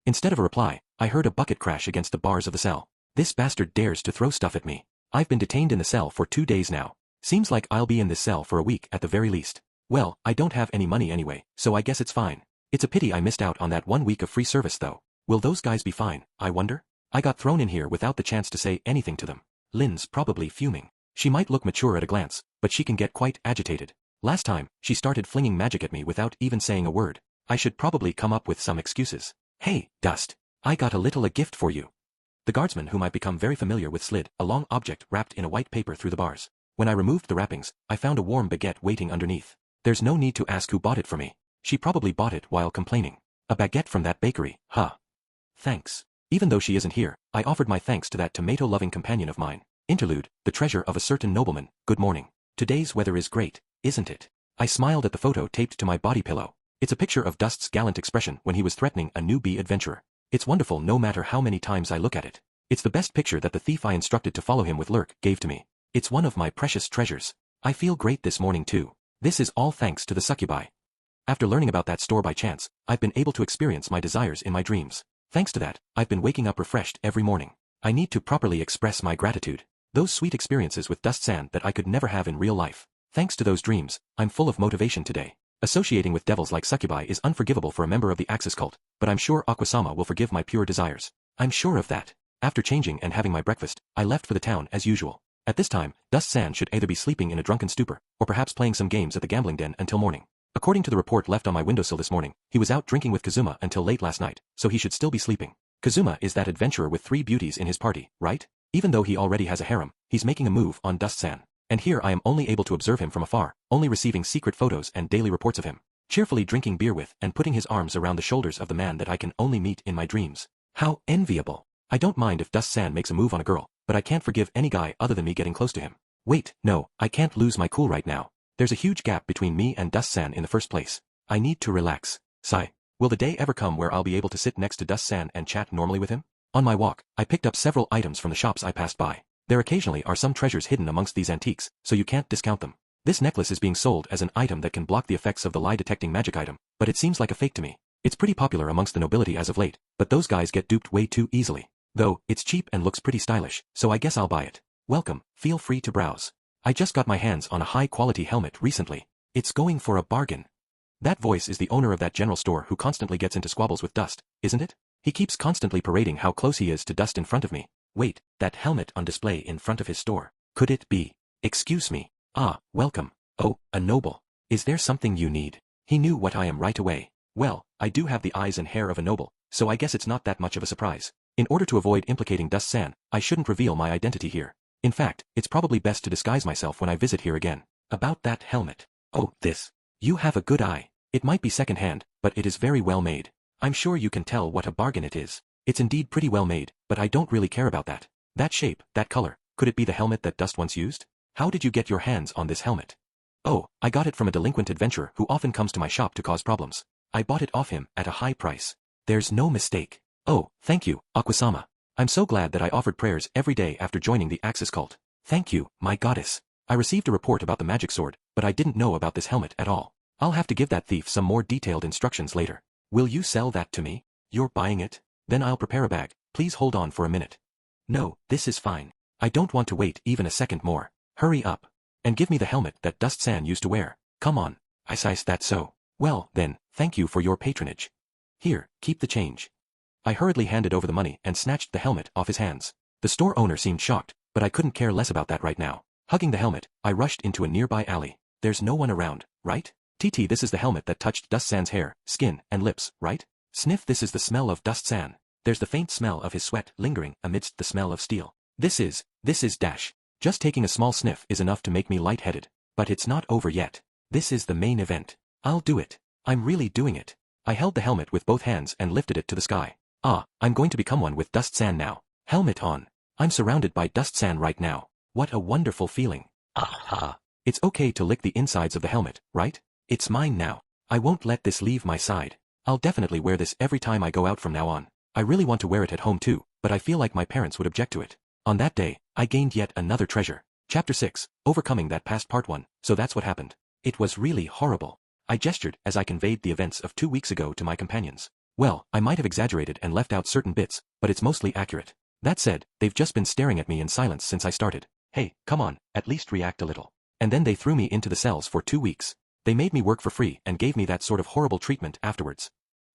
Instead of a reply, I heard a bucket crash against the bars of the cell. This bastard dares to throw stuff at me. I've been detained in the cell for 2 days now. Seems like I'll be in this cell for a week at the very least. Well, I don't have any money anyway, so I guess it's fine. It's a pity I missed out on that 1 week of free service though. Will those guys be fine, I wonder? I got thrown in here without the chance to say anything to them. Lynn's probably fuming. She might look mature at a glance, but she can get quite agitated. Last time, she started flinging magic at me without even saying a word. I should probably come up with some excuses. Hey, Dust. I got a gift for you. The guardsman whom I've become very familiar with slid a long object wrapped in a white paper through the bars. When I removed the wrappings, I found a warm baguette waiting underneath. There's no need to ask who bought it for me. She probably bought it while complaining. A baguette from that bakery, huh? Thanks. Even though she isn't here, I offered my thanks to that tomato-loving companion of mine. Interlude, the treasure of a certain nobleman. Good morning. Today's weather is great, isn't it? I smiled at the photo taped to my body pillow. It's a picture of Dust's gallant expression when he was threatening a newbie adventurer. It's wonderful no matter how many times I look at it. It's the best picture that the thief I instructed to follow him with Lurk gave to me. It's one of my precious treasures. I feel great this morning too. This is all thanks to the succubi. After learning about that store by chance, I've been able to experience my desires in my dreams. Thanks to that, I've been waking up refreshed every morning. I need to properly express my gratitude. Those sweet experiences with Dust-san that I could never have in real life. Thanks to those dreams, I'm full of motivation today. Associating with devils like succubi is unforgivable for a member of the Axis cult, but I'm sure Aquasama will forgive my pure desires. I'm sure of that. After changing and having my breakfast, I left for the town as usual. At this time, Dust-san should either be sleeping in a drunken stupor, or perhaps playing some games at the gambling den until morning. According to the report left on my windowsill this morning, he was out drinking with Kazuma until late last night, so he should still be sleeping. Kazuma is that adventurer with 3 beauties in his party, right? Even though he already has a harem, he's making a move on Dust-san. And here I am only able to observe him from afar, only receiving secret photos and daily reports of him. Cheerfully drinking beer with and putting his arms around the shoulders of the man that I can only meet in my dreams. How enviable. I don't mind if Dust-san makes a move on a girl, but I can't forgive any guy other than me getting close to him. Wait, no, I can't lose my cool right now. There's a huge gap between me and Dust-san in the first place. I need to relax. Sigh. Will the day ever come where I'll be able to sit next to Dust-san and chat normally with him? On my walk, I picked up several items from the shops I passed by. There occasionally are some treasures hidden amongst these antiques, so you can't discount them. This necklace is being sold as an item that can block the effects of the lie-detecting magic item, but it seems like a fake to me. It's pretty popular amongst the nobility as of late, but those guys get duped way too easily. Though, it's cheap and looks pretty stylish, so I guess I'll buy it. Welcome, feel free to browse. I just got my hands on a high-quality helmet recently. It's going for a bargain. That voice is the owner of that general store who constantly gets into squabbles with Dust, isn't it? He keeps constantly parading how close he is to Dust in front of me. Wait, that helmet on display in front of his store. Could it be? Excuse me. Ah, welcome. Oh, a noble. Is there something you need? He knew what I am right away. Well, I do have the eyes and hair of a noble, so I guess it's not that much of a surprise. In order to avoid implicating Dust-san, I shouldn't reveal my identity here. In fact, it's probably best to disguise myself when I visit here again. About that helmet. Oh, this. You have a good eye. It might be second-hand, but it is very well made. I'm sure you can tell what a bargain it is. It's indeed pretty well made, but I don't really care about that. That shape, that color, could it be the helmet that Dust once used? How did you get your hands on this helmet? Oh, I got it from a delinquent adventurer who often comes to my shop to cause problems. I bought it off him at a high price. There's no mistake. Oh, thank you, Aquasama. I'm so glad that I offered prayers every day after joining the Axis cult. Thank you, my goddess. I received a report about the magic sword, but I didn't know about this helmet at all. I'll have to give that thief some more detailed instructions later. Will you sell that to me? You're buying it? Then I'll prepare a bag. Please hold on for a minute. No, this is fine. I don't want to wait even a second more. Hurry up. And give me the helmet that Dust-san used to wear. Come on. I size that so. Well, then, thank you for your patronage. Here, keep the change. I hurriedly handed over the money and snatched the helmet off his hands. The store owner seemed shocked, but I couldn't care less about that right now. Hugging the helmet, I rushed into a nearby alley. There's no one around, right? TT, this is the helmet that touched Dust-san's hair, skin, and lips, right? Sniff, this is the smell of Dust-san. There's the faint smell of his sweat lingering amidst the smell of steel. This is dash. Just taking a small sniff is enough to make me lightheaded. But it's not over yet. This is the main event. I'll do it. I'm really doing it. I held the helmet with both hands and lifted it to the sky. Ah, I'm going to become one with Dust-san now. Helmet on. I'm surrounded by Dust-san right now. What a wonderful feeling. Aha. It's okay to lick the insides of the helmet, right? It's mine now. I won't let this leave my side. I'll definitely wear this every time I go out from now on. I really want to wear it at home too, but I feel like my parents would object to it. On that day, I gained yet another treasure. Chapter 6, Overcoming That Past Part 1, so that's what happened. It was really horrible. I gestured as I conveyed the events of 2 weeks ago to my companions. Well, I might have exaggerated and left out certain bits, but it's mostly accurate. That said, they've just been staring at me in silence since I started. Hey, come on, at least react a little. And then they threw me into the cells for 2 weeks. They made me work for free and gave me that sort of horrible treatment afterwards.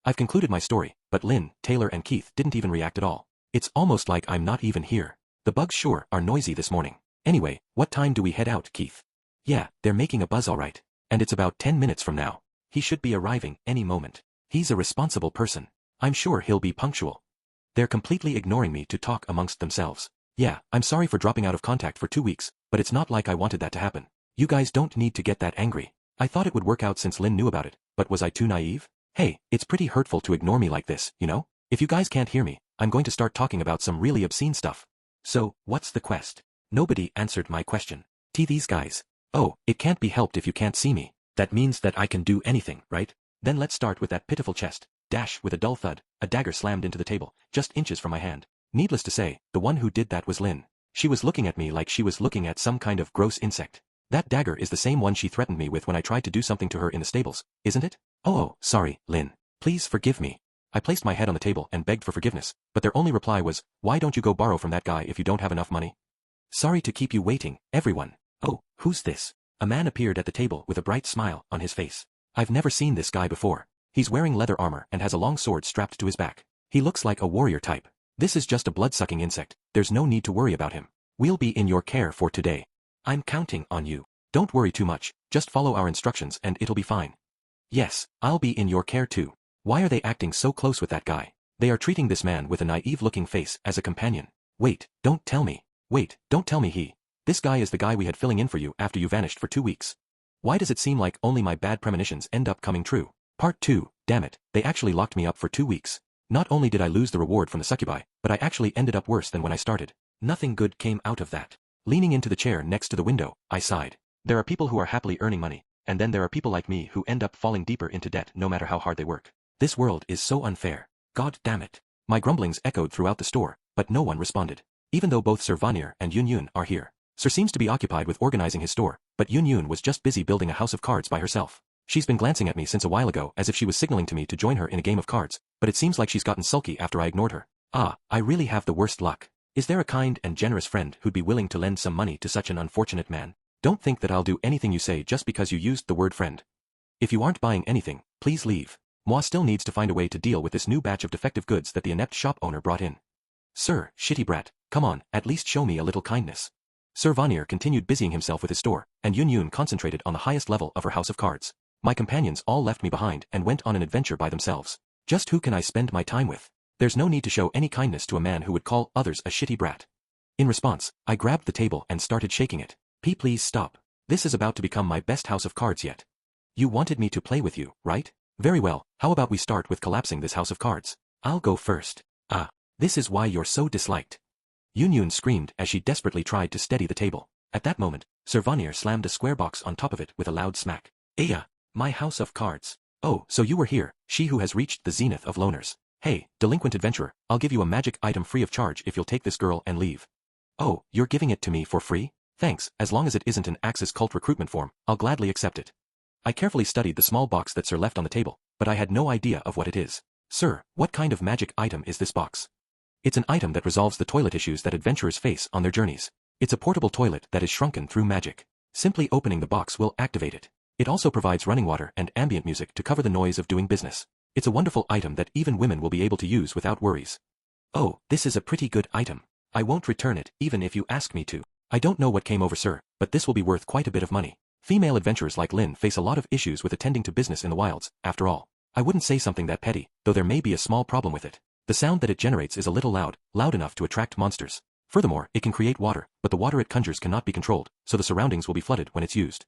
I've concluded my story, but Lynn, Taylor and Keith didn't even react at all. It's almost like I'm not even here. The bugs sure are noisy this morning. Anyway, what time do we head out, Keith? Yeah, they're making a buzz alright. And it's about 10 minutes from now. He should be arriving any moment. He's a responsible person. I'm sure he'll be punctual. They're completely ignoring me to talk amongst themselves. Yeah, I'm sorry for dropping out of contact for 2 weeks, but it's not like I wanted that to happen. You guys don't need to get that angry. I thought it would work out since Lynn knew about it, but was I too naive? Hey, it's pretty hurtful to ignore me like this, you know? If you guys can't hear me, I'm going to start talking about some really obscene stuff. So, what's the quest? Nobody answered my question. These guys. Oh, it can't be helped if you can't see me. That means that I can do anything, right? Then let's start with that pitiful chest. Dash, with a dull thud, a dagger slammed into the table, just inches from my hand. Needless to say, the one who did that was Lynn. She was looking at me like she was looking at some kind of gross insect. That dagger is the same one she threatened me with when I tried to do something to her in the stables, isn't it? Oh, sorry, Lynn. Please forgive me. I placed my head on the table and begged for forgiveness, but their only reply was, why don't you go borrow from that guy if you don't have enough money? Sorry to keep you waiting, everyone. Oh, who's this? A man appeared at the table with a bright smile on his face. I've never seen this guy before. He's wearing leather armor and has a long sword strapped to his back. He looks like a warrior type. This is just a blood-sucking insect. There's no need to worry about him. We'll be in your care for today. I'm counting on you. Don't worry too much, just follow our instructions and it'll be fine. Yes, I'll be in your care too. Why are they acting so close with that guy? They are treating this man with a naive-looking face as a companion. Wait, don't tell me. Wait, don't tell me this guy is the guy we had filling in for you after you vanished for 2 weeks. Why does it seem like only my bad premonitions end up coming true? Part 2, damn it, they actually locked me up for 2 weeks. Not only did I lose the reward from the succubi, but I actually ended up worse than when I started. Nothing good came out of that. Leaning into the chair next to the window, I sighed. There are people who are happily earning money, and then there are people like me who end up falling deeper into debt no matter how hard they work. This world is so unfair. God damn it. My grumblings echoed throughout the store, but no one responded. Even though both Sir Vanir and Yun Yun are here. Sir seems to be occupied with organizing his store, but Yun Yun was just busy building a house of cards by herself. She's been glancing at me since a while ago as if she was signaling to me to join her in a game of cards, but it seems like she's gotten sulky after I ignored her. Ah, I really have the worst luck. Is there a kind and generous friend who'd be willing to lend some money to such an unfortunate man? Don't think that I'll do anything you say just because you used the word friend. If you aren't buying anything, please leave. Moi still needs to find a way to deal with this new batch of defective goods that the inept shop owner brought in. Sir, shitty brat, come on, at least show me a little kindness. Sir Vanir continued busying himself with his store, and Yun Yun concentrated on the highest level of her house of cards. My companions all left me behind and went on an adventure by themselves. Just who can I spend my time with? There's no need to show any kindness to a man who would call others a shitty brat. In response, I grabbed the table and started shaking it. Please stop. This is about to become my best house of cards yet. You wanted me to play with you, right? Very well, how about we start with collapsing this house of cards? I'll go first. Ah, this is why you're so disliked. Yun Yun screamed as she desperately tried to steady the table. At that moment, Sir Vanier slammed a square box on top of it with a loud smack. Aya, my house of cards. Oh, so you were here, she who has reached the zenith of loners. Hey, delinquent adventurer, I'll give you a magic item free of charge if you'll take this girl and leave. Oh, you're giving it to me for free? Thanks, as long as it isn't an Axis cult recruitment form, I'll gladly accept it. I carefully studied the small box that Sir left on the table, but I had no idea of what it is. Sir, what kind of magic item is this box? It's an item that resolves the toilet issues that adventurers face on their journeys. It's a portable toilet that is shrunken through magic. Simply opening the box will activate it. It also provides running water and ambient music to cover the noise of doing business. It's a wonderful item that even women will be able to use without worries. Oh, this is a pretty good item. I won't return it, even if you ask me to. I don't know what came over Sir, but this will be worth quite a bit of money. Female adventurers like Lin face a lot of issues with attending to business in the wilds, after all. I wouldn't say something that petty, though there may be a small problem with it. The sound that it generates is a little loud enough to attract monsters. Furthermore, it can create water, but the water it conjures cannot be controlled, so the surroundings will be flooded when it's used.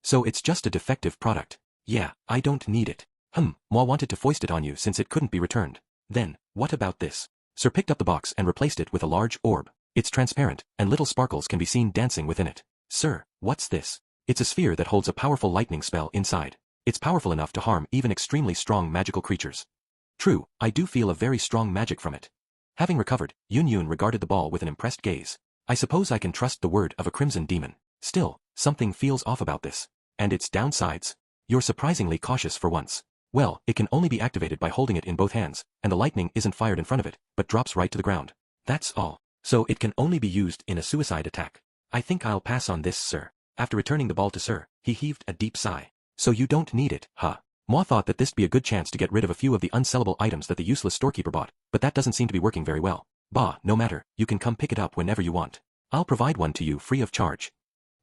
So it's just a defective product. Yeah, I don't need it. Moi wanted to foist it on you since it couldn't be returned. Then, what about this? Sir picked up the box and replaced it with a large orb. It's transparent, and little sparkles can be seen dancing within it. Sir, what's this? It's a sphere that holds a powerful lightning spell inside. It's powerful enough to harm even extremely strong magical creatures. True, I do feel a very strong magic from it. Having recovered, Yun regarded the ball with an impressed gaze. I suppose I can trust the word of a crimson demon. Still, something feels off about this. And its downsides? You're surprisingly cautious for once. Well, it can only be activated by holding it in both hands, and the lightning isn't fired in front of it, but drops right to the ground. That's all. So it can only be used in a suicide attack. I think I'll pass on this, sir. After returning the ball to Sir, he heaved a deep sigh. So you don't need it, huh? Moi thought that this'd be a good chance to get rid of a few of the unsellable items that the useless storekeeper bought, but that doesn't seem to be working very well. Bah, no matter, you can come pick it up whenever you want. I'll provide one to you free of charge.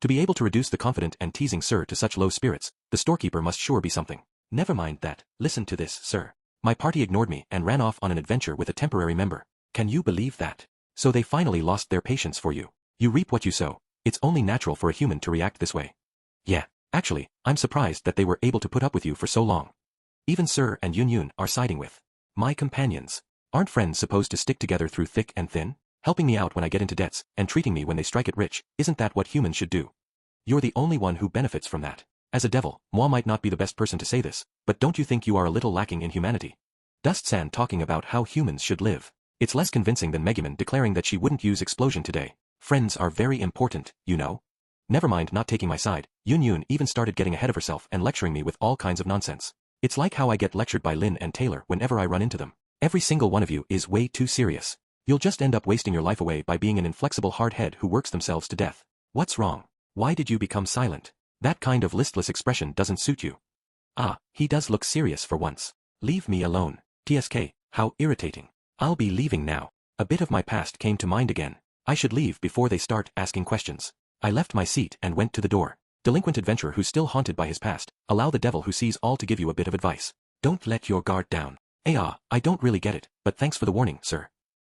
To be able to reduce the confident and teasing Sir to such low spirits, the storekeeper must sure be something. Never mind that, listen to this, Sir. My party ignored me and ran off on an adventure with a temporary member. Can you believe that? So they finally lost their patience for you. You reap what you sow. It's only natural for a human to react this way. Yeah, actually, I'm surprised that they were able to put up with you for so long. Even Sir and Yun are siding with my companions. Aren't friends supposed to stick together through thick and thin? Helping me out when I get into debts, and treating me when they strike it rich, isn't that what humans should do? You're the only one who benefits from that. As a devil, Moi might not be the best person to say this, but don't you think you are a little lacking in humanity? Dust-san talking about how humans should live. It's less convincing than Megumin declaring that she wouldn't use explosion today. Friends are very important, you know? Never mind not taking my side, Yun even started getting ahead of herself and lecturing me with all kinds of nonsense. It's like how I get lectured by Lin and Taylor whenever I run into them. Every single one of you is way too serious. You'll just end up wasting your life away by being an inflexible hard head who works themselves to death. What's wrong? Why did you become silent? That kind of listless expression doesn't suit you. Ah, he does look serious for once. Leave me alone. TSK, how irritating. I'll be leaving now. A bit of my past came to mind again. I should leave before they start asking questions. I left my seat and went to the door. Delinquent adventurer who's still haunted by his past, allow the devil who sees all to give you a bit of advice. Don't let your guard down. I don't really get it, but thanks for the warning, Sir.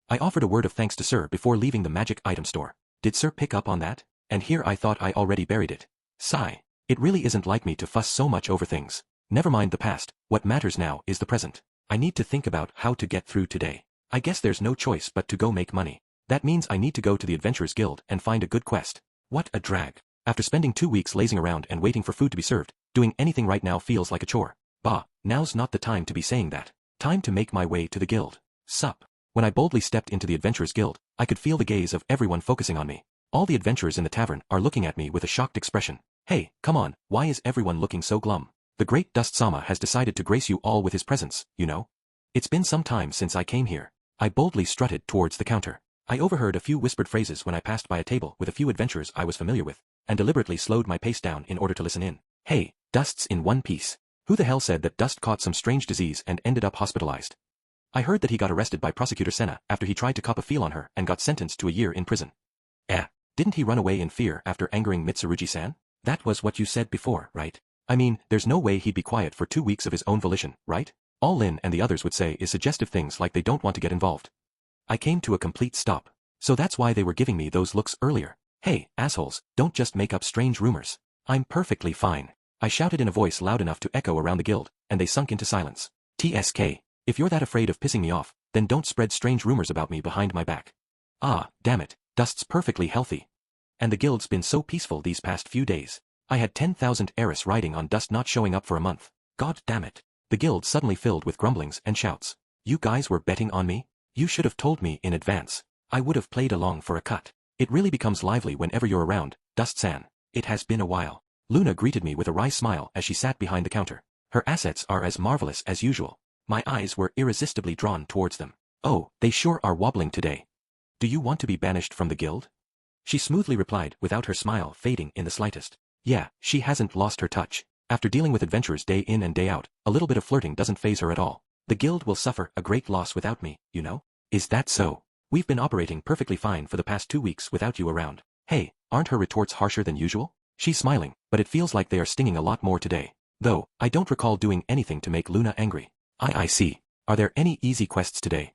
I offered a word of thanks to Sir before leaving the magic item store. Did Sir pick up on that? And here I thought I already buried it. Sigh. It really isn't like me to fuss so much over things. Never mind the past, what matters now is the present. I need to think about how to get through today. I guess there's no choice but to go make money. That means I need to go to the Adventurers Guild and find a good quest. What a drag. After spending 2 weeks lazing around and waiting for food to be served, doing anything right now feels like a chore. Bah, now's not the time to be saying that. Time to make my way to the guild. Sup. When I boldly stepped into the Adventurers Guild, I could feel the gaze of everyone focusing on me. All the adventurers in the tavern are looking at me with a shocked expression. Hey, come on, why is everyone looking so glum? The great Dust-sama has decided to grace you all with his presence, you know? It's been some time since I came here. I boldly strutted towards the counter. I overheard a few whispered phrases when I passed by a table with a few adventurers I was familiar with, and deliberately slowed my pace down in order to listen in. Hey, Dust's in one piece. Who the hell said that Dust caught some strange disease and ended up hospitalized? I heard that he got arrested by Prosecutor Senna after he tried to cop a feel on her and got sentenced to a year in prison. Didn't he run away in fear after angering Mitsurugi-san? That was what you said before, right? I mean, there's no way he'd be quiet for 2 weeks of his own volition, right? All Lin and the others would say is suggestive things like they don't want to get involved. I came to a complete stop. So that's why they were giving me those looks earlier. Hey, assholes, don't just make up strange rumors. I'm perfectly fine. I shouted in a voice loud enough to echo around the guild, and they sunk into silence. TSK, if you're that afraid of pissing me off, then don't spread strange rumors about me behind my back. Ah, damn it, Dust's perfectly healthy. And the guild's been so peaceful these past few days. I had 10,000 heiress riding on dust not showing up for a month. God damn it. The guild suddenly filled with grumblings and shouts. You guys were betting on me? You should have told me in advance. I would have played along for a cut. It really becomes lively whenever you're around, Dust-san. It has been a while. Luna greeted me with a wry smile as she sat behind the counter. Her assets are as marvelous as usual. My eyes were irresistibly drawn towards them. Oh, they sure are wobbling today. Do you want to be banished from the guild? She smoothly replied without her smile fading in the slightest. Yeah, she hasn't lost her touch. After dealing with adventurers day in and day out, a little bit of flirting doesn't faze her at all. The guild will suffer a great loss without me, you know? Is that so? We've been operating perfectly fine for the past 2 weeks without you around. Hey, aren't her retorts harsher than usual? She's smiling, but it feels like they are stinging a lot more today. Though, I don't recall doing anything to make Luna angry. I see. Are there any easy quests today?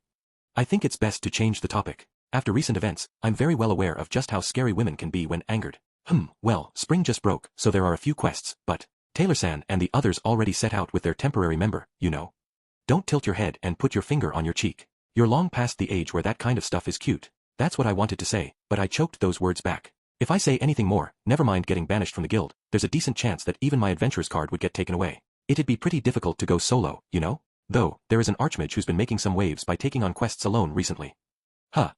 I think it's best to change the topic. After recent events, I'm very well aware of just how scary women can be when angered. Well, spring just broke, so there are a few quests, but Taylor-san and the others already set out with their temporary member, you know. Don't tilt your head and put your finger on your cheek. You're long past the age where that kind of stuff is cute. That's what I wanted to say, but I choked those words back. If I say anything more, never mind getting banished from the guild, there's a decent chance that even my adventurer's card would get taken away. It'd be pretty difficult to go solo, you know? Though, there is an archmage who's been making some waves by taking on quests alone recently.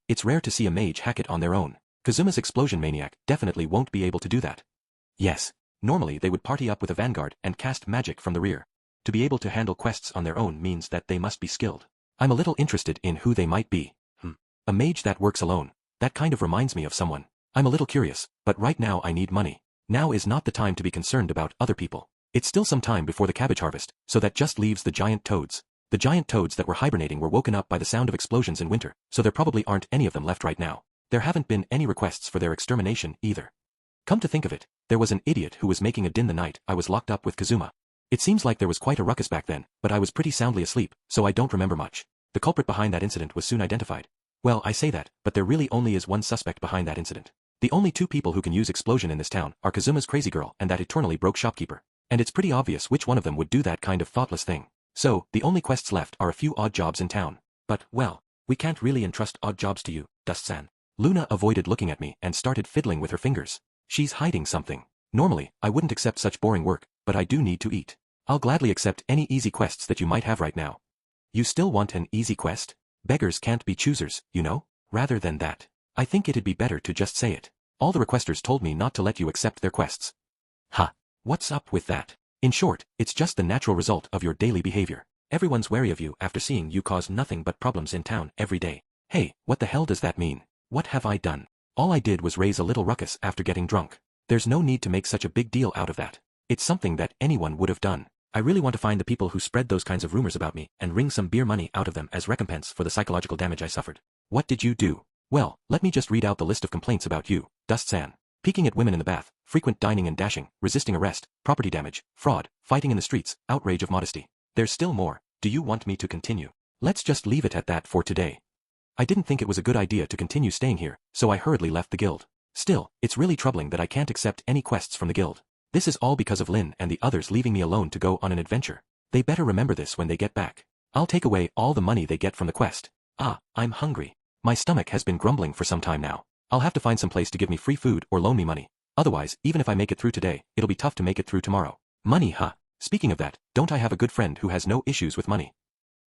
It's rare to see a mage hack it on their own. Kazuma's explosion maniac definitely won't be able to do that. Yes. Normally they would party up with a vanguard and cast magic from the rear. To be able to handle quests on their own means that they must be skilled. I'm a little interested in who they might be. A mage that works alone. That kind of reminds me of someone. I'm a little curious, but right now I need money. Now is not the time to be concerned about other people. It's still some time before the cabbage harvest, so that just leaves the giant toads. The giant toads that were hibernating were woken up by the sound of explosions in winter, so there probably aren't any of them left right now. There haven't been any requests for their extermination either. Come to think of it, there was an idiot who was making a din the night I was locked up with Kazuma. It seems like there was quite a ruckus back then, but I was pretty soundly asleep, so I don't remember much. The culprit behind that incident was soon identified. Well, I say that, but there really only is one suspect behind that incident. The only 2 people who can use explosion in this town are Kazuma's crazy girl and that eternally broke shopkeeper. And it's pretty obvious which one of them would do that kind of thoughtless thing. So, the only quests left are a few odd jobs in town. But, well, we can't really entrust odd jobs to you, Dust-san. Luna avoided looking at me and started fiddling with her fingers. She's hiding something. Normally, I wouldn't accept such boring work, but I do need to eat. I'll gladly accept any easy quests that you might have right now. You still want an easy quest? Beggars can't be choosers, you know? Rather than that, I think it'd be better to just say it. All the requesters told me not to let you accept their quests. What's up with that? In short, it's just the natural result of your daily behavior. Everyone's wary of you after seeing you cause nothing but problems in town every day. Hey, what the hell does that mean? What have I done? All I did was raise a little ruckus after getting drunk. There's no need to make such a big deal out of that. It's something that anyone would have done. I really want to find the people who spread those kinds of rumors about me and wring some beer money out of them as recompense for the psychological damage I suffered. What did you do? Well, let me just read out the list of complaints about you, Dust-san. Peeking at women in the bath, frequent dining and dashing, resisting arrest, property damage, fraud, fighting in the streets, outrage of modesty. There's still more. Do you want me to continue? Let's just leave it at that for today. I didn't think it was a good idea to continue staying here, so I hurriedly left the guild. Still, it's really troubling that I can't accept any quests from the guild. This is all because of Lin and the others leaving me alone to go on an adventure. They better remember this when they get back. I'll take away all the money they get from the quest. I'm hungry. My stomach has been grumbling for some time now. I'll have to find some place to give me free food or loan me money. Otherwise, even if I make it through today, it'll be tough to make it through tomorrow. Money, Speaking of that, don't I have a good friend who has no issues with money?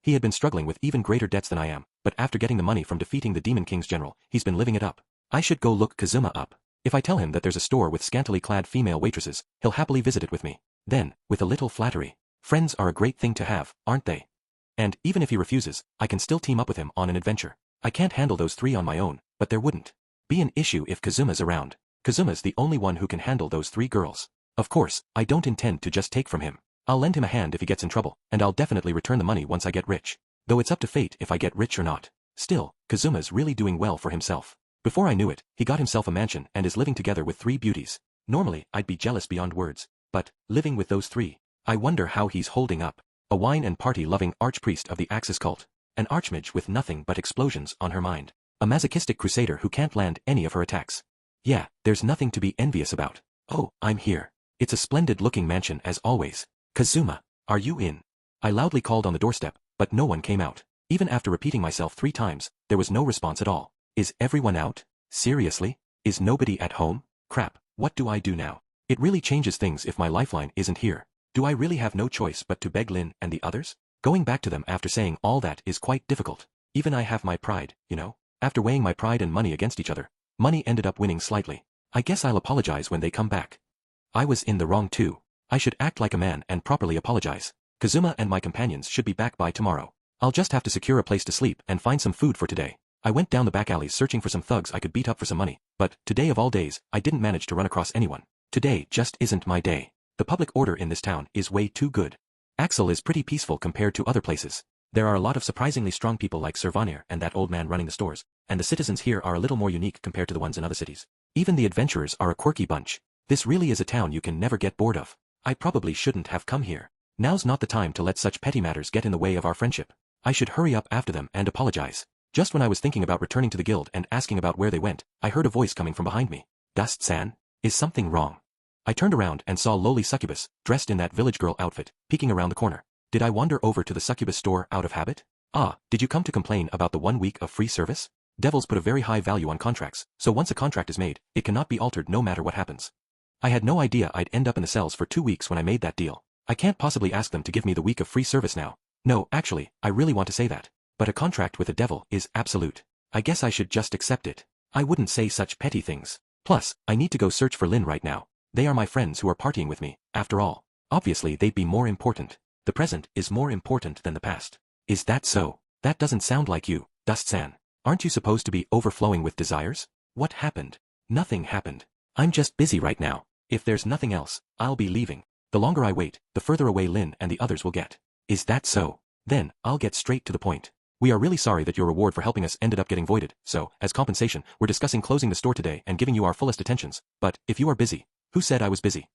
He had been struggling with even greater debts than I am, but after getting the money from defeating the Demon King's general, he's been living it up. I should go look Kazuma up. If I tell him that there's a store with scantily clad female waitresses, he'll happily visit it with me. Then, with a little flattery. Friends are a great thing to have, aren't they? And, even if he refuses, I can still team up with him on an adventure. I can't handle those 3 on my own, but there wouldn't be an issue if Kazuma's around. Kazuma's the only one who can handle those 3 girls. Of course, I don't intend to just take from him. I'll lend him a hand if he gets in trouble, and I'll definitely return the money once I get rich. Though it's up to fate if I get rich or not. Still, Kazuma's really doing well for himself. Before I knew it, he got himself a mansion and is living together with 3 beauties. Normally, I'd be jealous beyond words. But, living with those 3, I wonder how he's holding up. A wine and party-loving archpriest of the Axis cult. An archmage with nothing but explosions on her mind. A masochistic crusader who can't land any of her attacks. Yeah, there's nothing to be envious about. Oh, I'm here. It's a splendid-looking mansion as always. Kazuma, are you in? I loudly called on the doorstep, but no one came out. Even after repeating myself 3 times, there was no response at all. Is everyone out? Seriously? Is nobody at home? Crap, what do I do now? It really changes things if my lifeline isn't here. Do I really have no choice but to beg Lin and the others? Going back to them after saying all that is quite difficult. Even I have my pride, you know? After weighing my pride and money against each other, money ended up winning slightly. I guess I'll apologize when they come back. I was in the wrong too. I should act like a man and properly apologize. Kazuma and my companions should be back by tomorrow. I'll just have to secure a place to sleep and find some food for today. I went down the back alleys searching for some thugs I could beat up for some money, but today of all days, I didn't manage to run across anyone. Today just isn't my day. The public order in this town is way too good. Axel is pretty peaceful compared to other places. There are a lot of surprisingly strong people like Sir Vanir and that old man running the stores, and the citizens here are a little more unique compared to the ones in other cities. Even the adventurers are a quirky bunch. This really is a town you can never get bored of. I probably shouldn't have come here. Now's not the time to let such petty matters get in the way of our friendship. I should hurry up after them and apologize. Just when I was thinking about returning to the guild and asking about where they went, I heard a voice coming from behind me. Dust-san? Is something wrong? I turned around and saw lowly succubus, dressed in that village girl outfit, peeking around the corner. Did I wander over to the succubus store out of habit? Ah, did you come to complain about the 1 week of free service? Devils put a very high value on contracts, so once a contract is made, it cannot be altered no matter what happens. I had no idea I'd end up in the cells for 2 weeks when I made that deal. I can't possibly ask them to give me the week of free service now. No, actually, I really want to say that. But a contract with a devil is absolute. I guess I should just accept it. I wouldn't say such petty things. Plus, I need to go search for Lin right now. They are my friends who are partying with me, after all. Obviously they'd be more important. The present is more important than the past. Is that so? That doesn't sound like you, Dust-san. Aren't you supposed to be overflowing with desires? What happened? Nothing happened. I'm just busy right now. If there's nothing else, I'll be leaving. The longer I wait, the further away Lin and the others will get. Is that so? Then, I'll get straight to the point. We are really sorry that your reward for helping us ended up getting voided, so, as compensation, we're discussing closing the store today and giving you our fullest attentions. But, if you are busy, who said I was busy?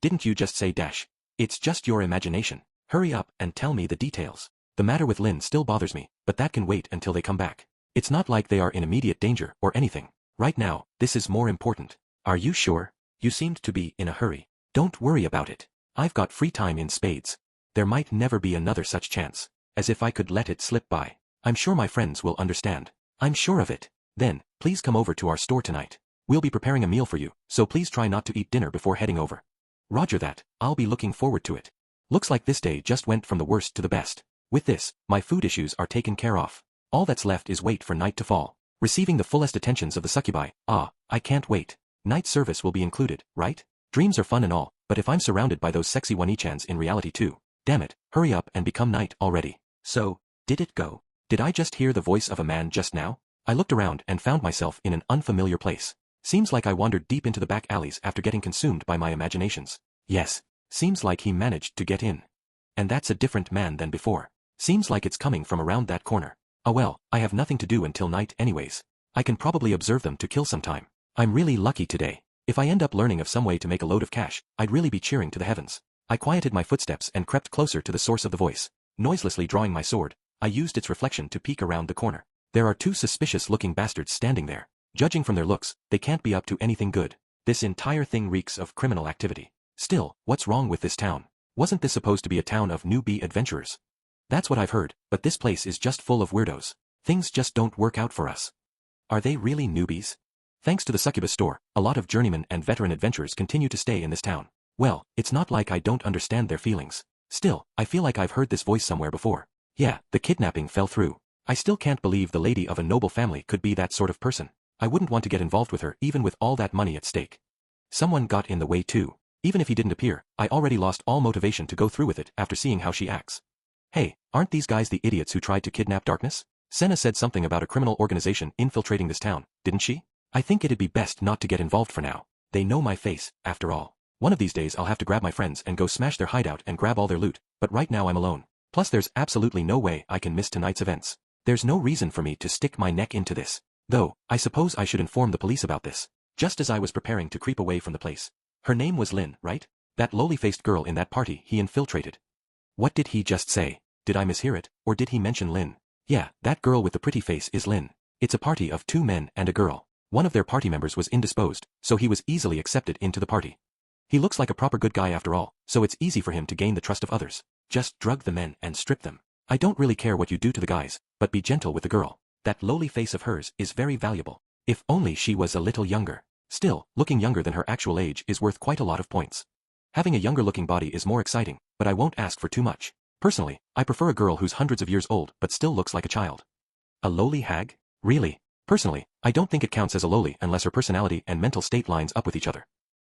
Didn't you just say dash? It's just your imagination. Hurry up and tell me the details. The matter with Lin still bothers me, but that can wait until they come back. It's not like they are in immediate danger or anything. Right now, this is more important. Are you sure? You seemed to be in a hurry. Don't worry about it. I've got free time in spades. There might never be another such chance. As if I could let it slip by. I'm sure my friends will understand. I'm sure of it. Then, please come over to our store tonight. We'll be preparing a meal for you, so please try not to eat dinner before heading over. Roger that, I'll be looking forward to it. Looks like this day just went from the worst to the best. With this, my food issues are taken care of. All that's left is wait for night to fall. Receiving the fullest attentions of the succubi. I can't wait. Night service will be included, right? Dreams are fun and all, but if I'm surrounded by those sexy one-ichans in reality too. Damn it, hurry up and become night already. So, did it go? Did I just hear the voice of a man just now? I looked around and found myself in an unfamiliar place. Seems like I wandered deep into the back alleys after getting consumed by my imaginations. Yes. Seems like he managed to get in. And that's a different man than before. Seems like it's coming from around that corner. Oh well, I have nothing to do until night anyways. I can probably observe them to kill some time. I'm really lucky today. If I end up learning of some way to make a load of cash, I'd really be cheering to the heavens. I quieted my footsteps and crept closer to the source of the voice. Noiselessly drawing my sword, I used its reflection to peek around the corner. There are 2 suspicious-looking bastards standing there. Judging from their looks, they can't be up to anything good. This entire thing reeks of criminal activity. Still, what's wrong with this town? Wasn't this supposed to be a town of newbie adventurers? That's what I've heard, but this place is just full of weirdos. Things just don't work out for us. Are they really newbies? Thanks to the succubus store, a lot of journeyman and veteran adventurers continue to stay in this town. Well, it's not like I don't understand their feelings. Still, I feel like I've heard this voice somewhere before. Yeah, the kidnapping fell through. I still can't believe the lady of a noble family could be that sort of person. I wouldn't want to get involved with her even with all that money at stake. Someone got in the way too. Even if he didn't appear, I already lost all motivation to go through with it after seeing how she acts. Hey, aren't these guys the idiots who tried to kidnap Darkness? Senna said something about a criminal organization infiltrating this town, didn't she? I think it'd be best not to get involved for now. They know my face, after all. One of these days I'll have to grab my friends and go smash their hideout and grab all their loot, but right now I'm alone. Plus there's absolutely no way I can miss tonight's events. There's no reason for me to stick my neck into this. Though, I suppose I should inform the police about this. Just as I was preparing to creep away from the place. Her name was Lin, right? That lowly-faced girl in that party he infiltrated. What did he just say? Did I mishear it, or did he mention Lin? Yeah, that girl with the pretty face is Lin. It's a party of 2 men and a girl. One of their party members was indisposed, so he was easily accepted into the party. He looks like a proper good guy after all, so it's easy for him to gain the trust of others. Just drug the men and strip them. I don't really care what you do to the guys, but be gentle with the girl. That lowly face of hers is very valuable. If only she was a little younger. Still, looking younger than her actual age is worth quite a lot of points. Having a younger-looking body is more exciting, but I won't ask for too much. Personally, I prefer a girl who's hundreds of years old but still looks like a child. A lowly hag? Really? Personally, I don't think it counts as a lowly unless her personality and mental state lines up with each other.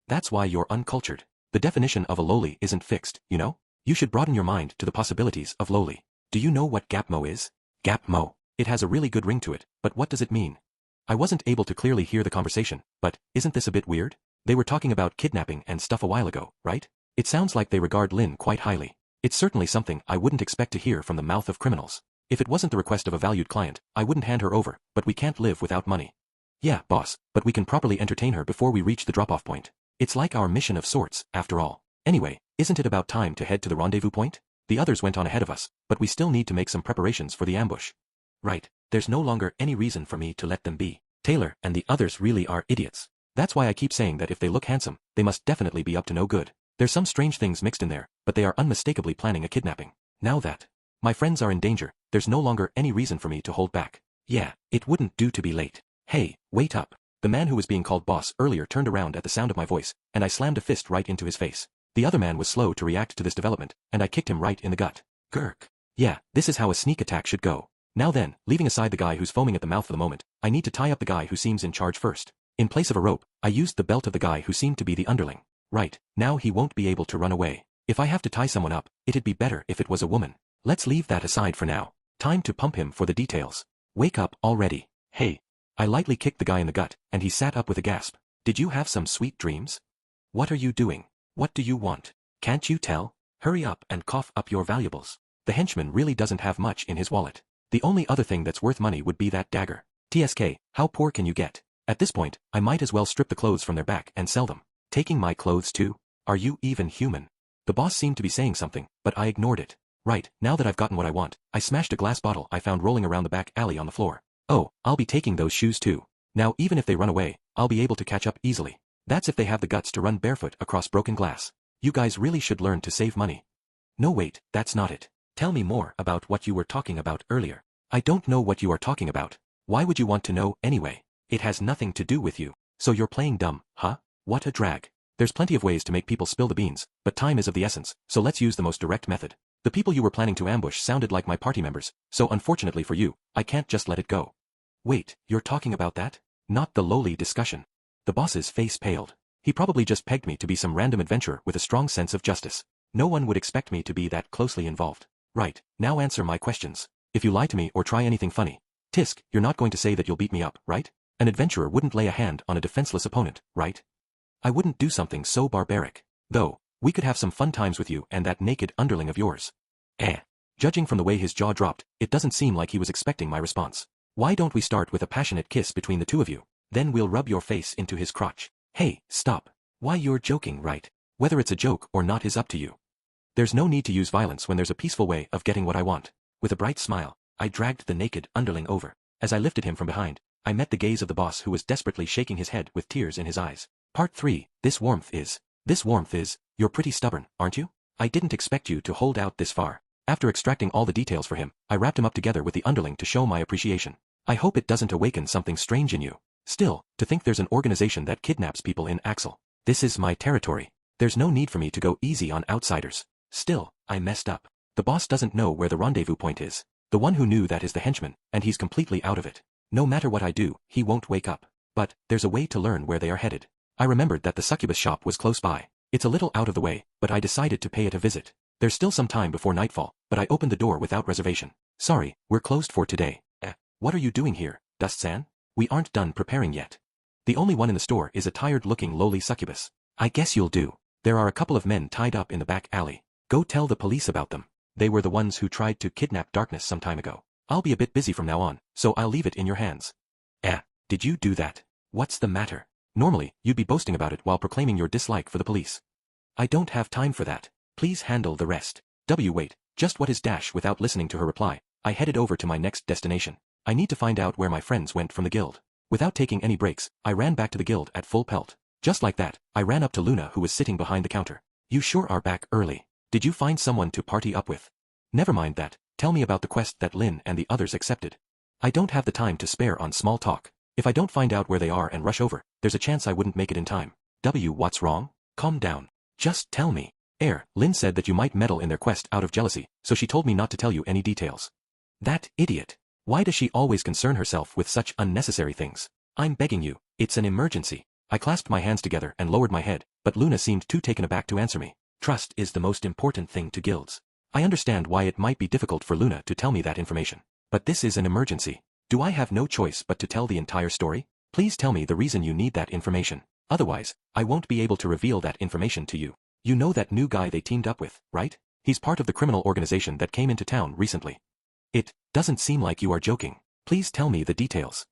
That's why you're uncultured. The definition of a lowly isn't fixed, you know? You should broaden your mind to the possibilities of lowly. Do you know what gapmo is? Gapmo. It has a really good ring to it, but what does it mean? I wasn't able to clearly hear the conversation, but isn't this a bit weird? They were talking about kidnapping and stuff a while ago, right? It sounds like they regard Lin quite highly. It's certainly something I wouldn't expect to hear from the mouth of criminals. If it wasn't the request of a valued client, I wouldn't hand her over, but we can't live without money. Yeah, boss, but we can properly entertain her before we reach the drop-off point. It's like our mission of sorts, after all. Anyway, isn't it about time to head to the rendezvous point? The others went on ahead of us, but we still need to make some preparations for the ambush. Right, there's no longer any reason for me to let them be. Taylor and the others really are idiots. That's why I keep saying that if they look handsome, they must definitely be up to no good. There's some strange things mixed in there, but they are unmistakably planning a kidnapping. Now that my friends are in danger, there's no longer any reason for me to hold back. Yeah, it wouldn't do to be late. Hey, wait up. The man who was being called boss earlier turned around at the sound of my voice, and I slammed a fist right into his face. The other man was slow to react to this development, and I kicked him right in the gut. Gurk. Yeah, this is how a sneak attack should go. Now then, leaving aside the guy who's foaming at the mouth for the moment, I need to tie up the guy who seems in charge first. In place of a rope, I used the belt of the guy who seemed to be the underling. Right, now he won't be able to run away. If I have to tie someone up, it'd be better if it was a woman. Let's leave that aside for now. Time to pump him for the details. Wake up already. Hey. I lightly kicked the guy in the gut, and he sat up with a gasp. Did you have some sweet dreams? What are you doing? What do you want? Can't you tell? Hurry up and cough up your valuables. The henchman really doesn't have much in his wallet. The only other thing that's worth money would be that dagger. TSK, how poor can you get? At this point, I might as well strip the clothes from their back and sell them. Taking my clothes too? Are you even human? The boss seemed to be saying something, but I ignored it. Right, now that I've gotten what I want, I smashed a glass bottle I found rolling around the back alley on the floor. Oh, I'll be taking those shoes too. Now even if they run away, I'll be able to catch up easily. That's if they have the guts to run barefoot across broken glass. You guys really should learn to save money. No wait, that's not it. Tell me more about what you were talking about earlier. I don't know what you are talking about. Why would you want to know anyway? It has nothing to do with you. So you're playing dumb, huh? What a drag. There's plenty of ways to make people spill the beans, but time is of the essence, so let's use the most direct method. The people you were planning to ambush sounded like my party members, so unfortunately for you, I can't just let it go. Wait, you're talking about that? Not the lowly discussion. The boss's face paled. He probably just pegged me to be some random adventurer with a strong sense of justice. No one would expect me to be that closely involved. Right, now answer my questions. If you lie to me or try anything funny, Tisk, you're not going to say that you'll beat me up, right? An adventurer wouldn't lay a hand on a defenseless opponent, right? I wouldn't do something so barbaric. Though, we could have some fun times with you and that naked underling of yours. Judging from the way his jaw dropped, it doesn't seem like he was expecting my response. Why don't we start with a passionate kiss between the two of you? Then we'll rub your face into his crotch. Hey, stop. Why, you're joking, right? Whether it's a joke or not is up to you. There's no need to use violence when there's a peaceful way of getting what I want. With a bright smile, I dragged the naked underling over. As I lifted him from behind, I met the gaze of the boss who was desperately shaking his head with tears in his eyes. Part 3, This warmth is, you're pretty stubborn, aren't you? I didn't expect you to hold out this far. After extracting all the details for him, I wrapped him up together with the underling to show my appreciation. I hope it doesn't awaken something strange in you. Still, to think there's an organization that kidnaps people in Axel. This is my territory. There's no need for me to go easy on outsiders. Still, I messed up. The boss doesn't know where the rendezvous point is. The one who knew that is the henchman, and he's completely out of it. No matter what I do, he won't wake up. But, there's a way to learn where they are headed. I remembered that the succubus shop was close by. It's a little out of the way, but I decided to pay it a visit. There's still some time before nightfall, but I opened the door without reservation. Sorry, we're closed for today. What are you doing here, Dust-san? We aren't done preparing yet. The only one in the store is a tired-looking lowly succubus. I guess you'll do. There are a couple of men tied up in the back alley. Go tell the police about them. They were the ones who tried to kidnap Darkness some time ago. I'll be a bit busy from now on, so I'll leave it in your hands. Did you do that? What's the matter? Normally, you'd be boasting about it while proclaiming your dislike for the police. I don't have time for that. Please handle the rest. Wait, just what is dash? Without listening to her reply, I headed over to my next destination. I need to find out where my friends went from the guild. Without taking any breaks, I ran back to the guild at full pelt. Just like that, I ran up to Luna who was sitting behind the counter. You sure are back early. Did you find someone to party up with? Never mind that, tell me about the quest that Lin and the others accepted. I don't have the time to spare on small talk. If I don't find out where they are and rush over, there's a chance I wouldn't make it in time. What's wrong? Calm down. Just tell me. Lin said that you might meddle in their quest out of jealousy, so she told me not to tell you any details. That idiot. Why does she always concern herself with such unnecessary things? I'm begging you, it's an emergency. I clasped my hands together and lowered my head, but Luna seemed too taken aback to answer me. Trust is the most important thing to guilds. I understand why it might be difficult for Luna to tell me that information. But this is an emergency. Do I have no choice but to tell the entire story? Please tell me the reason you need that information. Otherwise, I won't be able to reveal that information to you. You know that new guy they teamed up with, right? He's part of the criminal organization that came into town recently. It doesn't seem like you are joking. Please tell me the details.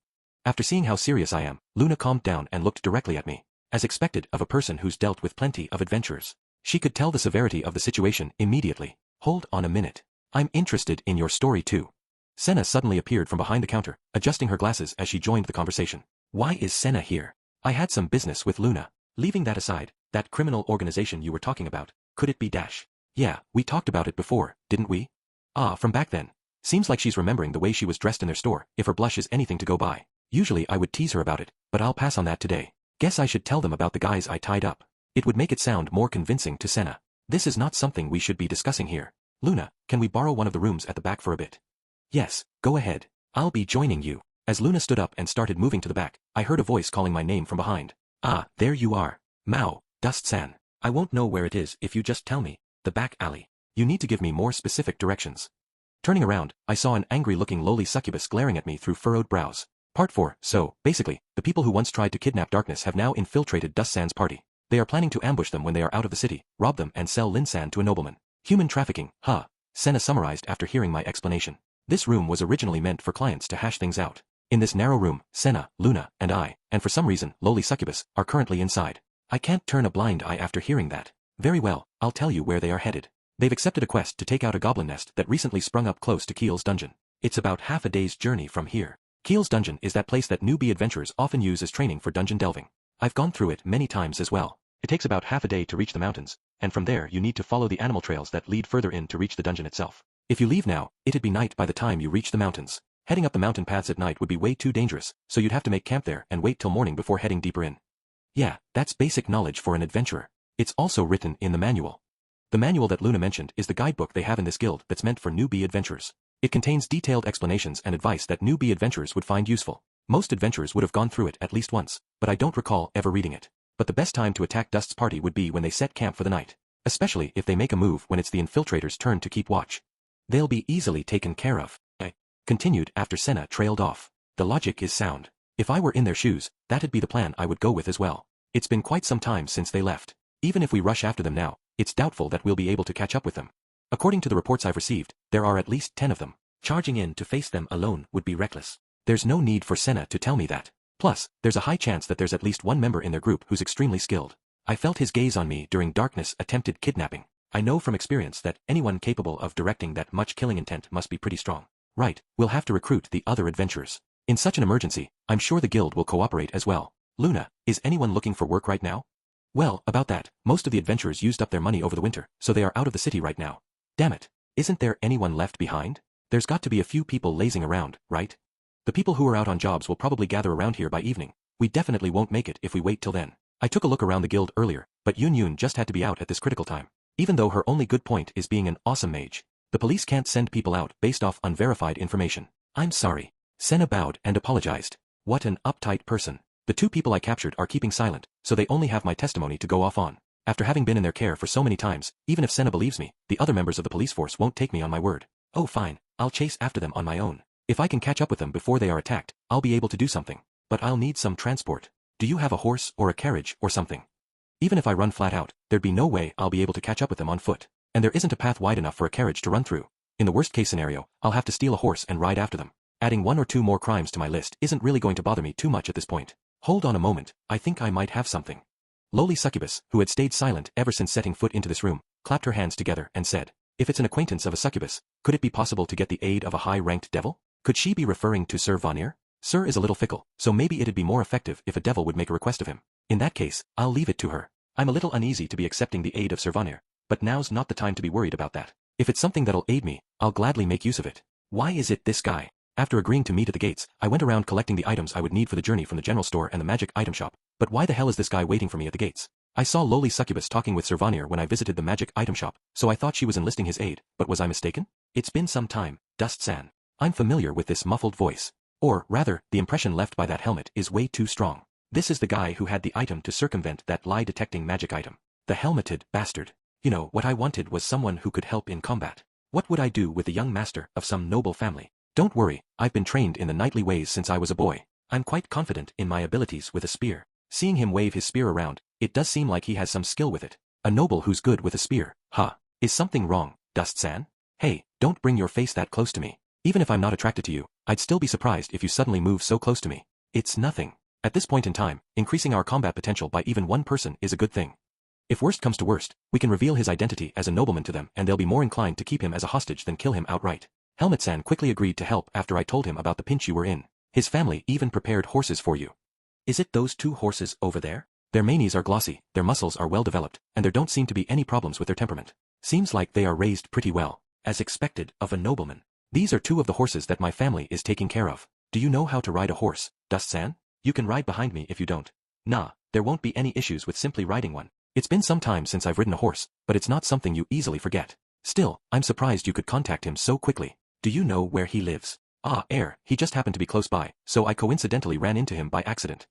After seeing how serious I am, Luna calmed down and looked directly at me. As expected of a person who's dealt with plenty of adventures. She could tell the severity of the situation immediately. Hold on a minute. I'm interested in your story too. Senna suddenly appeared from behind the counter, adjusting her glasses as she joined the conversation. Why is Senna here? I had some business with Luna. Leaving that aside, that criminal organization you were talking about, could it be Dash? Yeah, we talked about it before, didn't we? Ah, from back then. Seems like she's remembering the way she was dressed in their store, if her blush is anything to go by. Usually I would tease her about it, but I'll pass on that today. Guess I should tell them about the guys I tied up. It would make it sound more convincing to Senna. This is not something we should be discussing here. Luna, can we borrow one of the rooms at the back for a bit? Yes, go ahead. I'll be joining you. As Luna stood up and started moving to the back, I heard a voice calling my name from behind. Ah, there you are. Mao, Dust-san. I won't know where it is if you just tell me. The back alley. You need to give me more specific directions. Turning around, I saw an angry-looking lowly succubus glaring at me through furrowed brows. Part 4. So, basically, the people who once tried to kidnap Darkness have now infiltrated Dust-san's party. They are planning to ambush them when they are out of the city, rob them and sell Lin-san to a nobleman. Human trafficking, huh? Senna summarized after hearing my explanation. This room was originally meant for clients to hash things out. In this narrow room, Senna, Luna, and I, and for some reason, lowly succubus, are currently inside. I can't turn a blind eye after hearing that. Very well, I'll tell you where they are headed. They've accepted a quest to take out a goblin nest that recently sprung up close to Keel's dungeon. It's about half a day's journey from here. Keel's dungeon is that place that newbie adventurers often use as training for dungeon delving. I've gone through it many times as well. It takes about half a day to reach the mountains, and from there you need to follow the animal trails that lead further in to reach the dungeon itself. If you leave now, it'd be night by the time you reach the mountains. Heading up the mountain paths at night would be way too dangerous, so you'd have to make camp there and wait till morning before heading deeper in. Yeah, that's basic knowledge for an adventurer. It's also written in the manual. The manual that Luna mentioned is the guidebook they have in this guild that's meant for newbie adventurers. It contains detailed explanations and advice that newbie adventurers would find useful. Most adventurers would have gone through it at least once, but I don't recall ever reading it. But the best time to attack Dust's party would be when they set camp for the night. Especially if they make a move when it's the infiltrators' turn to keep watch. They'll be easily taken care of. I continued after Senna trailed off. The logic is sound. If I were in their shoes, that'd be the plan I would go with as well. It's been quite some time since they left. Even if we rush after them now, it's doubtful that we'll be able to catch up with them. According to the reports I've received, there are at least 10 of them. Charging in to face them alone would be reckless. There's no need for Senna to tell me that. Plus, there's a high chance that there's at least one member in their group who's extremely skilled. I felt his gaze on me during Darkness attempted kidnapping. I know from experience that anyone capable of directing that much killing intent must be pretty strong. Right, we'll have to recruit the other adventurers. In such an emergency, I'm sure the guild will cooperate as well. Luna, is anyone looking for work right now? Well, about that, most of the adventurers used up their money over the winter, so they are out of the city right now. Damn it, isn't there anyone left behind? There's got to be a few people lazing around, right? The people who are out on jobs will probably gather around here by evening. We definitely won't make it if we wait till then. I took a look around the guild earlier, but Yun just had to be out at this critical time. Even though her only good point is being an awesome mage. The police can't send people out based off unverified information. I'm sorry. Senna bowed and apologized. What an uptight person. The two people I captured are keeping silent, so they only have my testimony to go off on. After having been in their care for so many times, even if Senna believes me, the other members of the police force won't take me on my word. Oh fine, I'll chase after them on my own. If I can catch up with them before they are attacked, I'll be able to do something. But I'll need some transport. Do you have a horse or a carriage or something? Even if I run flat out, there'd be no way I'll be able to catch up with them on foot. And there isn't a path wide enough for a carriage to run through. In the worst case scenario, I'll have to steal a horse and ride after them. Adding 1 or 2 more crimes to my list isn't really going to bother me too much at this point. Hold on a moment, I think I might have something. Lowly succubus, who had stayed silent ever since setting foot into this room, clapped her hands together and said, if it's an acquaintance of a succubus, could it be possible to get the aid of a high-ranked devil? Could she be referring to Sir Vanir? Sir is a little fickle, so maybe it'd be more effective if a devil would make a request of him. In that case, I'll leave it to her. I'm a little uneasy to be accepting the aid of Sir Vanir, but now's not the time to be worried about that. If it's something that'll aid me, I'll gladly make use of it. Why is it this guy? After agreeing to meet at the gates, I went around collecting the items I would need for the journey from the general store and the magic item shop. But why the hell is this guy waiting for me at the gates? I saw lowly succubus talking with Sir Vanir when I visited the magic item shop, so I thought she was enlisting his aid, but was I mistaken? It's been some time, Dust-san. I'm familiar with this muffled voice. Or, rather, the impression left by that helmet is way too strong. This is the guy who had the item to circumvent that lie-detecting magic item. The helmeted bastard. You know, what I wanted was someone who could help in combat. What would I do with a young master of some noble family? Don't worry, I've been trained in the knightly ways since I was a boy. I'm quite confident in my abilities with a spear. Seeing him wave his spear around, it does seem like he has some skill with it. A noble who's good with a spear, huh? Is something wrong, Dust-san? Hey, don't bring your face that close to me. Even if I'm not attracted to you, I'd still be surprised if you suddenly move so close to me. It's nothing. At this point in time, increasing our combat potential by even one person is a good thing. If worst comes to worst, we can reveal his identity as a nobleman to them and they'll be more inclined to keep him as a hostage than kill him outright. Helmet-san quickly agreed to help after I told him about the pinch you were in. His family even prepared horses for you. Is it those 2 horses over there? Their manes are glossy, their muscles are well developed, and there don't seem to be any problems with their temperament. Seems like they are raised pretty well, as expected of a nobleman. These are 2 of the horses that my family is taking care of. Do you know how to ride a horse, Dust-san? You can ride behind me if you don't. Nah, there won't be any issues with simply riding one. It's been some time since I've ridden a horse, but it's not something you easily forget. Still, I'm surprised you could contact him so quickly. Do you know where he lives? He just happened to be close by, so I coincidentally ran into him by accident.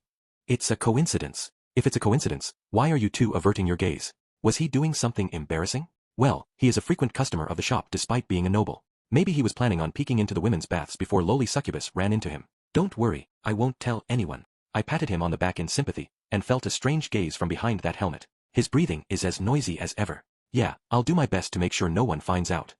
It's a coincidence. If it's a coincidence, why are you 2 averting your gaze? Was he doing something embarrassing? Well, he is a frequent customer of the shop despite being a noble. Maybe he was planning on peeking into the women's baths before lowly succubus ran into him. Don't worry, I won't tell anyone. I patted him on the back in sympathy, and felt a strange gaze from behind that helmet. His breathing is as noisy as ever. Yeah, I'll do my best to make sure no one finds out.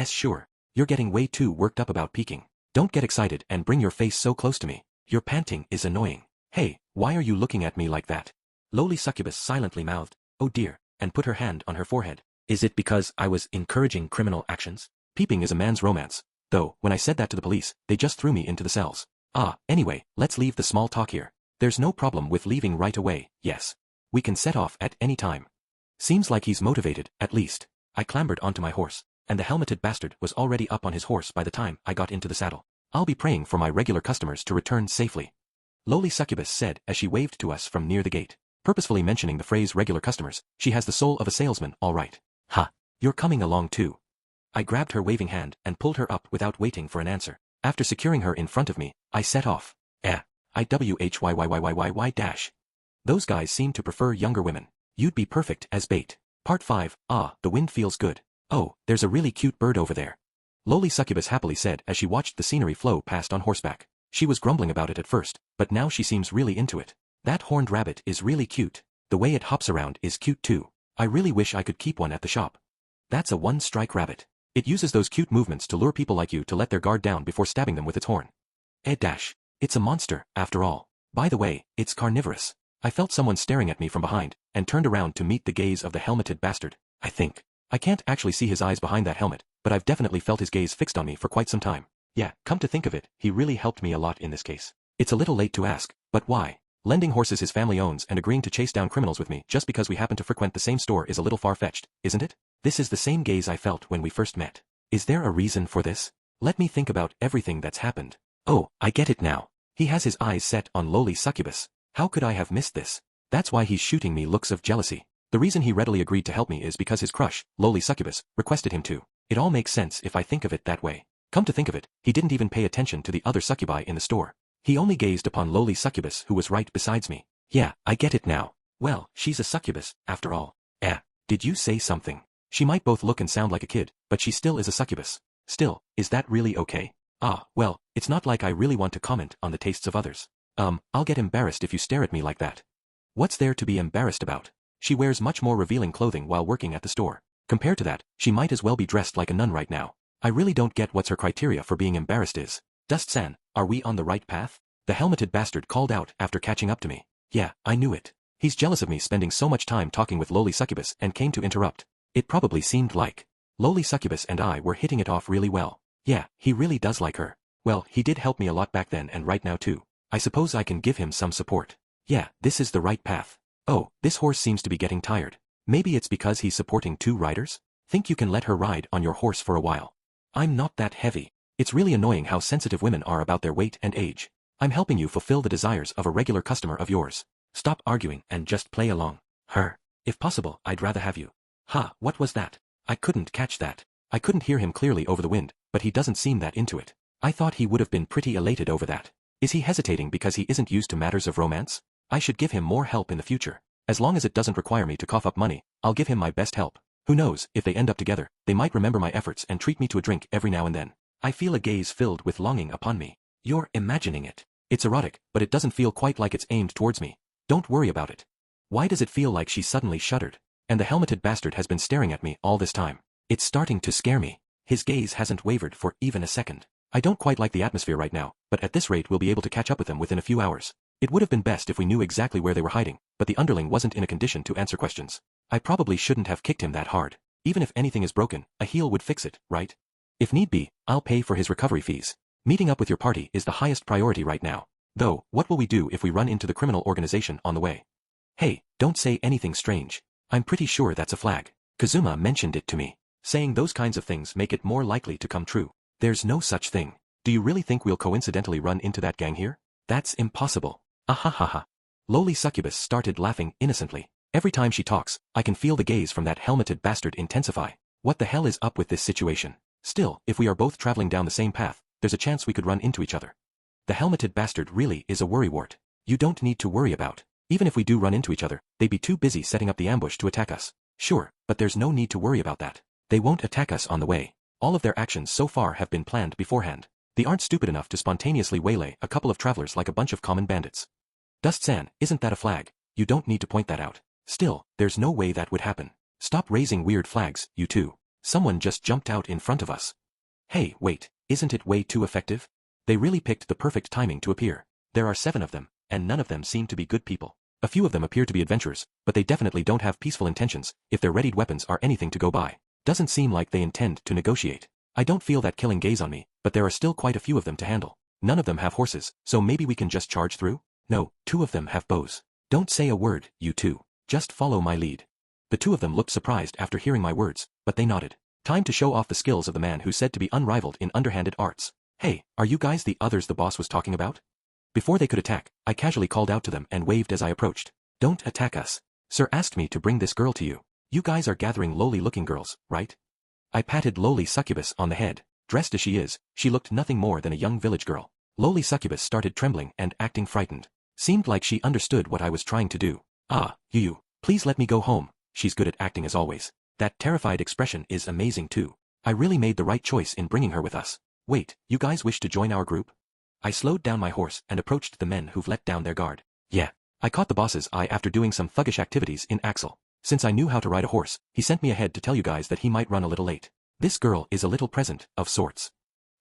Sure. You're getting way too worked up about peeking. Don't get excited and bring your face so close to me. Your panting is annoying. Hey, why are you looking at me like that? Lowly succubus silently mouthed, oh dear, and put her hand on her forehead. Is it because I was encouraging criminal actions? Peeping is a man's romance. Though, when I said that to the police, they just threw me into the cells. Anyway, let's leave the small talk here. There's no problem with leaving right away, yes. We can set off at any time. Seems like he's motivated, at least. I clambered onto my horse, and the helmeted bastard was already up on his horse by the time I got into the saddle. I'll be praying for my regular customers to return safely. Lowly succubus said as she waved to us from near the gate. Purposefully mentioning the phrase regular customers, she has the soul of a salesman, all right. Ha! You're coming along too. I grabbed her waving hand and pulled her up without waiting for an answer. After securing her in front of me, I set off. IWHYYYYYY. Those guys seem to prefer younger women. You'd be perfect as bait. Part 5. The wind feels good. Oh, there's a really cute bird over there. Lowly succubus happily said as she watched the scenery flow past on horseback. She was grumbling about it at first, but now she seems really into it. That horned rabbit is really cute. The way it hops around is cute too. I really wish I could keep one at the shop. That's a one-strike rabbit. It uses those cute movements to lure people like you to let their guard down before stabbing them with its horn. It's a monster, after all. By the way, it's carnivorous. I felt someone staring at me from behind, and turned around to meet the gaze of the helmeted bastard, I think. I can't actually see his eyes behind that helmet, but I've definitely felt his gaze fixed on me for quite some time. Yeah, come to think of it, he really helped me a lot in this case. It's a little late to ask, but why? Lending horses his family owns and agreeing to chase down criminals with me just because we happen to frequent the same store is a little far-fetched, isn't it? This is the same gaze I felt when we first met. Is there a reason for this? Let me think about everything that's happened. Oh, I get it now. He has his eyes set on lowly succubus. How could I have missed this? That's why he's shooting me looks of jealousy. The reason he readily agreed to help me is because his crush, lowly succubus, requested him to. It all makes sense if I think of it that way. Come to think of it, he didn't even pay attention to the other succubi in the store. He only gazed upon lowly succubus who was right besides me. Yeah, I get it now. Well, she's a succubus, after all. Did you say something? She might both look and sound like a kid, but she still is a succubus. Still, is that really okay? Well, it's not like I really want to comment on the tastes of others. I'll get embarrassed if you stare at me like that. What's there to be embarrassed about? She wears much more revealing clothing while working at the store. Compared to that, she might as well be dressed like a nun right now. I really don't get what's her criteria for being embarrassed is. Dust-san, are we on the right path? The helmeted bastard called out after catching up to me. Yeah, I knew it. He's jealous of me spending so much time talking with lowly succubus and came to interrupt. It probably seemed like lowly succubus and I were hitting it off really well. Yeah, he really does like her. Well, he did help me a lot back then and right now too. I suppose I can give him some support. Yeah, this is the right path. Oh, this horse seems to be getting tired. Maybe it's because he's supporting 2 riders? Think you can let her ride on your horse for a while? I'm not that heavy. It's really annoying how sensitive women are about their weight and age. I'm helping you fulfill the desires of a regular customer of yours. Stop arguing and just play along. If possible, I'd rather have you. What was that? I couldn't catch that. I couldn't hear him clearly over the wind, but he doesn't seem that into it. I thought he would have been pretty elated over that. Is he hesitating because he isn't used to matters of romance? I should give him more help in the future. As long as it doesn't require me to cough up money, I'll give him my best help. Who knows, if they end up together, they might remember my efforts and treat me to a drink every now and then. I feel a gaze filled with longing upon me. You're imagining it. It's erotic, but it doesn't feel quite like it's aimed towards me. Don't worry about it. Why does it feel like she suddenly shuddered? And the helmeted bastard has been staring at me all this time. It's starting to scare me. His gaze hasn't wavered for even a second. I don't quite like the atmosphere right now, but at this rate we'll be able to catch up with them within a few hours. It would have been best if we knew exactly where they were hiding, but the underling wasn't in a condition to answer questions. I probably shouldn't have kicked him that hard. Even if anything is broken, a heel would fix it, right? If need be, I'll pay for his recovery fees. Meeting up with your party is the highest priority right now. Though, what will we do if we run into the criminal organization on the way? Hey, don't say anything strange. I'm pretty sure that's a flag. Kazuma mentioned it to me. Saying those kinds of things make it more likely to come true. There's no such thing. Do you really think we'll coincidentally run into that gang here? That's impossible. Ahahaha. Lowly succubus started laughing innocently. Every time she talks, I can feel the gaze from that helmeted bastard intensify. What the hell is up with this situation? Still, if we are both traveling down the same path, there's a chance we could run into each other. The helmeted bastard really is a worrywart. You don't need to worry about. Even if we do run into each other, they'd be too busy setting up the ambush to attack us. Sure, but there's no need to worry about that. They won't attack us on the way. All of their actions so far have been planned beforehand. They aren't stupid enough to spontaneously waylay a couple of travelers like a bunch of common bandits. Dust-san, isn't that a flag? You don't need to point that out. Still, there's no way that would happen. Stop raising weird flags, you two. Someone just jumped out in front of us. Hey, wait, isn't it way too effective? They really picked the perfect timing to appear. There are 7 of them, and none of them seem to be good people. A few of them appear to be adventurers, but they definitely don't have peaceful intentions if their readied weapons are anything to go by. Doesn't seem like they intend to negotiate. I don't feel that killing gaze on me, but there are still quite a few of them to handle. None of them have horses, so maybe we can just charge through? No, 2 of them have bows. Don't say a word, you two. Just follow my lead. The 2 of them looked surprised after hearing my words, but they nodded. Time to show off the skills of the man who's said to be unrivaled in underhanded arts. Hey, are you guys the others the boss was talking about? Before they could attack, I casually called out to them and waved as I approached. Don't attack us. Sir asked me to bring this girl to you. You guys are gathering lowly-looking girls, right? I patted lowly succubus on the head. Dressed as she is, she looked nothing more than a young village girl. Lowly succubus started trembling and acting frightened. Seemed like she understood what I was trying to do. You, please let me go home. She's good at acting as always. That terrified expression is amazing too. I really made the right choice in bringing her with us. Wait, you guys wish to join our group? I slowed down my horse and approached the men who've let down their guard. Yeah. I caught the boss's eye after doing some thuggish activities in Axel. Since I knew how to ride a horse, he sent me ahead to tell you guys that he might run a little late. This girl is a little present, of sorts.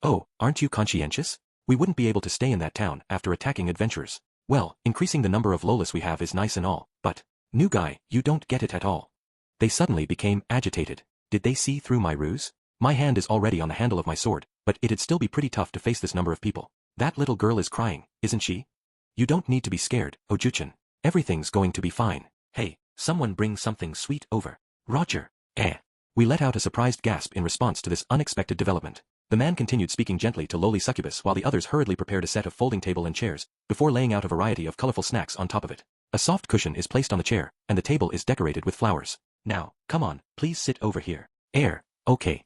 Oh, aren't you conscientious? We wouldn't be able to stay in that town after attacking adventurers. Well, increasing the number of Lolas we have is nice and all, but, new guy, you don't get it at all. They suddenly became agitated. Did they see through my ruse? My hand is already on the handle of my sword, but it'd still be pretty tough to face this number of people. That little girl is crying, isn't she? You don't need to be scared, Ojuchan. Everything's going to be fine. Hey, someone bring something sweet over. Roger. We let out a surprised gasp in response to this unexpected development. The man continued speaking gently to lowly succubus while the others hurriedly prepared a set of folding table and chairs, before laying out a variety of colorful snacks on top of it. A soft cushion is placed on the chair, and the table is decorated with flowers. Now, come on, please sit over here. Okay.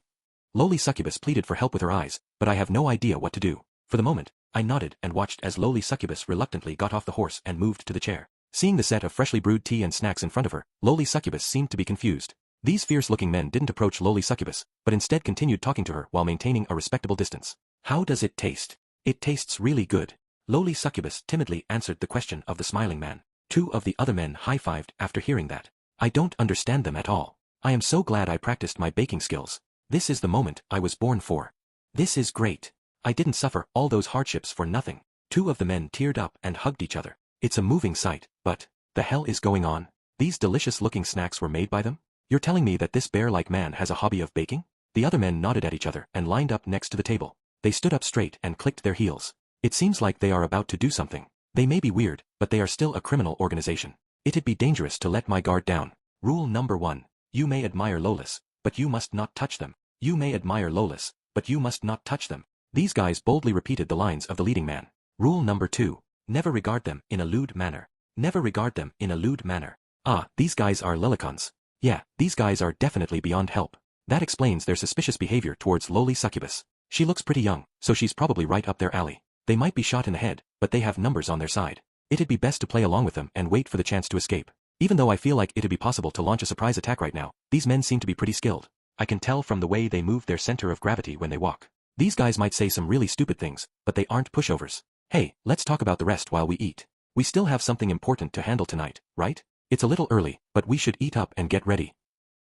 Lowly succubus pleaded for help with her eyes, but I have no idea what to do. For the moment, I nodded and watched as lowly succubus reluctantly got off the horse and moved to the chair. Seeing the set of freshly brewed tea and snacks in front of her, lowly succubus seemed to be confused. These fierce-looking men didn't approach lowly succubus, but instead continued talking to her while maintaining a respectable distance. How does it taste? It tastes really good. Lowly succubus timidly answered the question of the smiling man. 2 of the other men high-fived after hearing that. I don't understand them at all. I am so glad I practiced my baking skills. This is the moment I was born for. This is great. I didn't suffer all those hardships for nothing. 2 of the men teared up and hugged each other. It's a moving sight, but, the hell is going on? These delicious-looking snacks were made by them? You're telling me that this bear-like man has a hobby of baking? The other men nodded at each other and lined up next to the table. They stood up straight and clicked their heels. It seems like they are about to do something. They may be weird, but they are still a criminal organization. It'd be dangerous to let my guard down. Rule number 1. You may admire Lolas, but you must not touch them. You may admire Lolas, but you must not touch them. These guys boldly repeated the lines of the leading man. Rule number 2. Never regard them in a lewd manner. Never regard them in a lewd manner. Ah, these guys are lelicons. Yeah, these guys are definitely beyond help. That explains their suspicious behavior towards lowly succubus. She looks pretty young, so she's probably right up their alley. They might be shot in the head, but they have numbers on their side. It'd be best to play along with them and wait for the chance to escape. Even though I feel like it'd be possible to launch a surprise attack right now, these men seem to be pretty skilled. I can tell from the way they move their center of gravity when they walk. These guys might say some really stupid things, but they aren't pushovers. Hey, let's talk about the rest while we eat. We still have something important to handle tonight, right? It's a little early, but we should eat up and get ready.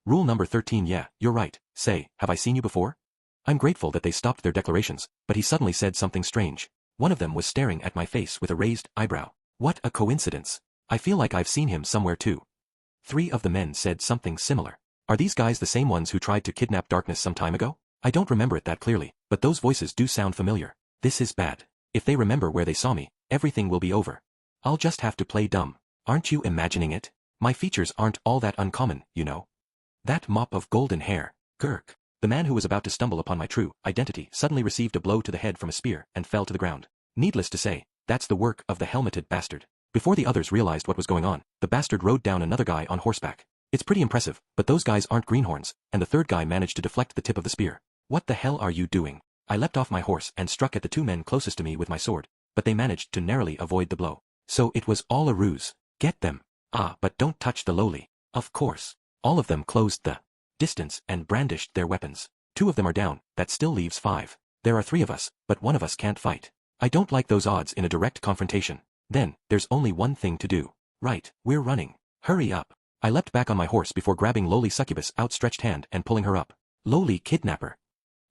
Rule number 13. Yeah, you're right. Say, have I seen you before? I'm grateful that they stopped their declarations, but he suddenly said something strange. One of them was staring at my face with a raised eyebrow. What a coincidence. I feel like I've seen him somewhere too. 3 of the men said something similar. Are these guys the same ones who tried to kidnap Darkness some time ago? I don't remember it that clearly, but those voices do sound familiar. This is bad. If they remember where they saw me, everything will be over. I'll just have to play dumb. Aren't you imagining it? My features aren't all that uncommon, you know. That mop of golden hair. Gurk. The man who was about to stumble upon my true identity suddenly received a blow to the head from a spear and fell to the ground. Needless to say, that's the work of the helmeted bastard. Before the others realized what was going on, the bastard rode down another guy on horseback. It's pretty impressive, but those guys aren't greenhorns, and the third guy managed to deflect the tip of the spear. What the hell are you doing? I leapt off my horse and struck at the 2 men closest to me with my sword, but they managed to narrowly avoid the blow. So it was all a ruse. Get them. Ah, but don't touch the lowly. Of course. All of them closed the distance and brandished their weapons. 2 of them are down, that still leaves 5. There are 3 of us, but 1 of us can't fight. I don't like those odds in a direct confrontation. Then, there's only one thing to do. Right, we're running. Hurry up. I leapt back on my horse before grabbing lowly succubus' outstretched hand and pulling her up. Lowly kidnapper.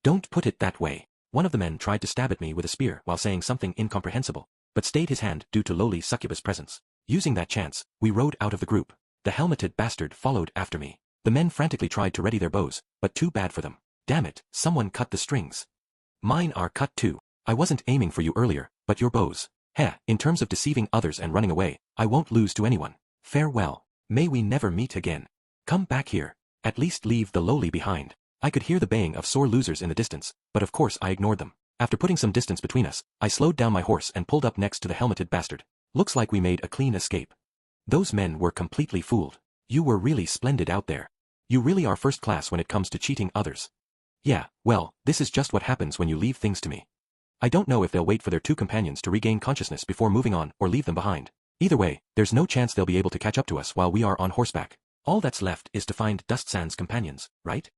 Don't put it that way. One of the men tried to stab at me with a spear while saying something incomprehensible, but stayed his hand due to lowly succubus' presence. Using that chance, we rode out of the group. The helmeted bastard followed after me. The men frantically tried to ready their bows, but too bad for them. Damn it, someone cut the strings. Mine are cut too. I wasn't aiming for you earlier, but your bows. Heh, in terms of deceiving others and running away, I won't lose to anyone. Farewell. May we never meet again. Come back here. At least leave the lowly behind. I could hear the baying of sore losers in the distance, but of course I ignored them. After putting some distance between us, I slowed down my horse and pulled up next to the helmeted bastard. Looks like we made a clean escape. Those men were completely fooled. You were really splendid out there. You really are first class when it comes to cheating others. Yeah, well, this is just what happens when you leave things to me. I don't know if they'll wait for their 2 companions to regain consciousness before moving on or leave them behind. Either way, there's no chance they'll be able to catch up to us while we are on horseback. All that's left is to find Dust-san's companions, right?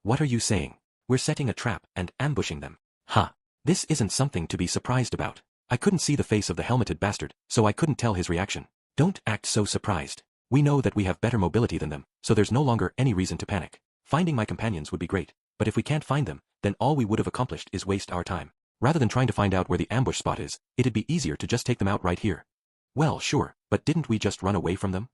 What are you saying? We're setting a trap and ambushing them. Huh. This isn't something to be surprised about. I couldn't see the face of the helmeted bastard, so I couldn't tell his reaction. Don't act so surprised. We know that we have better mobility than them, so there's no longer any reason to panic. Finding my companions would be great, but if we can't find them, then all we would have accomplished is waste our time. Rather than trying to find out where the ambush spot is, it'd be easier to just take them out right here. Well, sure, but didn't we just run away from them?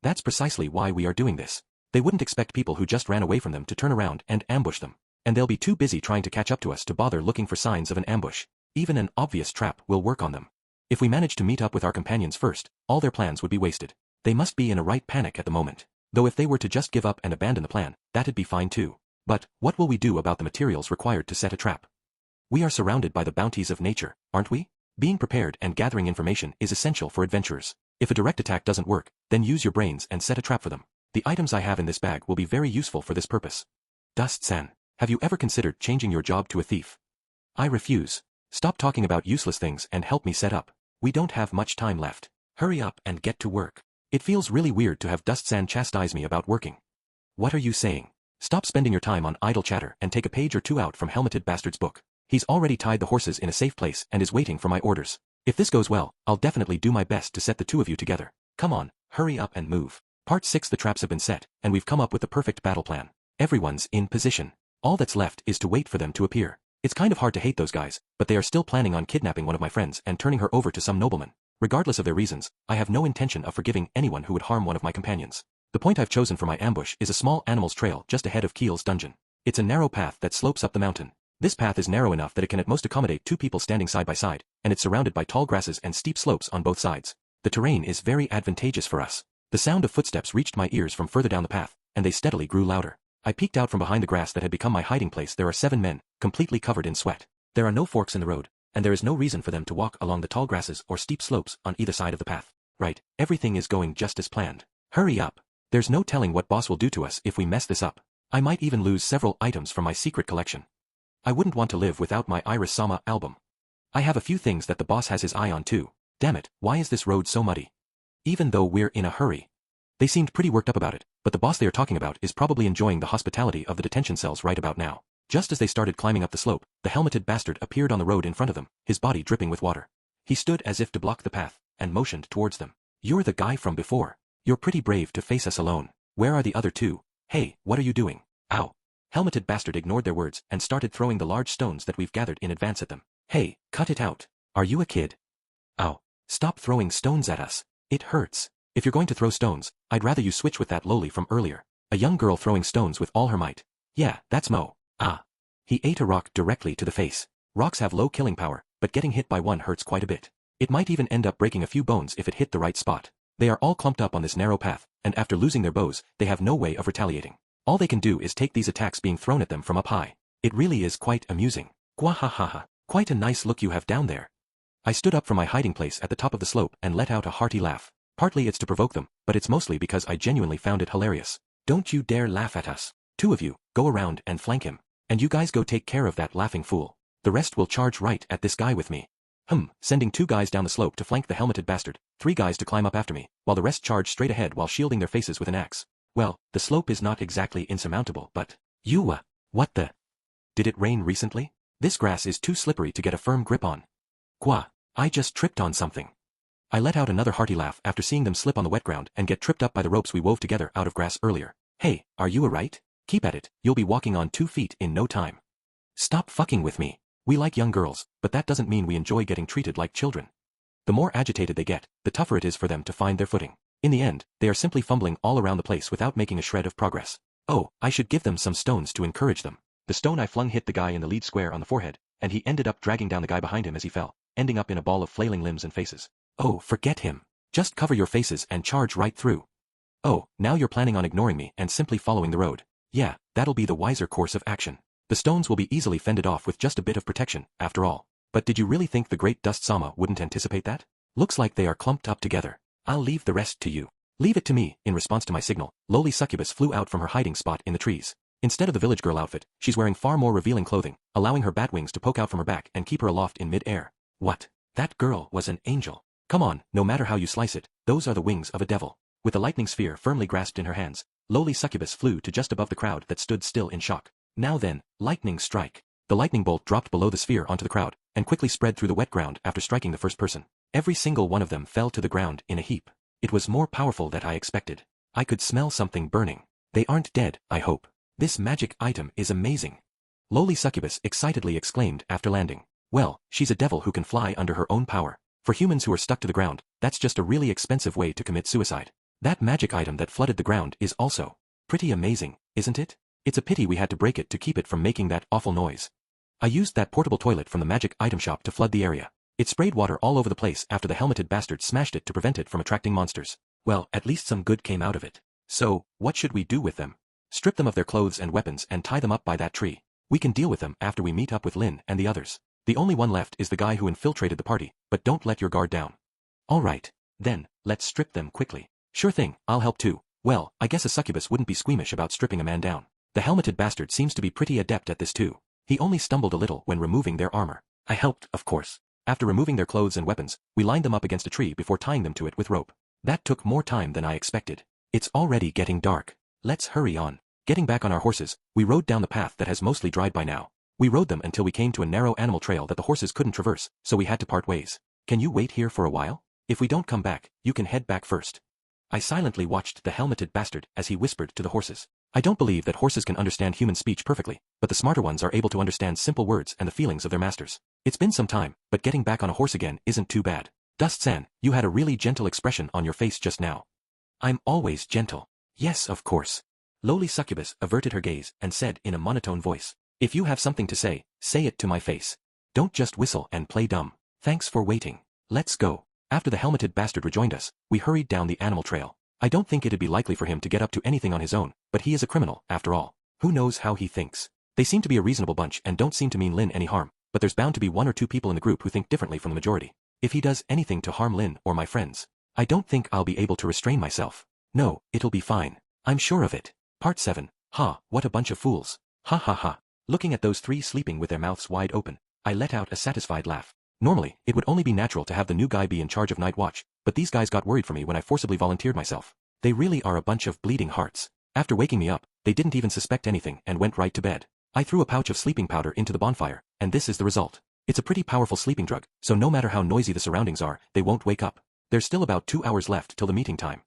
That's precisely why we are doing this. They wouldn't expect people who just ran away from them to turn around and ambush them. And they'll be too busy trying to catch up to us to bother looking for signs of an ambush. Even an obvious trap will work on them. If we manage to meet up with our companions first, all their plans would be wasted. They must be in a right panic at the moment. Though if they were to just give up and abandon the plan, that'd be fine too. But, what will we do about the materials required to set a trap? We are surrounded by the bounties of nature, aren't we? Being prepared and gathering information is essential for adventurers. If a direct attack doesn't work, then use your brains and set a trap for them. The items I have in this bag will be very useful for this purpose. Dust-san, have you ever considered changing your job to a thief? I refuse. Stop talking about useless things and help me set up. We don't have much time left. Hurry up and get to work. It feels really weird to have Dust-san chastise me about working. What are you saying? Stop spending your time on idle chatter and take a page or 2 out from Helmeted Bastard's book. He's already tied the horses in a safe place and is waiting for my orders. If this goes well, I'll definitely do my best to set the 2 of you together. Come on, hurry up and move. Part 6. The traps have been set, and we've come up with the perfect battle plan. Everyone's in position. All that's left is to wait for them to appear. It's kind of hard to hate those guys, but they are still planning on kidnapping one of my friends and turning her over to some nobleman. Regardless of their reasons, I have no intention of forgiving anyone who would harm one of my companions. The point I've chosen for my ambush is a small animal's trail just ahead of Keel's dungeon. It's a narrow path that slopes up the mountain. This path is narrow enough that it can at most accommodate 2 people standing side by side, and it's surrounded by tall grasses and steep slopes on both sides. The terrain is very advantageous for us. The sound of footsteps reached my ears from further down the path, and they steadily grew louder. I peeked out from behind the grass that had become my hiding place. There are 7 men, completely covered in sweat. There are no forks in the road, and there is no reason for them to walk along the tall grasses or steep slopes on either side of the path. Right, everything is going just as planned. Hurry up. There's no telling what boss will do to us if we mess this up. I might even lose several items from my secret collection. I wouldn't want to live without my Iris-sama album. I have a few things that the boss has his eye on too. Damn it, why is this road so muddy? Even though we're in a hurry. They seemed pretty worked up about it, but the boss they are talking about is probably enjoying the hospitality of the detention cells right about now. Just as they started climbing up the slope, the helmeted bastard appeared on the road in front of them, his body dripping with water. He stood as if to block the path, and motioned towards them. You're the guy from before. You're pretty brave to face us alone. Where are the other two? Hey, what are you doing? Ow. Helmeted bastard ignored their words and started throwing the large stones that we've gathered in advance at them. Hey, cut it out. Are you a kid? Ow. Stop throwing stones at us. It hurts. If you're going to throw stones, I'd rather you switch with that loli from earlier. A young girl throwing stones with all her might. Yeah, that's Mo. Ah. He ate a rock directly to the face. Rocks have low killing power, but getting hit by one hurts quite a bit. It might even end up breaking a few bones if it hit the right spot. They are all clumped up on this narrow path, and after losing their bows, they have no way of retaliating. All they can do is take these attacks being thrown at them from up high. It really is quite amusing. Gwahahaha. Quite a nice look you have down there. I stood up from my hiding place at the top of the slope and let out a hearty laugh. Partly it's to provoke them, but it's mostly because I genuinely found it hilarious. Don't you dare laugh at us. Two of you, go around and flank him. And you guys go take care of that laughing fool. The rest will charge right at this guy with me. Sending 2 guys down the slope to flank the helmeted bastard, 3 guys to climb up after me, while the rest charge straight ahead while shielding their faces with an axe. Well, the slope is not exactly insurmountable, but... What the... Did it rain recently? This grass is too slippery to get a firm grip on. I just tripped on something. I let out another hearty laugh after seeing them slip on the wet ground and get tripped up by the ropes we wove together out of grass earlier. Hey, are you alright? Keep at it, you'll be walking on 2 feet in no time. Stop fucking with me. We like young girls, but that doesn't mean we enjoy getting treated like children. The more agitated they get, the tougher it is for them to find their footing. In the end, they are simply fumbling all around the place without making a shred of progress. Oh, I should give them some stones to encourage them. The stone I flung hit the guy in the lead square on the forehead, and he ended up dragging down the guy behind him as he fell, ending up in a ball of flailing limbs and faces. Oh, forget him. Just cover your faces and charge right through. Oh, now you're planning on ignoring me and simply following the road. Yeah, that'll be the wiser course of action. The stones will be easily fended off with just a bit of protection, after all. But did you really think the great Dust Sama wouldn't anticipate that? Looks like they are clumped up together. I'll leave the rest to you. Leave it to me. In response to my signal, lowly succubus flew out from her hiding spot in the trees. Instead of the village girl outfit, she's wearing far more revealing clothing, allowing her bat wings to poke out from her back and keep her aloft in mid-air. What? That girl was an angel. Come on, no matter how you slice it, those are the wings of a devil. With the lightning sphere firmly grasped in her hands, lowly succubus flew to just above the crowd that stood still in shock. Now then, lightning strike. The lightning bolt dropped below the sphere onto the crowd, and quickly spread through the wet ground after striking the first person. Every single one of them fell to the ground in a heap. It was more powerful than I expected. I could smell something burning. They aren't dead, I hope. This magic item is amazing. Lowly succubus excitedly exclaimed after landing. Well, she's a devil who can fly under her own power. For humans who are stuck to the ground, that's just a really expensive way to commit suicide. That magic item that flooded the ground is also pretty amazing, isn't it? It's a pity we had to break it to keep it from making that awful noise. I used that portable toilet from the magic item shop to flood the area. It sprayed water all over the place after the helmeted bastard smashed it to prevent it from attracting monsters. Well, at least some good came out of it. So, what should we do with them? Strip them of their clothes and weapons and tie them up by that tree. We can deal with them after we meet up with Lin and the others. The only one left is the guy who infiltrated the party, but don't let your guard down. Alright, then, let's strip them quickly. Sure thing, I'll help too. Well, I guess a succubus wouldn't be squeamish about stripping a man down. The helmeted bastard seems to be pretty adept at this too. He only stumbled a little when removing their armor. I helped, of course. After removing their clothes and weapons, we lined them up against a tree before tying them to it with rope. That took more time than I expected. It's already getting dark. Let's hurry on. Getting back on our horses, we rode down the path that has mostly dried by now. We rode them until we came to a narrow animal trail that the horses couldn't traverse, so we had to part ways. Can you wait here for a while? If we don't come back, you can head back first. I silently watched the helmeted bastard as he whispered to the horses. I don't believe that horses can understand human speech perfectly, but the smarter ones are able to understand simple words and the feelings of their masters. It's been some time, but getting back on a horse again isn't too bad. Dust-san, you had a really gentle expression on your face just now. I'm always gentle. Yes, of course. Lowly succubus averted her gaze and said in a monotone voice, if you have something to say it to my face. Don't just whistle and play dumb. Thanks for waiting. Let's go. After the helmeted bastard rejoined us, we hurried down the animal trail. I don't think it'd be likely for him to get up to anything on his own, but he is a criminal, after all. Who knows how he thinks? They seem to be a reasonable bunch and don't seem to mean Lin any harm, but there's bound to be one or two people in the group who think differently from the majority. If he does anything to harm Lin or my friends, I don't think I'll be able to restrain myself. No, it'll be fine. I'm sure of it. Part 7. Ha, what a bunch of fools. Ha ha ha. Looking at those three sleeping with their mouths wide open, I let out a satisfied laugh. Normally, it would only be natural to have the new guy be in charge of night watch, but these guys got worried for me when I forcibly volunteered myself. They really are a bunch of bleeding hearts. After waking me up, they didn't even suspect anything and went right to bed. I threw a pouch of sleeping powder into the bonfire, and this is the result. It's a pretty powerful sleeping drug, so no matter how noisy the surroundings are, they won't wake up. There's still about 2 hours left till the meeting time.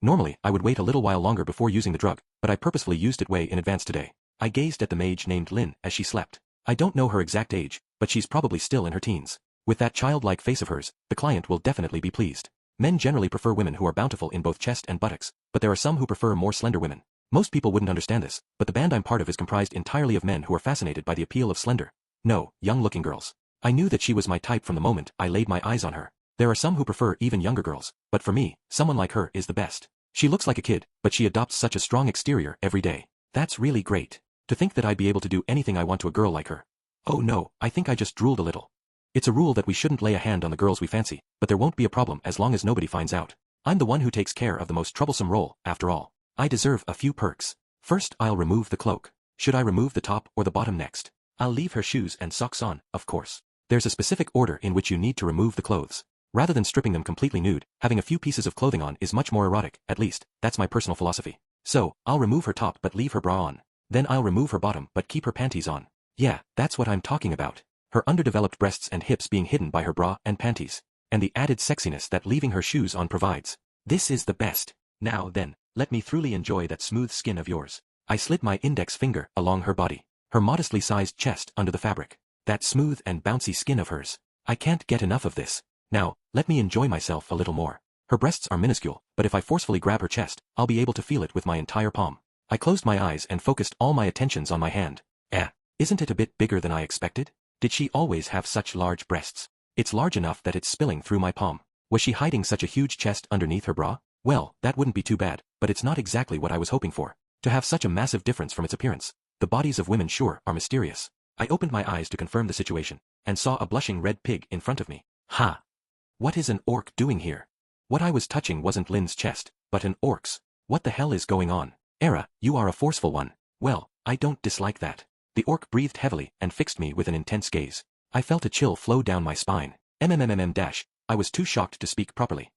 Normally, I would wait a little while longer before using the drug, but I purposefully used it way in advance today. I gazed at the mage named Lin as she slept. I don't know her exact age, but she's probably still in her teens. With that childlike face of hers, the client will definitely be pleased. Men generally prefer women who are bountiful in both chest and buttocks, but there are some who prefer more slender women. Most people wouldn't understand this, but the band I'm part of is comprised entirely of men who are fascinated by the appeal of slender, no, young-looking girls. I knew that she was my type from the moment I laid my eyes on her. There are some who prefer even younger girls, but for me, someone like her is the best. She looks like a kid, but she adopts such a strong exterior every day. That's really great. To think that I'd be able to do anything I want to a girl like her. Oh no, I think I just drooled a little. It's a rule that we shouldn't lay a hand on the girls we fancy, but there won't be a problem as long as nobody finds out. I'm the one who takes care of the most troublesome role, after all. I deserve a few perks. First, I'll remove the cloak. Should I remove the top or the bottom next? I'll leave her shoes and socks on, of course. There's a specific order in which you need to remove the clothes. Rather than stripping them completely nude, having a few pieces of clothing on is much more erotic, at least, that's my personal philosophy. So, I'll remove her top but leave her bra on. Then I'll remove her bottom but keep her panties on. Yeah, that's what I'm talking about. Her underdeveloped breasts and hips being hidden by her bra and panties. And the added sexiness that leaving her shoes on provides. This is the best. Now then, let me truly enjoy that smooth skin of yours. I slid my index finger along her body, her modestly sized chest under the fabric. That smooth and bouncy skin of hers. I can't get enough of this. Now, let me enjoy myself a little more. Her breasts are minuscule, but if I forcefully grab her chest, I'll be able to feel it with my entire palm. I closed my eyes and focused all my attentions on my hand. Isn't it a bit bigger than I expected? Did she always have such large breasts? It's large enough that it's spilling through my palm. Was she hiding such a huge chest underneath her bra? Well, that wouldn't be too bad, but it's not exactly what I was hoping for. To have such a massive difference from its appearance. The bodies of women sure are mysterious. I opened my eyes to confirm the situation, and saw a blushing red pig in front of me. Ha! What is an orc doing here? What I was touching wasn't Lin's chest, but an orc's. What the hell is going on? Era, you are a forceful one. Well, I don't dislike that. The orc breathed heavily and fixed me with an intense gaze. I felt a chill flow down my spine. I was too shocked to speak properly.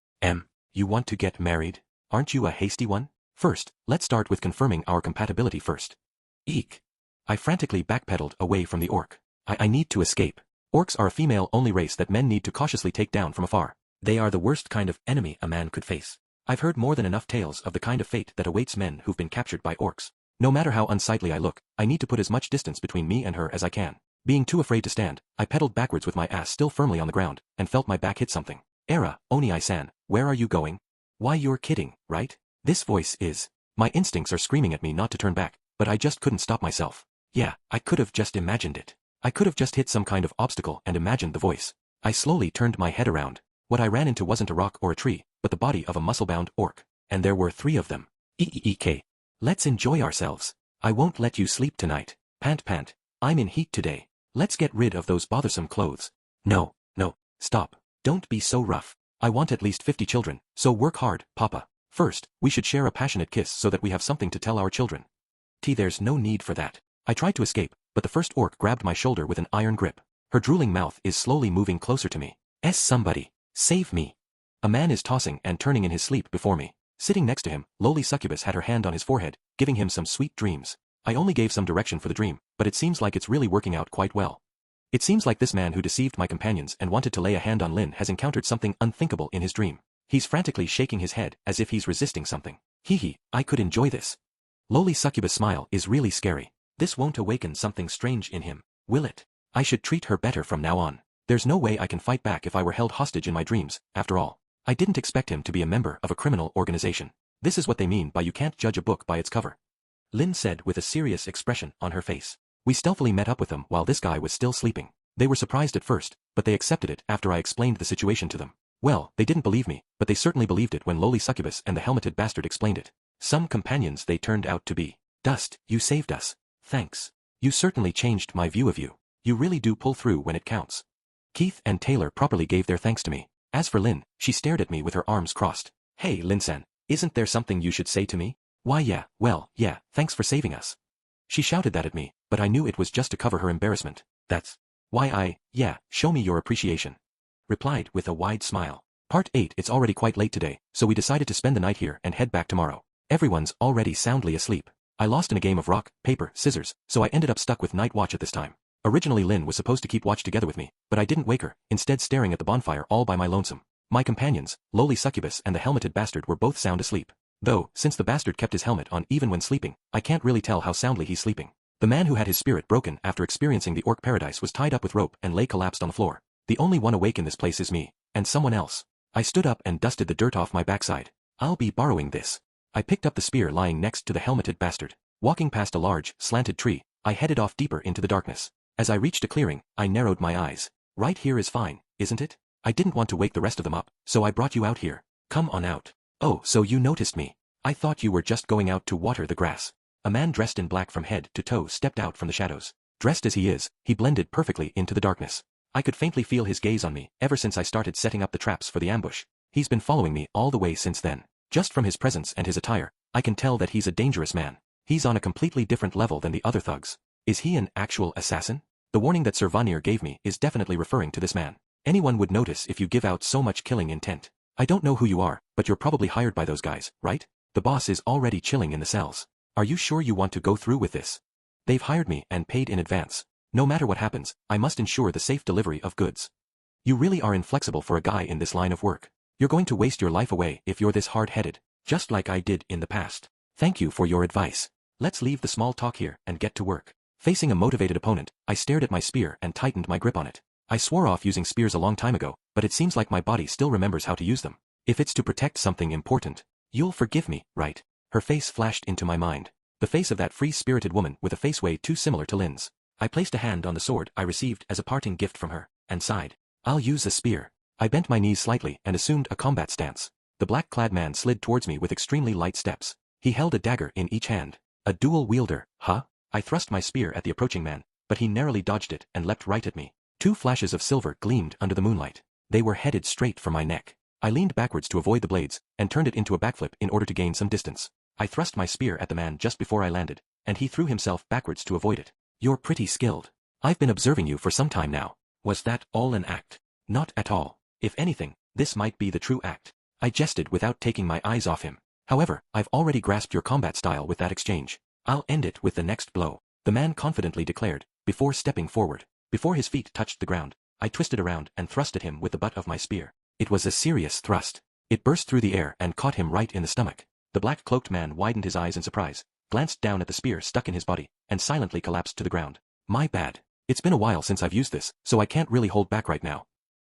You want to get married? Aren't you a hasty one? First, let's start with confirming our compatibility first. Eek. I frantically backpedaled away from the orc. I need to escape. Orcs are a female-only race that men need to cautiously take down from afar. They are the worst kind of enemy a man could face. I've heard more than enough tales of the kind of fate that awaits men who've been captured by orcs. No matter how unsightly I look, I need to put as much distance between me and her as I can. Being too afraid to stand, I pedaled backwards with my ass still firmly on the ground, and felt my back hit something. Era, Oni-san, where are you going? Why, you're kidding, right? This voice is... My instincts are screaming at me not to turn back, but I just couldn't stop myself. Yeah, I could have just imagined it. I could have just hit some kind of obstacle and imagined the voice. I slowly turned my head around. What I ran into wasn't a rock or a tree, but the body of a muscle-bound orc. And there were 3 of them. Eek. Let's enjoy ourselves. I won't let you sleep tonight. Pant. I'm in heat today. Let's get rid of those bothersome clothes. No, stop. Don't be so rough. I want at least 50 children, so work hard, Papa. First, we should share a passionate kiss so that we have something to tell our children. There's no need for that. I tried to escape, but the first orc grabbed my shoulder with an iron grip. Her drooling mouth is slowly moving closer to me. Somebody. Save me. A man is tossing and turning in his sleep before me. Sitting next to him, lowly succubus had her hand on his forehead, giving him some sweet dreams. I only gave some direction for the dream, but it seems like it's really working out quite well. It seems like this man who deceived my companions and wanted to lay a hand on Lin has encountered something unthinkable in his dream. He's frantically shaking his head as if he's resisting something. I could enjoy this. Lowly succubus' smile is really scary. This won't awaken something strange in him, will it? I should treat her better from now on. There's no way I can fight back if I were held hostage in my dreams, after all. I didn't expect him to be a member of a criminal organization. This is what they mean by you can't judge a book by its cover. Lin said with a serious expression on her face. We stealthily met up with them while this guy was still sleeping. They were surprised at first, but they accepted it after I explained the situation to them. Well, they didn't believe me, but they certainly believed it when lowly succubus and the helmeted bastard explained it. Some companions they turned out to be. Dust, you saved us. Thanks. You certainly changed my view of you. You really do pull through when it counts. Keith and Taylor properly gave their thanks to me. As for Lynn, she stared at me with her arms crossed. Hey Lin-san, isn't there something you should say to me? Why yeah, thanks for saving us. She shouted that at me, but I knew it was just to cover her embarrassment. That's why show me your appreciation. Replied with a wide smile. Part 8. It's already quite late today, so we decided to spend the night here and head back tomorrow. Everyone's already soundly asleep. I lost in a game of rock, paper, scissors, so I ended up stuck with night watch at this time. Originally Lynn was supposed to keep watch together with me, but I didn't wake her, instead staring at the bonfire all by my lonesome. My companions, lowly succubus and the helmeted bastard were both sound asleep. Though, since the bastard kept his helmet on even when sleeping, I can't really tell how soundly he's sleeping. The man who had his spirit broken after experiencing the orc paradise was tied up with rope and lay collapsed on the floor. The only one awake in this place is me, and someone else. I stood up and dusted the dirt off my backside. I'll be borrowing this. I picked up the spear lying next to the helmeted bastard. Walking past a large, slanted tree, I headed off deeper into the darkness. As I reached a clearing, I narrowed my eyes. Right here is fine, isn't it? I didn't want to wake the rest of them up, so I brought you out here. Come on out. Oh, so you noticed me. I thought you were just going out to water the grass. A man dressed in black from head to toe stepped out from the shadows. Dressed as he is, he blended perfectly into the darkness. I could faintly feel his gaze on me ever since I started setting up the traps for the ambush. He's been following me all the way since then. Just from his presence and his attire, I can tell that he's a dangerous man. He's on a completely different level than the other thugs. Is he an actual assassin? The warning that Sir Vanir gave me is definitely referring to this man. Anyone would notice if you give out so much killing intent. I don't know who you are, but you're probably hired by those guys, right? The boss is already chilling in the cells. Are you sure you want to go through with this? They've hired me and paid in advance. No matter what happens, I must ensure the safe delivery of goods. You really are inflexible for a guy in this line of work. You're going to waste your life away if you're this hard-headed, just like I did in the past. Thank you for your advice. Let's leave the small talk here and get to work. Facing a motivated opponent, I stared at my spear and tightened my grip on it. I swore off using spears a long time ago, but it seems like my body still remembers how to use them. If it's to protect something important, you'll forgive me, right? Her face flashed into my mind. The face of that free-spirited woman with a face way too similar to Lynn's. I placed a hand on the sword I received as a parting gift from her, and sighed. I'll use a spear. I bent my knees slightly and assumed a combat stance. The black-clad man slid towards me with extremely light steps. He held a dagger in each hand. A dual wielder, huh? I thrust my spear at the approaching man, but he narrowly dodged it and leapt right at me. Two flashes of silver gleamed under the moonlight. They were headed straight for my neck. I leaned backwards to avoid the blades, and turned it into a backflip in order to gain some distance. I thrust my spear at the man just before I landed, and he threw himself backwards to avoid it. You're pretty skilled. I've been observing you for some time now. Was that all an act? Not at all. If anything, this might be the true act. I jested without taking my eyes off him. However, I've already grasped your combat style with that exchange. I'll end it with the next blow, the man confidently declared, before stepping forward. Before his feet touched the ground, I twisted around and thrust at him with the butt of my spear. It was a serious thrust. It burst through the air and caught him right in the stomach. The black-cloaked man widened his eyes in surprise, glanced down at the spear stuck in his body, and silently collapsed to the ground. My bad. It's been a while since I've used this, so I can't really hold back right now.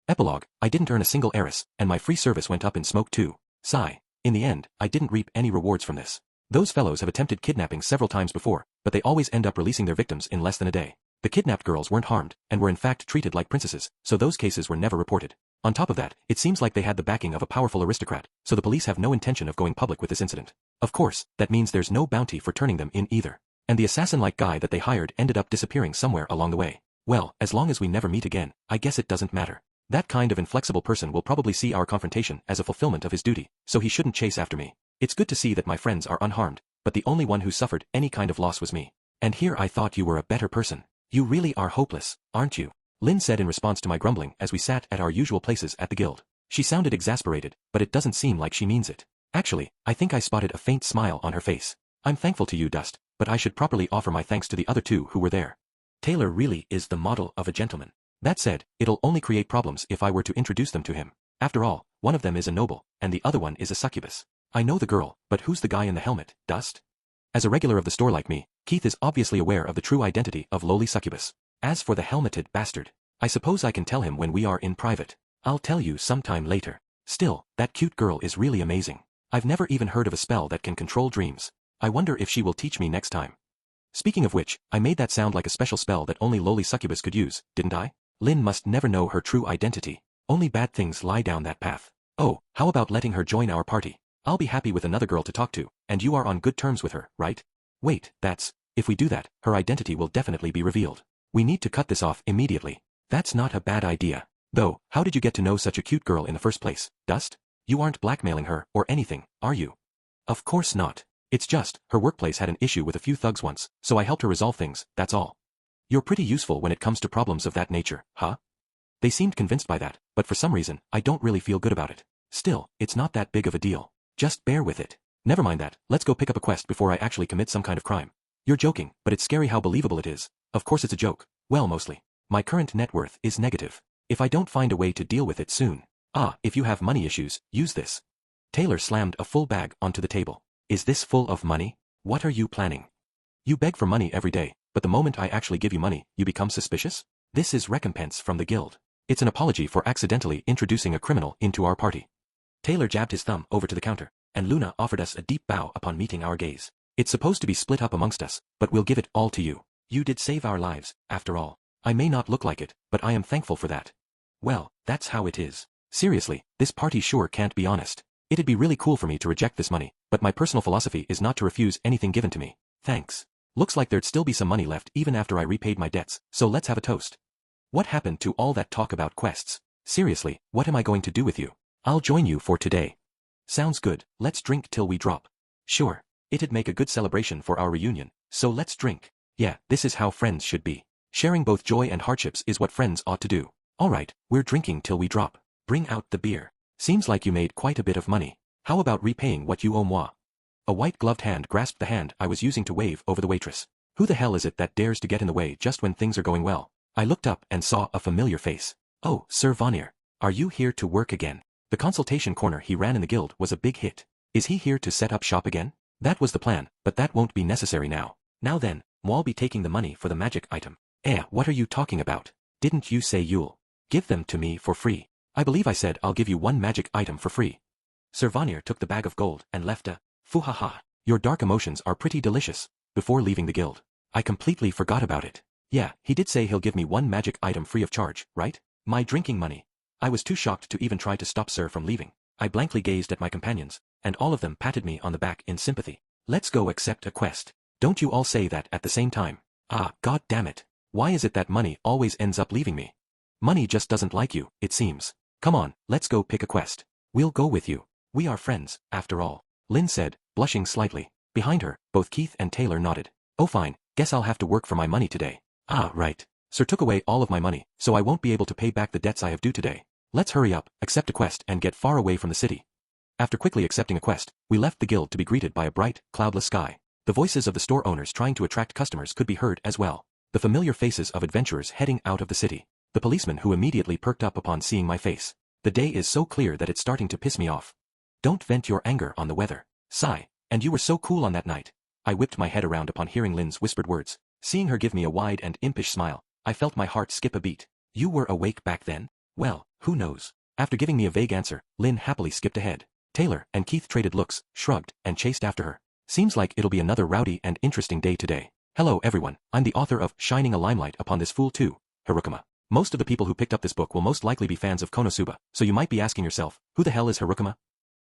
Epilogue, I didn't earn a single heiress, and my free service went up in smoke too. Sigh. In the end, I didn't reap any rewards from this. Those fellows have attempted kidnapping several times before, but they always end up releasing their victims in less than a day. The kidnapped girls weren't harmed, and were in fact treated like princesses, so those cases were never reported. On top of that, it seems like they had the backing of a powerful aristocrat, so the police have no intention of going public with this incident. Of course, that means there's no bounty for turning them in either. And the assassin-like guy that they hired ended up disappearing somewhere along the way. Well, as long as we never meet again, I guess it doesn't matter. That kind of inflexible person will probably see our confrontation as a fulfillment of his duty, so he shouldn't chase after me. It's good to see that my friends are unharmed, but the only one who suffered any kind of loss was me. And here I thought you were a better person. You really are hopeless, aren't you? Lynn said in response to my grumbling as we sat at our usual places at the guild. She sounded exasperated, but it doesn't seem like she means it. Actually, I think I spotted a faint smile on her face. I'm thankful to you, Dust, but I should properly offer my thanks to the other two who were there. Taylor really is the model of a gentleman. That said, it'll only create problems if I were to introduce them to him. After all, one of them is a noble, and the other one is a succubus. I know the girl, but who's the guy in the helmet, Dust? As a regular of the store like me, Keith is obviously aware of the true identity of lowly succubus. As for the helmeted bastard, I suppose I can tell him when we are in private. I'll tell you sometime later. Still, that cute girl is really amazing. I've never even heard of a spell that can control dreams. I wonder if she will teach me next time. Speaking of which, I made that sound like a special spell that only lowly succubus could use, didn't I? Lynn must never know her true identity. Only bad things lie down that path. Oh, how about letting her join our party? I'll be happy with another girl to talk to, and you are on good terms with her, right? Wait, if we do that, her identity will definitely be revealed. We need to cut this off immediately. That's not a bad idea. Though, how did you get to know such a cute girl in the first place, Dust? You aren't blackmailing her or anything, are you? Of course not. It's just, her workplace had an issue with a few thugs once, so I helped her resolve things, that's all. You're pretty useful when it comes to problems of that nature, huh? They seemed convinced by that, but for some reason, I don't really feel good about it. Still, it's not that big of a deal. Just bear with it. Never mind that, let's go pick up a quest before I actually commit some kind of crime. You're joking, but it's scary how believable it is. Of course it's a joke. Well, mostly. My current net worth is negative. If I don't find a way to deal with it soon. If you have money issues, use this. Taylor slammed a full bag onto the table. Is this full of money? What are you planning? You beg for money every day, but the moment I actually give you money, you become suspicious? This is recompense from the guild. It's an apology for accidentally introducing a criminal into our party. Taylor jabbed his thumb over to the counter, and Luna offered us a deep bow upon meeting our gaze. It's supposed to be split up amongst us, but we'll give it all to you. You did save our lives, after all. I may not look like it, but I am thankful for that. Well, that's how it is. Seriously, this party sure can't be honest. It'd be really cool for me to reject this money, but my personal philosophy is not to refuse anything given to me. Thanks. Looks like there'd still be some money left even after I repaid my debts, so let's have a toast. What happened to all that talk about quests? Seriously, what am I going to do with you? I'll join you for today. Sounds good, let's drink till we drop. Sure. It'd make a good celebration for our reunion, so let's drink. Yeah, this is how friends should be. Sharing both joy and hardships is what friends ought to do. Alright, we're drinking till we drop. Bring out the beer. Seems like you made quite a bit of money. How about repaying what you owe moi? A white-gloved hand grasped the hand I was using to wave over the waitress. Who the hell is it that dares to get in the way just when things are going well? I looked up and saw a familiar face. Oh, Sir Vanier. Are you here to work again? The consultation corner he ran in the guild was a big hit. Is he here to set up shop again? That was the plan, but that won't be necessary now. Now then, I'll be taking the money for the magic item. What are you talking about? Didn't you say you'll give them to me for free? I believe I said I'll give you one magic item for free. Sir Vanier took the bag of gold and left a "Foo-ha-ha. Your dark emotions are pretty delicious," before leaving the guild. I completely forgot about it. Yeah, he did say he'll give me one magic item free of charge, right? My drinking money. I was too shocked to even try to stop Sir from leaving. I blankly gazed at my companions, and all of them patted me on the back in sympathy. Let's go accept a quest. Don't you all say that at the same time. God damn it. Why is it that money always ends up leaving me? Money just doesn't like you, it seems. Come on, let's go pick a quest. We'll go with you. We are friends, after all. Lynn said, blushing slightly. Behind her, both Keith and Taylor nodded. Oh fine, guess I'll have to work for my money today. Right. Sir took away all of my money, so I won't be able to pay back the debts I have due today. Let's hurry up, accept a quest and get far away from the city. After quickly accepting a quest, we left the guild to be greeted by a bright, cloudless sky. The voices of the store owners trying to attract customers could be heard as well. The familiar faces of adventurers heading out of the city. The policeman who immediately perked up upon seeing my face. The day is so clear that it's starting to piss me off. Don't vent your anger on the weather. Sigh. And you were so cool on that night. I whipped my head around upon hearing Lynn's whispered words. Seeing her give me a wide and impish smile, I felt my heart skip a beat. You were awake back then? Well, who knows? After giving me a vague answer, Lynn happily skipped ahead. Taylor and Keith traded looks, shrugged, and chased after her. Seems like it'll be another rowdy and interesting day today. Hello everyone, I'm the author of Shining a Limelight Upon This Fool Too, Hirokuma. Most of the people who picked up this book will most likely be fans of KonoSuba, so you might be asking yourself, who the hell is Hirokuma?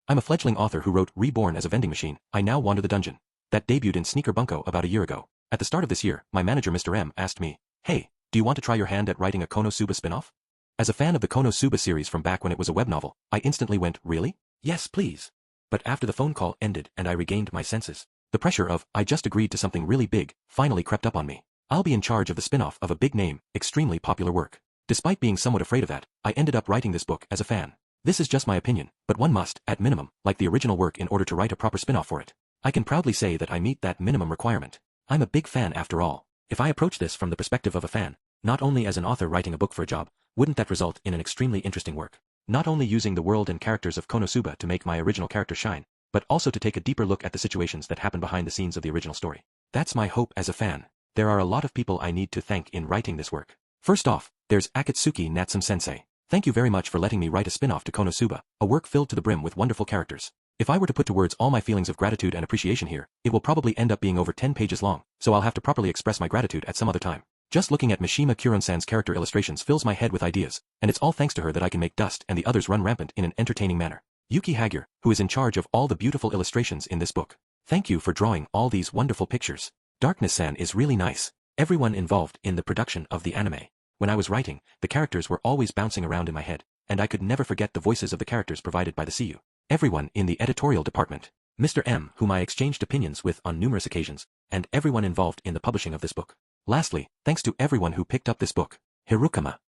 I'm a fledgling author who wrote Reborn as a Vending Machine, I Now Wander the Dungeon. That debuted in Sneaker Bunko about a year ago. At the start of this year, my manager Mr. M asked me, hey, do you want to try your hand at writing a KonoSuba spin-off? As a fan of the KonoSuba series from back when it was a web novel, I instantly went, really? Yes, please. But after the phone call ended and I regained my senses, the pressure of, I just agreed to something really big, finally crept up on me. I'll be in charge of the spin-off of a big name, extremely popular work. Despite being somewhat afraid of that, I ended up writing this book as a fan. This is just my opinion, but one must, at minimum, like the original work in order to write a proper spin-off for it. I can proudly say that I meet that minimum requirement. I'm a big fan after all. If I approach this from the perspective of a fan, not only as an author writing a book for a job, wouldn't that result in an extremely interesting work? Not only using the world and characters of KonoSuba to make my original character shine, but also to take a deeper look at the situations that happen behind the scenes of the original story. That's my hope as a fan. There are a lot of people I need to thank in writing this work. First off, there's Akatsuki Natsume-sensei. Thank you very much for letting me write a spin-off to KonoSuba, a work filled to the brim with wonderful characters. If I were to put to words all my feelings of gratitude and appreciation here, it will probably end up being over 10 pages long, so I'll have to properly express my gratitude at some other time. Just looking at Mishima Kuron-san's character illustrations fills my head with ideas, and it's all thanks to her that I can make Dust and the others run rampant in an entertaining manner. Yuki Hagier, who is in charge of all the beautiful illustrations in this book. Thank you for drawing all these wonderful pictures. Darkness-san is really nice. Everyone involved in the production of the anime. When I was writing, the characters were always bouncing around in my head, and I could never forget the voices of the characters provided by the CU. Everyone in the editorial department, Mr. M, whom I exchanged opinions with on numerous occasions, and everyone involved in the publishing of this book. Lastly, thanks to everyone who picked up this book. Hirokuma.